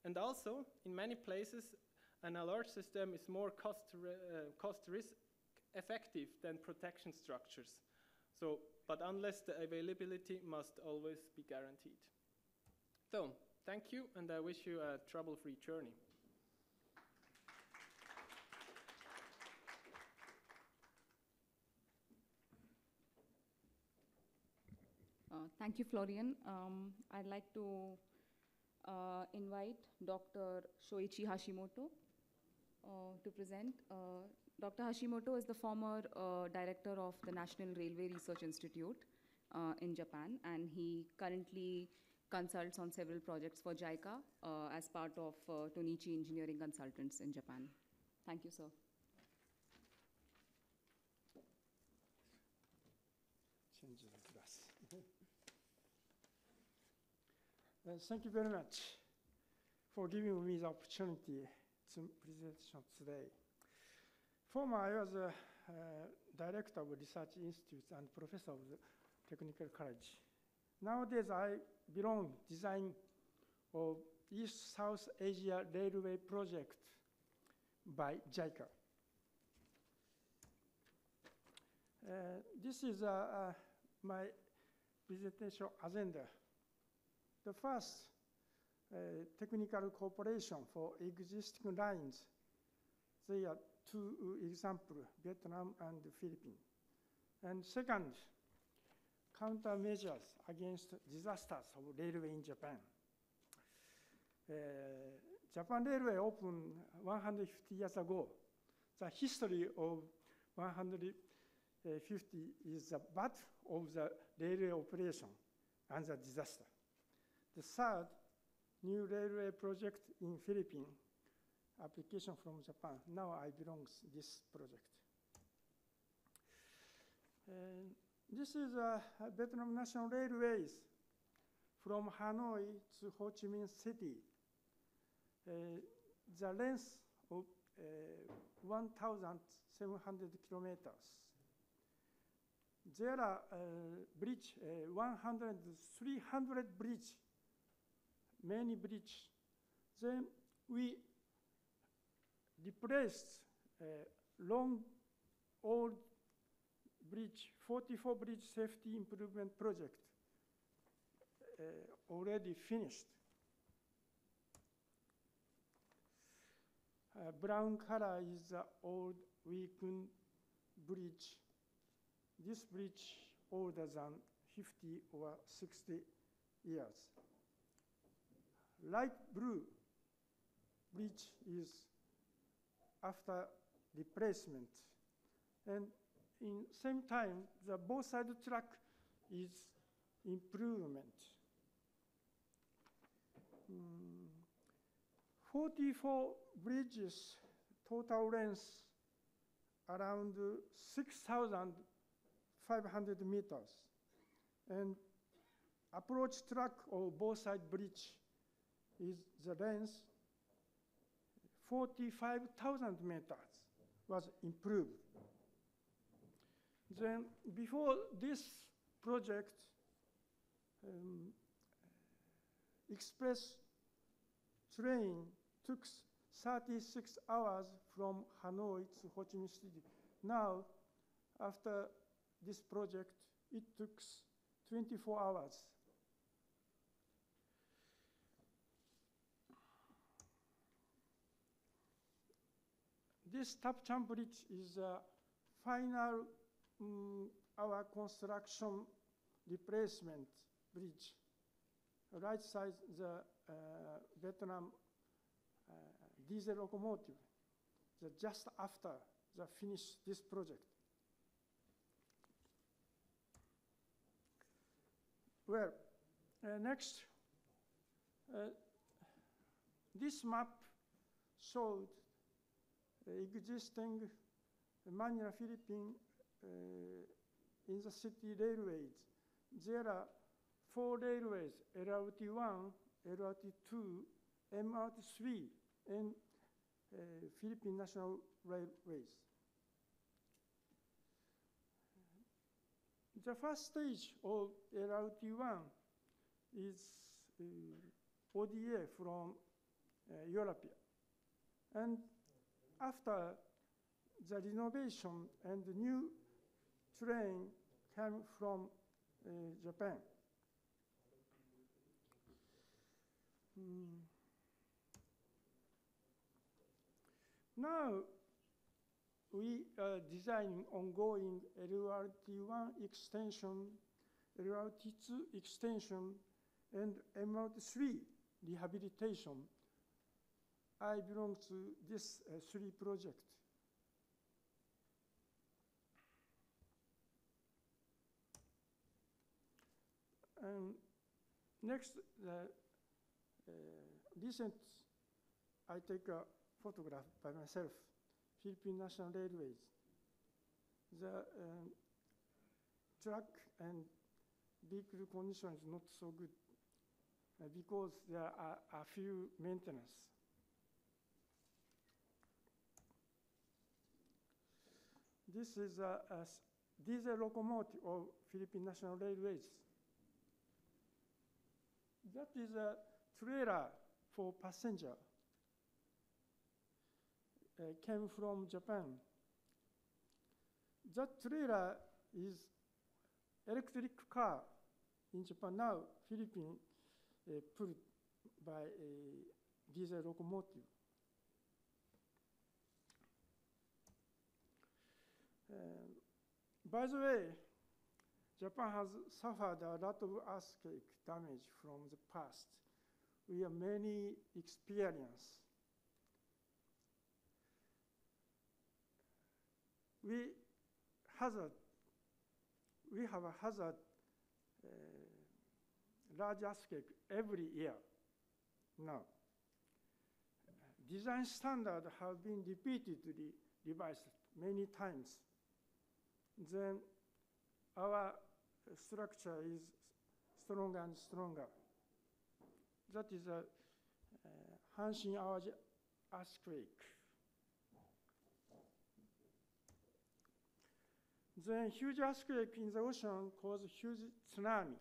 And also, in many places, an alert system is more cost risk effective than protection structures. So, but unless the availability must always be guaranteed. So, thank you, and I wish you a trouble-free journey. Thank you, Florian. I'd like to invite Dr. Shoichi Hashimoto to present. Dr. Hashimoto is the former director of the National Railway Research Institute in Japan, and he currently consults on several projects for Jaika as part of Tonichi Engineering Consultants in Japan. Thank you, sir. Change the glass. Thank you very much for giving me the opportunity to presentation today. Former, I was a director of research institutes and professor of the technical college. Nowadays, I belong design of East-South Asia Railway project by Jaika. This is my presentation agenda. The first, technical cooperation for existing lines. There are two examples, Vietnam and the Philippines. And second, countermeasures against disasters of railway in Japan. Japan Railway opened 150 years ago. The history of 150 is the birth of the railway operation and the disaster. The third, new railway project in Philippines, application from Japan. Now I belong to this project. This is Vietnam National Railways from Hanoi to Ho Chi Minh City. The length of 1,700 kilometers. There are bridge, 300 bridge, many bridge. Then we replaced long old bridge, 44 bridge safety improvement project, already finished. Brown color is the old weakened bridge. This bridge older than 50 or 60 years. Light blue bridge is after replacement. And in same time, the both side track is improvement. 44 bridges, total length around 6,500 500 meters. And approach track of both side bridge is the length 45,000 meters was improved. Then before this project, express train took 36 hours from Hanoi to Ho Chi Minh City. Now, after this project, it took 24 hours. This Tapcham Bridge is a final our construction replacement bridge. Right side, the Vietnam diesel locomotive, just after the finish this project. Well, next, this map showed existing Manila, Philippines in the city railways. There are 4 railways, LRT1, LRT2, MRT3, and Philippine National Railways. The first stage of LRT1 is ODA from Europe. And after the renovation and the new train came from Japan. Now we are designing ongoing LRT1 extension, LRT2 extension, and MRT3 rehabilitation. I belong to this 3 projects. And next, recent, I take a photograph by myself, Philippine National Railways. The track and vehicle condition is not so good because there are a few maintenance. This is a diesel locomotive of Philippine National Railways. That is a trailer for passenger. Came from Japan. That trailer is electric car in Japan. Now, Philippines put by a diesel locomotive. By the way, Japan has suffered a lot of earthquake damage from the past. We have many experience. We have a hazard large earthquake every year now. Design standards have been repeatedly revised many times. Then our structure is stronger and stronger. That is a Hanshin Awaji earthquake. Then huge earthquake in the ocean caused huge tsunami.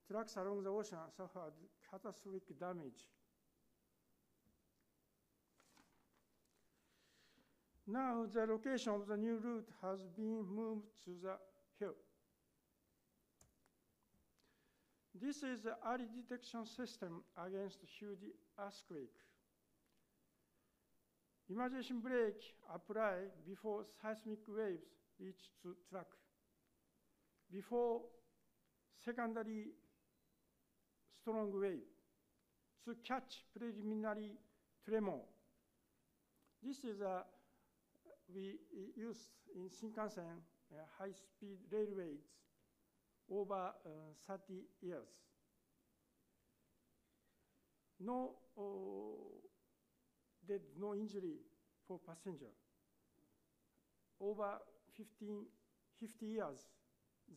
Trucks along the ocean suffered catastrophic damage. Now the location of the new route has been moved to the hill. This is the early detection system against huge earthquake. Emergency brake apply before seismic waves reach to track. Before secondary strong wave to catch preliminary tremor. This is a we used in Shinkansen high-speed railways over 30 years. No death, no injury for passenger. Over 50 years,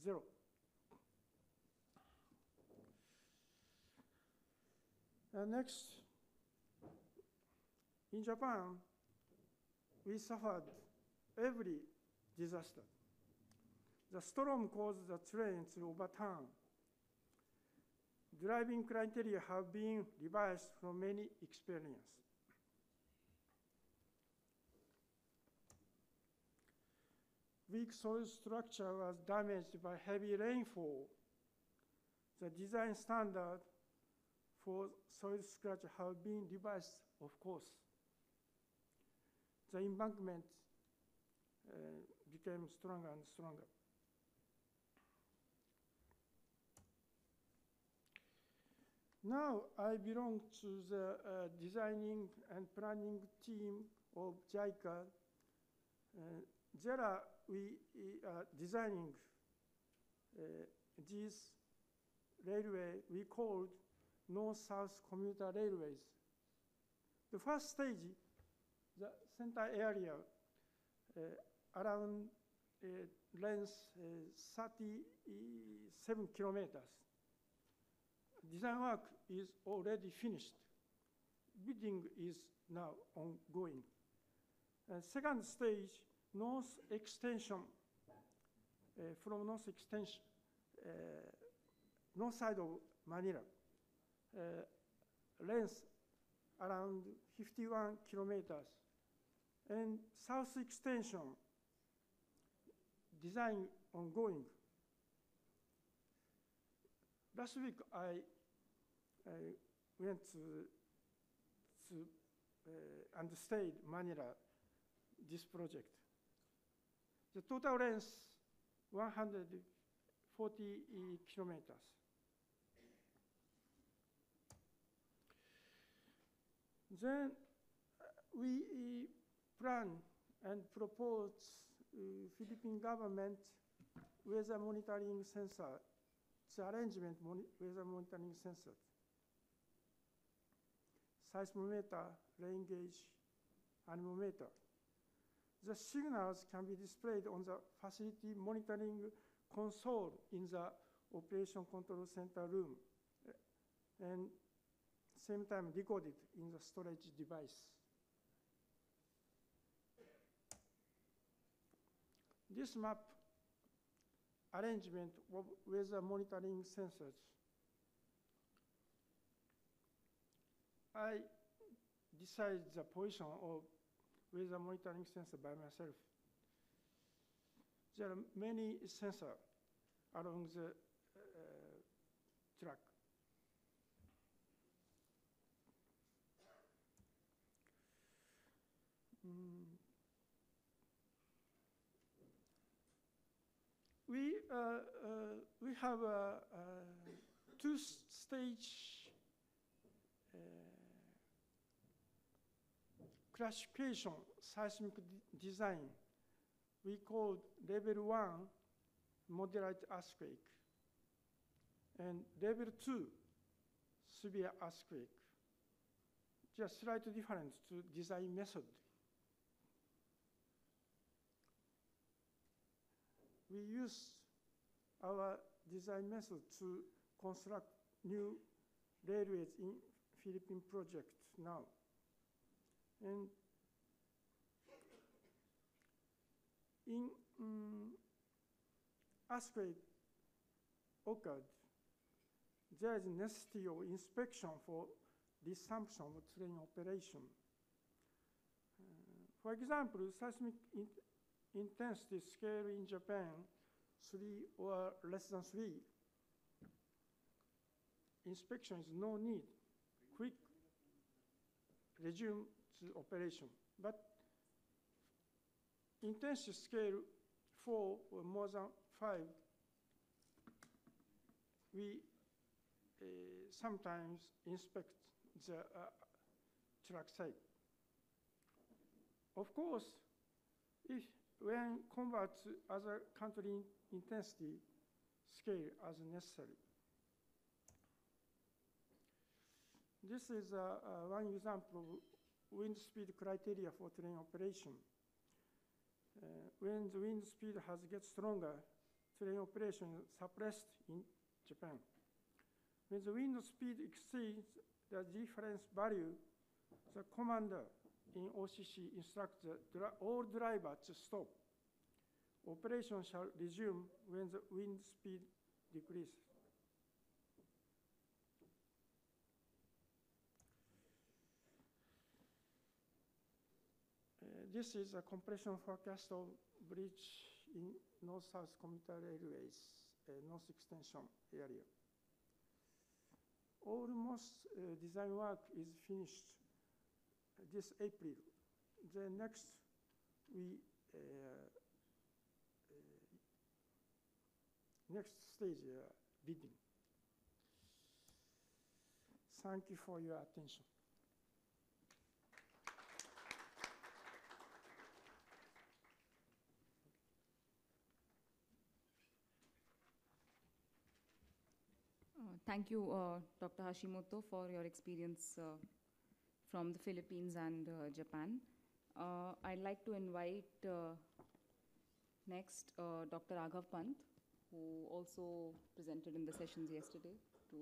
0. Next, in Japan, we suffered every disaster. The storm caused the train to overturn. Driving criteria have been revised from many experience. Weak soil structure was damaged by heavy rainfall. The design standard for soil structure have been revised, of course. The embankment became stronger and stronger. Now I belong to the designing and planning team of Jaika. There we are designing these railway we called North-South commuter railways. The first stage, the center area around length 37 kilometers. Design work is already finished. Bidding is now ongoing. Second stage, north extension, from north extension, north side of Manila, length around 51 kilometers. And south extension, design ongoing. Last week, I went to and stayed Manila, this project. The total length, 140 kilometers. Then we plan and propose Philippine government weather monitoring sensor, the arrangement weather monitoring sensors, seismometer, rain gauge, anemometer. The signals can be displayed on the facility monitoring console in the operation control center room, and same time recorded in the storage device. This map arrangement of weather monitoring sensors, I decide the position of weather monitoring sensor by myself. There are many sensors along the track. We have a two-stage classification seismic design. We call level 1 moderate earthquake, and level 2 severe earthquake. Just slight difference to design method. We use our design method to construct new railways in Philippine project now. And in earthquake occurred, there is necessity of inspection for resumption of train operation. For example, seismic intensity scale in Japan, 3 or less than 3. Inspection is no need. Quick resume to operation. But intensity scale 4 or more than 5, we sometimes inspect the track site. Of course, if when convert to other country intensity scale as necessary. This is one example of wind speed criteria for train operation. When the wind speed has get stronger, train operation is suppressed in Japan. When the wind speed exceeds the difference value, the commander in OCC instructs all drivers to stop. Operation shall resume when the wind speed decreases. This is a compression forecast of bridge in North-South Commuter Railways, North Extension area. Almost design work is finished this April. The next, next stage, bidding. Thank you for your attention. Thank you, Dr. Hashimoto, for your experience from the Philippines and Japan. I'd like to invite next Dr. Raghav Pant, who also presented in the sessions yesterday, to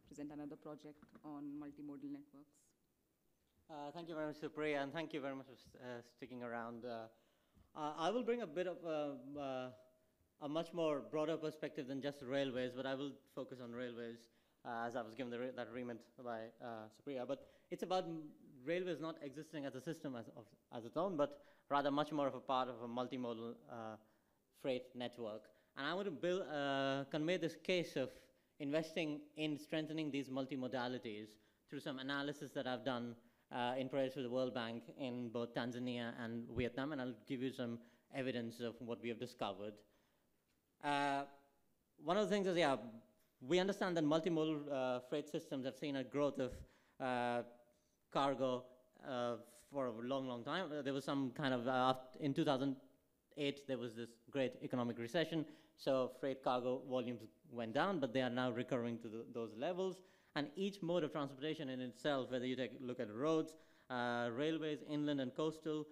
present another project on multimodal networks. Thank you very much, Supriya, and thank you very much for sticking around. I will bring a bit of a much more broader perspective than just railways, but I will focus on railways as I was given that remit by Supriya. But it's about railways not existing as a system as its own, but rather much more of a part of a multimodal freight network. And I want to convey this case of investing in strengthening these multimodalities through some analysis that I've done in projects with the World Bank in both Tanzania and Vietnam, and I'll give you some evidence of what we have discovered. One of the things is, we understand that multimodal freight systems have seen a growth of cargo for a long, long time. There was some kind of, in 2008, there was this great economic recession, so freight cargo volumes went down, but they are now recurring to those levels. And each mode of transportation in itself, whether you take a look at roads, railways, inland and coastal,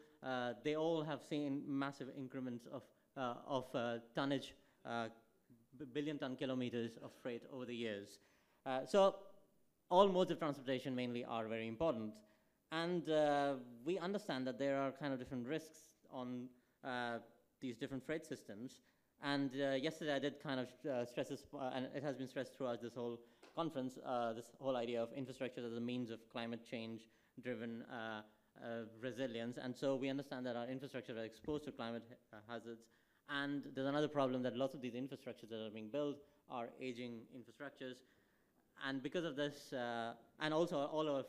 they all have seen massive increments of tonnage, billion-ton kilometers of freight over the years. So all modes of transportation mainly are very important. And we understand that there are kind of different risks on these different freight systems. And yesterday I did kind of stress this, and it has been stressed throughout this whole conference, this whole idea of infrastructure as a means of climate change-driven resilience. And so we understand that our infrastructure are exposed to climate hazards. And there's another problem that lots of these infrastructures that are being built are aging infrastructures. And because of this, and also all of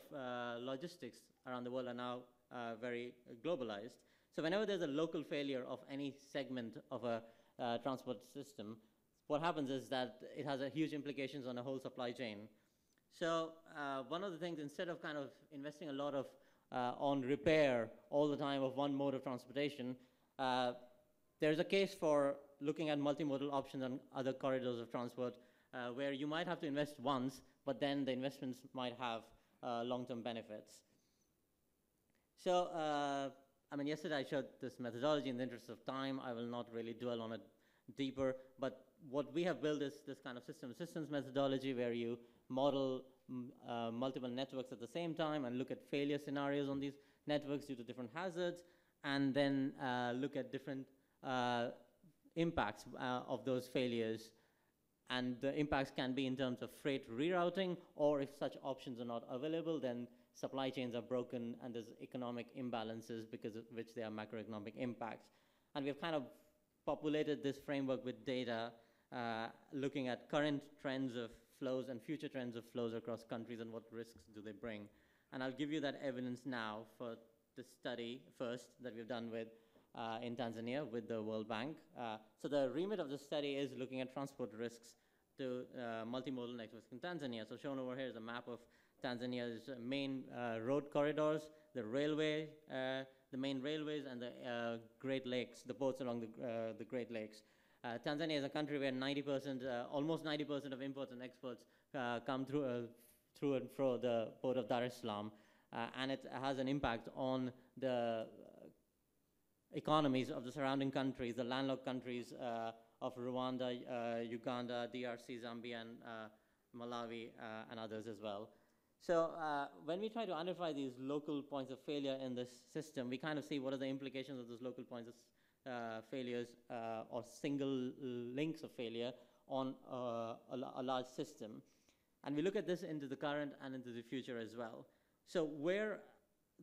logistics around the world are now very globalized. So whenever there's a local failure of any segment of a transport system, what happens is that it has a huge implications on the whole supply chain. So one of the things, instead of kind of investing a lot of on repair all the time of one mode of transportation, there's a case for looking at multimodal options on other corridors of transport where you might have to invest once, but then the investments might have long-term benefits. So, I mean, yesterday I showed this methodology. In the interest of time, I will not really dwell on it deeper, but what we have built is this kind of systems methodology where you model multiple networks at the same time and look at failure scenarios on these networks due to different hazards, and then look at different impacts of those failures. And the impacts can be in terms of freight rerouting, or if such options are not available, then supply chains are broken and there's economic imbalances because of which there are macroeconomic impacts. And we've kind of populated this framework with data looking at current trends of flows and future trends of flows across countries and what risks do they bring. And I'll give you that evidence now for the study first that we've done with in Tanzania with the World Bank. So the remit of the study is looking at transport risks to multimodal networks in Tanzania. So shown over here is a map of Tanzania's main road corridors, the railway, the main railways, and the Great Lakes, the ports along the Great Lakes. Tanzania is a country where 90%, almost 90% of imports and exports come through and through the port of Dar es Salaam, and it has an impact on the economies of the surrounding countries, the landlocked countries of Rwanda, Uganda, DRC, Zambia, and Malawi, and others as well. So when we try to identify these local points of failure in this system, we kind of see what are the implications of those local points of failures or single links of failure on a large system. And we look at this into the current and into the future as well. So where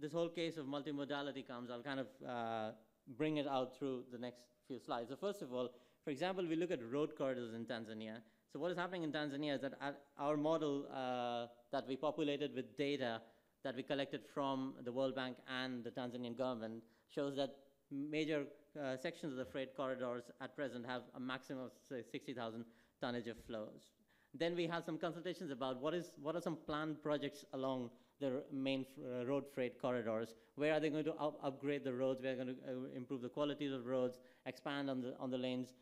this whole case of multimodality comes, I'll kind of bring it out through the next few slides. So first of all, for example, we look at road corridors in Tanzania. So what is happening in Tanzania is that our model that we populated with data that we collected from the World Bank and the Tanzanian government shows that major sections of the freight corridors at present have a maximum of, say, 60,000 tonnage of flows. Then we have some consultations about what are some planned projects along the main road freight corridors. Where are they going to upgrade the roads? Where are they going to improve the quality of the roads, expand on the lanes?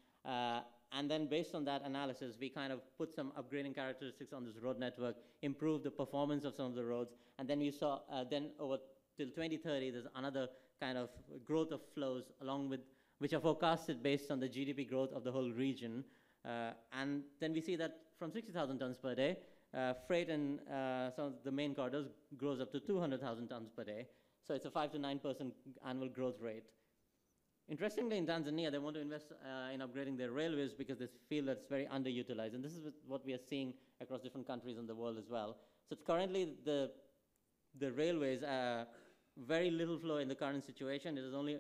And then based on that analysis, we kind of put some upgrading characteristics on this road network, improve the performance of some of the roads. And then you saw, then over till 2030, there's another kind of growth of flows along with, which are forecasted based on the GDP growth of the whole region. And then we see that from 60,000 tons per day, freight in some of the main corridors grows up to 200,000 tons per day. So it's a 5 to 9% annual growth rate. Interestingly, in Tanzania, they want to invest in upgrading their railways because they feel that it's very underutilized. And this is what we are seeing across different countries in the world as well. So it's currently the railways, very little flow in the current situation. It is only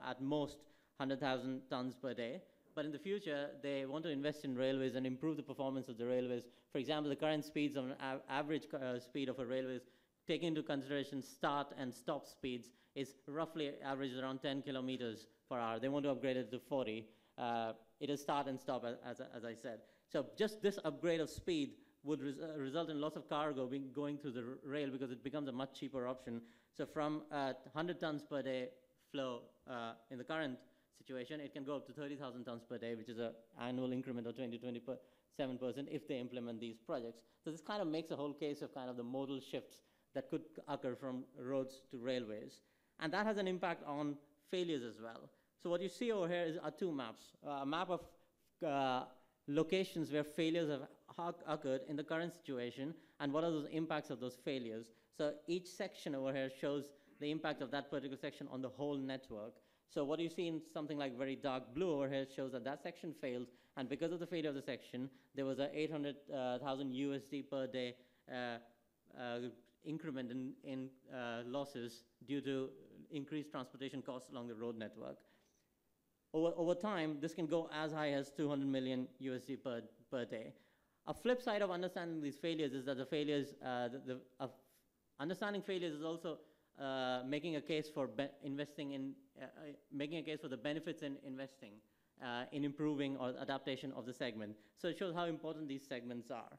at most 100,000 tons per day. But in the future, they want to invest in railways and improve the performance of the railways. For example, the current speeds of an average speed of a railway, taking into consideration start and stop speeds, is roughly averaged around 10 kilometers per hour. They want to upgrade it to 40. It is start and stop, as I said. So just this upgrade of speed would result in lots of cargo going through the rail because it becomes a much cheaper option. So from 100 tons per day flow in the current situation, it can go up to 30,000 tons per day, which is an annual increment of 27% if they implement these projects. So this kind of makes a whole case of kind of the modal shifts that could occur from roads to railways. And that has an impact on failures as well. So what you see over here are two maps. A map of locations where failures have occurred in the current situation and what are those impacts of those failures. So each section over here shows the impact of that particular section on the whole network. So what you see in something like very dark blue over here shows that that section failed, and because of the failure of the section, there was a 800,000 USD per day increment in losses due to increased transportation costs along the road network. Over time, this can go as high as 200 million USD per day. A flip side of understanding these failures is that the failures, understanding failures is also making a case for investing in, making a case for the benefits in investing in improving or adaptation of the segment. So it shows how important these segments are.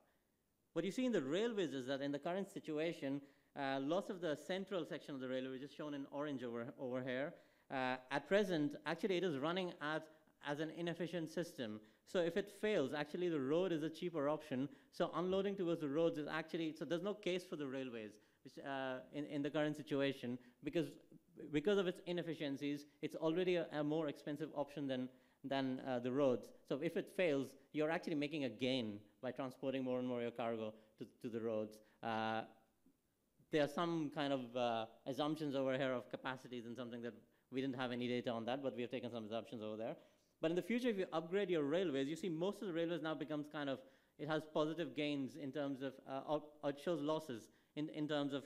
What you see in the railways is that in the current situation, lots of the central section of the railway, which is shown in orange over here, at present, actually it is running as an inefficient system. So if it fails, actually the road is a cheaper option. So unloading towards the roads is actually, so there's no case for the railways which, in the current situation because of its inefficiencies, it's already a more expensive option than the roads. So if it fails, you're actually making a gain by transporting more and more of your cargo to the roads. There are some kind of assumptions over here of capacities and something that we didn't have any data on that, but we have taken some assumptions over there. But in the future, if you upgrade your railways, you see most of the railways now becomes kind of, it has positive gains in terms of, or it shows losses in terms of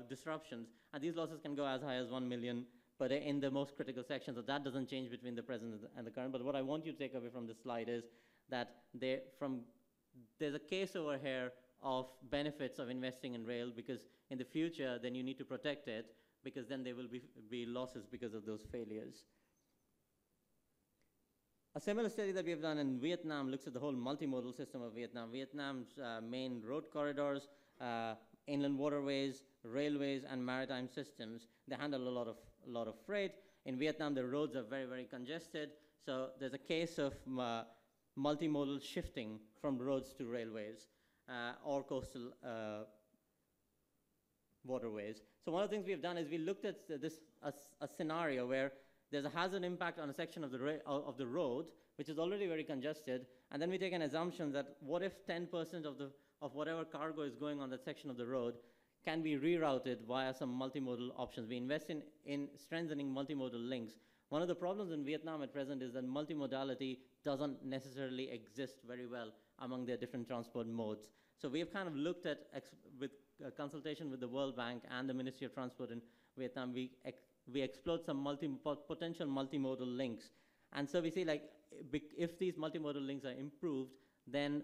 disruptions. And these losses can go as high as 1 million per day in the most critical sections. So that doesn't change between the present and the current. But what I want you to take away from this slide is that there's a case over here of benefits of investing in rail because in the future, then you need to protect it because then there will be losses because of those failures. A similar study that we have done in Vietnam looks at the whole multimodal system of Vietnam. Vietnam's main road corridors, inland waterways, railways, and maritime systems, they handle a lot of freight. In Vietnam, the roads are very, very congested. So there's a case of multimodal shifting from roads to railways or coastal waterways. So one of the things we've done is we looked at a scenario where there's a hazard impact on a section of the road, which is already very congested, and then we take an assumption that what if 10% of whatever cargo is going on that section of the road can be rerouted via some multimodal options. We invest in strengthening multimodal links. One of the problems in Vietnam at present is that multimodality doesn't necessarily exist very well among their different transport modes. So we have kind of looked at, with consultation with the World Bank and the Ministry of Transport in Vietnam, we explored some potential multimodal links. And so we see, like, if these multimodal links are improved, then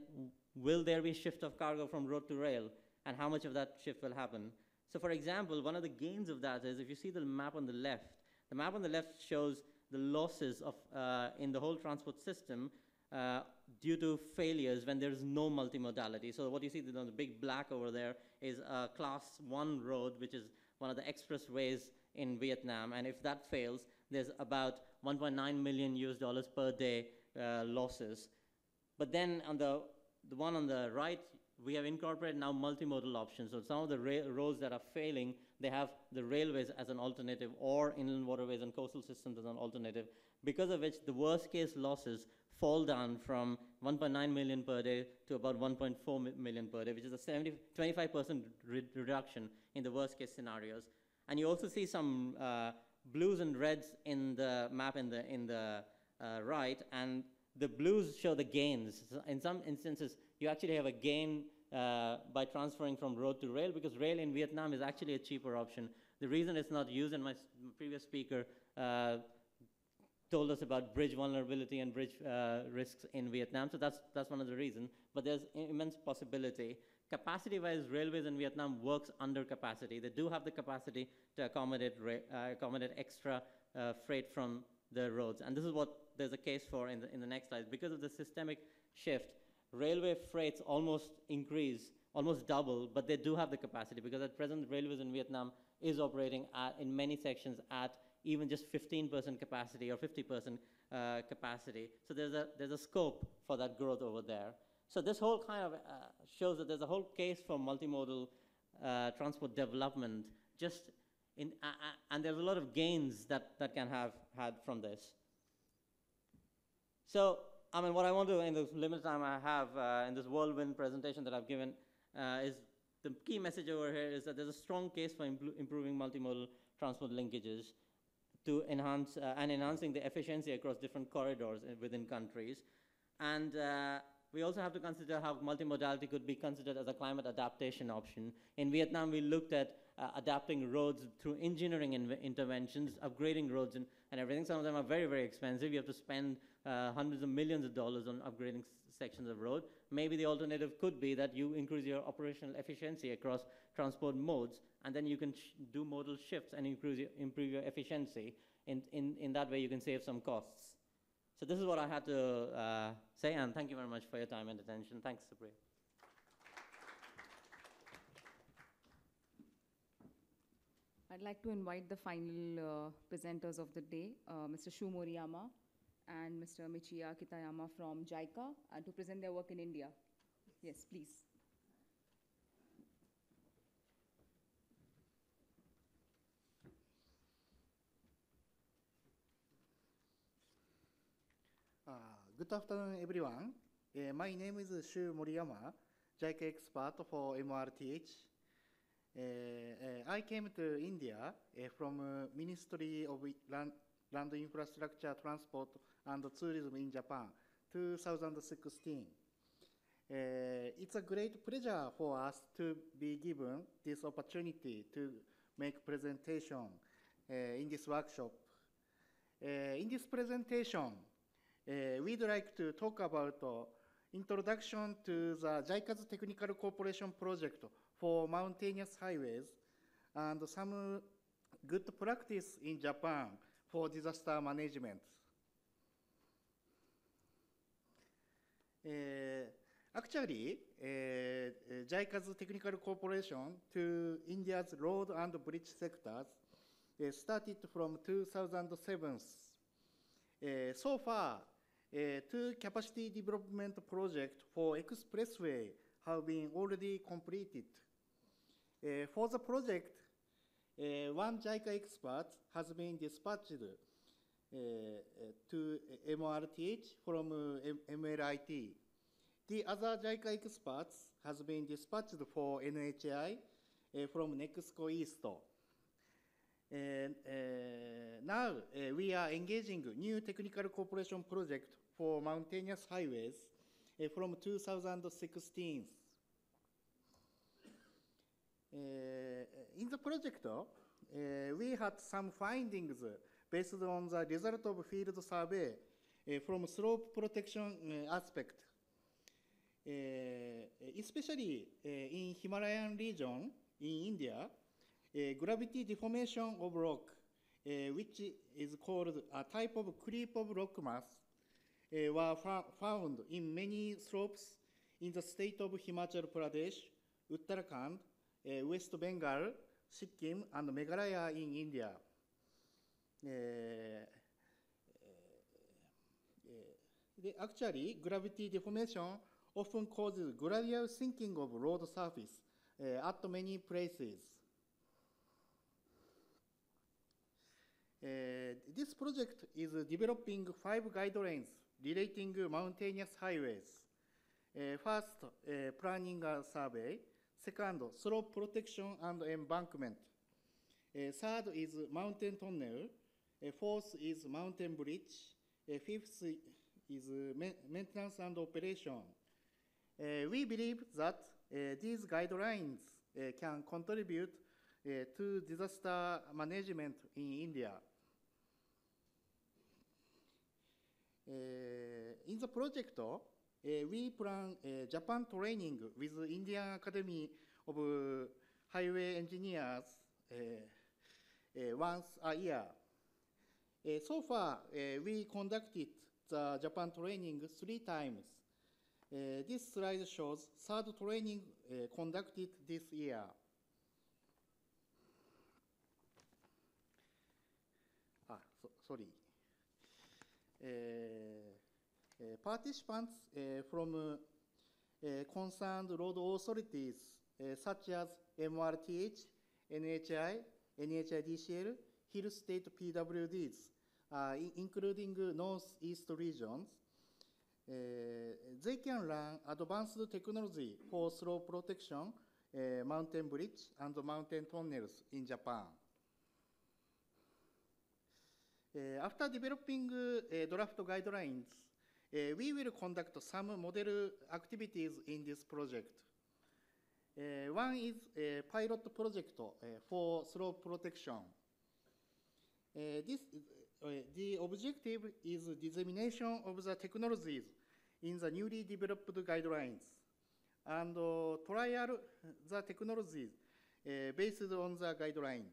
will there be a shift of cargo from road to rail? And how much of that shift will happen? So for example, one of the gains of that is if you see the map on the left shows the losses of, in the whole transport system due to failures when there's no multimodality. So what you see, the big black over there is a class 1 road, which is one of the expressways in Vietnam. And if that fails, there's about $1.9 million US per day losses. But then on the one on the right, we have incorporated now multimodal options. So some of the roads that are failing, they have the railways as an alternative or inland waterways and coastal systems as an alternative, because of which the worst case losses fall down from 1.9 million per day to about 1.4 million per day, which is a 25% reduction in the worst case scenarios. And you also see some blues and reds in the map in the right, and the blues show the gains. So in some instances, you actually have a gain by transferring from road to rail, because rail in Vietnam is actually a cheaper option. The reason it's not used, and my previous speaker told us about bridge vulnerability and bridge risks in Vietnam, so that's one of the reasons. But there's immense possibility. Capacity-wise, railways in Vietnam works under capacity. They do have the capacity to accommodate extra freight from the roads, and this is what there's a case for in the next slide. Because of the systemic shift, railway freights almost double, but they do have the capacity, because at present railways in Vietnam is operating in many sections at even just 15% capacity or 50% capacity. So there's a scope for that growth over there. So this whole kind of shows that there's a whole case for multimodal transport development, and there's a lot of gains that can have had from this. So, I mean, what I want to, in the limited time I have in this whirlwind presentation that I've given, is the key message over here is that there's a strong case for improving multimodal transport linkages to enhancing the efficiency across different corridors within countries. And we also have to consider how multimodality could be considered as a climate adaptation option. In Vietnam, we looked at adapting roads through engineering interventions, upgrading roads and everything. Some of them are very, very expensive. You have to spend hundreds of millions of dollars on upgrading sections of road. Maybe the alternative could be that you increase your operational efficiency across transport modes, and then you can do modal shifts and improve your efficiency. In that way, you can save some costs. So this is what I had to say, and thank you very much for your time and attention. Thanks, Supriya. I'd like to invite the final presenters of the day, Mr. Shu Moriyama and Mr. Michiya Kitayama from Jaika, to present their work in India. Yes, please. Good afternoon, everyone. My name is Shu Moriyama, Jaika expert for MRTH. I came to India from Ministry of Land Infrastructure, Transport and Tourism in Japan, 2016. It's a great pleasure for us to be given this opportunity to make presentation in this workshop. In this presentation, we'd like to talk about introduction to the Jaika's Technical Cooperation Project for mountainous highways and some good practice in Japan for disaster management. Actually, Jaika's technical cooperation to India's road and bridge sectors started from 2007. So far, 2 capacity development projects for expressway have been already completed. For the project, 1 Jaika expert has been dispatched to MRTH from MLIT. The other Jaika experts has been dispatched for NHI from Nexco East. And now we are engaging new technical cooperation project for mountainous highways from 2016. In the project, we had some findings based on the result of field survey from slope protection aspect. Especially in Himalayan region in India, gravity deformation of rock, which is called a type of creep of rock mass, were found in many slopes in the state of Himachal Pradesh, Uttarakhand, West Bengal, Sikkim, and Meghalaya in India. Actually, gravity deformation often causes gradual sinking of road surface at many places. This project is developing 5 guidelines relating mountainous highways. First, planning a survey. Second, slope protection and embankment. Third is mountain tunnel. Fourth is mountain bridge. Fifth is maintenance and operation. We believe that these guidelines can contribute to disaster management in India. In the project, we plan Japan training with Indian Academy of Highway Engineers once a year. So far, we conducted the Japan training 3 times. This slide shows third training conducted this year. Sorry. Participants from concerned road authorities such as MRTH, NHI, NHIDCL, Hill State PWDs, including Northeast regions, they can learn advanced technology for slope protection, mountain bridge, and mountain tunnels in Japan. After developing draft guidelines, we will conduct some model activities in this project. One is a pilot project for slope protection. The objective is dissemination of the technologies in the newly developed guidelines and trial the technologies based on the guidelines.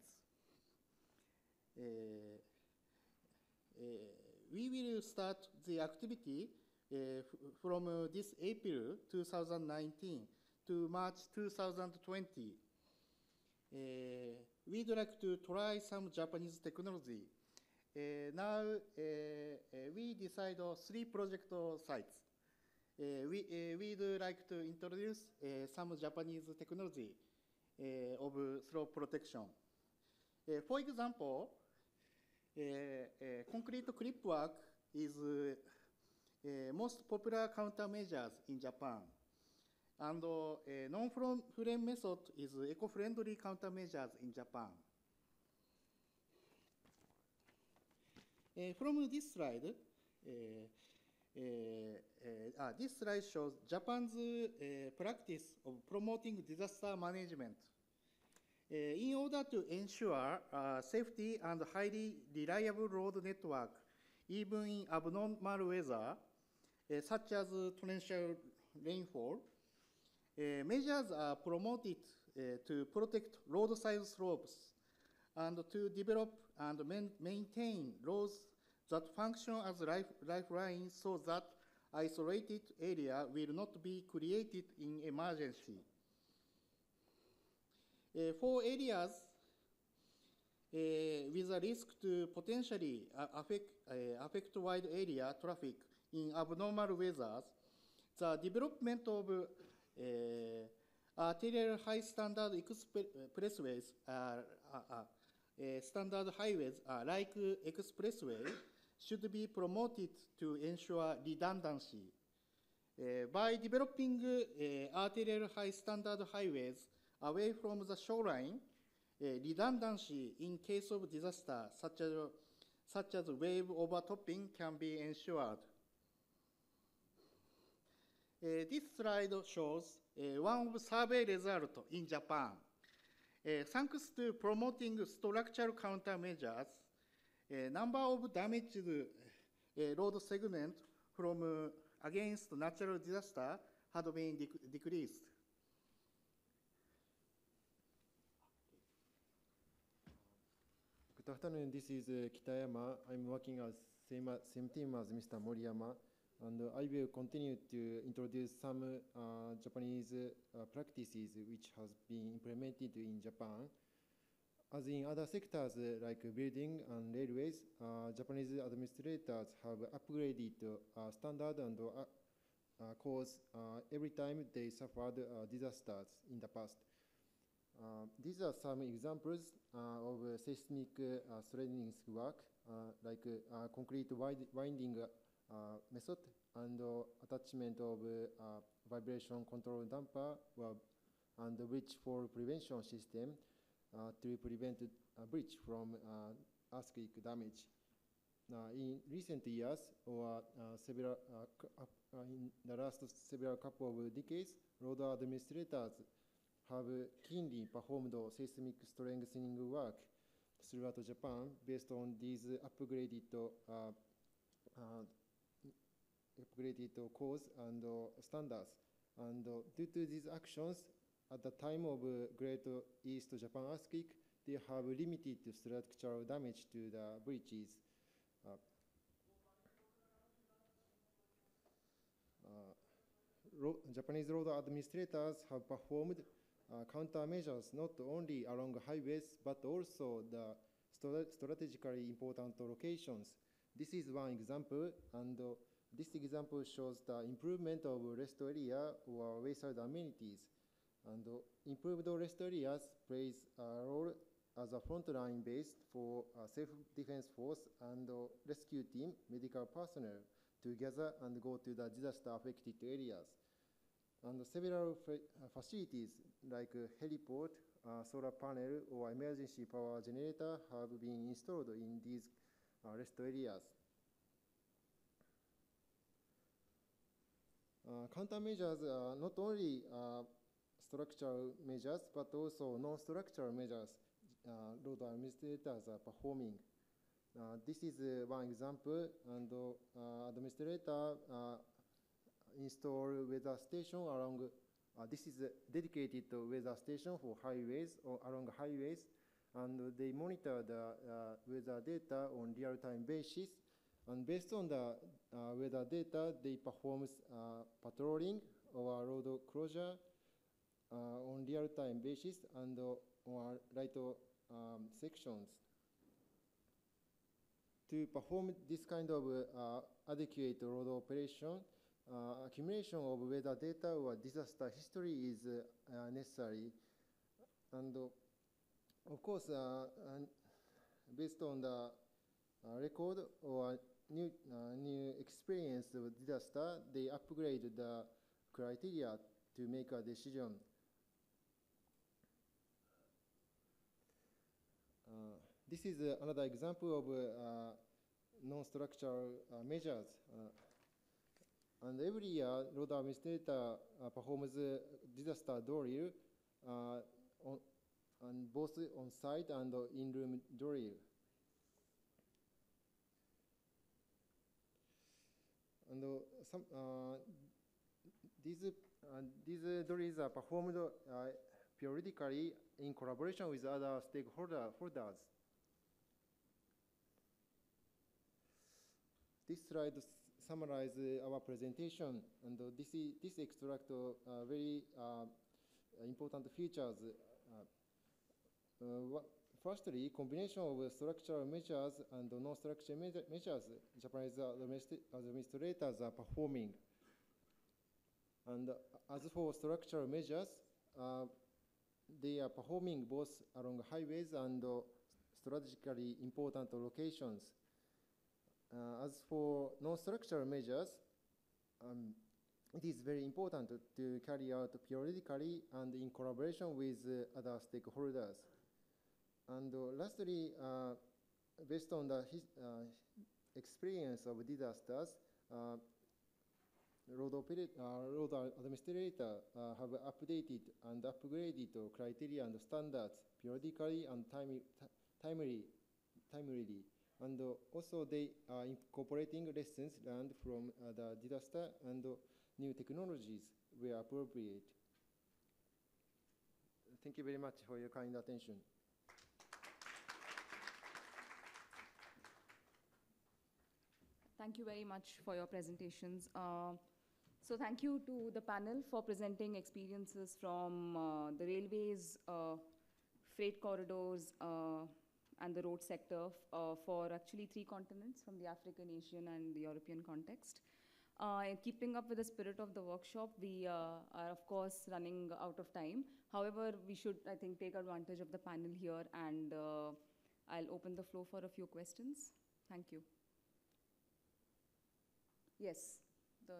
We will start the activity from this April 2019 to March 2020. We'd like to try some Japanese technology. Now we decide on 3 project sites. We'd like to introduce some Japanese technology of slope protection. For example, concrete clip work is most popular countermeasures in Japan. And non-frame method is eco-friendly countermeasures in Japan. From this slide, this slide shows Japan's practice of promoting disaster management. In order to ensure safety and highly reliable road network, even in abnormal weather, such as torrential rainfall, measures are promoted to protect roadside slopes and to develop and maintain roads that function as lifelines so that isolated area will not be created in emergency. For areas with a risk to potentially affect wide area traffic in abnormal weather, the development of arterial high standard expressways, standard highways like expressway should be promoted to ensure redundancy. By developing arterial high standard highways away from the shoreline, redundancy in case of disaster such as wave overtopping can be ensured. This slide shows one of survey results in Japan. Thanks to promoting structural countermeasures, number of damaged road segments from against natural disaster had been decreased. Good afternoon, this is Kitayama. I'm working as same team as Mr. Moriyama, and I will continue to introduce some Japanese practices which has been implemented in Japan. As in other sectors like building and railways, Japanese administrators have upgraded standard and course every time they suffered disasters in the past. These are some examples of seismic strengthening work, like concrete winding method and attachment of vibration control damper and bridge fall prevention system to prevent a breach from earthquake damage. In recent years, or in the last several couple of decades, road administrators have keenly performed seismic strengthening work throughout Japan based on these upgraded codes and standards. And due to these actions, at the time of Great East Japan earthquake, they have limited structural damage to the bridges. Japanese road administrators have performed countermeasures not only along highways but also the strategically important locations. This is one example, and this example shows the improvement of rest area or wayside amenities. And improved rest areas plays a role as a frontline base for self-defense force and rescue team, medical personnel to gather and go to the disaster-affected areas. And several facilities like heliport, solar panel, or emergency power generator have been installed in these rest areas. Countermeasures are not only structural measures, but also non-structural measures road administrators are performing. This is one example, and administrator install weather station along, this is a dedicated weather station for highways or along highways, and they monitor the weather data on real-time basis. And based on the weather data, they perform patrolling or road closure on real-time basis and on right sections. To perform this kind of adequate road operation, accumulation of weather data or disaster history is necessary. And of course, based on the record or new experience of disaster, they upgrade the criteria to make a decision. This is another example of non-structural measures. And every year, road administrator performs disaster drill on both on-site and in-room drill. And these drills are performed periodically in collaboration with other stakeholders. This slide summarizes our presentation, and this extracts very important features. Firstly, combination of structural measures and non-structural measures Japanese administrators are performing. And as for structural measures, they are performing both along highways and strategically important locations. as for non-structural measures, it is very important to carry out periodically and in collaboration with other stakeholders. And lastly, based on the experience of disasters, road administrator have updated and upgraded criteria and standards periodically and timely. And also they are incorporating lessons learned from the disaster and new technologies where appropriate. Thank you very much for your kind attention. Thank you very much for your presentations. So thank you to the panel for presenting experiences from the railways, freight corridors, and the road sector for actually 3 continents, from the African, Asian, and the European context. In keeping up with the spirit of the workshop, we are of course running out of time. However, we should, I think, take advantage of the panel here, and I'll open the floor for a few questions. Thank you. Yes, good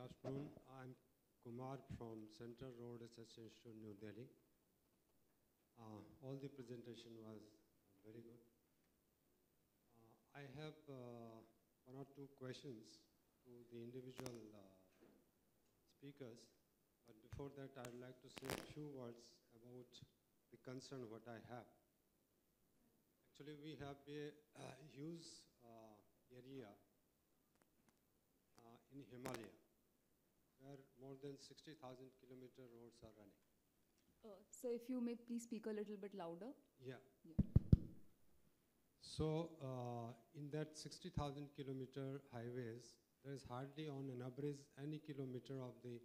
afternoon. I'm Kumar from Central Road Research Institute, New Delhi. All the presentation was very good. I have 1 or 2 questions to the individual speakers. But before that, I'd like to say a few words about the concern what I have. Actually, we have a huge area in Himalaya where more than 60,000 kilometer roads are running. So if you may please speak a little bit louder. Yeah. So in that 60,000 kilometer highways, there is hardly on an average any kilometer of the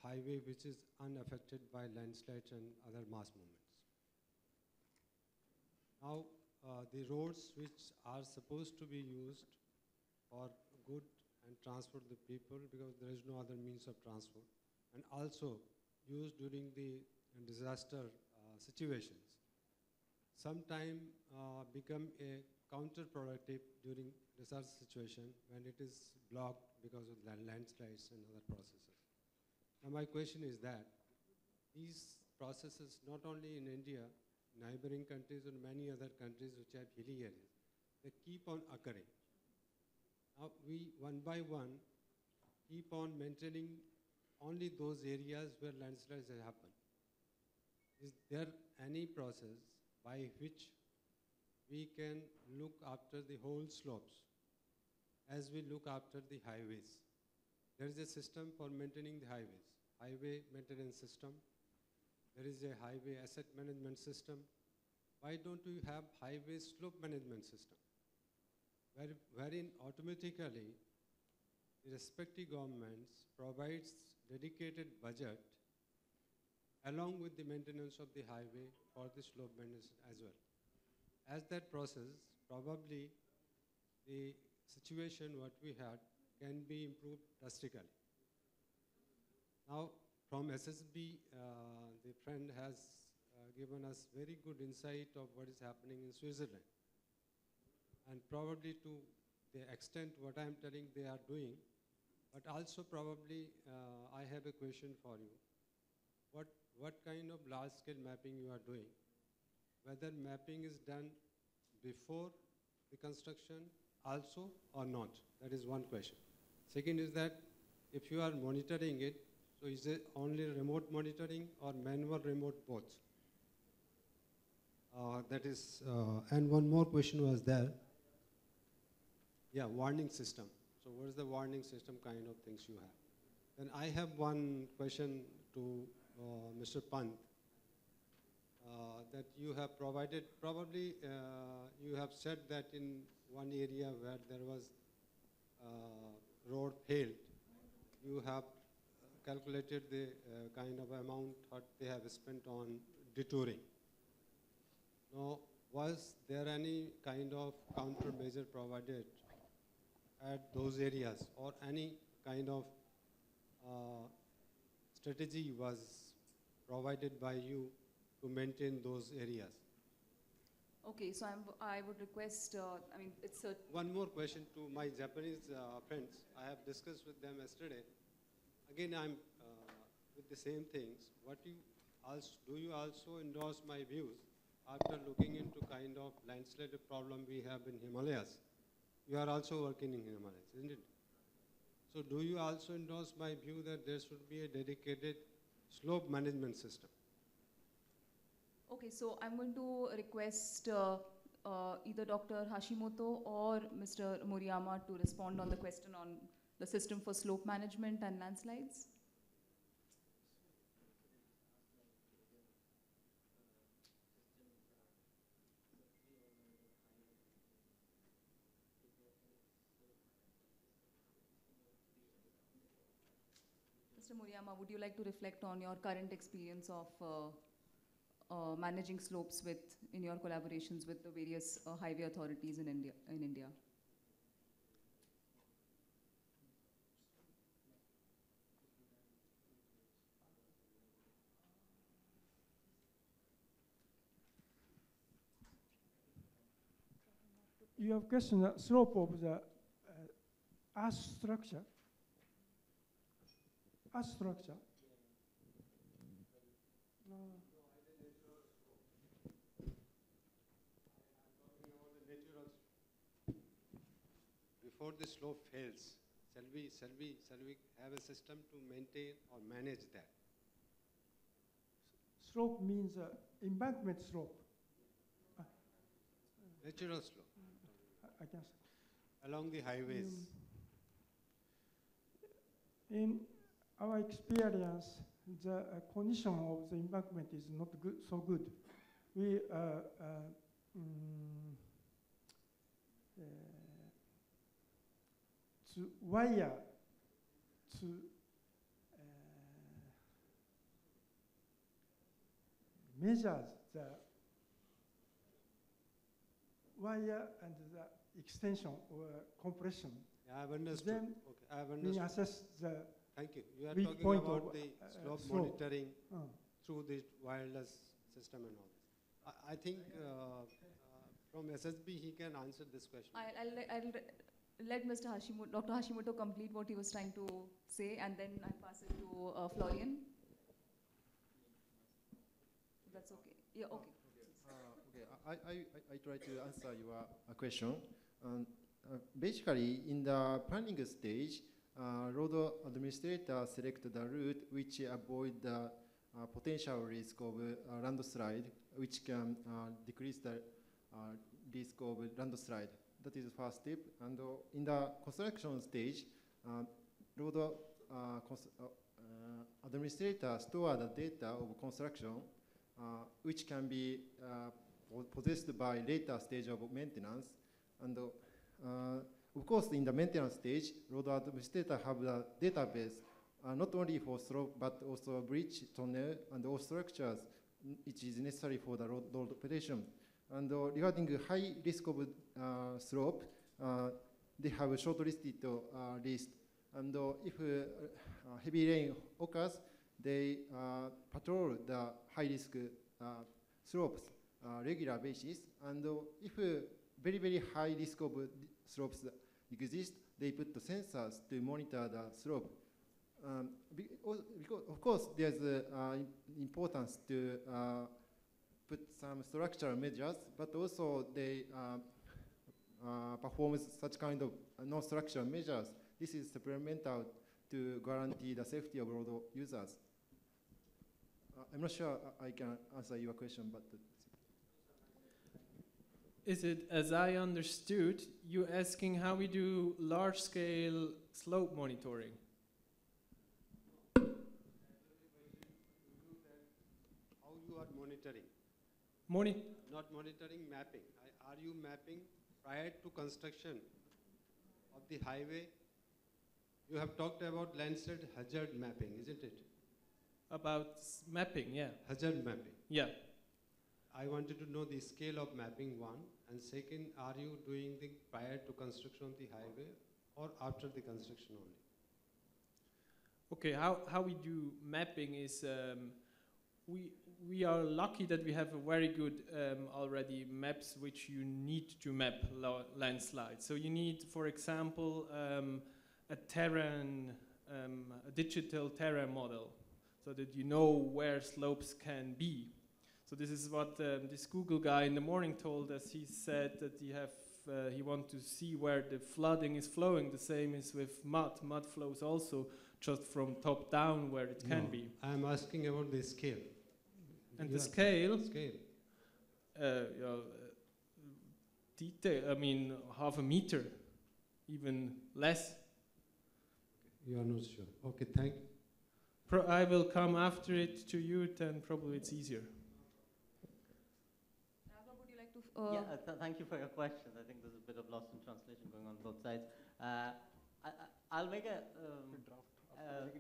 highway which is unaffected by landslides and other mass movements. Now, the roads which are supposed to be used for good and transport the people, because there is no other means of transport, and also used during the disaster situations, sometimes become a counterproductive during disaster situation when it is blocked because of landslides and other processes. Now my question is that these processes, not only in India, neighboring countries and many other countries which have hilly areas, they keep on occurring. Now we, one by one, keep on maintaining only those areas where landslides have happened. Is there any process by which we can look after the whole slopes as we look after the highways? There is a system for maintaining the highways, highway maintenance system. There is a highway asset management system. Why don't we have highway slope management system, wherein automatically the respective governments provides dedicated budget along with the maintenance of the highway for the slope maintenance as well. As that process, probably the situation what we had can be improved drastically. Now, from SSB, the friend has given us very good insight of what is happening in Switzerland. And probably to the extent what I'm telling they are doing, but also probably I have a question for you. What kind of large-scale mapping you are doing? Whether mapping is done before the construction also or not? That is one question. Second is that if you are monitoring it, so is it only remote monitoring or manual remote both? That is, and one more question was there. Yeah, warning system. So what is the warning system kind of things you have? Then I have one question to Mr. Pant, that you have provided, probably you have said that in one area where there was road failed, you have calculated the kind of amount that they have spent on detouring. Now, was there any kind of countermeasure provided at those areas, or any kind of strategy was provided by you to maintain those areas? Okay, so I would request, I mean, it's a... One more question to my Japanese friends. I have discussed with them yesterday. Again, I'm with the same things. Do you also endorse my views after looking into kind of landslide problem we have in Himalayas? You are also working in Himalayas, isn't it? So do you also endorse my view that there should be a dedicated slope management system? Okay, so I'm going to request either Dr. Hashimoto or Mr. Moriyama to respond on the question on the system for slope management and landslides. Mr. Moriyama, would you like to reflect on your current experience of managing slopes in your collaborations with the various highway authorities in India? You have questioned the slope of the earth structure. Earth structure. Before the slope fails, shall we have a system to maintain or manage that? Slope means embankment slope. Natural slope. I can say. Along the highways. In our experience, the condition of the embankment is not so good. We to wire to measure the wire and the extension or compression. Yeah, I've understood. Then okay, I've understood. we assess the Thank you. You are weak talking point about of the slope slope. monitoring through the wireless system and all this. I think from SSB he can answer this question. I'll let Mr. Hashimoto, Dr. Hashimoto complete what he was trying to say, and then I'll pass it to Florian. That's okay. Yeah, okay. Okay, I try to answer your question. Basically, in the planning stage, road administrator select the route which avoid the potential risk of landslide, which can decrease the risk of landslide. That is the first step. And in the construction stage, road administrator store the data of construction, which can be possessed by later stage of maintenance. And of course, in the maintenance stage, road administrator have the database not only for slope but also bridge, tunnel, and all structures which is necessary for the road operation. And regarding high risk of slope, they have a shortlisted list. And if heavy rain occurs, they patrol the high risk slopes regular basis. And if very, very high risk of slopes exist, they put the sensors to monitor the slope. Because of course, there's importance to put some structural measures, but also they perform such kind of non-structural measures. This is supplemental to guarantee the safety of road users. I'm not sure I can answer your question, but is it, as I understood, you asking how we do large-scale slope monitoring? How you are monitoring? Not monitoring, mapping. Are you mapping prior to construction of the highway? You have talked about landslide hazard mapping, isn't it? About mapping, yeah. Hazard mapping. Yeah. I wanted to know the scale of mapping, one, and second, are you doing the prior to construction of the highway or after the construction only? Okay, how we do mapping is we are lucky that we have a very good already maps which you need to map landslides. So you need, for example, a terrain, a digital terrain model, so that you know where slopes can be. So this is what this Google guy in the morning told us. He said that he want to see where the flooding is flowing. The same is with mud. Mud flows also just from top down where it can be. I'm asking about the scale. And the scale? Scale. Detail, I mean, half a meter, even less. You are not sure. Okay, thank you. I will come after it to you, then probably it's easier. Would you like to? Thank you for your questions. I think there's a bit of lost in translation going on both sides. I'll make a,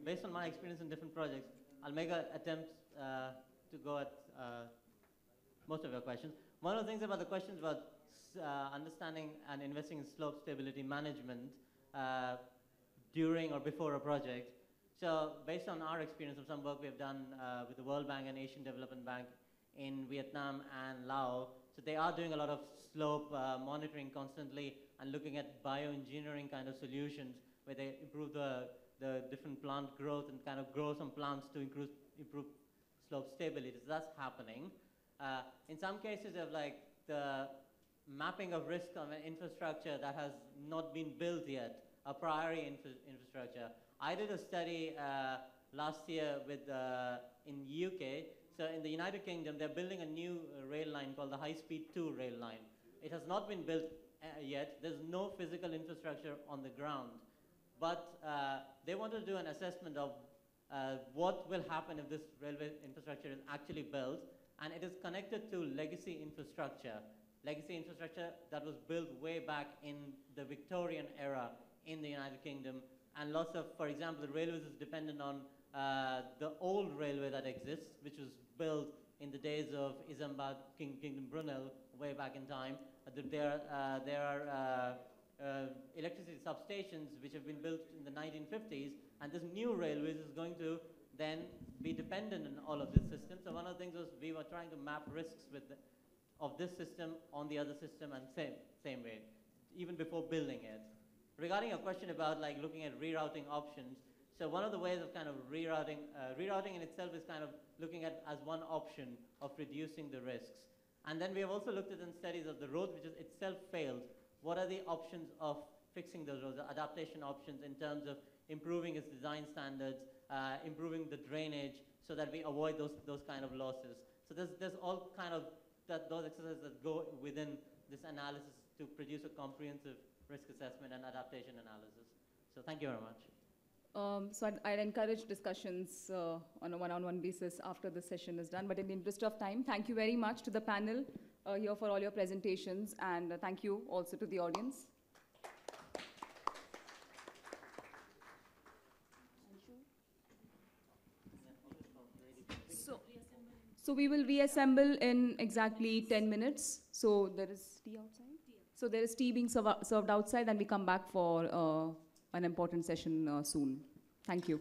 based on my experience in different projects, I'll make an attempt to go at most of your questions. One of the things about the questions about understanding and investing in slope stability management during or before a project. So based on our experience of some work we've done with the World Bank and Asian Development Bank in Vietnam and Laos, so they are doing a lot of slope monitoring constantly and looking at bioengineering kind of solutions where they improve the different plant growth and kind of grow some plants to improve slope stability. So that's happening. In some cases, they have like the mapping of risk of an infrastructure that has not been built yet, a priori infrastructure. I did a study last year with in UK. So in the United Kingdom, they're building a new rail line called the High Speed 2 rail line. It has not been built yet. There's no physical infrastructure on the ground. But they wanted to do an assessment of what will happen if this railway infrastructure is actually built. And it is connected to legacy infrastructure that was built way back in the Victorian era in the United Kingdom. And lots of, for example, the railways is dependent on the old railway that exists, which was built in the days of Isambard, Kingdom Brunel, way back in time. There are electricity substations which have been built in the 1950s, and this new railways is going to then be dependent on all of this system. So one of the things was we were trying to map risks of this system on the other system, and same way, even before building it. Regarding your question about like looking at rerouting options, so one of the ways of kind of rerouting in itself is kind of looking at as one option of reducing the risks. And then we have also looked at in studies of the road which is itself failed. What are the options of fixing those roads, the adaptation options in terms of improving its design standards, improving the drainage so that we avoid those kind of losses. So there's all kind of those exercises that go within this analysis to produce a comprehensive risk assessment and adaptation analysis. So thank you very much. So I'd encourage discussions on a one-on-one basis after the session is done. But in the interest of time, thank you very much to the panel here for all your presentations, and thank you also to the audience. So we will reassemble in exactly 10 minutes. So there is tea outside? So there is tea being served outside, and we come back for an important session soon. Thank you.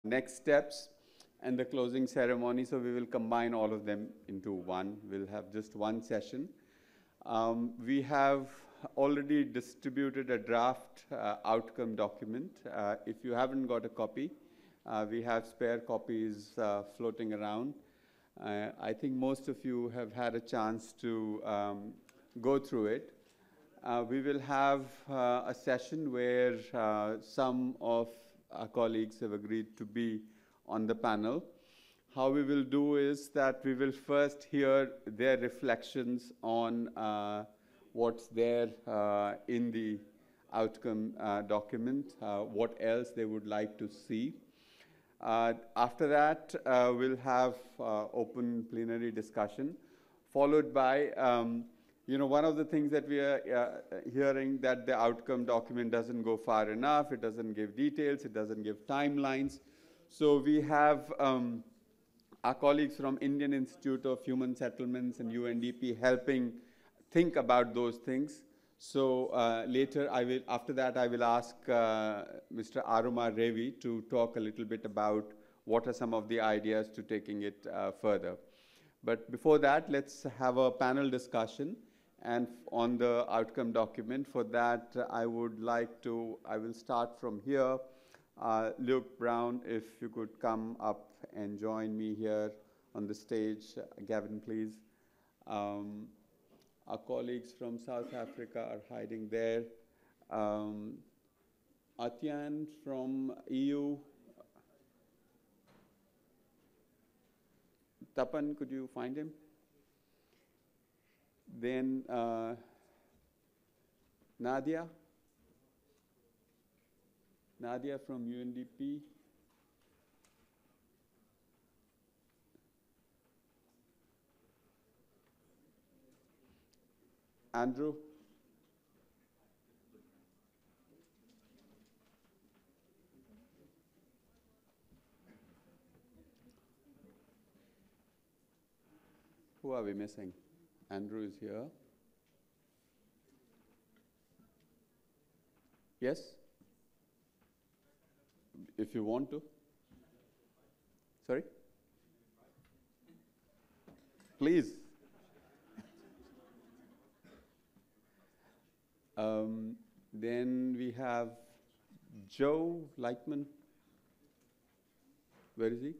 next steps and the closing ceremony. So we will combine all of them into one. We'll have just one session. We have already distributed a draft outcome document. If you haven't got a copy, we have spare copies floating around. I think most of you have had a chance to go through it. We will have a session where some of our colleagues have agreed to be on the panel. How we will do is that we will first hear their reflections on what's there in the outcome document, what else they would like to see. After that, we'll have open plenary discussion, followed by, one of the things that we are hearing, that the outcome document doesn't go far enough, it doesn't give details, it doesn't give timelines. So we have our colleagues from Indian Institute of Human Settlements and UNDP helping think about those things. So later, after that, I will ask Mr. Aruma Revi to talk a little bit about what are some of the ideas to taking it further. But before that, let's have a panel discussion and on the outcome document. For that, I will start from here. Luke Brown, if you could come up and join me here on the stage. Gavin, please. Our colleagues from South Africa are hiding there. Atyan from EU. Tapan, could you find him? Then Nadia. Nadia from UNDP. Andrew. Who are we missing? Andrew is here. Yes? If you want to. Sorry? Please. Then we have Joe Lightman. Where is he?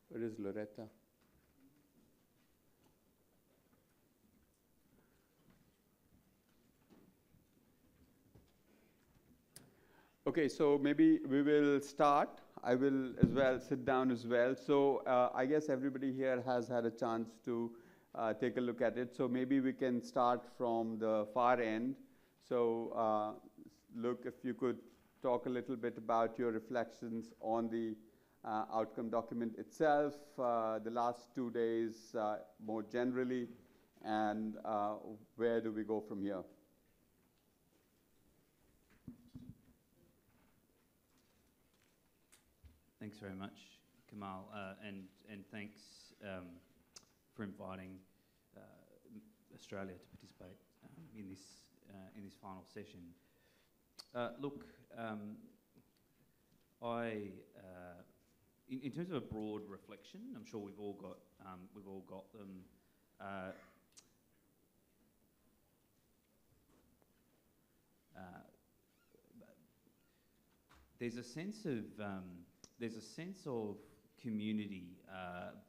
Where is Loretta? Okay, so maybe we will start. I will as well sit down as well. So I guess everybody here has had a chance to take a look at it. So maybe we can start from the far end. So Luke, if you could talk a little bit about your reflections on the outcome document itself, the last 2 days more generally, and where do we go from here? Thanks very much, Kamal, and thanks for inviting Australia to participate in this final session. Look, in terms of a broad reflection, I'm sure we've all got them. There's a sense of community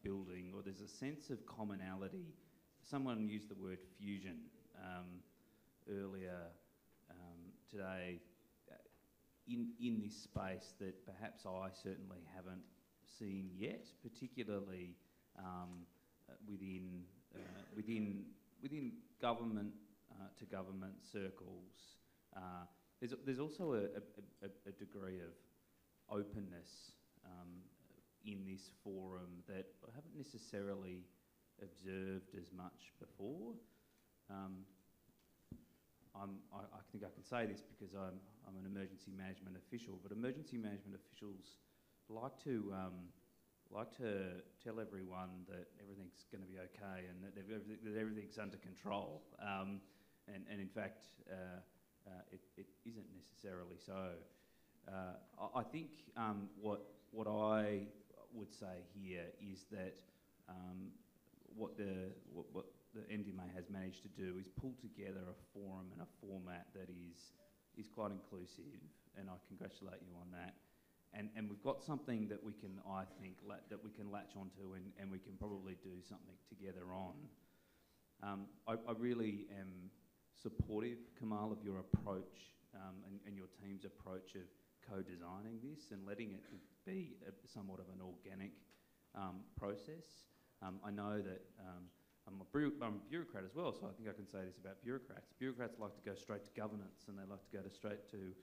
building, or there's a sense of commonality. Someone used the word fusion earlier today in this space that perhaps I certainly haven't seen yet, particularly within government to government circles. There's also a degree of openness in this forum that I haven't necessarily observed as much before. I think I can say this because I'm an emergency management official, but emergency management officials like to like to tell everyone that everything's going to be okay and that everything's under control. And in fact, it isn't necessarily so. I think what I would say here is that what the NDMA has managed to do is pull together a forum and a format that is quite inclusive, and I congratulate you on that. And we've got something that we can, I think, that we can latch onto and we can probably do something together on. I really am supportive, Kamal, of your approach and your team's approach of co-designing this and letting it be somewhat of an organic process. I know that I'm a bureaucrat as well, so I think I can say this about bureaucrats. Bureaucrats like to go straight to governance and they like to go straight to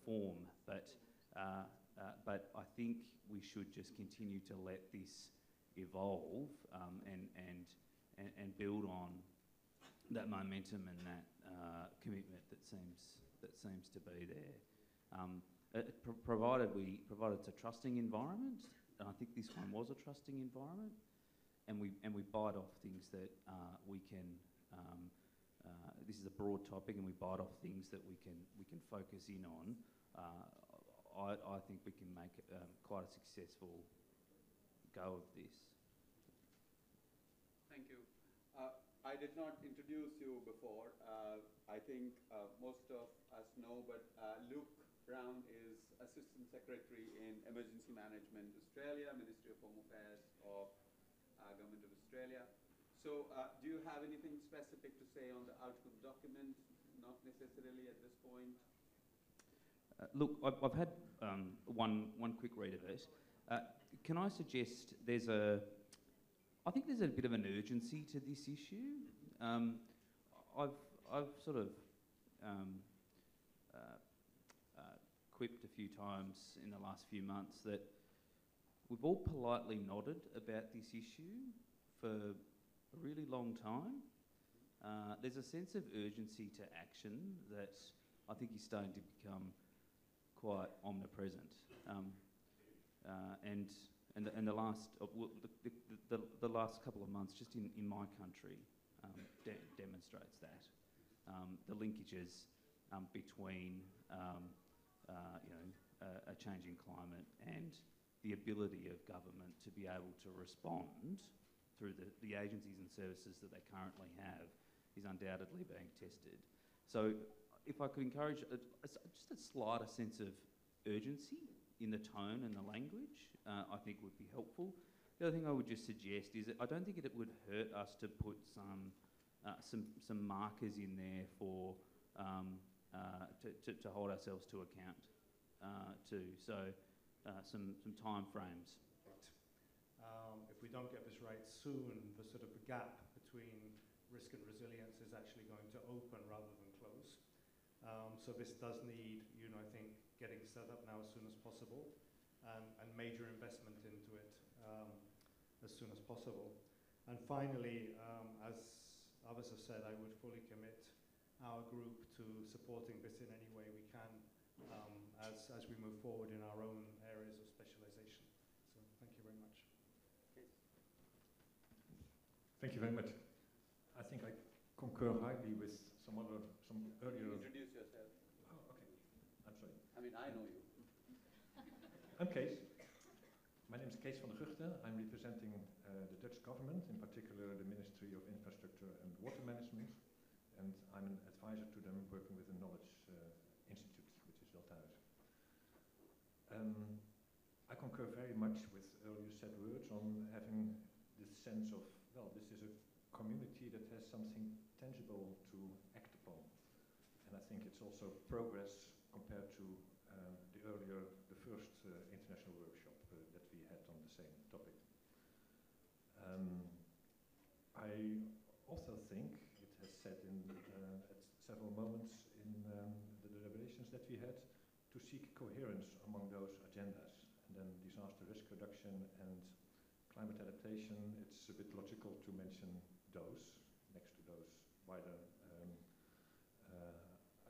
form, but I think we should just continue to let this evolve and build on that momentum and that commitment that seems to be there. Provided it's a trusting environment, and I think this one was a trusting environment, and we bite off things that we can. This is a broad topic, and we bite off things that we can focus in on. I think we can make quite a successful go of this. Thank you. I did not introduce you before. I think most of us know, but Luke Brown is Assistant Secretary in Emergency Management Australia, Ministry of Home Affairs of Government of Australia. So do you have anything specific to say on the outcome document? Not necessarily at this point. Look, I've had one quick read of it. Can I suggest I think there's a bit of an urgency to this issue. I've sort of quipped a few times in the last few months that we've all politely nodded about this issue for a really long time. There's a sense of urgency to action that I think is starting to become quite omnipresent. And the last the last couple of months, just in my country, demonstrates that the linkages between a changing climate and the ability of government to be able to respond through the agencies and services that they currently have is undoubtedly being tested. So if I could encourage just a slighter sense of urgency in the tone and the language, I think would be helpful. The other thing I would just suggest is that I don't think it would hurt us to put some markers in there for to hold ourselves to account too. So some time frames. If we don't get this right soon, the sort of gap between risk and resilience is actually going to open rather than close. So this does need, I think, getting set up now as soon as possible and major investment into it as soon as possible. And finally, as others have said, I would fully commit our group to supporting this in any way we can as we move forward in our own areas of specialization. So thank you very much. Thank you very much. I think I concur highly with some earlier. Introduce yourself. Oh, okay. I'm sorry. I mean, I know you. I'm Kees. My name is Kees van der Guchten. I'm representing the Dutch government, in particular the Ministry of Infrastructure and Water Management, and I'm an advisor to them working with the Knowledge Institute, which is Delthuis. I concur very much with earlier said words on having this sense of, well, this is a community that has something tangible to act upon. And I think it's also progress compared to the first international workshop that we had on the same topic. I also think it has said at several moments in the deliberations that we had to seek coherence among those agendas. And then disaster risk reduction and climate adaptation, it's a bit logical to mention those next to those wider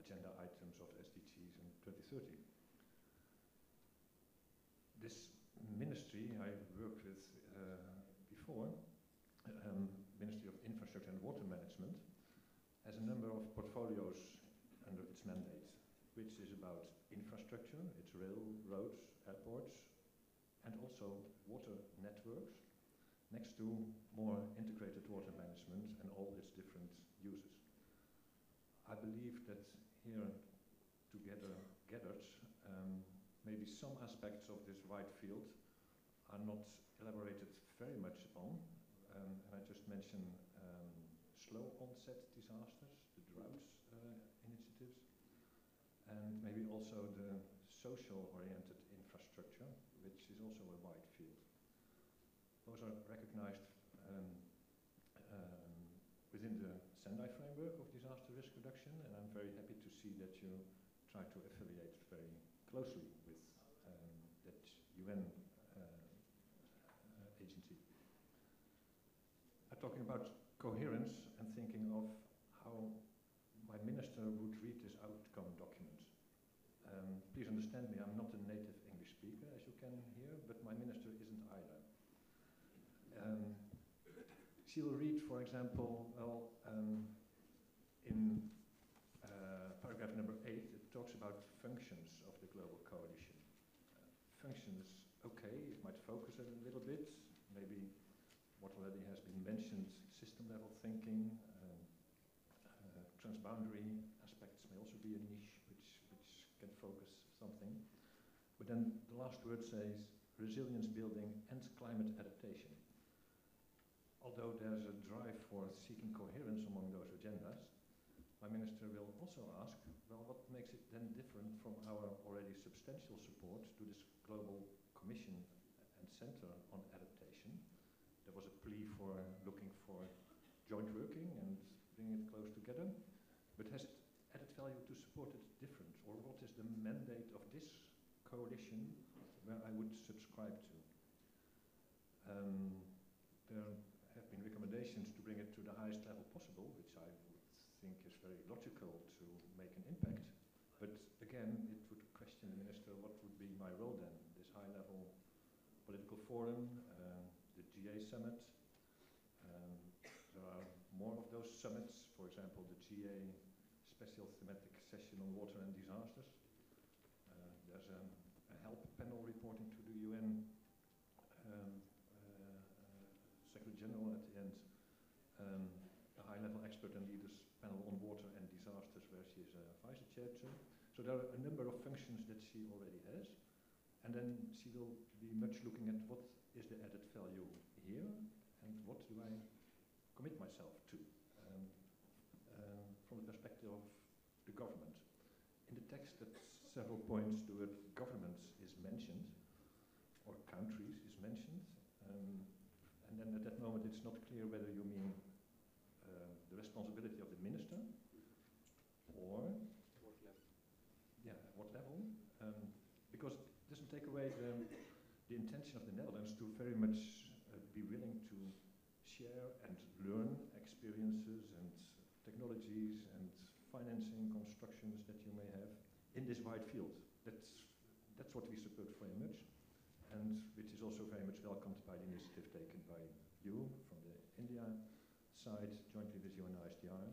agenda items of SDGs in 2030. This ministry I worked with before, Ministry of Infrastructure and Water Management, has a number of portfolios under its mandate, which is about infrastructure, its rail, roads, airports, and also water networks, next to more integrated water management and all its different uses. I believe that here together gathered, maybe some aspects of this wide field are not elaborated very much upon, and I just mentioned slow onset disasters, the droughts initiatives, and maybe also the social-oriented infrastructure, which is also a wide field. Those are recognized within the Sendai framework of disaster risk reduction, and I'm very happy to see that you try to affiliate very closely with that UN agency. I'm talking about coherence and thinking of how my minister would read this outcome document. Please understand me, I'm not a native English speaker, as you can hear, but my minister isn't either. She will read, for example, well, in paragraph number 8, it talks about functions of the global coalition. Functions, okay, it might focus a little bit, maybe what already has been mentioned, system level thinking, transboundary aspects may also be a niche which can focus something. But then the last word says resilience building and climate adaptation. Although there's a drive for seeking coherence among those agendas, my minister will also ask, well, what makes it then different from our already substantial support to this global commission and center on adaptation? There was a plea for looking for joint working and bringing it close together, but has it added value to support it different? Or what is the mandate of this coalition where I would subscribe to? There have been recommendations to bring it to the highest level possible, which I would think is very logical to make an impact. But again, it would question the minister, what would be my role then? This high level political forum, the GA summit. There are more of those summits, for example, the GA special thematic session on water and disasters. There's a help panel reporting to the UN Secretary General at the end, a high-level expert and leaders panel on water and disasters where she is a vice chair to. So there are a number of functions that she already has, and then she will be much looking at what is the added value here and what do I commit myself to from the perspective of the government. In the text that several points the word governments is mentioned, or countries is mentioned, and then at that moment it's not clear whether you mean the responsibility of the minister or what level. Yeah, what level? Because it doesn't take away the intention of the Netherlands to very much be willing to share and learn experiences and technologies and financing constructions that you may have in this wide field. That's what we support very much, and which is also very much welcomed by the initiative taken by you from the India side, jointly with you and ISDR.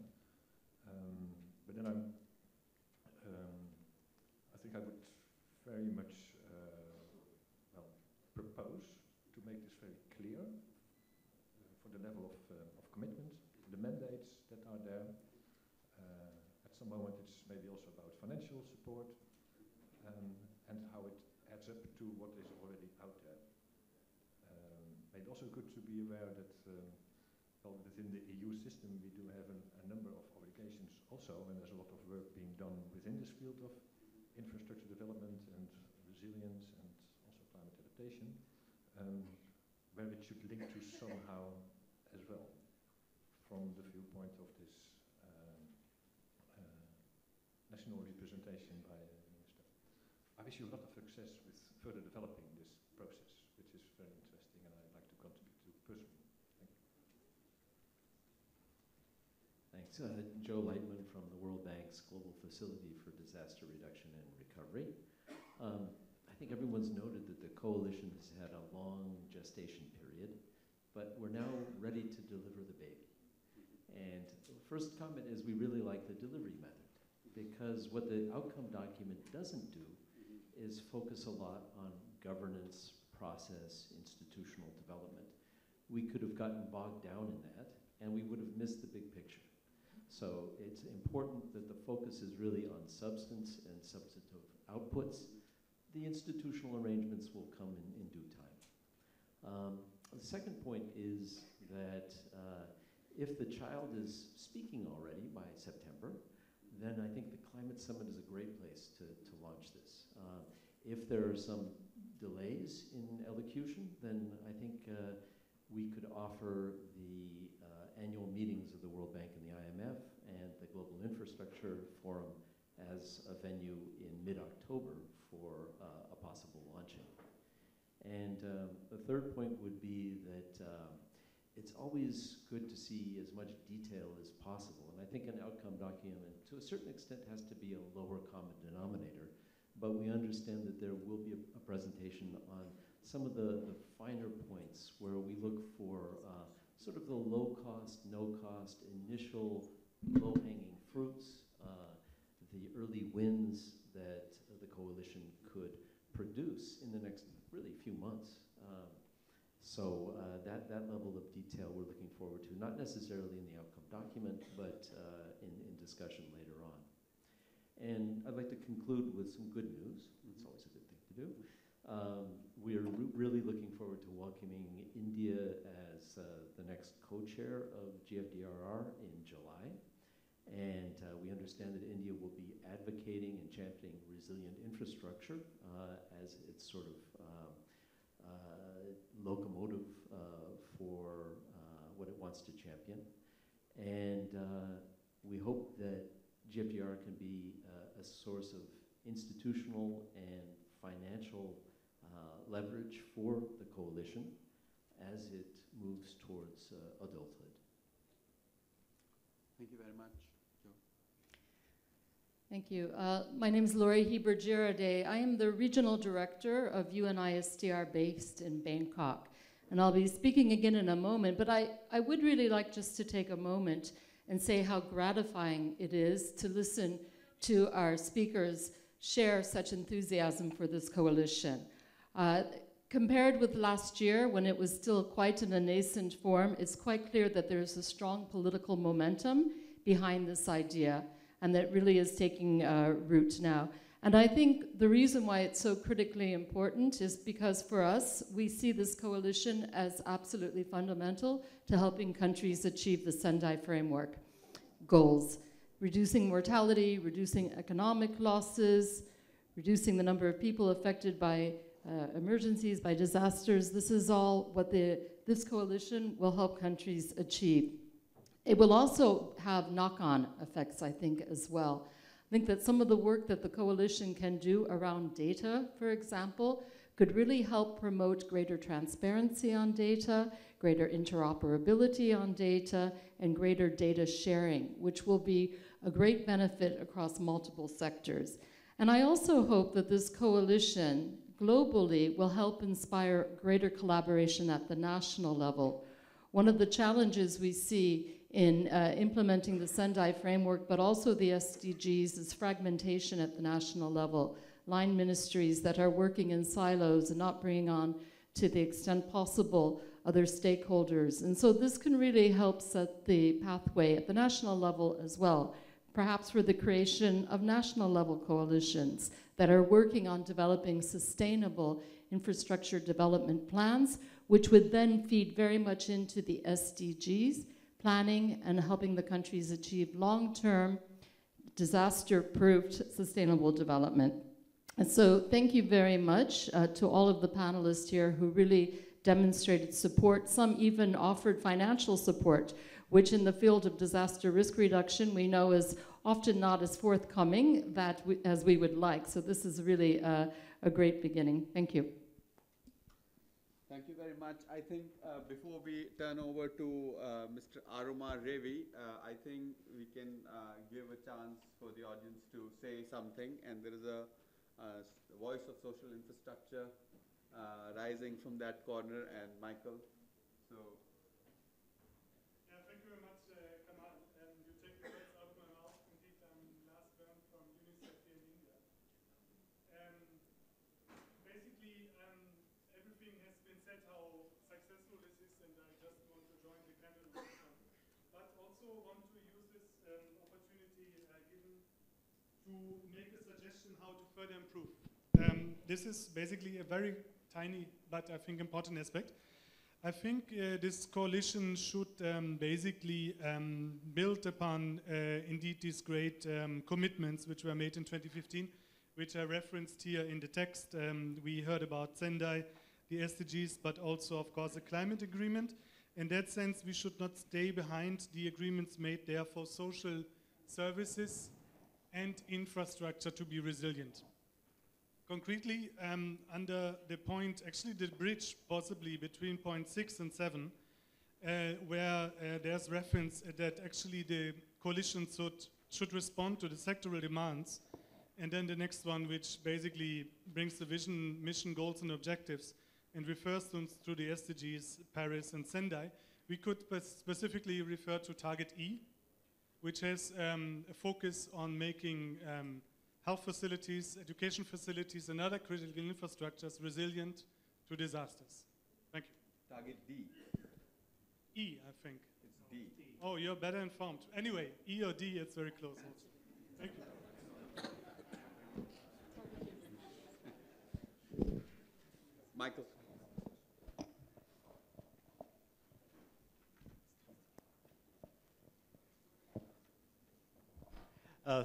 But then I think I would very much propose to make this very clear for the level of commitment, the mandates that are there. At some moment it's maybe also about financial support and how it adds up to what is already out there. Maybe also good to be aware that well, within the EU system we do have a number of obligations also, and there's a lot of work being done within this field of infrastructure development and resilience and also climate adaptation, where it should link to somehow as well from the viewpoint of this national representation by the minister. I wish you a lot of success with further developing this process, which is very interesting and I'd like to contribute to personally. Thank you. Thanks. Joe Lightman from the World Bank's Global Facility for Disaster Reduction and Recovery. I think everyone's noted that the coalition has had a long gestation period, but we're now ready to deliver the baby. And the first comment is we really like the delivery method, because what the outcome document doesn't do is focus a lot on governance, process, institutional development. We could have gotten bogged down in that, and we would have missed the big picture. So it's important that the focus is really on substance and substantive outputs. The institutional arrangements will come in due time. The second point is that if the child is speaking already by September, then I think the Climate Summit is a great place to launch this. If there are some delays in elocution, then I think we could offer the annual meetings of the World Bank and the IMF and the Global Infrastructure Forum as a venue in mid-October for a possible launching. And the third point would be that it's always good to see as much detail as possible. And I think an outcome document, to a certain extent, has to be a lower common denominator. But we understand that there will be a presentation on some of the finer points where we look for sort of the low-cost, no-cost, initial low-hanging fruits, the early wins that the coalition could produce in the next really few months. So that level of detail we're looking forward to, not necessarily in the outcome document, but in discussion later on. And I'd like to conclude with some good news. It's always a good thing to do. We're really looking forward to welcoming India as the next co-chair of GFDRR in July. And we understand that India will be advocating and championing resilient infrastructure as its sort of locomotive for what it wants to champion. And we hope that GFDR can be a source of institutional and financial leverage for the coalition as it moves towards adulthood. Thank you very much. Thank you. My name is Lori Heber-Girardet. I am the Regional Director of UNISDR based in Bangkok. And I'll be speaking again in a moment, but I would really like just to take a moment and say how gratifying it is to listen to our speakers share such enthusiasm for this coalition. Compared with last year, when it was still quite in a nascent form, it's quite clear that there's a strong political momentum behind this idea, and that really is taking root now. And I think the reason why it's so critically important is because for us, we see this coalition as absolutely fundamental to helping countries achieve the Sendai Framework goals. Reducing mortality, reducing economic losses, reducing the number of people affected by emergencies, by disasters. This is all what this coalition will help countries achieve. It will also have knock-on effects, I think, as well. I think that some of the work that the coalition can do around data, for example, could really help promote greater transparency on data, greater interoperability on data, and greater data sharing, which will be a great benefit across multiple sectors. And I also hope that this coalition globally will help inspire greater collaboration at the national level. One of the challenges we see in implementing the Sendai Framework, but also the SDGs, is fragmentation at the national level. Line ministries that are working in silos and not bringing on, to the extent possible, other stakeholders. And so this can really help set the pathway at the national level as well, perhaps for the creation of national level coalitions that are working on developing sustainable infrastructure development plans, which would then feed very much into the SDGs, planning and helping the countries achieve long-term, disaster-proofed sustainable development. And so thank you very much to all of the panelists here who really demonstrated support. Some even offered financial support, which in the field of disaster risk reduction we know is often not as forthcoming as we would like. So this is really a great beginning. Thank you. Thank you very much. I think before we turn over to Mr. Aruma Revi, I think we can give a chance for the audience to say something. And there is a Voice of Social Infrastructure rising from that corner, and Michael. So. Yeah, thank you very much, Kamal. You take the words out of my mouth. Indeed, I'm Lars Byrne from UNICEF here in India. Basically, everything has been said how successful this is, and I just want to join the candidate, but also want to use this opportunity given to make a suggestion how to further improve. This is basically a very tiny but I think important aspect. I think this coalition should basically build upon indeed these great commitments which were made in 2015, which are referenced here in the text. We heard about Sendai, the SDGs, but also of course the climate agreement. In that sense, we should not stay behind the agreements made there for social services and infrastructure to be resilient. Concretely, under the point, actually the bridge possibly between point 6 and 7, where there's reference that actually the coalition should respond to the sectoral demands, and then the next one, which basically brings the vision, mission, goals, and objectives, and refers to the SDGs, Paris, and Sendai. We could specifically refer to target E, which has a focus on making health facilities, education facilities, and other critical infrastructures resilient to disasters. Thank you. Target D. E, I think. It's D. Oh, you're better informed. Anyway, E or D, it's very close also. Thank you. Michael.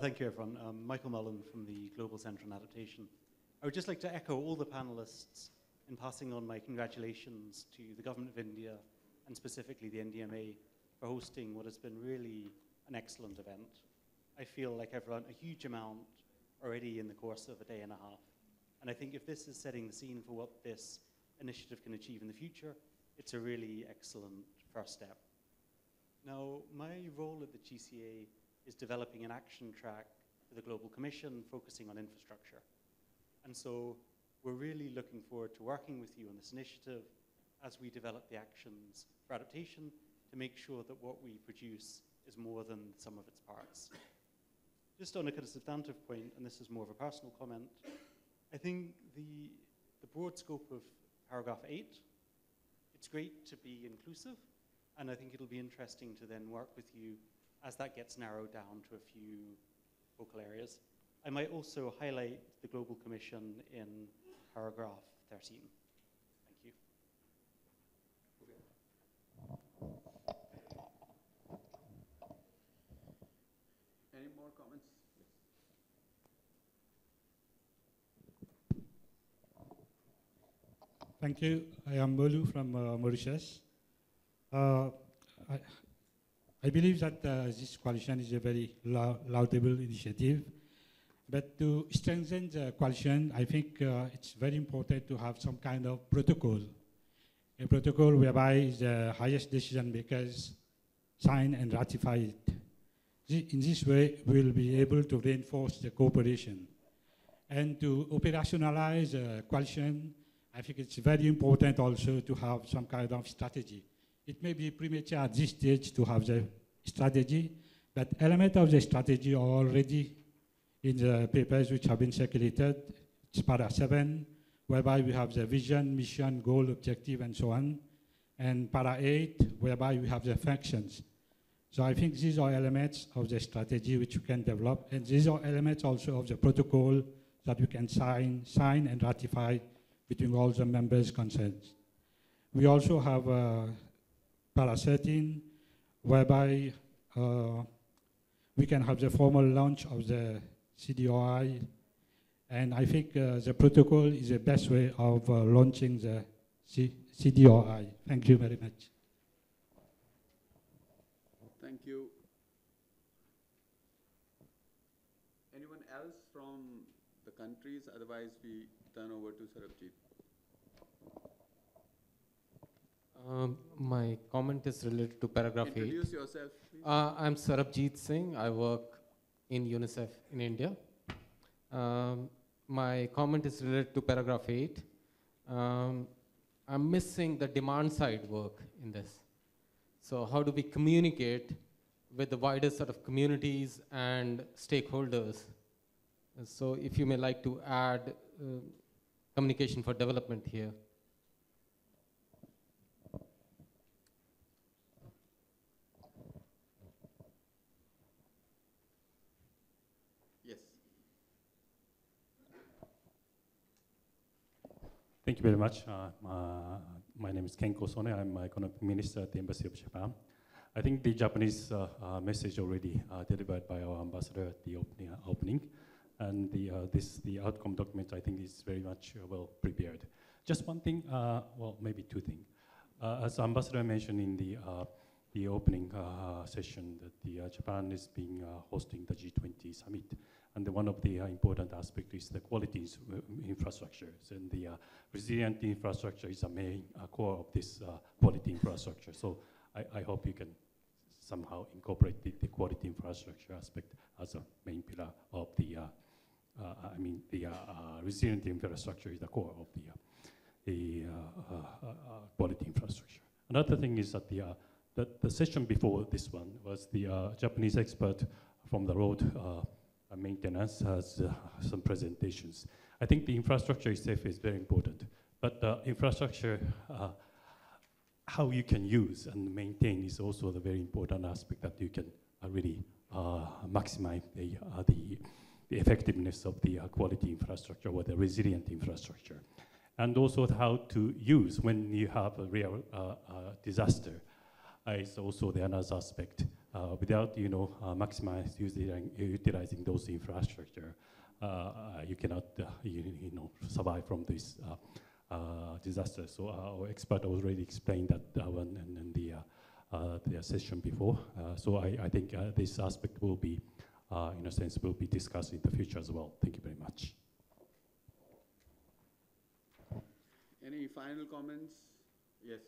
Thank you, everyone. Michael Mullen from the Global Centre on Adaptation. I would just like to echo all the panelists in passing on my congratulations to the Government of India and specifically the NDMA for hosting what has been really an excellent event. I feel like I've learned a huge amount already in the course of a day and a half. And I think if this is setting the scene for what this initiative can achieve in the future, it's a really excellent first step. Now, my role at the GCA is developing an action track for the Global Commission focusing on infrastructure. And so we're really looking forward to working with you on this initiative as we develop the actions for adaptation to make sure that what we produce is more than the sum of its parts. Just on a kind of substantive point, and this is more of a personal comment, I think the broad scope of paragraph 8, it's great to be inclusive, and I think it'll be interesting to then work with you as that gets narrowed down to a few focal areas. I might also highlight the Global Commission in paragraph 13. Thank you. Any more comments? Thank you. I am Bolu from Mauritius. I believe that this coalition is a very laudable initiative, but to strengthen the coalition, I think it's very important to have some kind of protocol, a protocol whereby the highest decision makers sign and ratify it. In this way, we will be able to reinforce the cooperation. And to operationalize the coalition, I think it's very important also to have some kind of strategy. It may be premature at this stage to have the strategy, but elements of the strategy are already in the papers which have been circulated. It's para 7, whereby we have the vision, mission, goal, objective, and so on. And para 8, whereby we have the functions. So I think these are elements of the strategy which we can develop, and these are elements also of the protocol that we can sign and ratify between all the members concerned. We also have para 13, whereby we can have the formal launch of the CDOI, and I think the protocol is the best way of launching the CDOI. Thank you very much. Thank you. Anyone else from the countries? Otherwise, we turn over to Sarabjit. My comment is related to paragraph 8. Introduce yourself, please. I'm Sarabjit Singh. I work in UNICEF in India. My comment is related to paragraph 8. I'm missing the demand side work in this. So how do we communicate with the widest set of communities and stakeholders? And so if you may like to add communication for development here. Yes. Thank you very much. My name is Ken Kosone. I'm Economic Minister at the Embassy of Japan. I think the Japanese message already delivered by our ambassador at the opening. And the outcome document, I think, is very much well prepared. Just one thing, well, maybe two things. As Ambassador mentioned in the opening session, that the Japan is being hosting the G20 summit, and one of the important aspects is the quality infrastructures, and the resilient infrastructure is a main core of this quality infrastructure. So I hope you can somehow incorporate the quality infrastructure aspect as a main pillar of the resilient infrastructure is the core of the quality infrastructure. Another thing is that the session before this one was the Japanese expert from the road maintenance has some presentations. I think the infrastructure itself is very important, but the infrastructure, how you can use and maintain is also the very important aspect that you can really maximize the effectiveness of the quality infrastructure or the resilient infrastructure. And also how to use when you have a real disaster is also the another aspect. Without utilizing those infrastructure, you cannot survive from this disaster. So our expert already explained that one in the session before. So I think this aspect will be, in a sense, will be discussed in the future as well. Thank you very much. Any final comments? Yes.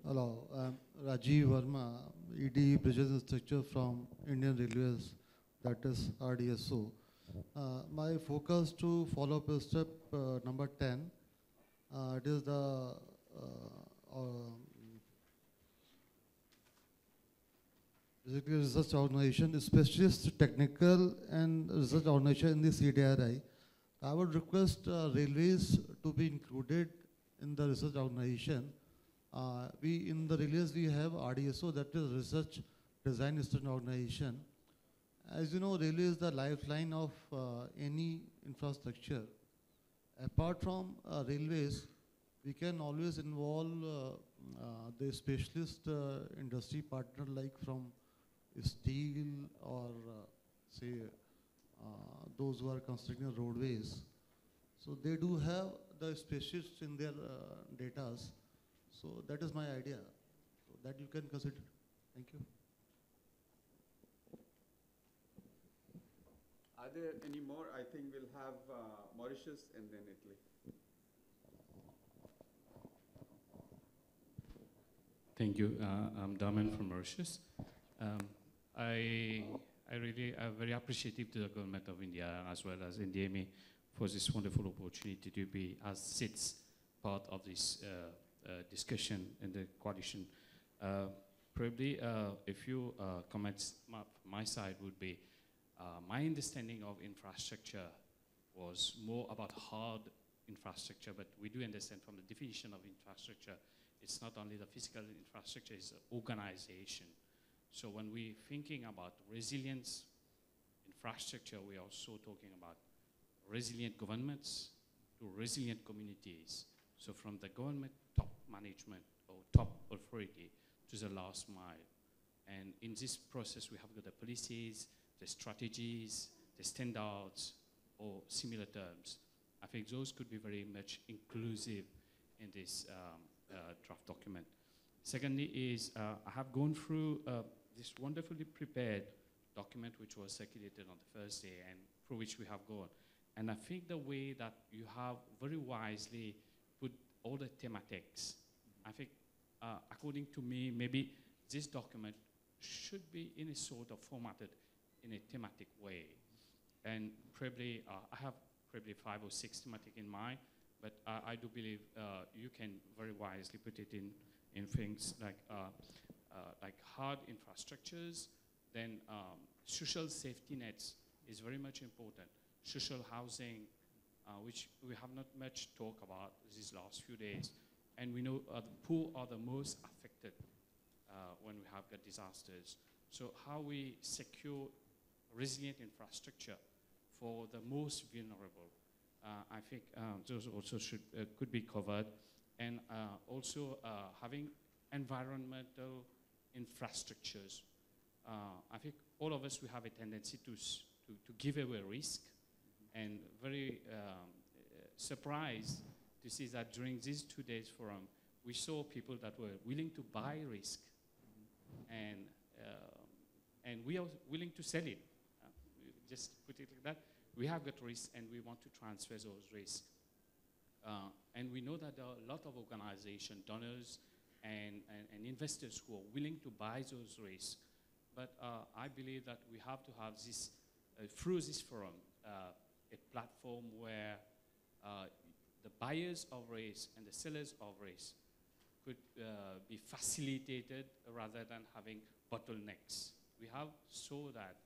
Hello, I'm Rajiv Verma, ED Bridges and Structure from Indian Railways, that is RDSO. My focus to follow up is step number 10. It is the basically research organization, specialist technical and research organization in the CDRI. I would request railways to be included in the research organization. In the railways we have RDSO, that is Research Design Student Organization. As you know, railway is the lifeline of any infrastructure. Apart from railways, we can always involve the specialist industry partner like from steel or say those who are constructing roadways. So they do have the specialists in their data. So that is my idea. So that you can consider. Thank you. Are there any more? I think we'll have Mauritius and then Italy. Thank you. I'm Daman from Mauritius. I really am very appreciative to the government of India as well as NDMA for this wonderful opportunity to be as SITS part of this discussion in the coalition. Probably a few comments my side would be, my understanding of infrastructure was more about hard infrastructure, but we do understand from the definition of infrastructure, it's not only the physical infrastructure, it's organization. So when we're thinking about resilience infrastructure, we're also talking about resilient governments to resilient communities. So from the government top management or top authority to the last mile. And in this process, we have got the policies, the strategies, the standards, or similar terms. I think those could be very much inclusive in this draft document. Secondly is, I have gone through this wonderfully prepared document which was circulated on the first day and through which we have gone. And I think the way that you have very wisely put all the thematics, I think according to me, maybe this document should be in a sort of formatted in a thematic way. And probably, I have probably 5 or 6 thematic in mind, But I do believe you can very wisely put it in things like hard infrastructures, then social safety nets is very much important. Social housing, which we have not much talk about these last few days. And we know the poor are the most affected when we have got disasters. So how we secure resilient infrastructure for the most vulnerable, I think those also could be covered. And also having environmental infrastructures. I think all of us, we have a tendency to give away risk, and very surprised to see that during these 2 days forum, we saw people that were willing to buy risk, and we are willing to sell it. Just put it like that. We have got risks, and we want to transfer those risks. And we know that there are a lot of organizations, donors, and investors who are willing to buy those risks. But I believe that we have to have this, through this forum, a platform where the buyers of risk and the sellers of risk could be facilitated rather than having bottlenecks. We saw that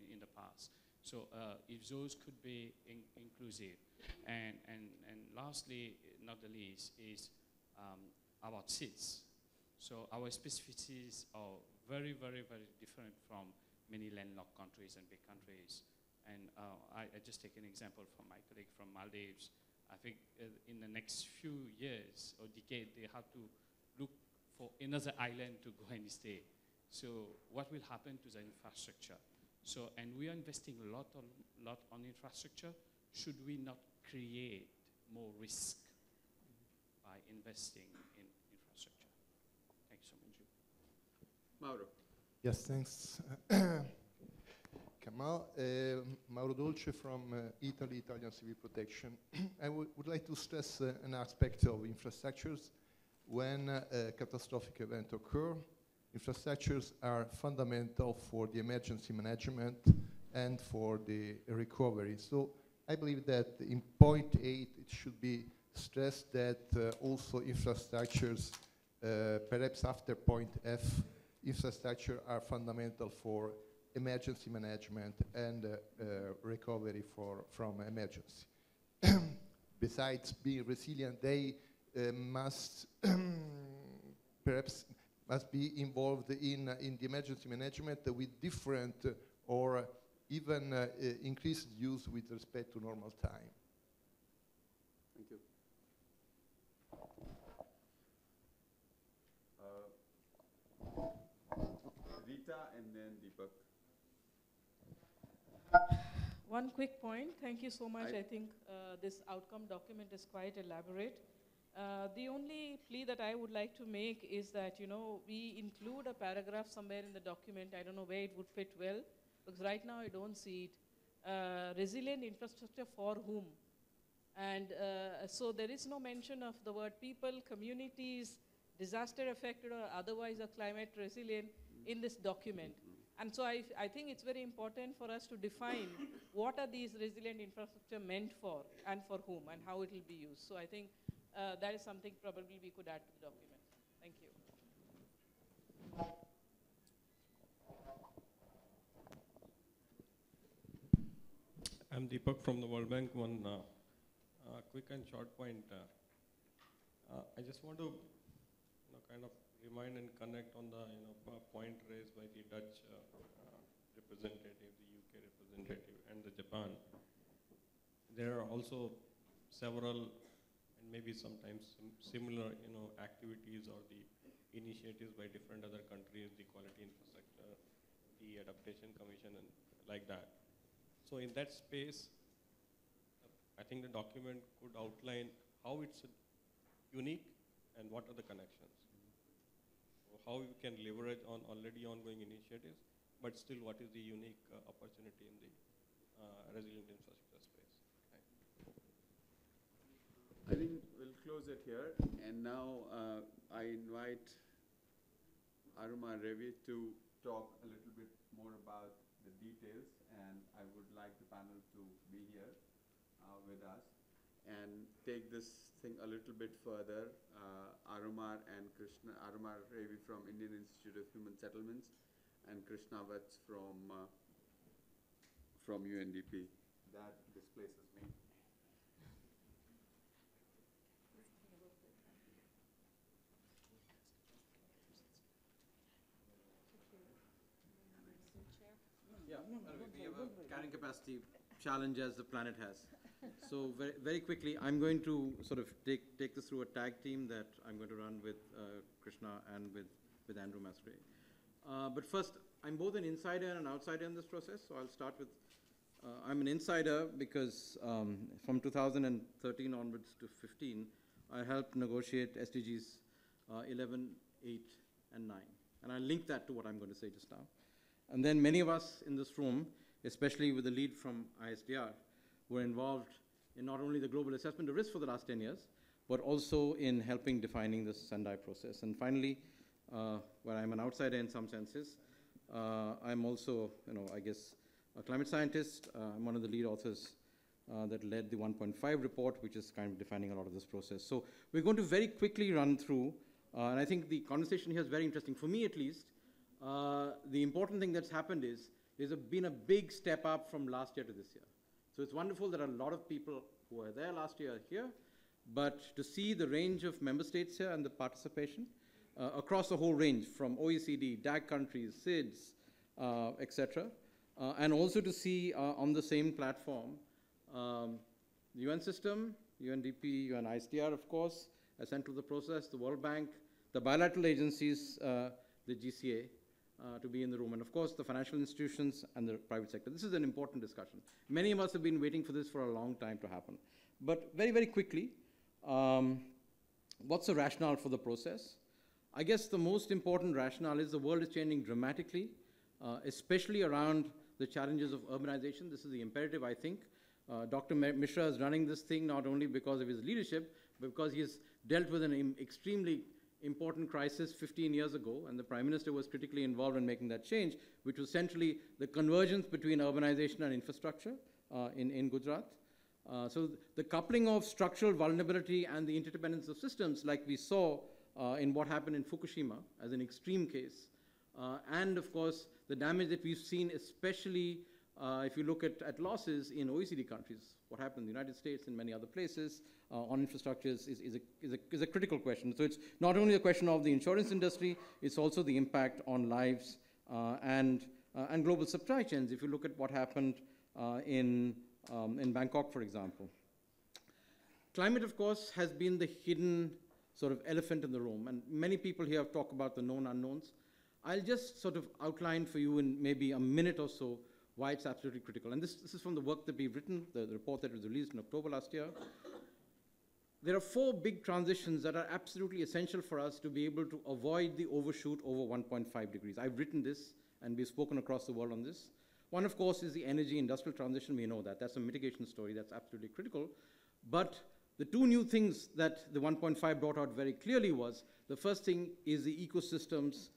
in the past. So if those could be inclusive. And lastly, not the least, is about seats. So our specificities are very, very, very different from many landlocked countries and big countries. And I just take an example from my colleague from Maldives. I think in the next few years or decade, they have to look for another island to go and stay. So what will happen to the infrastructure? So, and we are investing a lot on infrastructure. Should we not create more risk by investing in infrastructure? Thank you so much. Mauro. Yes, thanks. Kamal, Mauro Dolce from Italy, Italian Civil Protection. I would like to stress an aspect of infrastructures. When a catastrophic event occurs, infrastructures are fundamental for the emergency management and for the recovery. So I believe that in point 8, it should be stressed that also infrastructures, perhaps after point F, infrastructure are fundamental for emergency management and recovery from emergency. Besides being resilient, they must perhaps must be involved in the emergency management with different or even increased use with respect to normal time. Thank you. Rita and then Deepak. One quick point. Thank you so much. I think this outcome document is quite elaborate. The only plea that I would like to make is that, you know, we include a paragraph somewhere in the document. I don't know where it would fit well, because right now I don't see it. Resilient infrastructure for whom? And so there is no mention of the word people, communities, disaster affected or otherwise are climate resilient in this document. And so I think it's very important for us to define what are these resilient infrastructure meant for and for whom and how it will be used. So I think that is something probably we could add to the document. Thank you. I'm Deepak from the World Bank. One quick and short point. I just want to kind of remind and connect on the point raised by the Dutch representative, the UK representative, and the Japan. There are also several and maybe sometimes similar activities or the initiatives by different other countries, the quality infrastructure, the adaptation commission, and like that. So in that space, I think the document could outline how it's unique and what are the connections. So how we can leverage on already ongoing initiatives, but still what is the unique opportunity in the resilient infrastructure space. I think we'll close it here. And now I invite Aruma Ravi to talk a little bit more about the details, and I would like the panel to be here with us. And take this thing a little bit further. Arumar and Krishna, Arumar Ravi from Indian Institute of Human Settlements, and Krishna Vats from UNDP. That displaces me. Yeah, we have a carrying capacity challenge as the planet has. So very quickly, I'm going to sort of take this through a tag team that I'm going to run with Krishna and with Andrew Masray. But first, I'm both an insider and an outsider in this process. So I'll start with, I'm an insider because from 2013 onwards to 15, I helped negotiate SDGs 11, 8, and 9. And I'll link that to what I'm going to say just now. And then many of us in this room, especially with the lead from ISDR, were involved in not only the global assessment of risk for the last 10 years, but also in helping defining the Sendai process. And finally, where I'm an outsider in some senses, I'm also, I guess, a climate scientist. I'm one of the lead authors that led the 1.5 report, which is kind of defining a lot of this process. So we're going to very quickly run through, and I think the conversation here is very interesting, for me at least. The important thing that's happened is there's been a big step up from last year to this year. So it's wonderful that a lot of people who were there last year are here, but to see the range of member states here and the participation across the whole range from OECD, DAC countries, SIDS, etc. And also to see on the same platform the UN system, UNDP, UN ISDR, of course, as central to the process, the World Bank, the bilateral agencies, the GCA, to be in the room, and of course the financial institutions and the private sector. This is an important discussion. Many of us have been waiting for this for a long time to happen. But very, very quickly, what's the rationale for the process? I guess the most important rationale is the world is changing dramatically, especially around the challenges of urbanization. This is the imperative, I think. Dr. Mishra is running this thing not only because of his leadership, but because he has dealt with an extremely important crisis 15 years ago, and the Prime Minister was critically involved in making that change, which was essentially the convergence between urbanization and infrastructure in Gujarat. So the coupling of structural vulnerability and the interdependence of systems, like we saw in what happened in Fukushima as an extreme case, and of course the damage that we've seen, especially if you look at losses in OECD countries, what happened in the United States and many other places on infrastructures is a critical question. So it's not only a question of the insurance industry, it's also the impact on lives and global supply chains. If you look at what happened in Bangkok, for example. Climate, of course, has been the hidden sort of elephant in the room, and many people here have talked about the known unknowns. I'll just sort of outline for you in maybe a minute or so why it's absolutely critical. And this is from the work that we've written, the report that was released in October last year. There are 4 big transitions that are absolutely essential for us to be able to avoid the overshoot over 1.5 degrees. I've written this, and we've spoken across the world on this. One, of course, is the energy industrial transition. We know that. That's a mitigation story. That's absolutely critical. But the 2 new things that the 1.5 brought out very clearly was, the first thing is the ecosystems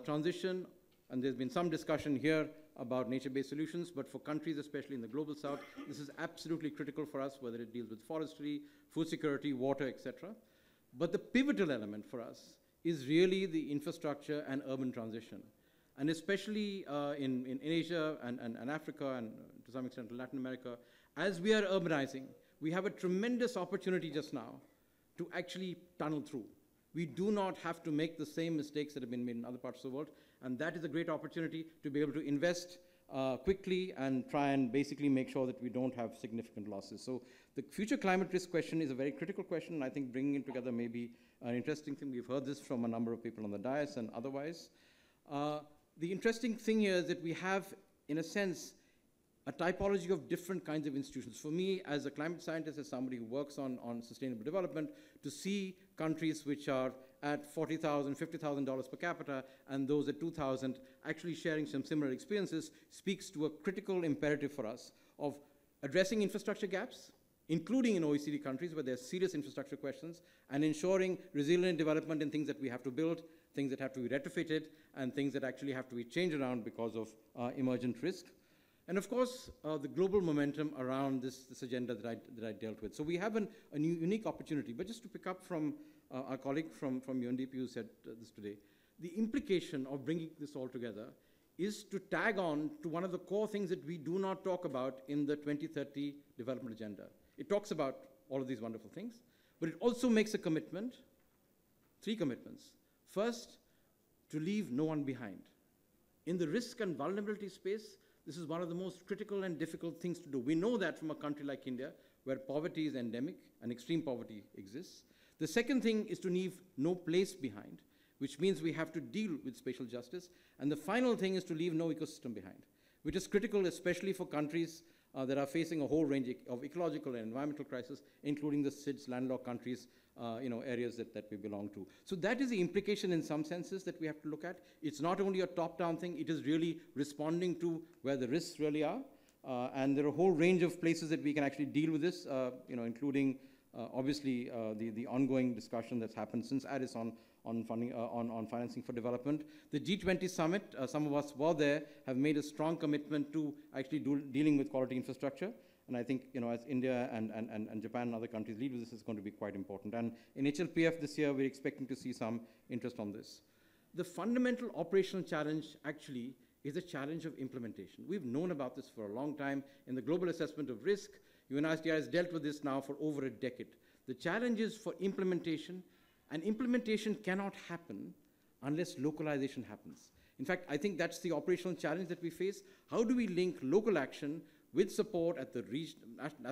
transition, and there's been some discussion here about nature-based solutions, but for countries, especially in the global south, this is absolutely critical for us, whether it deals with forestry, food security, water, etc. But the pivotal element for us is really the infrastructure and urban transition. And especially in Asia and Africa, and to some extent Latin America, as we are urbanizing, we have a tremendous opportunity just now to actually tunnel through. We do not have to make the same mistakes that have been made in other parts of the world, and that is a great opportunity to be able to invest quickly and try and basically make sure that we don't have significant losses. So the future climate risk question is a very critical question, and I think bringing it together may be an interesting thing. We've heard this from a number of people on the dais and otherwise. The interesting thing here is that we have, in a sense, a typology of different kinds of institutions. For me, as a climate scientist, as somebody who works on sustainable development, to see countries which are at $40,000, $50,000 per capita, and those at 2,000 actually sharing some similar experiences speaks to a critical imperative for us of addressing infrastructure gaps, including in OECD countries where there's serious infrastructure questions, and ensuring resilient development in things that we have to build, things that have to be retrofitted, and things that actually have to be changed around because of emergent risk. And of course, the global momentum around this agenda that I dealt with. So we have a unique opportunity. But just to pick up from our colleague from UNDP who said this today, the implication of bringing this all together is to tag on to one of the core things that we do not talk about in the 2030 development agenda. It talks about all of these wonderful things, but it also makes a commitment, 3 commitments. First, to leave no one behind. In the risk and vulnerability space, this is one of the most critical and difficult things to do. We know that from a country like India, where poverty is endemic and extreme poverty exists. The second thing is to leave no place behind, which means we have to deal with spatial justice. And the final thing is to leave no ecosystem behind, which is critical, especially for countries that are facing a whole range of ecological and environmental crises, including the SIDS landlocked countries, areas that we belong to. So that is the implication in some senses that we have to look at. It's not only a top-down thing, it is really responding to where the risks really are. And there are a whole range of places that we can actually deal with this, including obviously the ongoing discussion that's happened since Addis on funding, on financing for development. The G20 summit, some of us were there, have made a strong commitment to actually dealing with quality infrastructure. And I think, as India and Japan and other countries lead with this, is going to be quite important. And in HLPF this year, we're expecting to see some interest on this. The fundamental operational challenge actually is a challenge of implementation. We've known about this for a long time. In the global assessment of risk, UNISDR has dealt with this now for over a decade. The challenge is for implementation, and implementation cannot happen unless localization happens. In fact, I think that's the operational challenge that we face. How do we link local action with support at the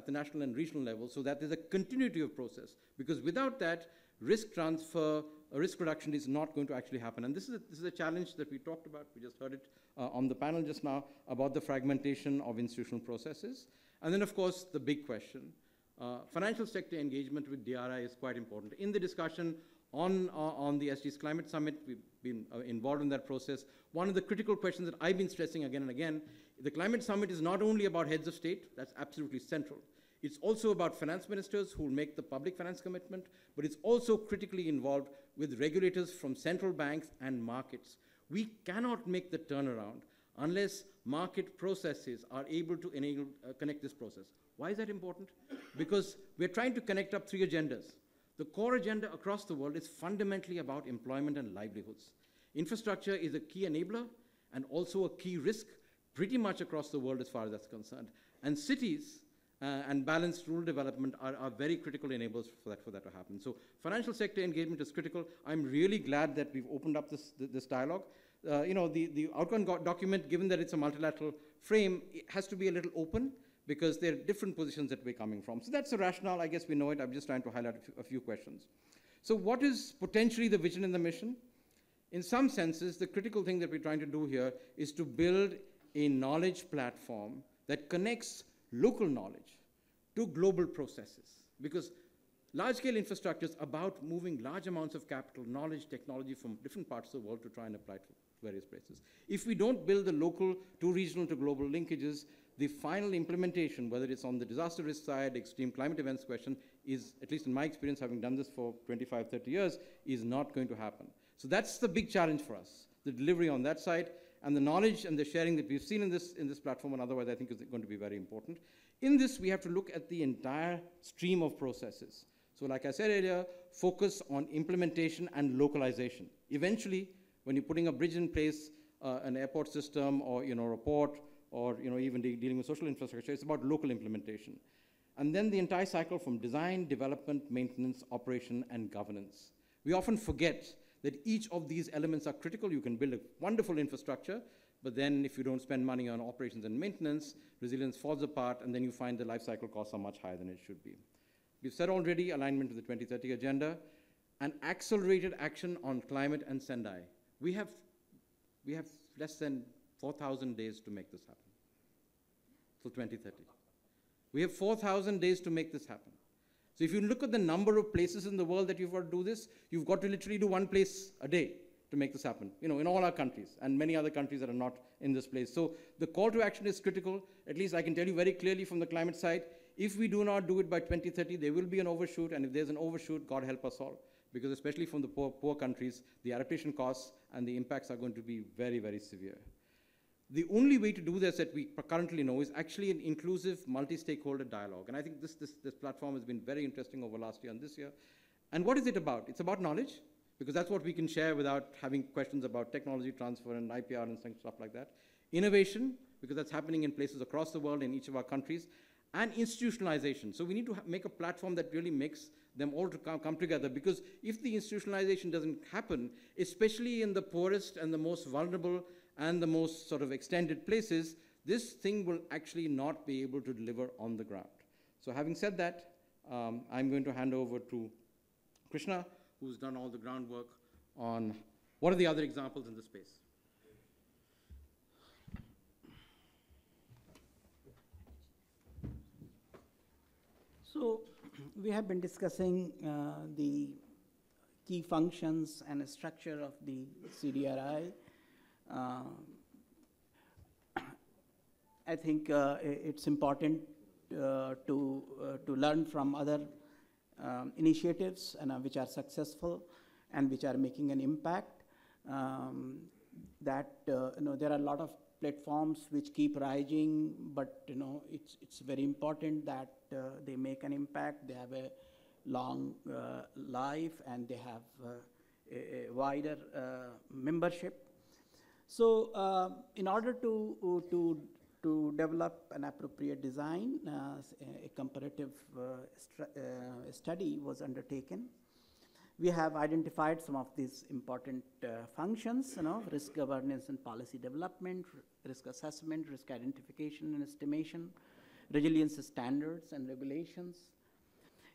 national and regional level so that there's a continuity of process? Because without that, risk transfer, risk reduction is not going to actually happen. And this is a challenge that we talked about. We just heard it on the panel just now about the fragmentation of institutional processes. And then, of course, the big question, financial sector engagement with DRI is quite important. In the discussion on the SDGs Climate Summit, we've been involved in that process. One of the critical questions that I've been stressing again and again, the Climate Summit is not only about heads of state, that's absolutely central. It's also about finance ministers who will make the public finance commitment, but it's also critically involved with regulators from central banks and markets. We cannot make the turnaround unless market processes are able to enable, connect this process. Why is that important? Because we're trying to connect up 3 agendas. The core agenda across the world is fundamentally about employment and livelihoods. Infrastructure is a key enabler and also a key risk pretty much across the world as far as that's concerned. And cities and balanced rural development are very critical enablers for that to happen. So financial sector engagement is critical. I'm really glad that we've opened up this dialogue. The outcome document, given that it's a multilateral frame, it has to be a little open because there are different positions that we're coming from. So that's the rationale. I guess we know it. I'm just trying to highlight a few questions. So what is potentially the vision and the mission? In some senses, the critical thing that we're trying to do here is to build a knowledge platform that connects local knowledge to global processes. Because large-scale infrastructure is about moving large amounts of capital, knowledge, technology from different parts of the world to try and apply to various places. If we don't build the local to regional to global linkages, the final implementation, whether it's on the disaster risk side, extreme climate events question, is, at least in my experience, having done this for 25, 30 years, is not going to happen. So that's the big challenge for us, the delivery on that side, and the knowledge and the sharing that we've seen in this platform, and otherwise I think is going to be very important. In this, we have to look at the entire stream of processes. So like I said earlier, focus on implementation and localization. Eventually, when you're putting a bridge in place, an airport system, or a port, or even dealing with social infrastructure, it's about local implementation. And then the entire cycle from design, development, maintenance, operation, and governance. We often forget that each of these elements are critical. You can build a wonderful infrastructure, but then if you don't spend money on operations and maintenance, resilience falls apart, and then you find the life cycle costs are much higher than it should be. We've said already, alignment with the 2030 agenda, and accelerated action on climate and Sendai. We have less than 4,000 days to make this happen, till 2030. We have 4,000 days to make this happen. So if you look at the number of places in the world that you've got to do this, you've got to literally do 1 place a day to make this happen, in all our countries and many other countries that are not in this place. So the call to action is critical. At least I can tell you very clearly from the climate side, if we do not do it by 2030, there will be an overshoot, and if there's an overshoot, God help us all. Because especially from the poor countries, the adaptation costs and the impacts are going to be very, very severe. The only way to do this that we currently know is actually an inclusive multi-stakeholder dialogue. And I think this platform has been very interesting over last year and this year. And what is it about? It's about knowledge, because that's what we can share without having questions about technology transfer and IPR and stuff like that. Innovation, because that's happening in places across the world in each of our countries. And institutionalization. So we need to make a platform that really makes them all to come together, because if the institutionalization doesn't happen, especially in the poorest and the most vulnerable and the most sort of extended places, this thing will actually not be able to deliver on the ground. So having said that, I'm going to hand over to Krishna, who's done all the groundwork on what are the other examples in the space. So we have been discussing the key functions and structure of the CDRI. I think it's important to learn from other initiatives which are successful and which are making an impact. There are a lot of platforms which keep rising, but it's very important that they make an impact. They have a long life and they have a wider membership. So in order to develop an appropriate design, a comparative study was undertaken. We have identified some of these important functions, risk governance and policy development, risk assessment, risk identification and estimation, resilience standards and regulations,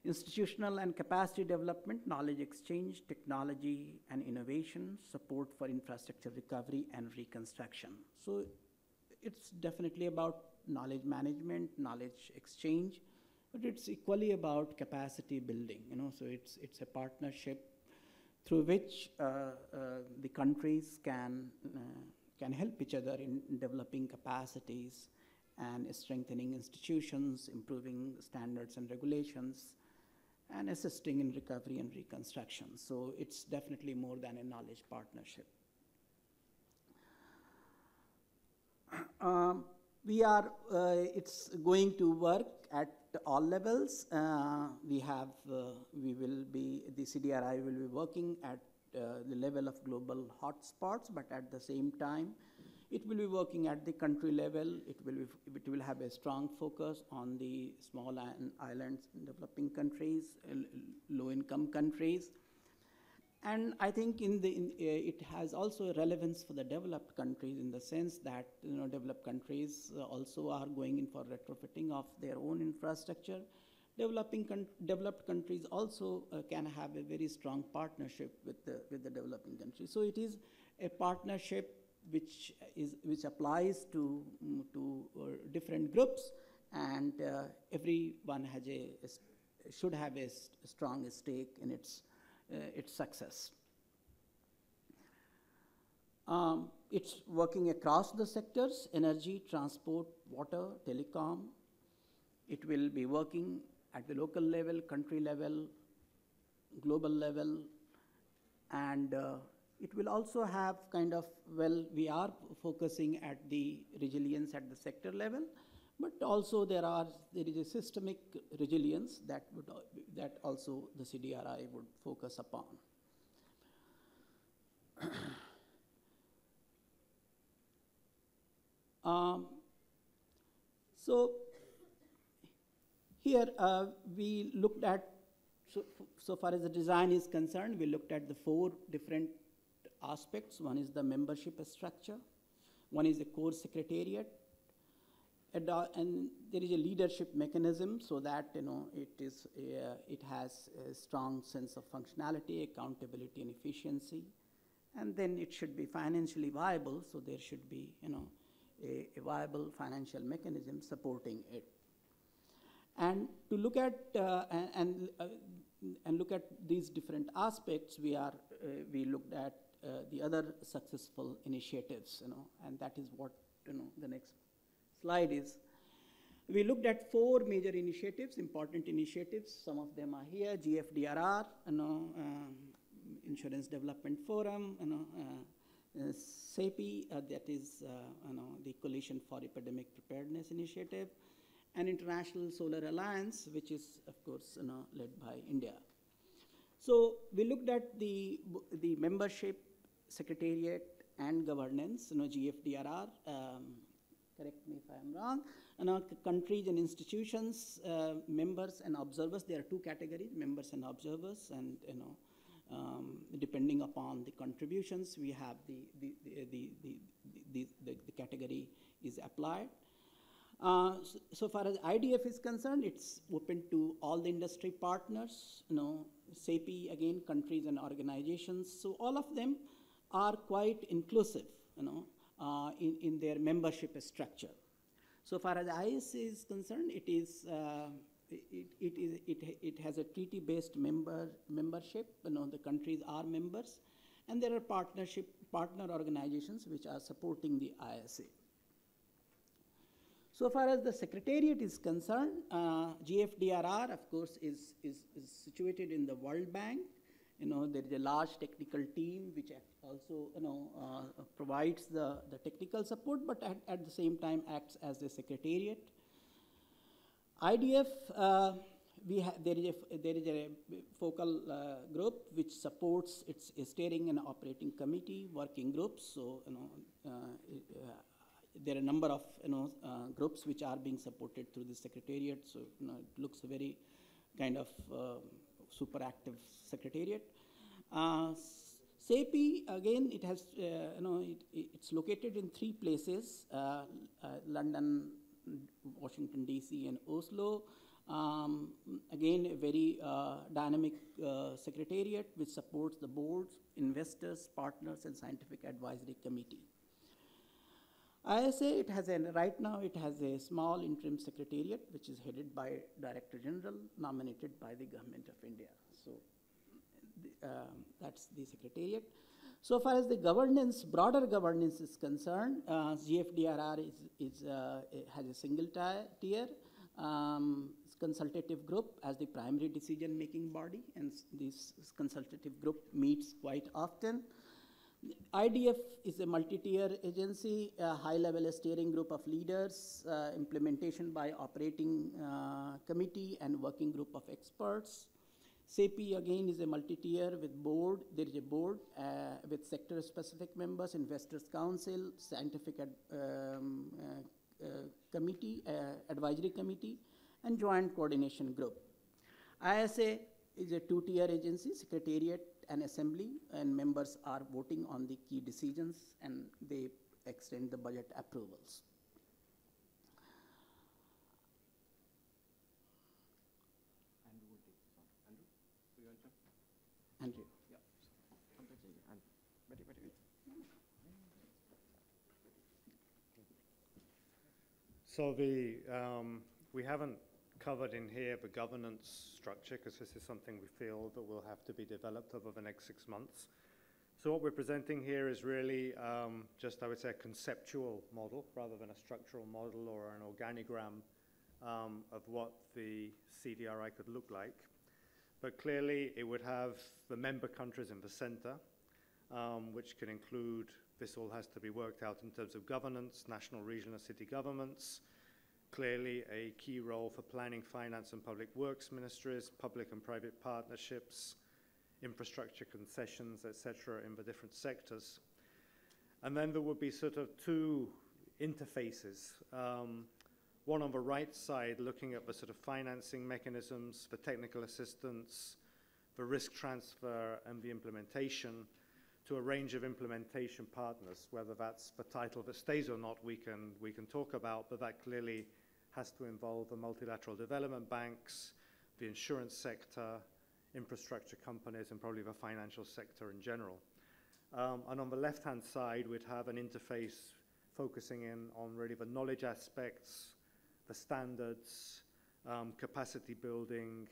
institutional and capacity development, knowledge exchange, technology and innovation, support for infrastructure recovery and reconstruction. So it's definitely about knowledge management, knowledge exchange, but it's equally about capacity building. So it's a partnership through which the countries can help each other in developing capacities and strengthening institutions, improving standards and regulations, and assisting in recovery and reconstruction. So it's definitely more than a knowledge partnership. It's going to work at all levels. The CDRI will be working at the level of global hotspots, but at the same time, it will be working at the country level. It will have a strong focus on the small islands, developing countries, low-income countries. And I think it has also a relevance for the developed countries in the sense that developed countries also are going in for retrofitting of their own infrastructure. Developed countries also can have a very strong partnership with the developing countries. So it is a partnership which applies to different groups, and everyone should have a strong stake in its success. It's working across the sectors: energy, transport, water, telecom. It will be working at the local level, country level, global level, and it will also have we are focusing at the resilience at the sector level, but also there is a systemic resilience that also the CDRI would focus upon. So here we looked at, so far as the design is concerned, we looked at the 4 different aspects. One is the membership structure, one is the core secretariat, and there is a leadership mechanism so that it has a strong sense of functionality, accountability, and efficiency. And then it should be financially viable, so there should be a viable financial mechanism supporting it. And to look at look at these different aspects, we looked at the other successful initiatives, and that is what the next slide is. We looked at 4 major initiatives, important initiatives. Some of them are here: GFDRR, Insurance Development Forum, CEPI, that is the Coalition for Epidemic Preparedness Initiative, and International Solar Alliance, which is, of course, led by India. So we looked at the membership, secretariat, and governance, GFDRR, correct me if I'm wrong, countries and institutions, members and observers. There are two categories, members and observers, and depending upon the contributions, we have the category is applied. So far as IDF is concerned, it's open to all the industry partners, CEPI, again, countries and organizations. So all of them are quite inclusive, in their membership structure. So far as IS is concerned, it has a treaty-based membership. The countries are members, and there are partner organizations which are supporting the ISA. So far as the secretariat is concerned, GFDRR, of course, is situated in the World Bank. There is a large technical team which also provides the technical support, but at the same time acts as the secretariat. IDF, there is a focal group which supports its steering and operating committee working groups. So there are a number of groups which are being supported through the secretariat. So it looks very kind of super active secretariat. CEPI, again, it has it's located in 3 places: London, Washington DC, and Oslo. Again, a very dynamic secretariat which supports the boards, investors, partners, and scientific advisory committee. ISA, right now it has a small interim secretariat which is headed by Director General nominated by the Government of India. So that's the secretariat. So far as the governance, broader governance is concerned, GFDRR has a single tier, consultative group as the primary decision-making body, and this consultative group meets quite often. IDF is a multi-tier agency, a high-level steering group of leaders, implementation by operating committee and working group of experts. CEPI, again, is a multi-tier with board. There is a board with sector-specific members, investors council, scientific committee, advisory committee, and joint coordination group. ISA is a 2-tier agency, secretariat and assembly, and members are voting on the key decisions, and they extend the budget approvals. Andrew. Yeah. So we haven't covered in here the governance structure, because this is something we feel that will have to be developed over the next 6 months. So what we're presenting here is really just, I would say, a conceptual model rather than a structural model or an organogram of what the CDRI could look like. But clearly it would have the member countries in the center, which can include, this all has to be worked out in terms of governance, national, regional, and city governments. Clearly a key role for planning, finance, and public works ministries, public and private partnerships, infrastructure concessions, etc., in the different sectors. And then there would be sort of 2 interfaces. One on the right side, looking at the sort of financing mechanisms, the technical assistance, the risk transfer, and the implementation to a range of implementation partners. Whether that's the title that stays or not, we can talk about, but that clearly has to involve the multilateral development banks, the insurance sector, infrastructure companies, and probably the financial sector in general. And on the left-hand side, we'd have an interface focusing in on really the knowledge aspects, the standards, capacity building,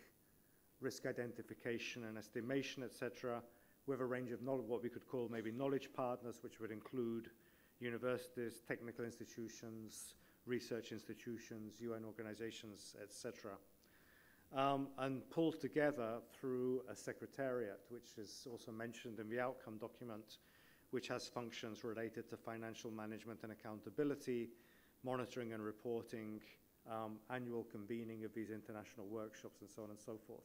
risk identification and estimation, etc., with a range of what we could call maybe knowledge partners, which would include universities, technical institutions, research institutions, UN organizations, etc. And pulled together through a secretariat, which is also mentioned in the outcome document, which has functions related to financial management and accountability, monitoring and reporting, annual convening of these international workshops, and so on and so forth.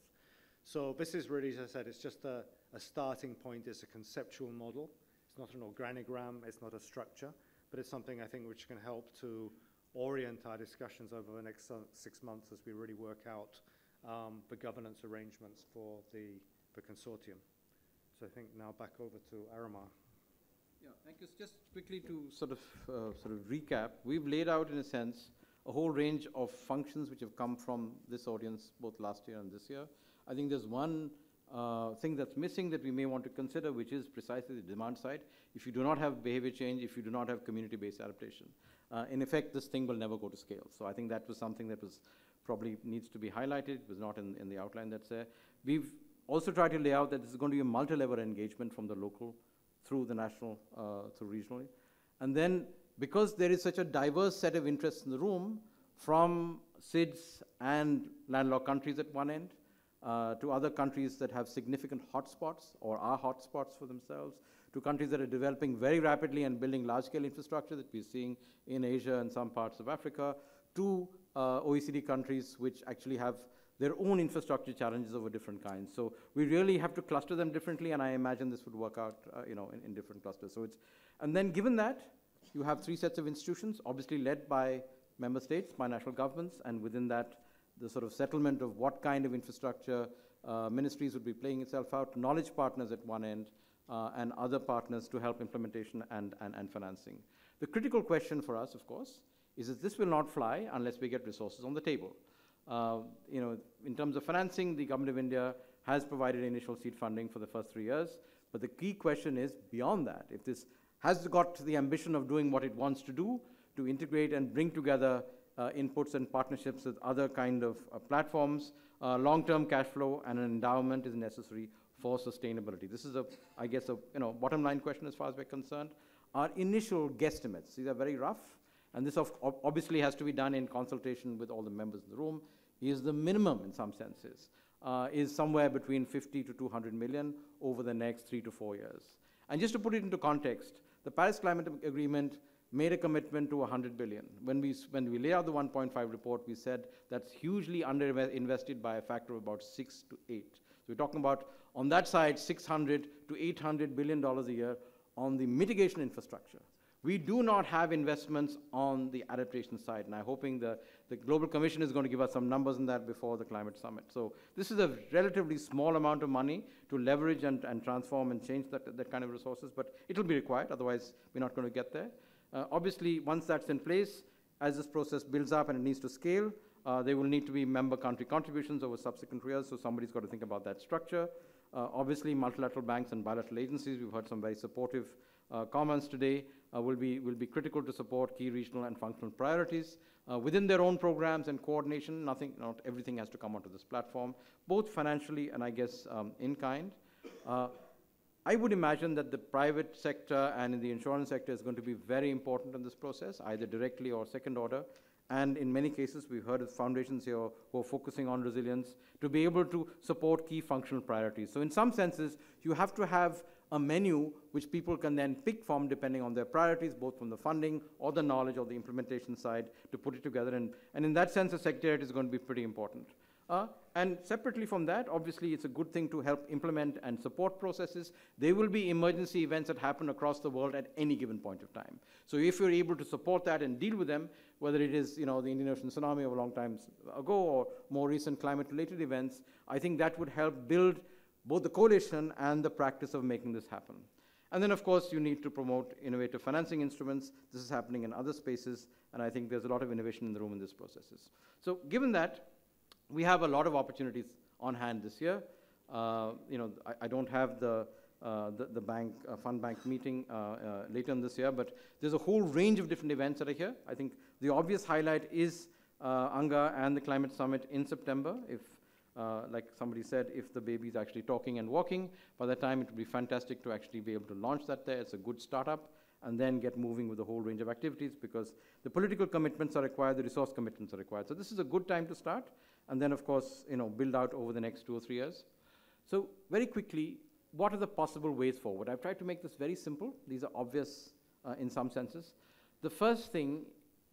So this is really, as I said, it's just a starting point. It's a conceptual model. It's not an organogram. It's not a structure. But it's something, I think, which can help to orient our discussions over the next 6 months as we really work out the governance arrangements for the consortium. So I think now back over to Aramar. Yeah, thank you. Just quickly to sort of recap, we've laid out, in a sense, a whole range of functions which have come from this audience both last year and this year. I think there's one thing that's missing that we may want to consider, which is precisely the demand side. If you do not have behavior change, if you do not have community-based adaptation, in effect, this thing will never go to scale. So I think that was something that was probably needs to be highlighted. It was not in the outline that's there. We've also tried to lay out that this is going to be a multi-level engagement from the local through the national, through regionally. And then, because there is such a diverse set of interests in the room, from SIDS and landlocked countries at one end, to other countries that have significant hotspots or are hotspots for themselves, to countries that are developing very rapidly and building large-scale infrastructure that we're seeing in Asia and some parts of Africa, to OECD countries which actually have their own infrastructure challenges of a different kind. So we really have to cluster them differently, and I imagine this would work out in different clusters. So it's, and then given that, you have 3 sets of institutions, obviously led by member states, by national governments, and within that, the sort of settlement of what kind of infrastructure ministries would be playing itself out, knowledge partners at one end, and other partners to help implementation and financing. The critical question for us, of course, is that this will not fly unless we get resources on the table. In terms of financing, the Government of India has provided initial seed funding for the first 3 years, but the key question is beyond that. If this has got the ambition of doing what it wants to do, to integrate and bring together inputs and partnerships with other kind of platforms, long-term cash flow and an endowment is necessary for sustainability. This is I guess a bottom line question as far as we're concerned. Our initial guesstimates, these are very rough, and this obviously has to be done in consultation with all the members in the room, is the minimum in some senses, is somewhere between 50 to 200 million over the next 3 to 4 years. And just to put it into context, the Paris Climate Agreement made a commitment to 100 billion. When we lay out the 1.5 report, we said that's hugely underinvested by a factor of about 6 to 8. So we're talking about, on that side, 600 to 800 billion dollars a year on the mitigation infrastructure. We do not have investments on the adaptation side, and I'm hoping the Global Commission is going to give us some numbers on that before the climate summit. So this is a relatively small amount of money to leverage and transform and change that kind of resources, but it'll be required, otherwise we're not going to get there. Obviously, once that's in place, as this process builds up and it needs to scale, there will need to be member country contributions over subsequent years, so somebody's got to think about that structure. Obviously, multilateral banks and bilateral agencies, we've heard some very supportive comments today, will be critical to support key regional and functional priorities. Within their own programs and coordination, not everything has to come onto this platform, both financially and I guess in kind. I would imagine that the private sector and in the insurance sector is going to be very important in this process, either directly or second order. And in many cases, we've heard of foundations here who are focusing on resilience to be able to support key functional priorities. So in some senses, you have to have a menu which people can then pick from depending on their priorities, both from the funding or the knowledge or the implementation side to put it together. And in that sense, the secretariat is going to be pretty important. And separately from that, obviously, it's a good thing to help implement and support processes. There will be emergency events that happen across the world at any given point of time. So if you're able to support that and deal with them, whether it is the Indian Ocean tsunami of a long time ago or more recent climate-related events, I think that would help build both the coalition and the practice of making this happen. And then, of course, you need to promote innovative financing instruments. This is happening in other spaces, and I think there's a lot of innovation in the room in these processes. So given that, we have a lot of opportunities on hand this year. I don't have the fund bank meeting later in this year, but there's a whole range of different events that are here. I think the obvious highlight is ANGA and the Climate Summit in September. If, like somebody said, if the baby is actually talking and walking, by the time it would be fantastic to actually be able to launch that there. It's a good startup, and then get moving with a whole range of activities, because the political commitments are required, the resource commitments are required. So this is a good time to start, and then, of course, build out over the next 2 or 3 years. So very quickly, what are the possible ways forward? I've tried to make this very simple. These are obvious in some senses. The first thing,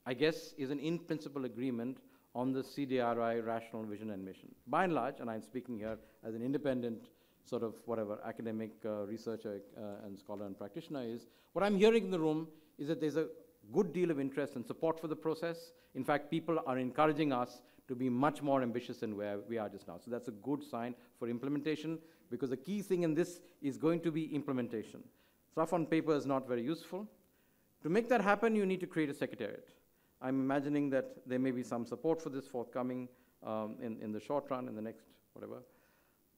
I guess, is an in-principle agreement on the CDRI rational vision and mission. By and large, and I'm speaking here as an independent sort of whatever academic researcher and scholar and practitioner is, what I'm hearing in the room is that there's a good deal of interest and support for the process. In fact, people are encouraging us to be much more ambitious than where we are just now. So that's a good sign for implementation, because the key thing in this is going to be implementation. Stuff on paper is not very useful. To make that happen, you need to create a secretariat. I'm imagining that there may be some support for this forthcoming in the short run, in the next whatever.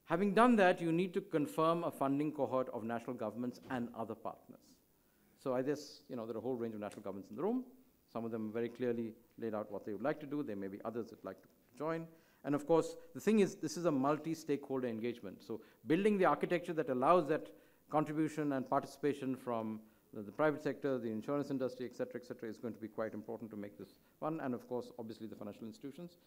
Having done that, you need to confirm a funding cohort of national governments and other partners. So I guess, there are a whole range of national governments in the room. Some of them very clearly laid out what they would like to do. There may be others that would like to join. And of course, the thing is, this is a multi-stakeholder engagement. So building the architecture that allows that contribution and participation from the private sector, the insurance industry, et cetera, is going to be quite important to make this fun. And of course, obviously the financial institutions.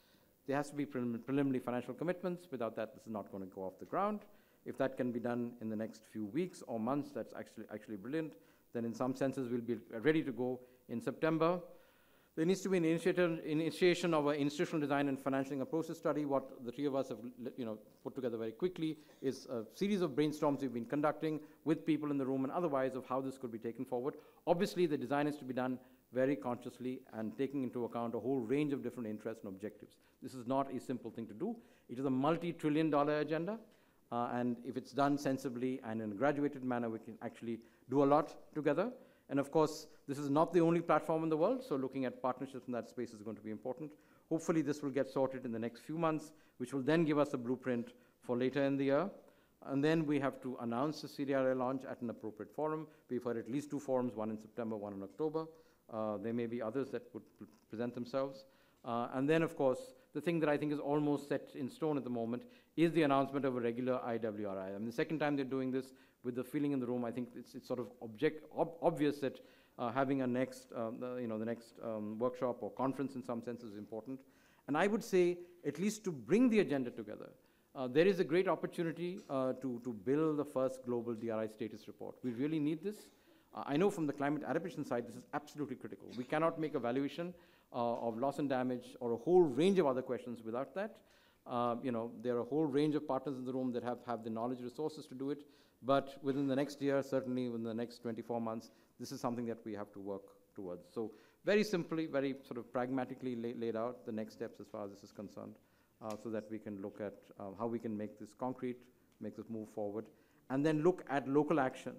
There has to be preliminary financial commitments. Without that, this is not going to go off the ground. If that can be done in the next few weeks or months, that's actually brilliant. Then in some senses, we'll be ready to go in September. There needs to be an initiation of an institutional design and financing a process study. What the three of us have put together very quickly is a series of brainstorms we've been conducting with people in the room and otherwise of how this could be taken forward. Obviously, the design is to be done very consciously and taking into account a whole range of different interests and objectives. This is not a simple thing to do. It is a multi-trillion-dollar agenda, and if it's done sensibly and in a graduated manner, we can actually do a lot together. And of course, this is not the only platform in the world, so looking at partnerships in that space is going to be important. Hopefully this will get sorted in the next few months, which will then give us a blueprint for later in the year. And then we have to announce the CDRI launch at an appropriate forum. We've heard at least 2 forums, one in September, one in October. There may be others that would present themselves. And then, of course, the thing that I think is almost set in stone at the moment is the announcement of a regular IWRI. I mean, the second time they're doing this, with the feeling in the room, I think it's sort of obvious that having a next, the next workshop or conference in some sense is important. And I would say, at least to bring the agenda together, there is a great opportunity to build the first global DRI status report. We really need this. I know from the climate adaptation side, this is absolutely critical. We cannot make a valuation of loss and damage or a whole range of other questions without that. There are a whole range of partners in the room that have the knowledge resources to do it. But within the next year, certainly within the next 24 months, this is something that we have to work towards. So very simply, very sort of pragmatically laid out the next steps as far as this is concerned, so that we can look at how we can make this concrete, make this move forward, and then look at local action,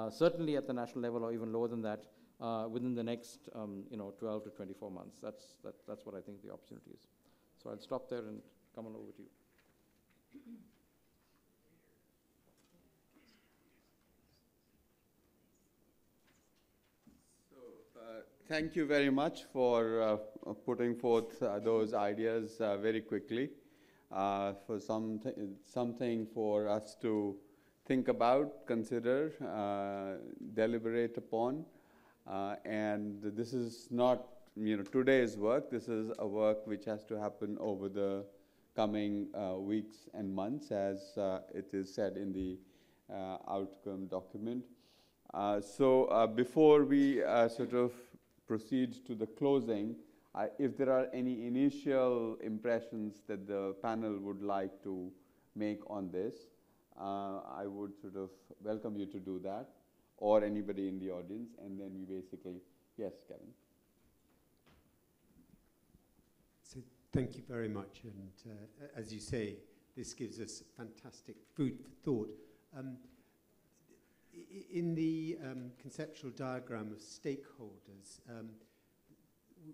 certainly at the national level or even lower than that, within the next 12 to 24 months. That's what I think the opportunity is. So I'll stop there and come on over to you. Thank you very much for putting forth those ideas very quickly, for something for us to think about, consider, deliberate upon. And this is not today's work. This is a work which has to happen over the coming weeks and months, as it is said in the outcome document. So before we sort of proceed to the closing, if there are any initial impressions that the panel would like to make on this, I would sort of welcome you to do that, or anybody in the audience, and then we basically, yes, Kevin. So thank you very much, and as you say, this gives us fantastic food for thought. In the conceptual diagram of stakeholders,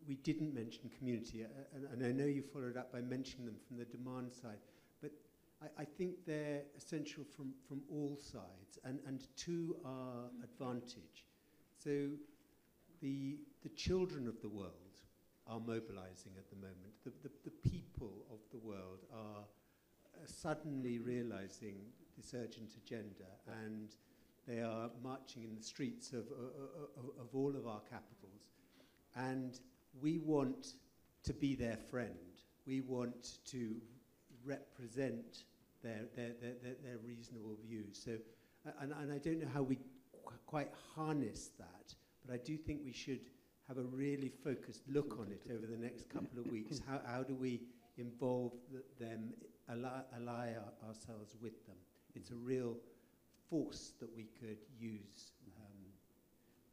we didn't mention community, and I know you followed up by mentioning them from the demand side, but I think they're essential from all sides, and to our advantage. So the children of the world are mobilizing at the moment. The people of the world are suddenly realizing this urgent agenda, and they are marching in the streets of all of our capitals. And we want to be their friend. We want to represent their reasonable views. So, and I don't know how we quite harness that, but I do think we should have a really focused look on it over the next couple of weeks. How do we involve them, ally ourselves with them? It's a real force that we could use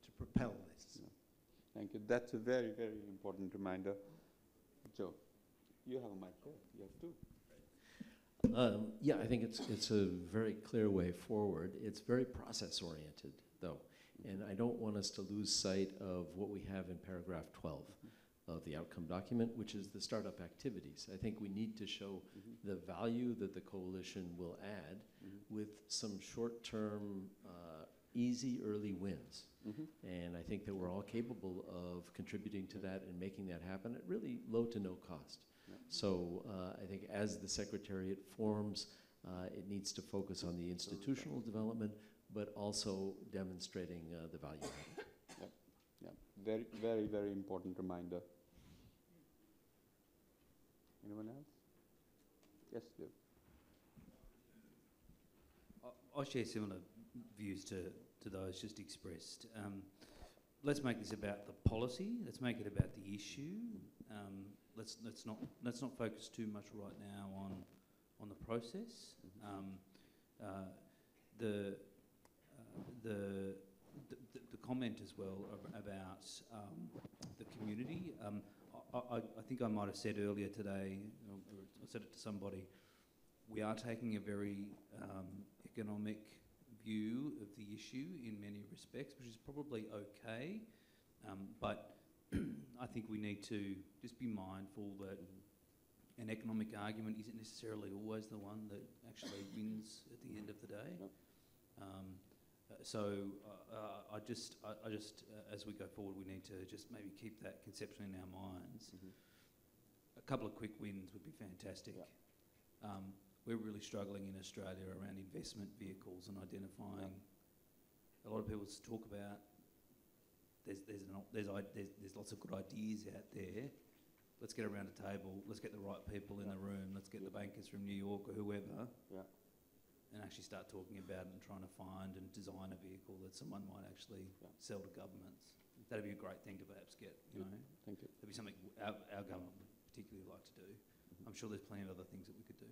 to propel this. Yeah. Thank you. That's a very, very important reminder. Joe, you have a mic there. You have two. Yeah, I think it's a very clear way forward. It's very process-oriented, though. And I don't want us to lose sight of what we have in paragraph 12 of the outcome document, which is the startup activities. I think we need to show the value that the coalition will add with some short-term, easy early wins. And I think that we're all capable of contributing to that and making that happen at really low to no cost. So I think as the Secretariat forms, it needs to focus on the institutional development, but also demonstrating the value of it. Yep. Yeah. Very, very, very important reminder. Anyone else? Yes, Liv. I share similar views to those just expressed. Let's make this about the policy. Let's make it about the issue. Let's not focus too much right now on the process. The comment as well about the community. I think I might have said earlier today, or I said it to somebody, we are taking a very economic view of the issue in many respects, which is probably okay, but I think we need to just be mindful that an economic argument isn't necessarily always the one that actually wins at the end of the day. I just, as we go forward, we need to just maybe keep that conception in our minds. A couple of quick wins would be fantastic. We're really struggling in Australia around investment vehicles and identifying. A lot of people talk about there's lots of good ideas out there. Let's get around a table. Let's get the right people in the room. Let's get the bankers from New York or whoever. And actually start talking about it and trying to find and design a vehicle that someone might actually sell to governments. That'd be a great thing to perhaps get, you know. Thank you. That'd be something our government would particularly like to do. I'm sure there's plenty of other things that we could do.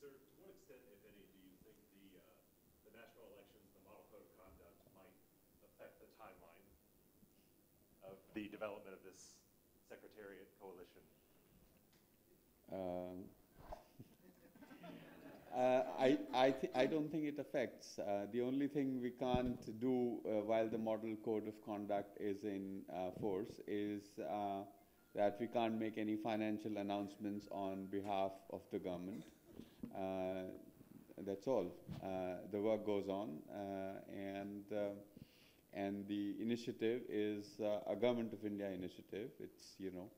Sir, to what extent, if any, do you think the national elections, the model code of conduct might affect the timeline of the development of this Secretariat coalition? I don't think it affects. The only thing we can't do while the model code of conduct is in force is that we can't make any financial announcements on behalf of the government. That's all. The work goes on, and the initiative is a Government of India initiative. It's, you know,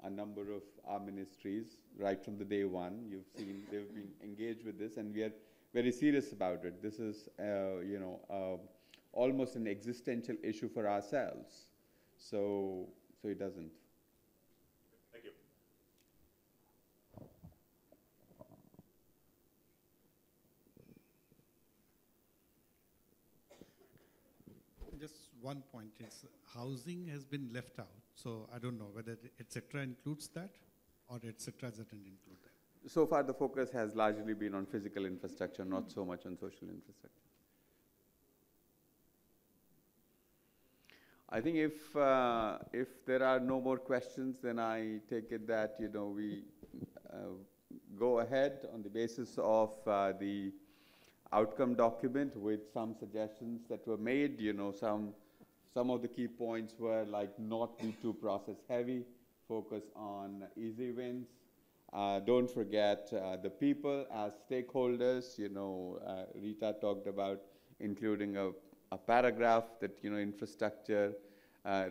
a number of our ministries, right from the day one, you've seen they've been engaged with this, and we are very serious about it. This is, you know, almost an existential issue for ourselves. So it doesn't. Thank you. Just one point is housing has been left out. So I don't know whether etc. includes that or etc. doesn't include that. So far, the focus has largely been on physical infrastructure, not so much on social infrastructure. I think if there are no more questions, then I take it that, you know, we go ahead on the basis of the outcome document with some suggestions that were made. You know, some of the key points were like not be too process heavy, focus on easy wins. Don't forget the people as stakeholders. You know, Rita talked about including a paragraph that, you know, infrastructure,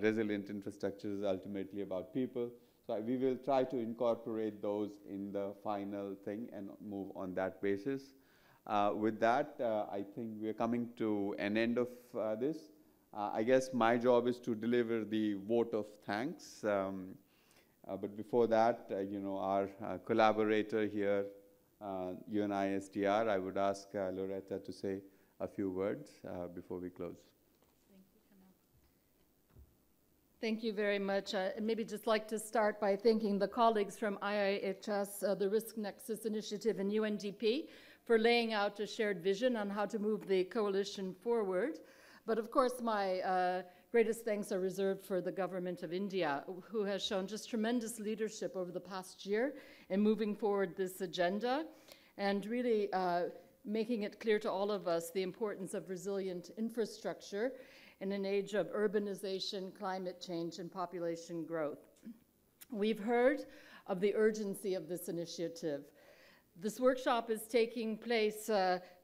resilient infrastructure is ultimately about people. So we will try to incorporate those in the final thing and move on that basis. With that, I think we are coming to an end of this. I guess my job is to deliver the vote of thanks. But before that, our collaborator here, UNISDR, I would ask Loretta to say a few words before we close. Thank you very much. Maybe just like to start by thanking the colleagues from IIHS, the Risk Nexus Initiative, and UNDP for laying out a shared vision on how to move the coalition forward. But of course, my greatest thanks are reserved for the government of India, who has shown just tremendous leadership over the past year in moving forward this agenda and really making it clear to all of us the importance of resilient infrastructure in an age of urbanization, climate change, and population growth. We've heard of the urgency of this initiative. This workshop is taking place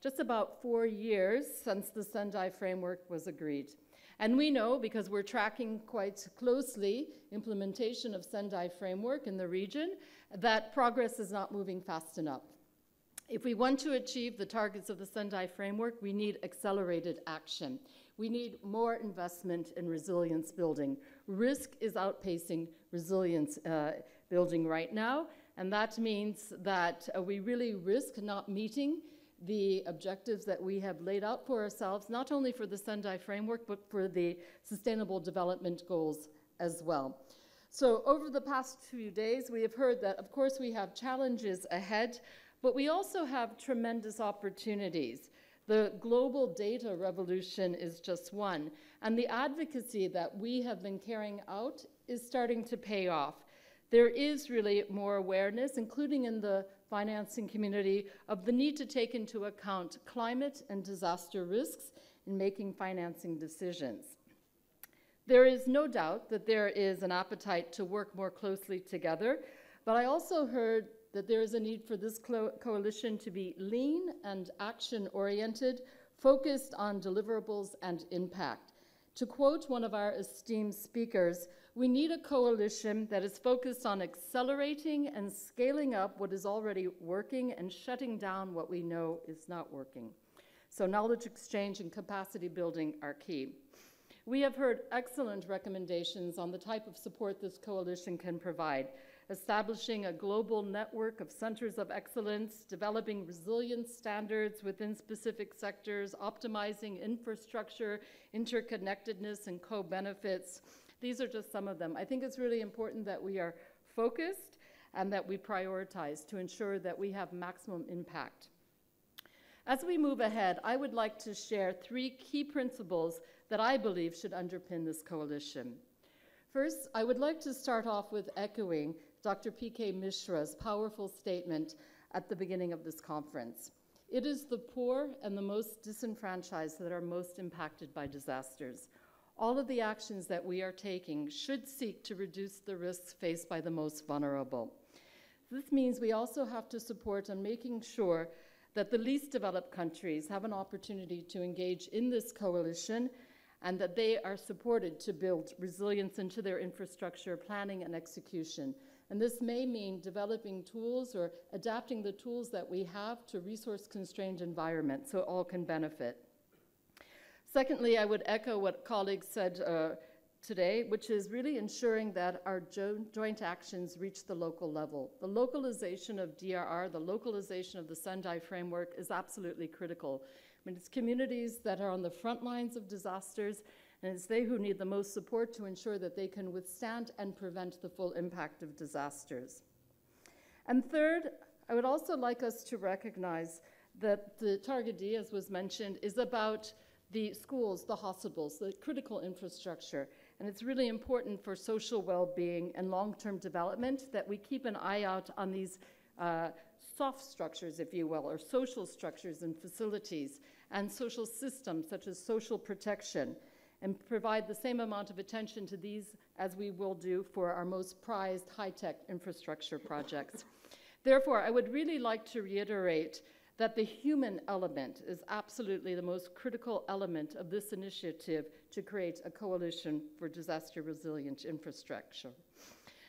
just about 4 years since the Sendai framework was agreed. And we know, because we're tracking quite closely implementation of Sendai framework in the region, that progress is not moving fast enough. If we want to achieve the targets of the Sendai framework, we need accelerated action. We need more investment in resilience building. Risk is outpacing resilience building right now, and that means that we really risk not meeting the objectives that we have laid out for ourselves, not only for the Sendai framework, but for the Sustainable Development Goals as well. So over the past few days, we have heard that, of course, we have challenges ahead, but we also have tremendous opportunities. The global data revolution is just one, and the advocacy that we have been carrying out is starting to pay off. There is really more awareness, including in the financing community, of the need to take into account climate and disaster risks in making financing decisions. There is no doubt that there is an appetite to work more closely together, but I also heard that there is a need for this coalition to be lean and action-oriented, focused on deliverables and impact. To quote one of our esteemed speakers, we need a coalition that is focused on accelerating and scaling up what is already working and shutting down what we know is not working. So knowledge exchange and capacity building are key. We have heard excellent recommendations on the type of support this coalition can provide: establishing a global network of centers of excellence, developing resilience standards within specific sectors, optimizing infrastructure, interconnectedness, and co-benefits. These are just some of them. I think it's really important that we are focused and that we prioritize to ensure that we have maximum impact. As we move ahead, I would like to share 3 key principles that I believe should underpin this coalition. First, I would like to start off with echoing Dr. P.K. Mishra's powerful statement at the beginning of this conference. It is the poor and the most disenfranchised that are most impacted by disasters. All of the actions that we are taking should seek to reduce the risks faced by the most vulnerable. This means we also have to support on making sure that the least developed countries have an opportunity to engage in this coalition and that they are supported to build resilience into their infrastructure planning and execution. And this may mean developing tools or adapting the tools that we have to resource-constrained environments so all can benefit. Secondly, I would echo what colleagues said today, which is really ensuring that our joint actions reach the local level. The localization of DRR, the localization of the Sendai framework is absolutely critical. I mean, it's communities that are on the front lines of disasters, and it's they who need the most support to ensure that they can withstand and prevent the full impact of disasters. And third, I would also like us to recognize that the Target D, as was mentioned, is about the schools, the hospitals, the critical infrastructure. And it's really important for social well-being and long-term development that we keep an eye out on these soft structures, if you will, or social structures and facilities, and social systems such as social protection, and provide the same amount of attention to these as we will do for our most prized high-tech infrastructure projects. Therefore, I would really like to reiterate that the human element is absolutely the most critical element of this initiative to create a coalition for disaster-resilient infrastructure.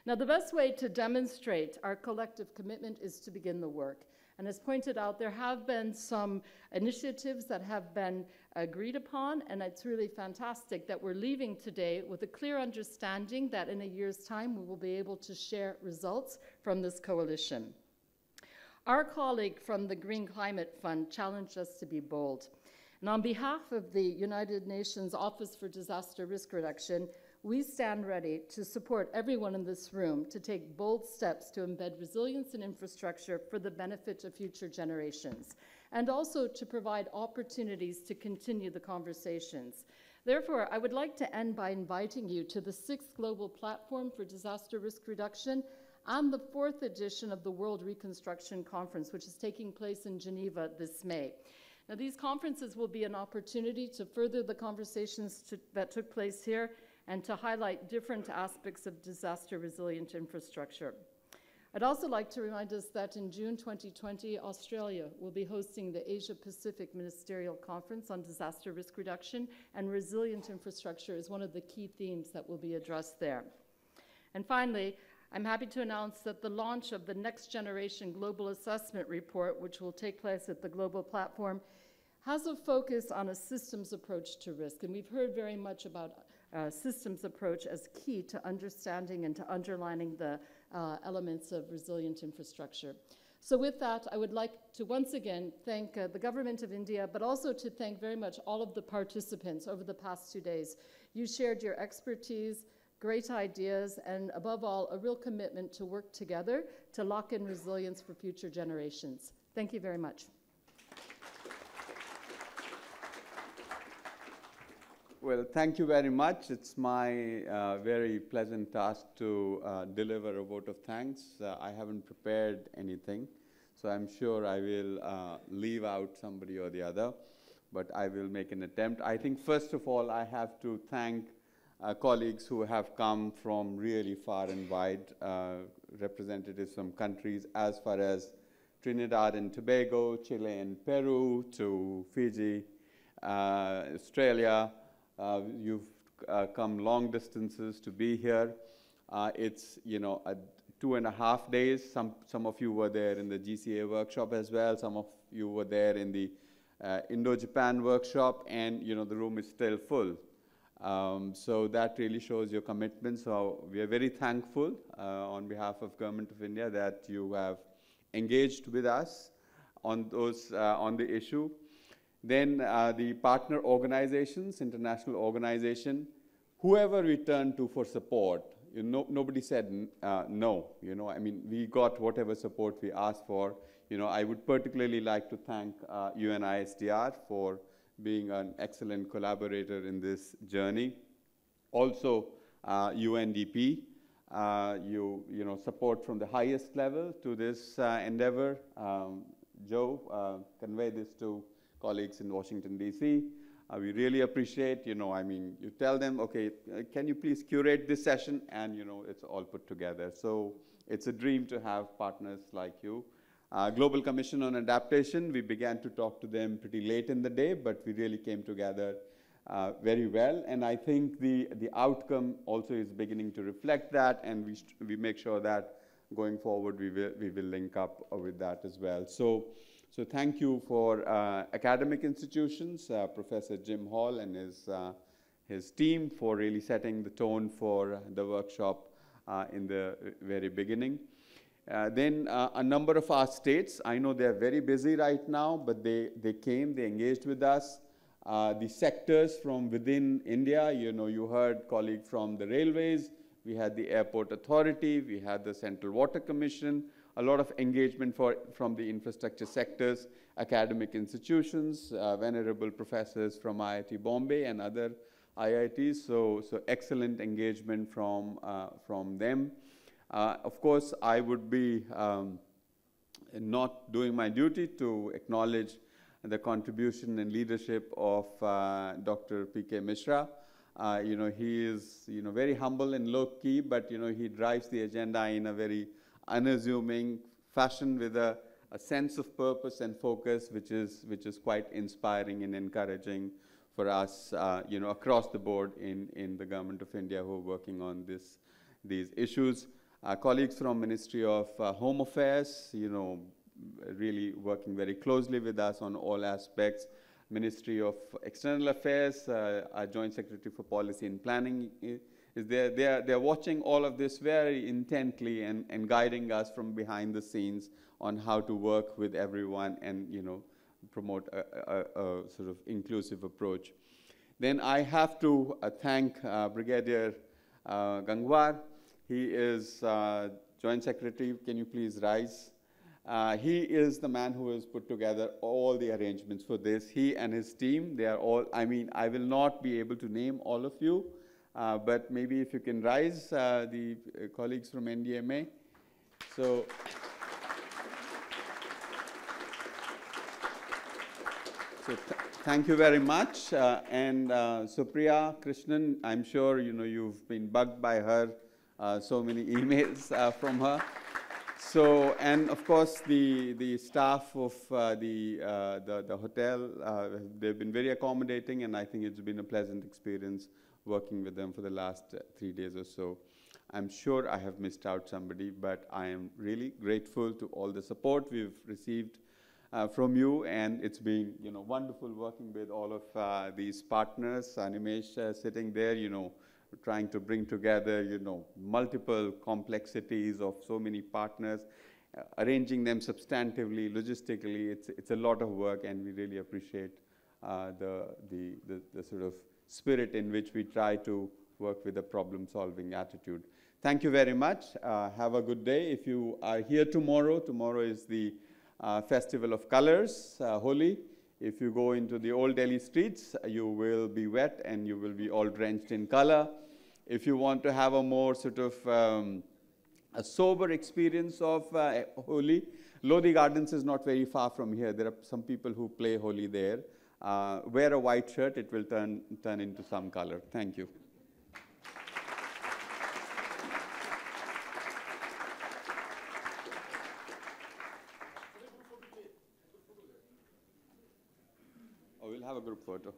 Now, the best way to demonstrate our collective commitment is to begin the work. And as pointed out, there have been some initiatives that have been agreed upon, and it's really fantastic that we're leaving today with a clear understanding that in a year's time we will be able to share results from this coalition. Our colleague from the Green Climate Fund challenged us to be bold. And on behalf of the United Nations Office for Disaster Risk Reduction, we stand ready to support everyone in this room to take bold steps to embed resilience in infrastructure for the benefit of future generations, and also to provide opportunities to continue the conversations. Therefore, I would like to end by inviting you to the 6th Global Platform for Disaster Risk Reduction and the 4th edition of the World Reconstruction Conference, which is taking place in Geneva this May. Now, these conferences will be an opportunity to further the conversations that took place here and to highlight different aspects of disaster-resilient infrastructure. I'd also like to remind us that in June 2020, Australia will be hosting the Asia-Pacific Ministerial Conference on Disaster Risk Reduction, and resilient infrastructure is one of the key themes that will be addressed there. And finally, I'm happy to announce that the launch of the Next Generation Global Assessment Report, which will take place at the Global Platform, has a focus on a systems approach to risk. And we've heard very much about systems approach as key to understanding and to underlining the elements of resilient infrastructure. So with that, I would like to once again thank the Government of India, but also to thank very much all of the participants over the past 2 days. You shared your expertise, great ideas, and above all, a real commitment to work together to lock in resilience for future generations. Thank you very much. Well, thank you very much. It's my very pleasant task to deliver a vote of thanks. I haven't prepared anything, so I'm sure I will leave out somebody or the other, but I will make an attempt. I think, first of all, I have to thank colleagues who have come from really far and wide, representatives from countries as far as Trinidad and Tobago, Chile and Peru, to Fiji, Australia. You've come long distances to be here. It's, 2.5 days. Some of you were there in the GCA workshop as well. Some of you were there in the Indo-Japan workshop, and the room is still full. So that really shows your commitment. So we are very thankful on behalf of Government of India that you have engaged with us on the issue. Then the partner organizations, international organization, whoever we turned to for support, nobody said no. We got whatever support we asked for. I would particularly like to thank UNISDR for being an excellent collaborator in this journey. Also, UNDP, support from the highest level to this endeavor. Joe, convey this to colleagues in Washington, D.C. We really appreciate, you tell them, okay, can you please curate this session? And, it's all put together. So it's a dream to have partners like you. Global Commission on Adaptation, we began to talk to them pretty late in the day, but we really came together very well. And I think the outcome also is beginning to reflect that, and we make sure that going forward we will link up with that as well. So thank you for academic institutions, Professor Jim Hall and his team for really setting the tone for the workshop in the very beginning. Then a number of our states, I know they're very busy right now, but they engaged with us. The sectors from within India, you heard colleague from the railways, we had the airport authority, we had the Central Water Commission, a lot of engagement from the infrastructure sectors, academic institutions, venerable professors from IIT Bombay and other IITs, so excellent engagement from them. Of course, I would be not doing my duty to acknowledge the contribution and leadership of Dr. P.K. Mishra. He is very humble and low-key, but he drives the agenda in a very unassuming fashion with a sense of purpose and focus, which is quite inspiring and encouraging for us, across the board in the Government of India who are working on these issues. Colleagues from Ministry of Home Affairs, really working very closely with us on all aspects. Ministry of External Affairs, our Joint Secretary for Policy and Planning is there. They're watching all of this very intently and guiding us from behind the scenes on how to work with everyone and, you know, promote a sort of inclusive approach. Then I have to thank Brigadier Gangwar. He is Joint Secretary. Can you please rise? He is the man who has put together all the arrangements for this. He and his team, they are all, I mean, I will not be able to name all of you, but maybe if you can rise, the colleagues from NDMA. So, thank you very much. And Supriya Krishnan, I'm sure you know you've been bugged by her, so many emails from her. So, and of course the staff of the hotel, they've been very accommodating, and I think it's been a pleasant experience working with them for the last 3 days or so. I'm sure I have missed out somebody, but I am really grateful to all the support we've received from you, and it's been, you know, wonderful working with all of these partners. Animesh sitting there, you know, trying to bring together, you know, multiple complexities of so many partners, arranging them substantively, logistically. It's a lot of work, and we really appreciate the sort of spirit in which we try to work with a problem-solving attitude. Thank you very much. Have a good day. If you are here tomorrow, tomorrow is the Festival of Colors, Holi. If you go into the old Delhi streets, you will be wet and you will be all drenched in color. If you want to have a more sort of a sober experience of Holi, Lodi Gardens is not very far from here. There are some people who play Holi there. Wear a white shirt, it will turn into some color. Thank you. Oh, we'll have a group photo.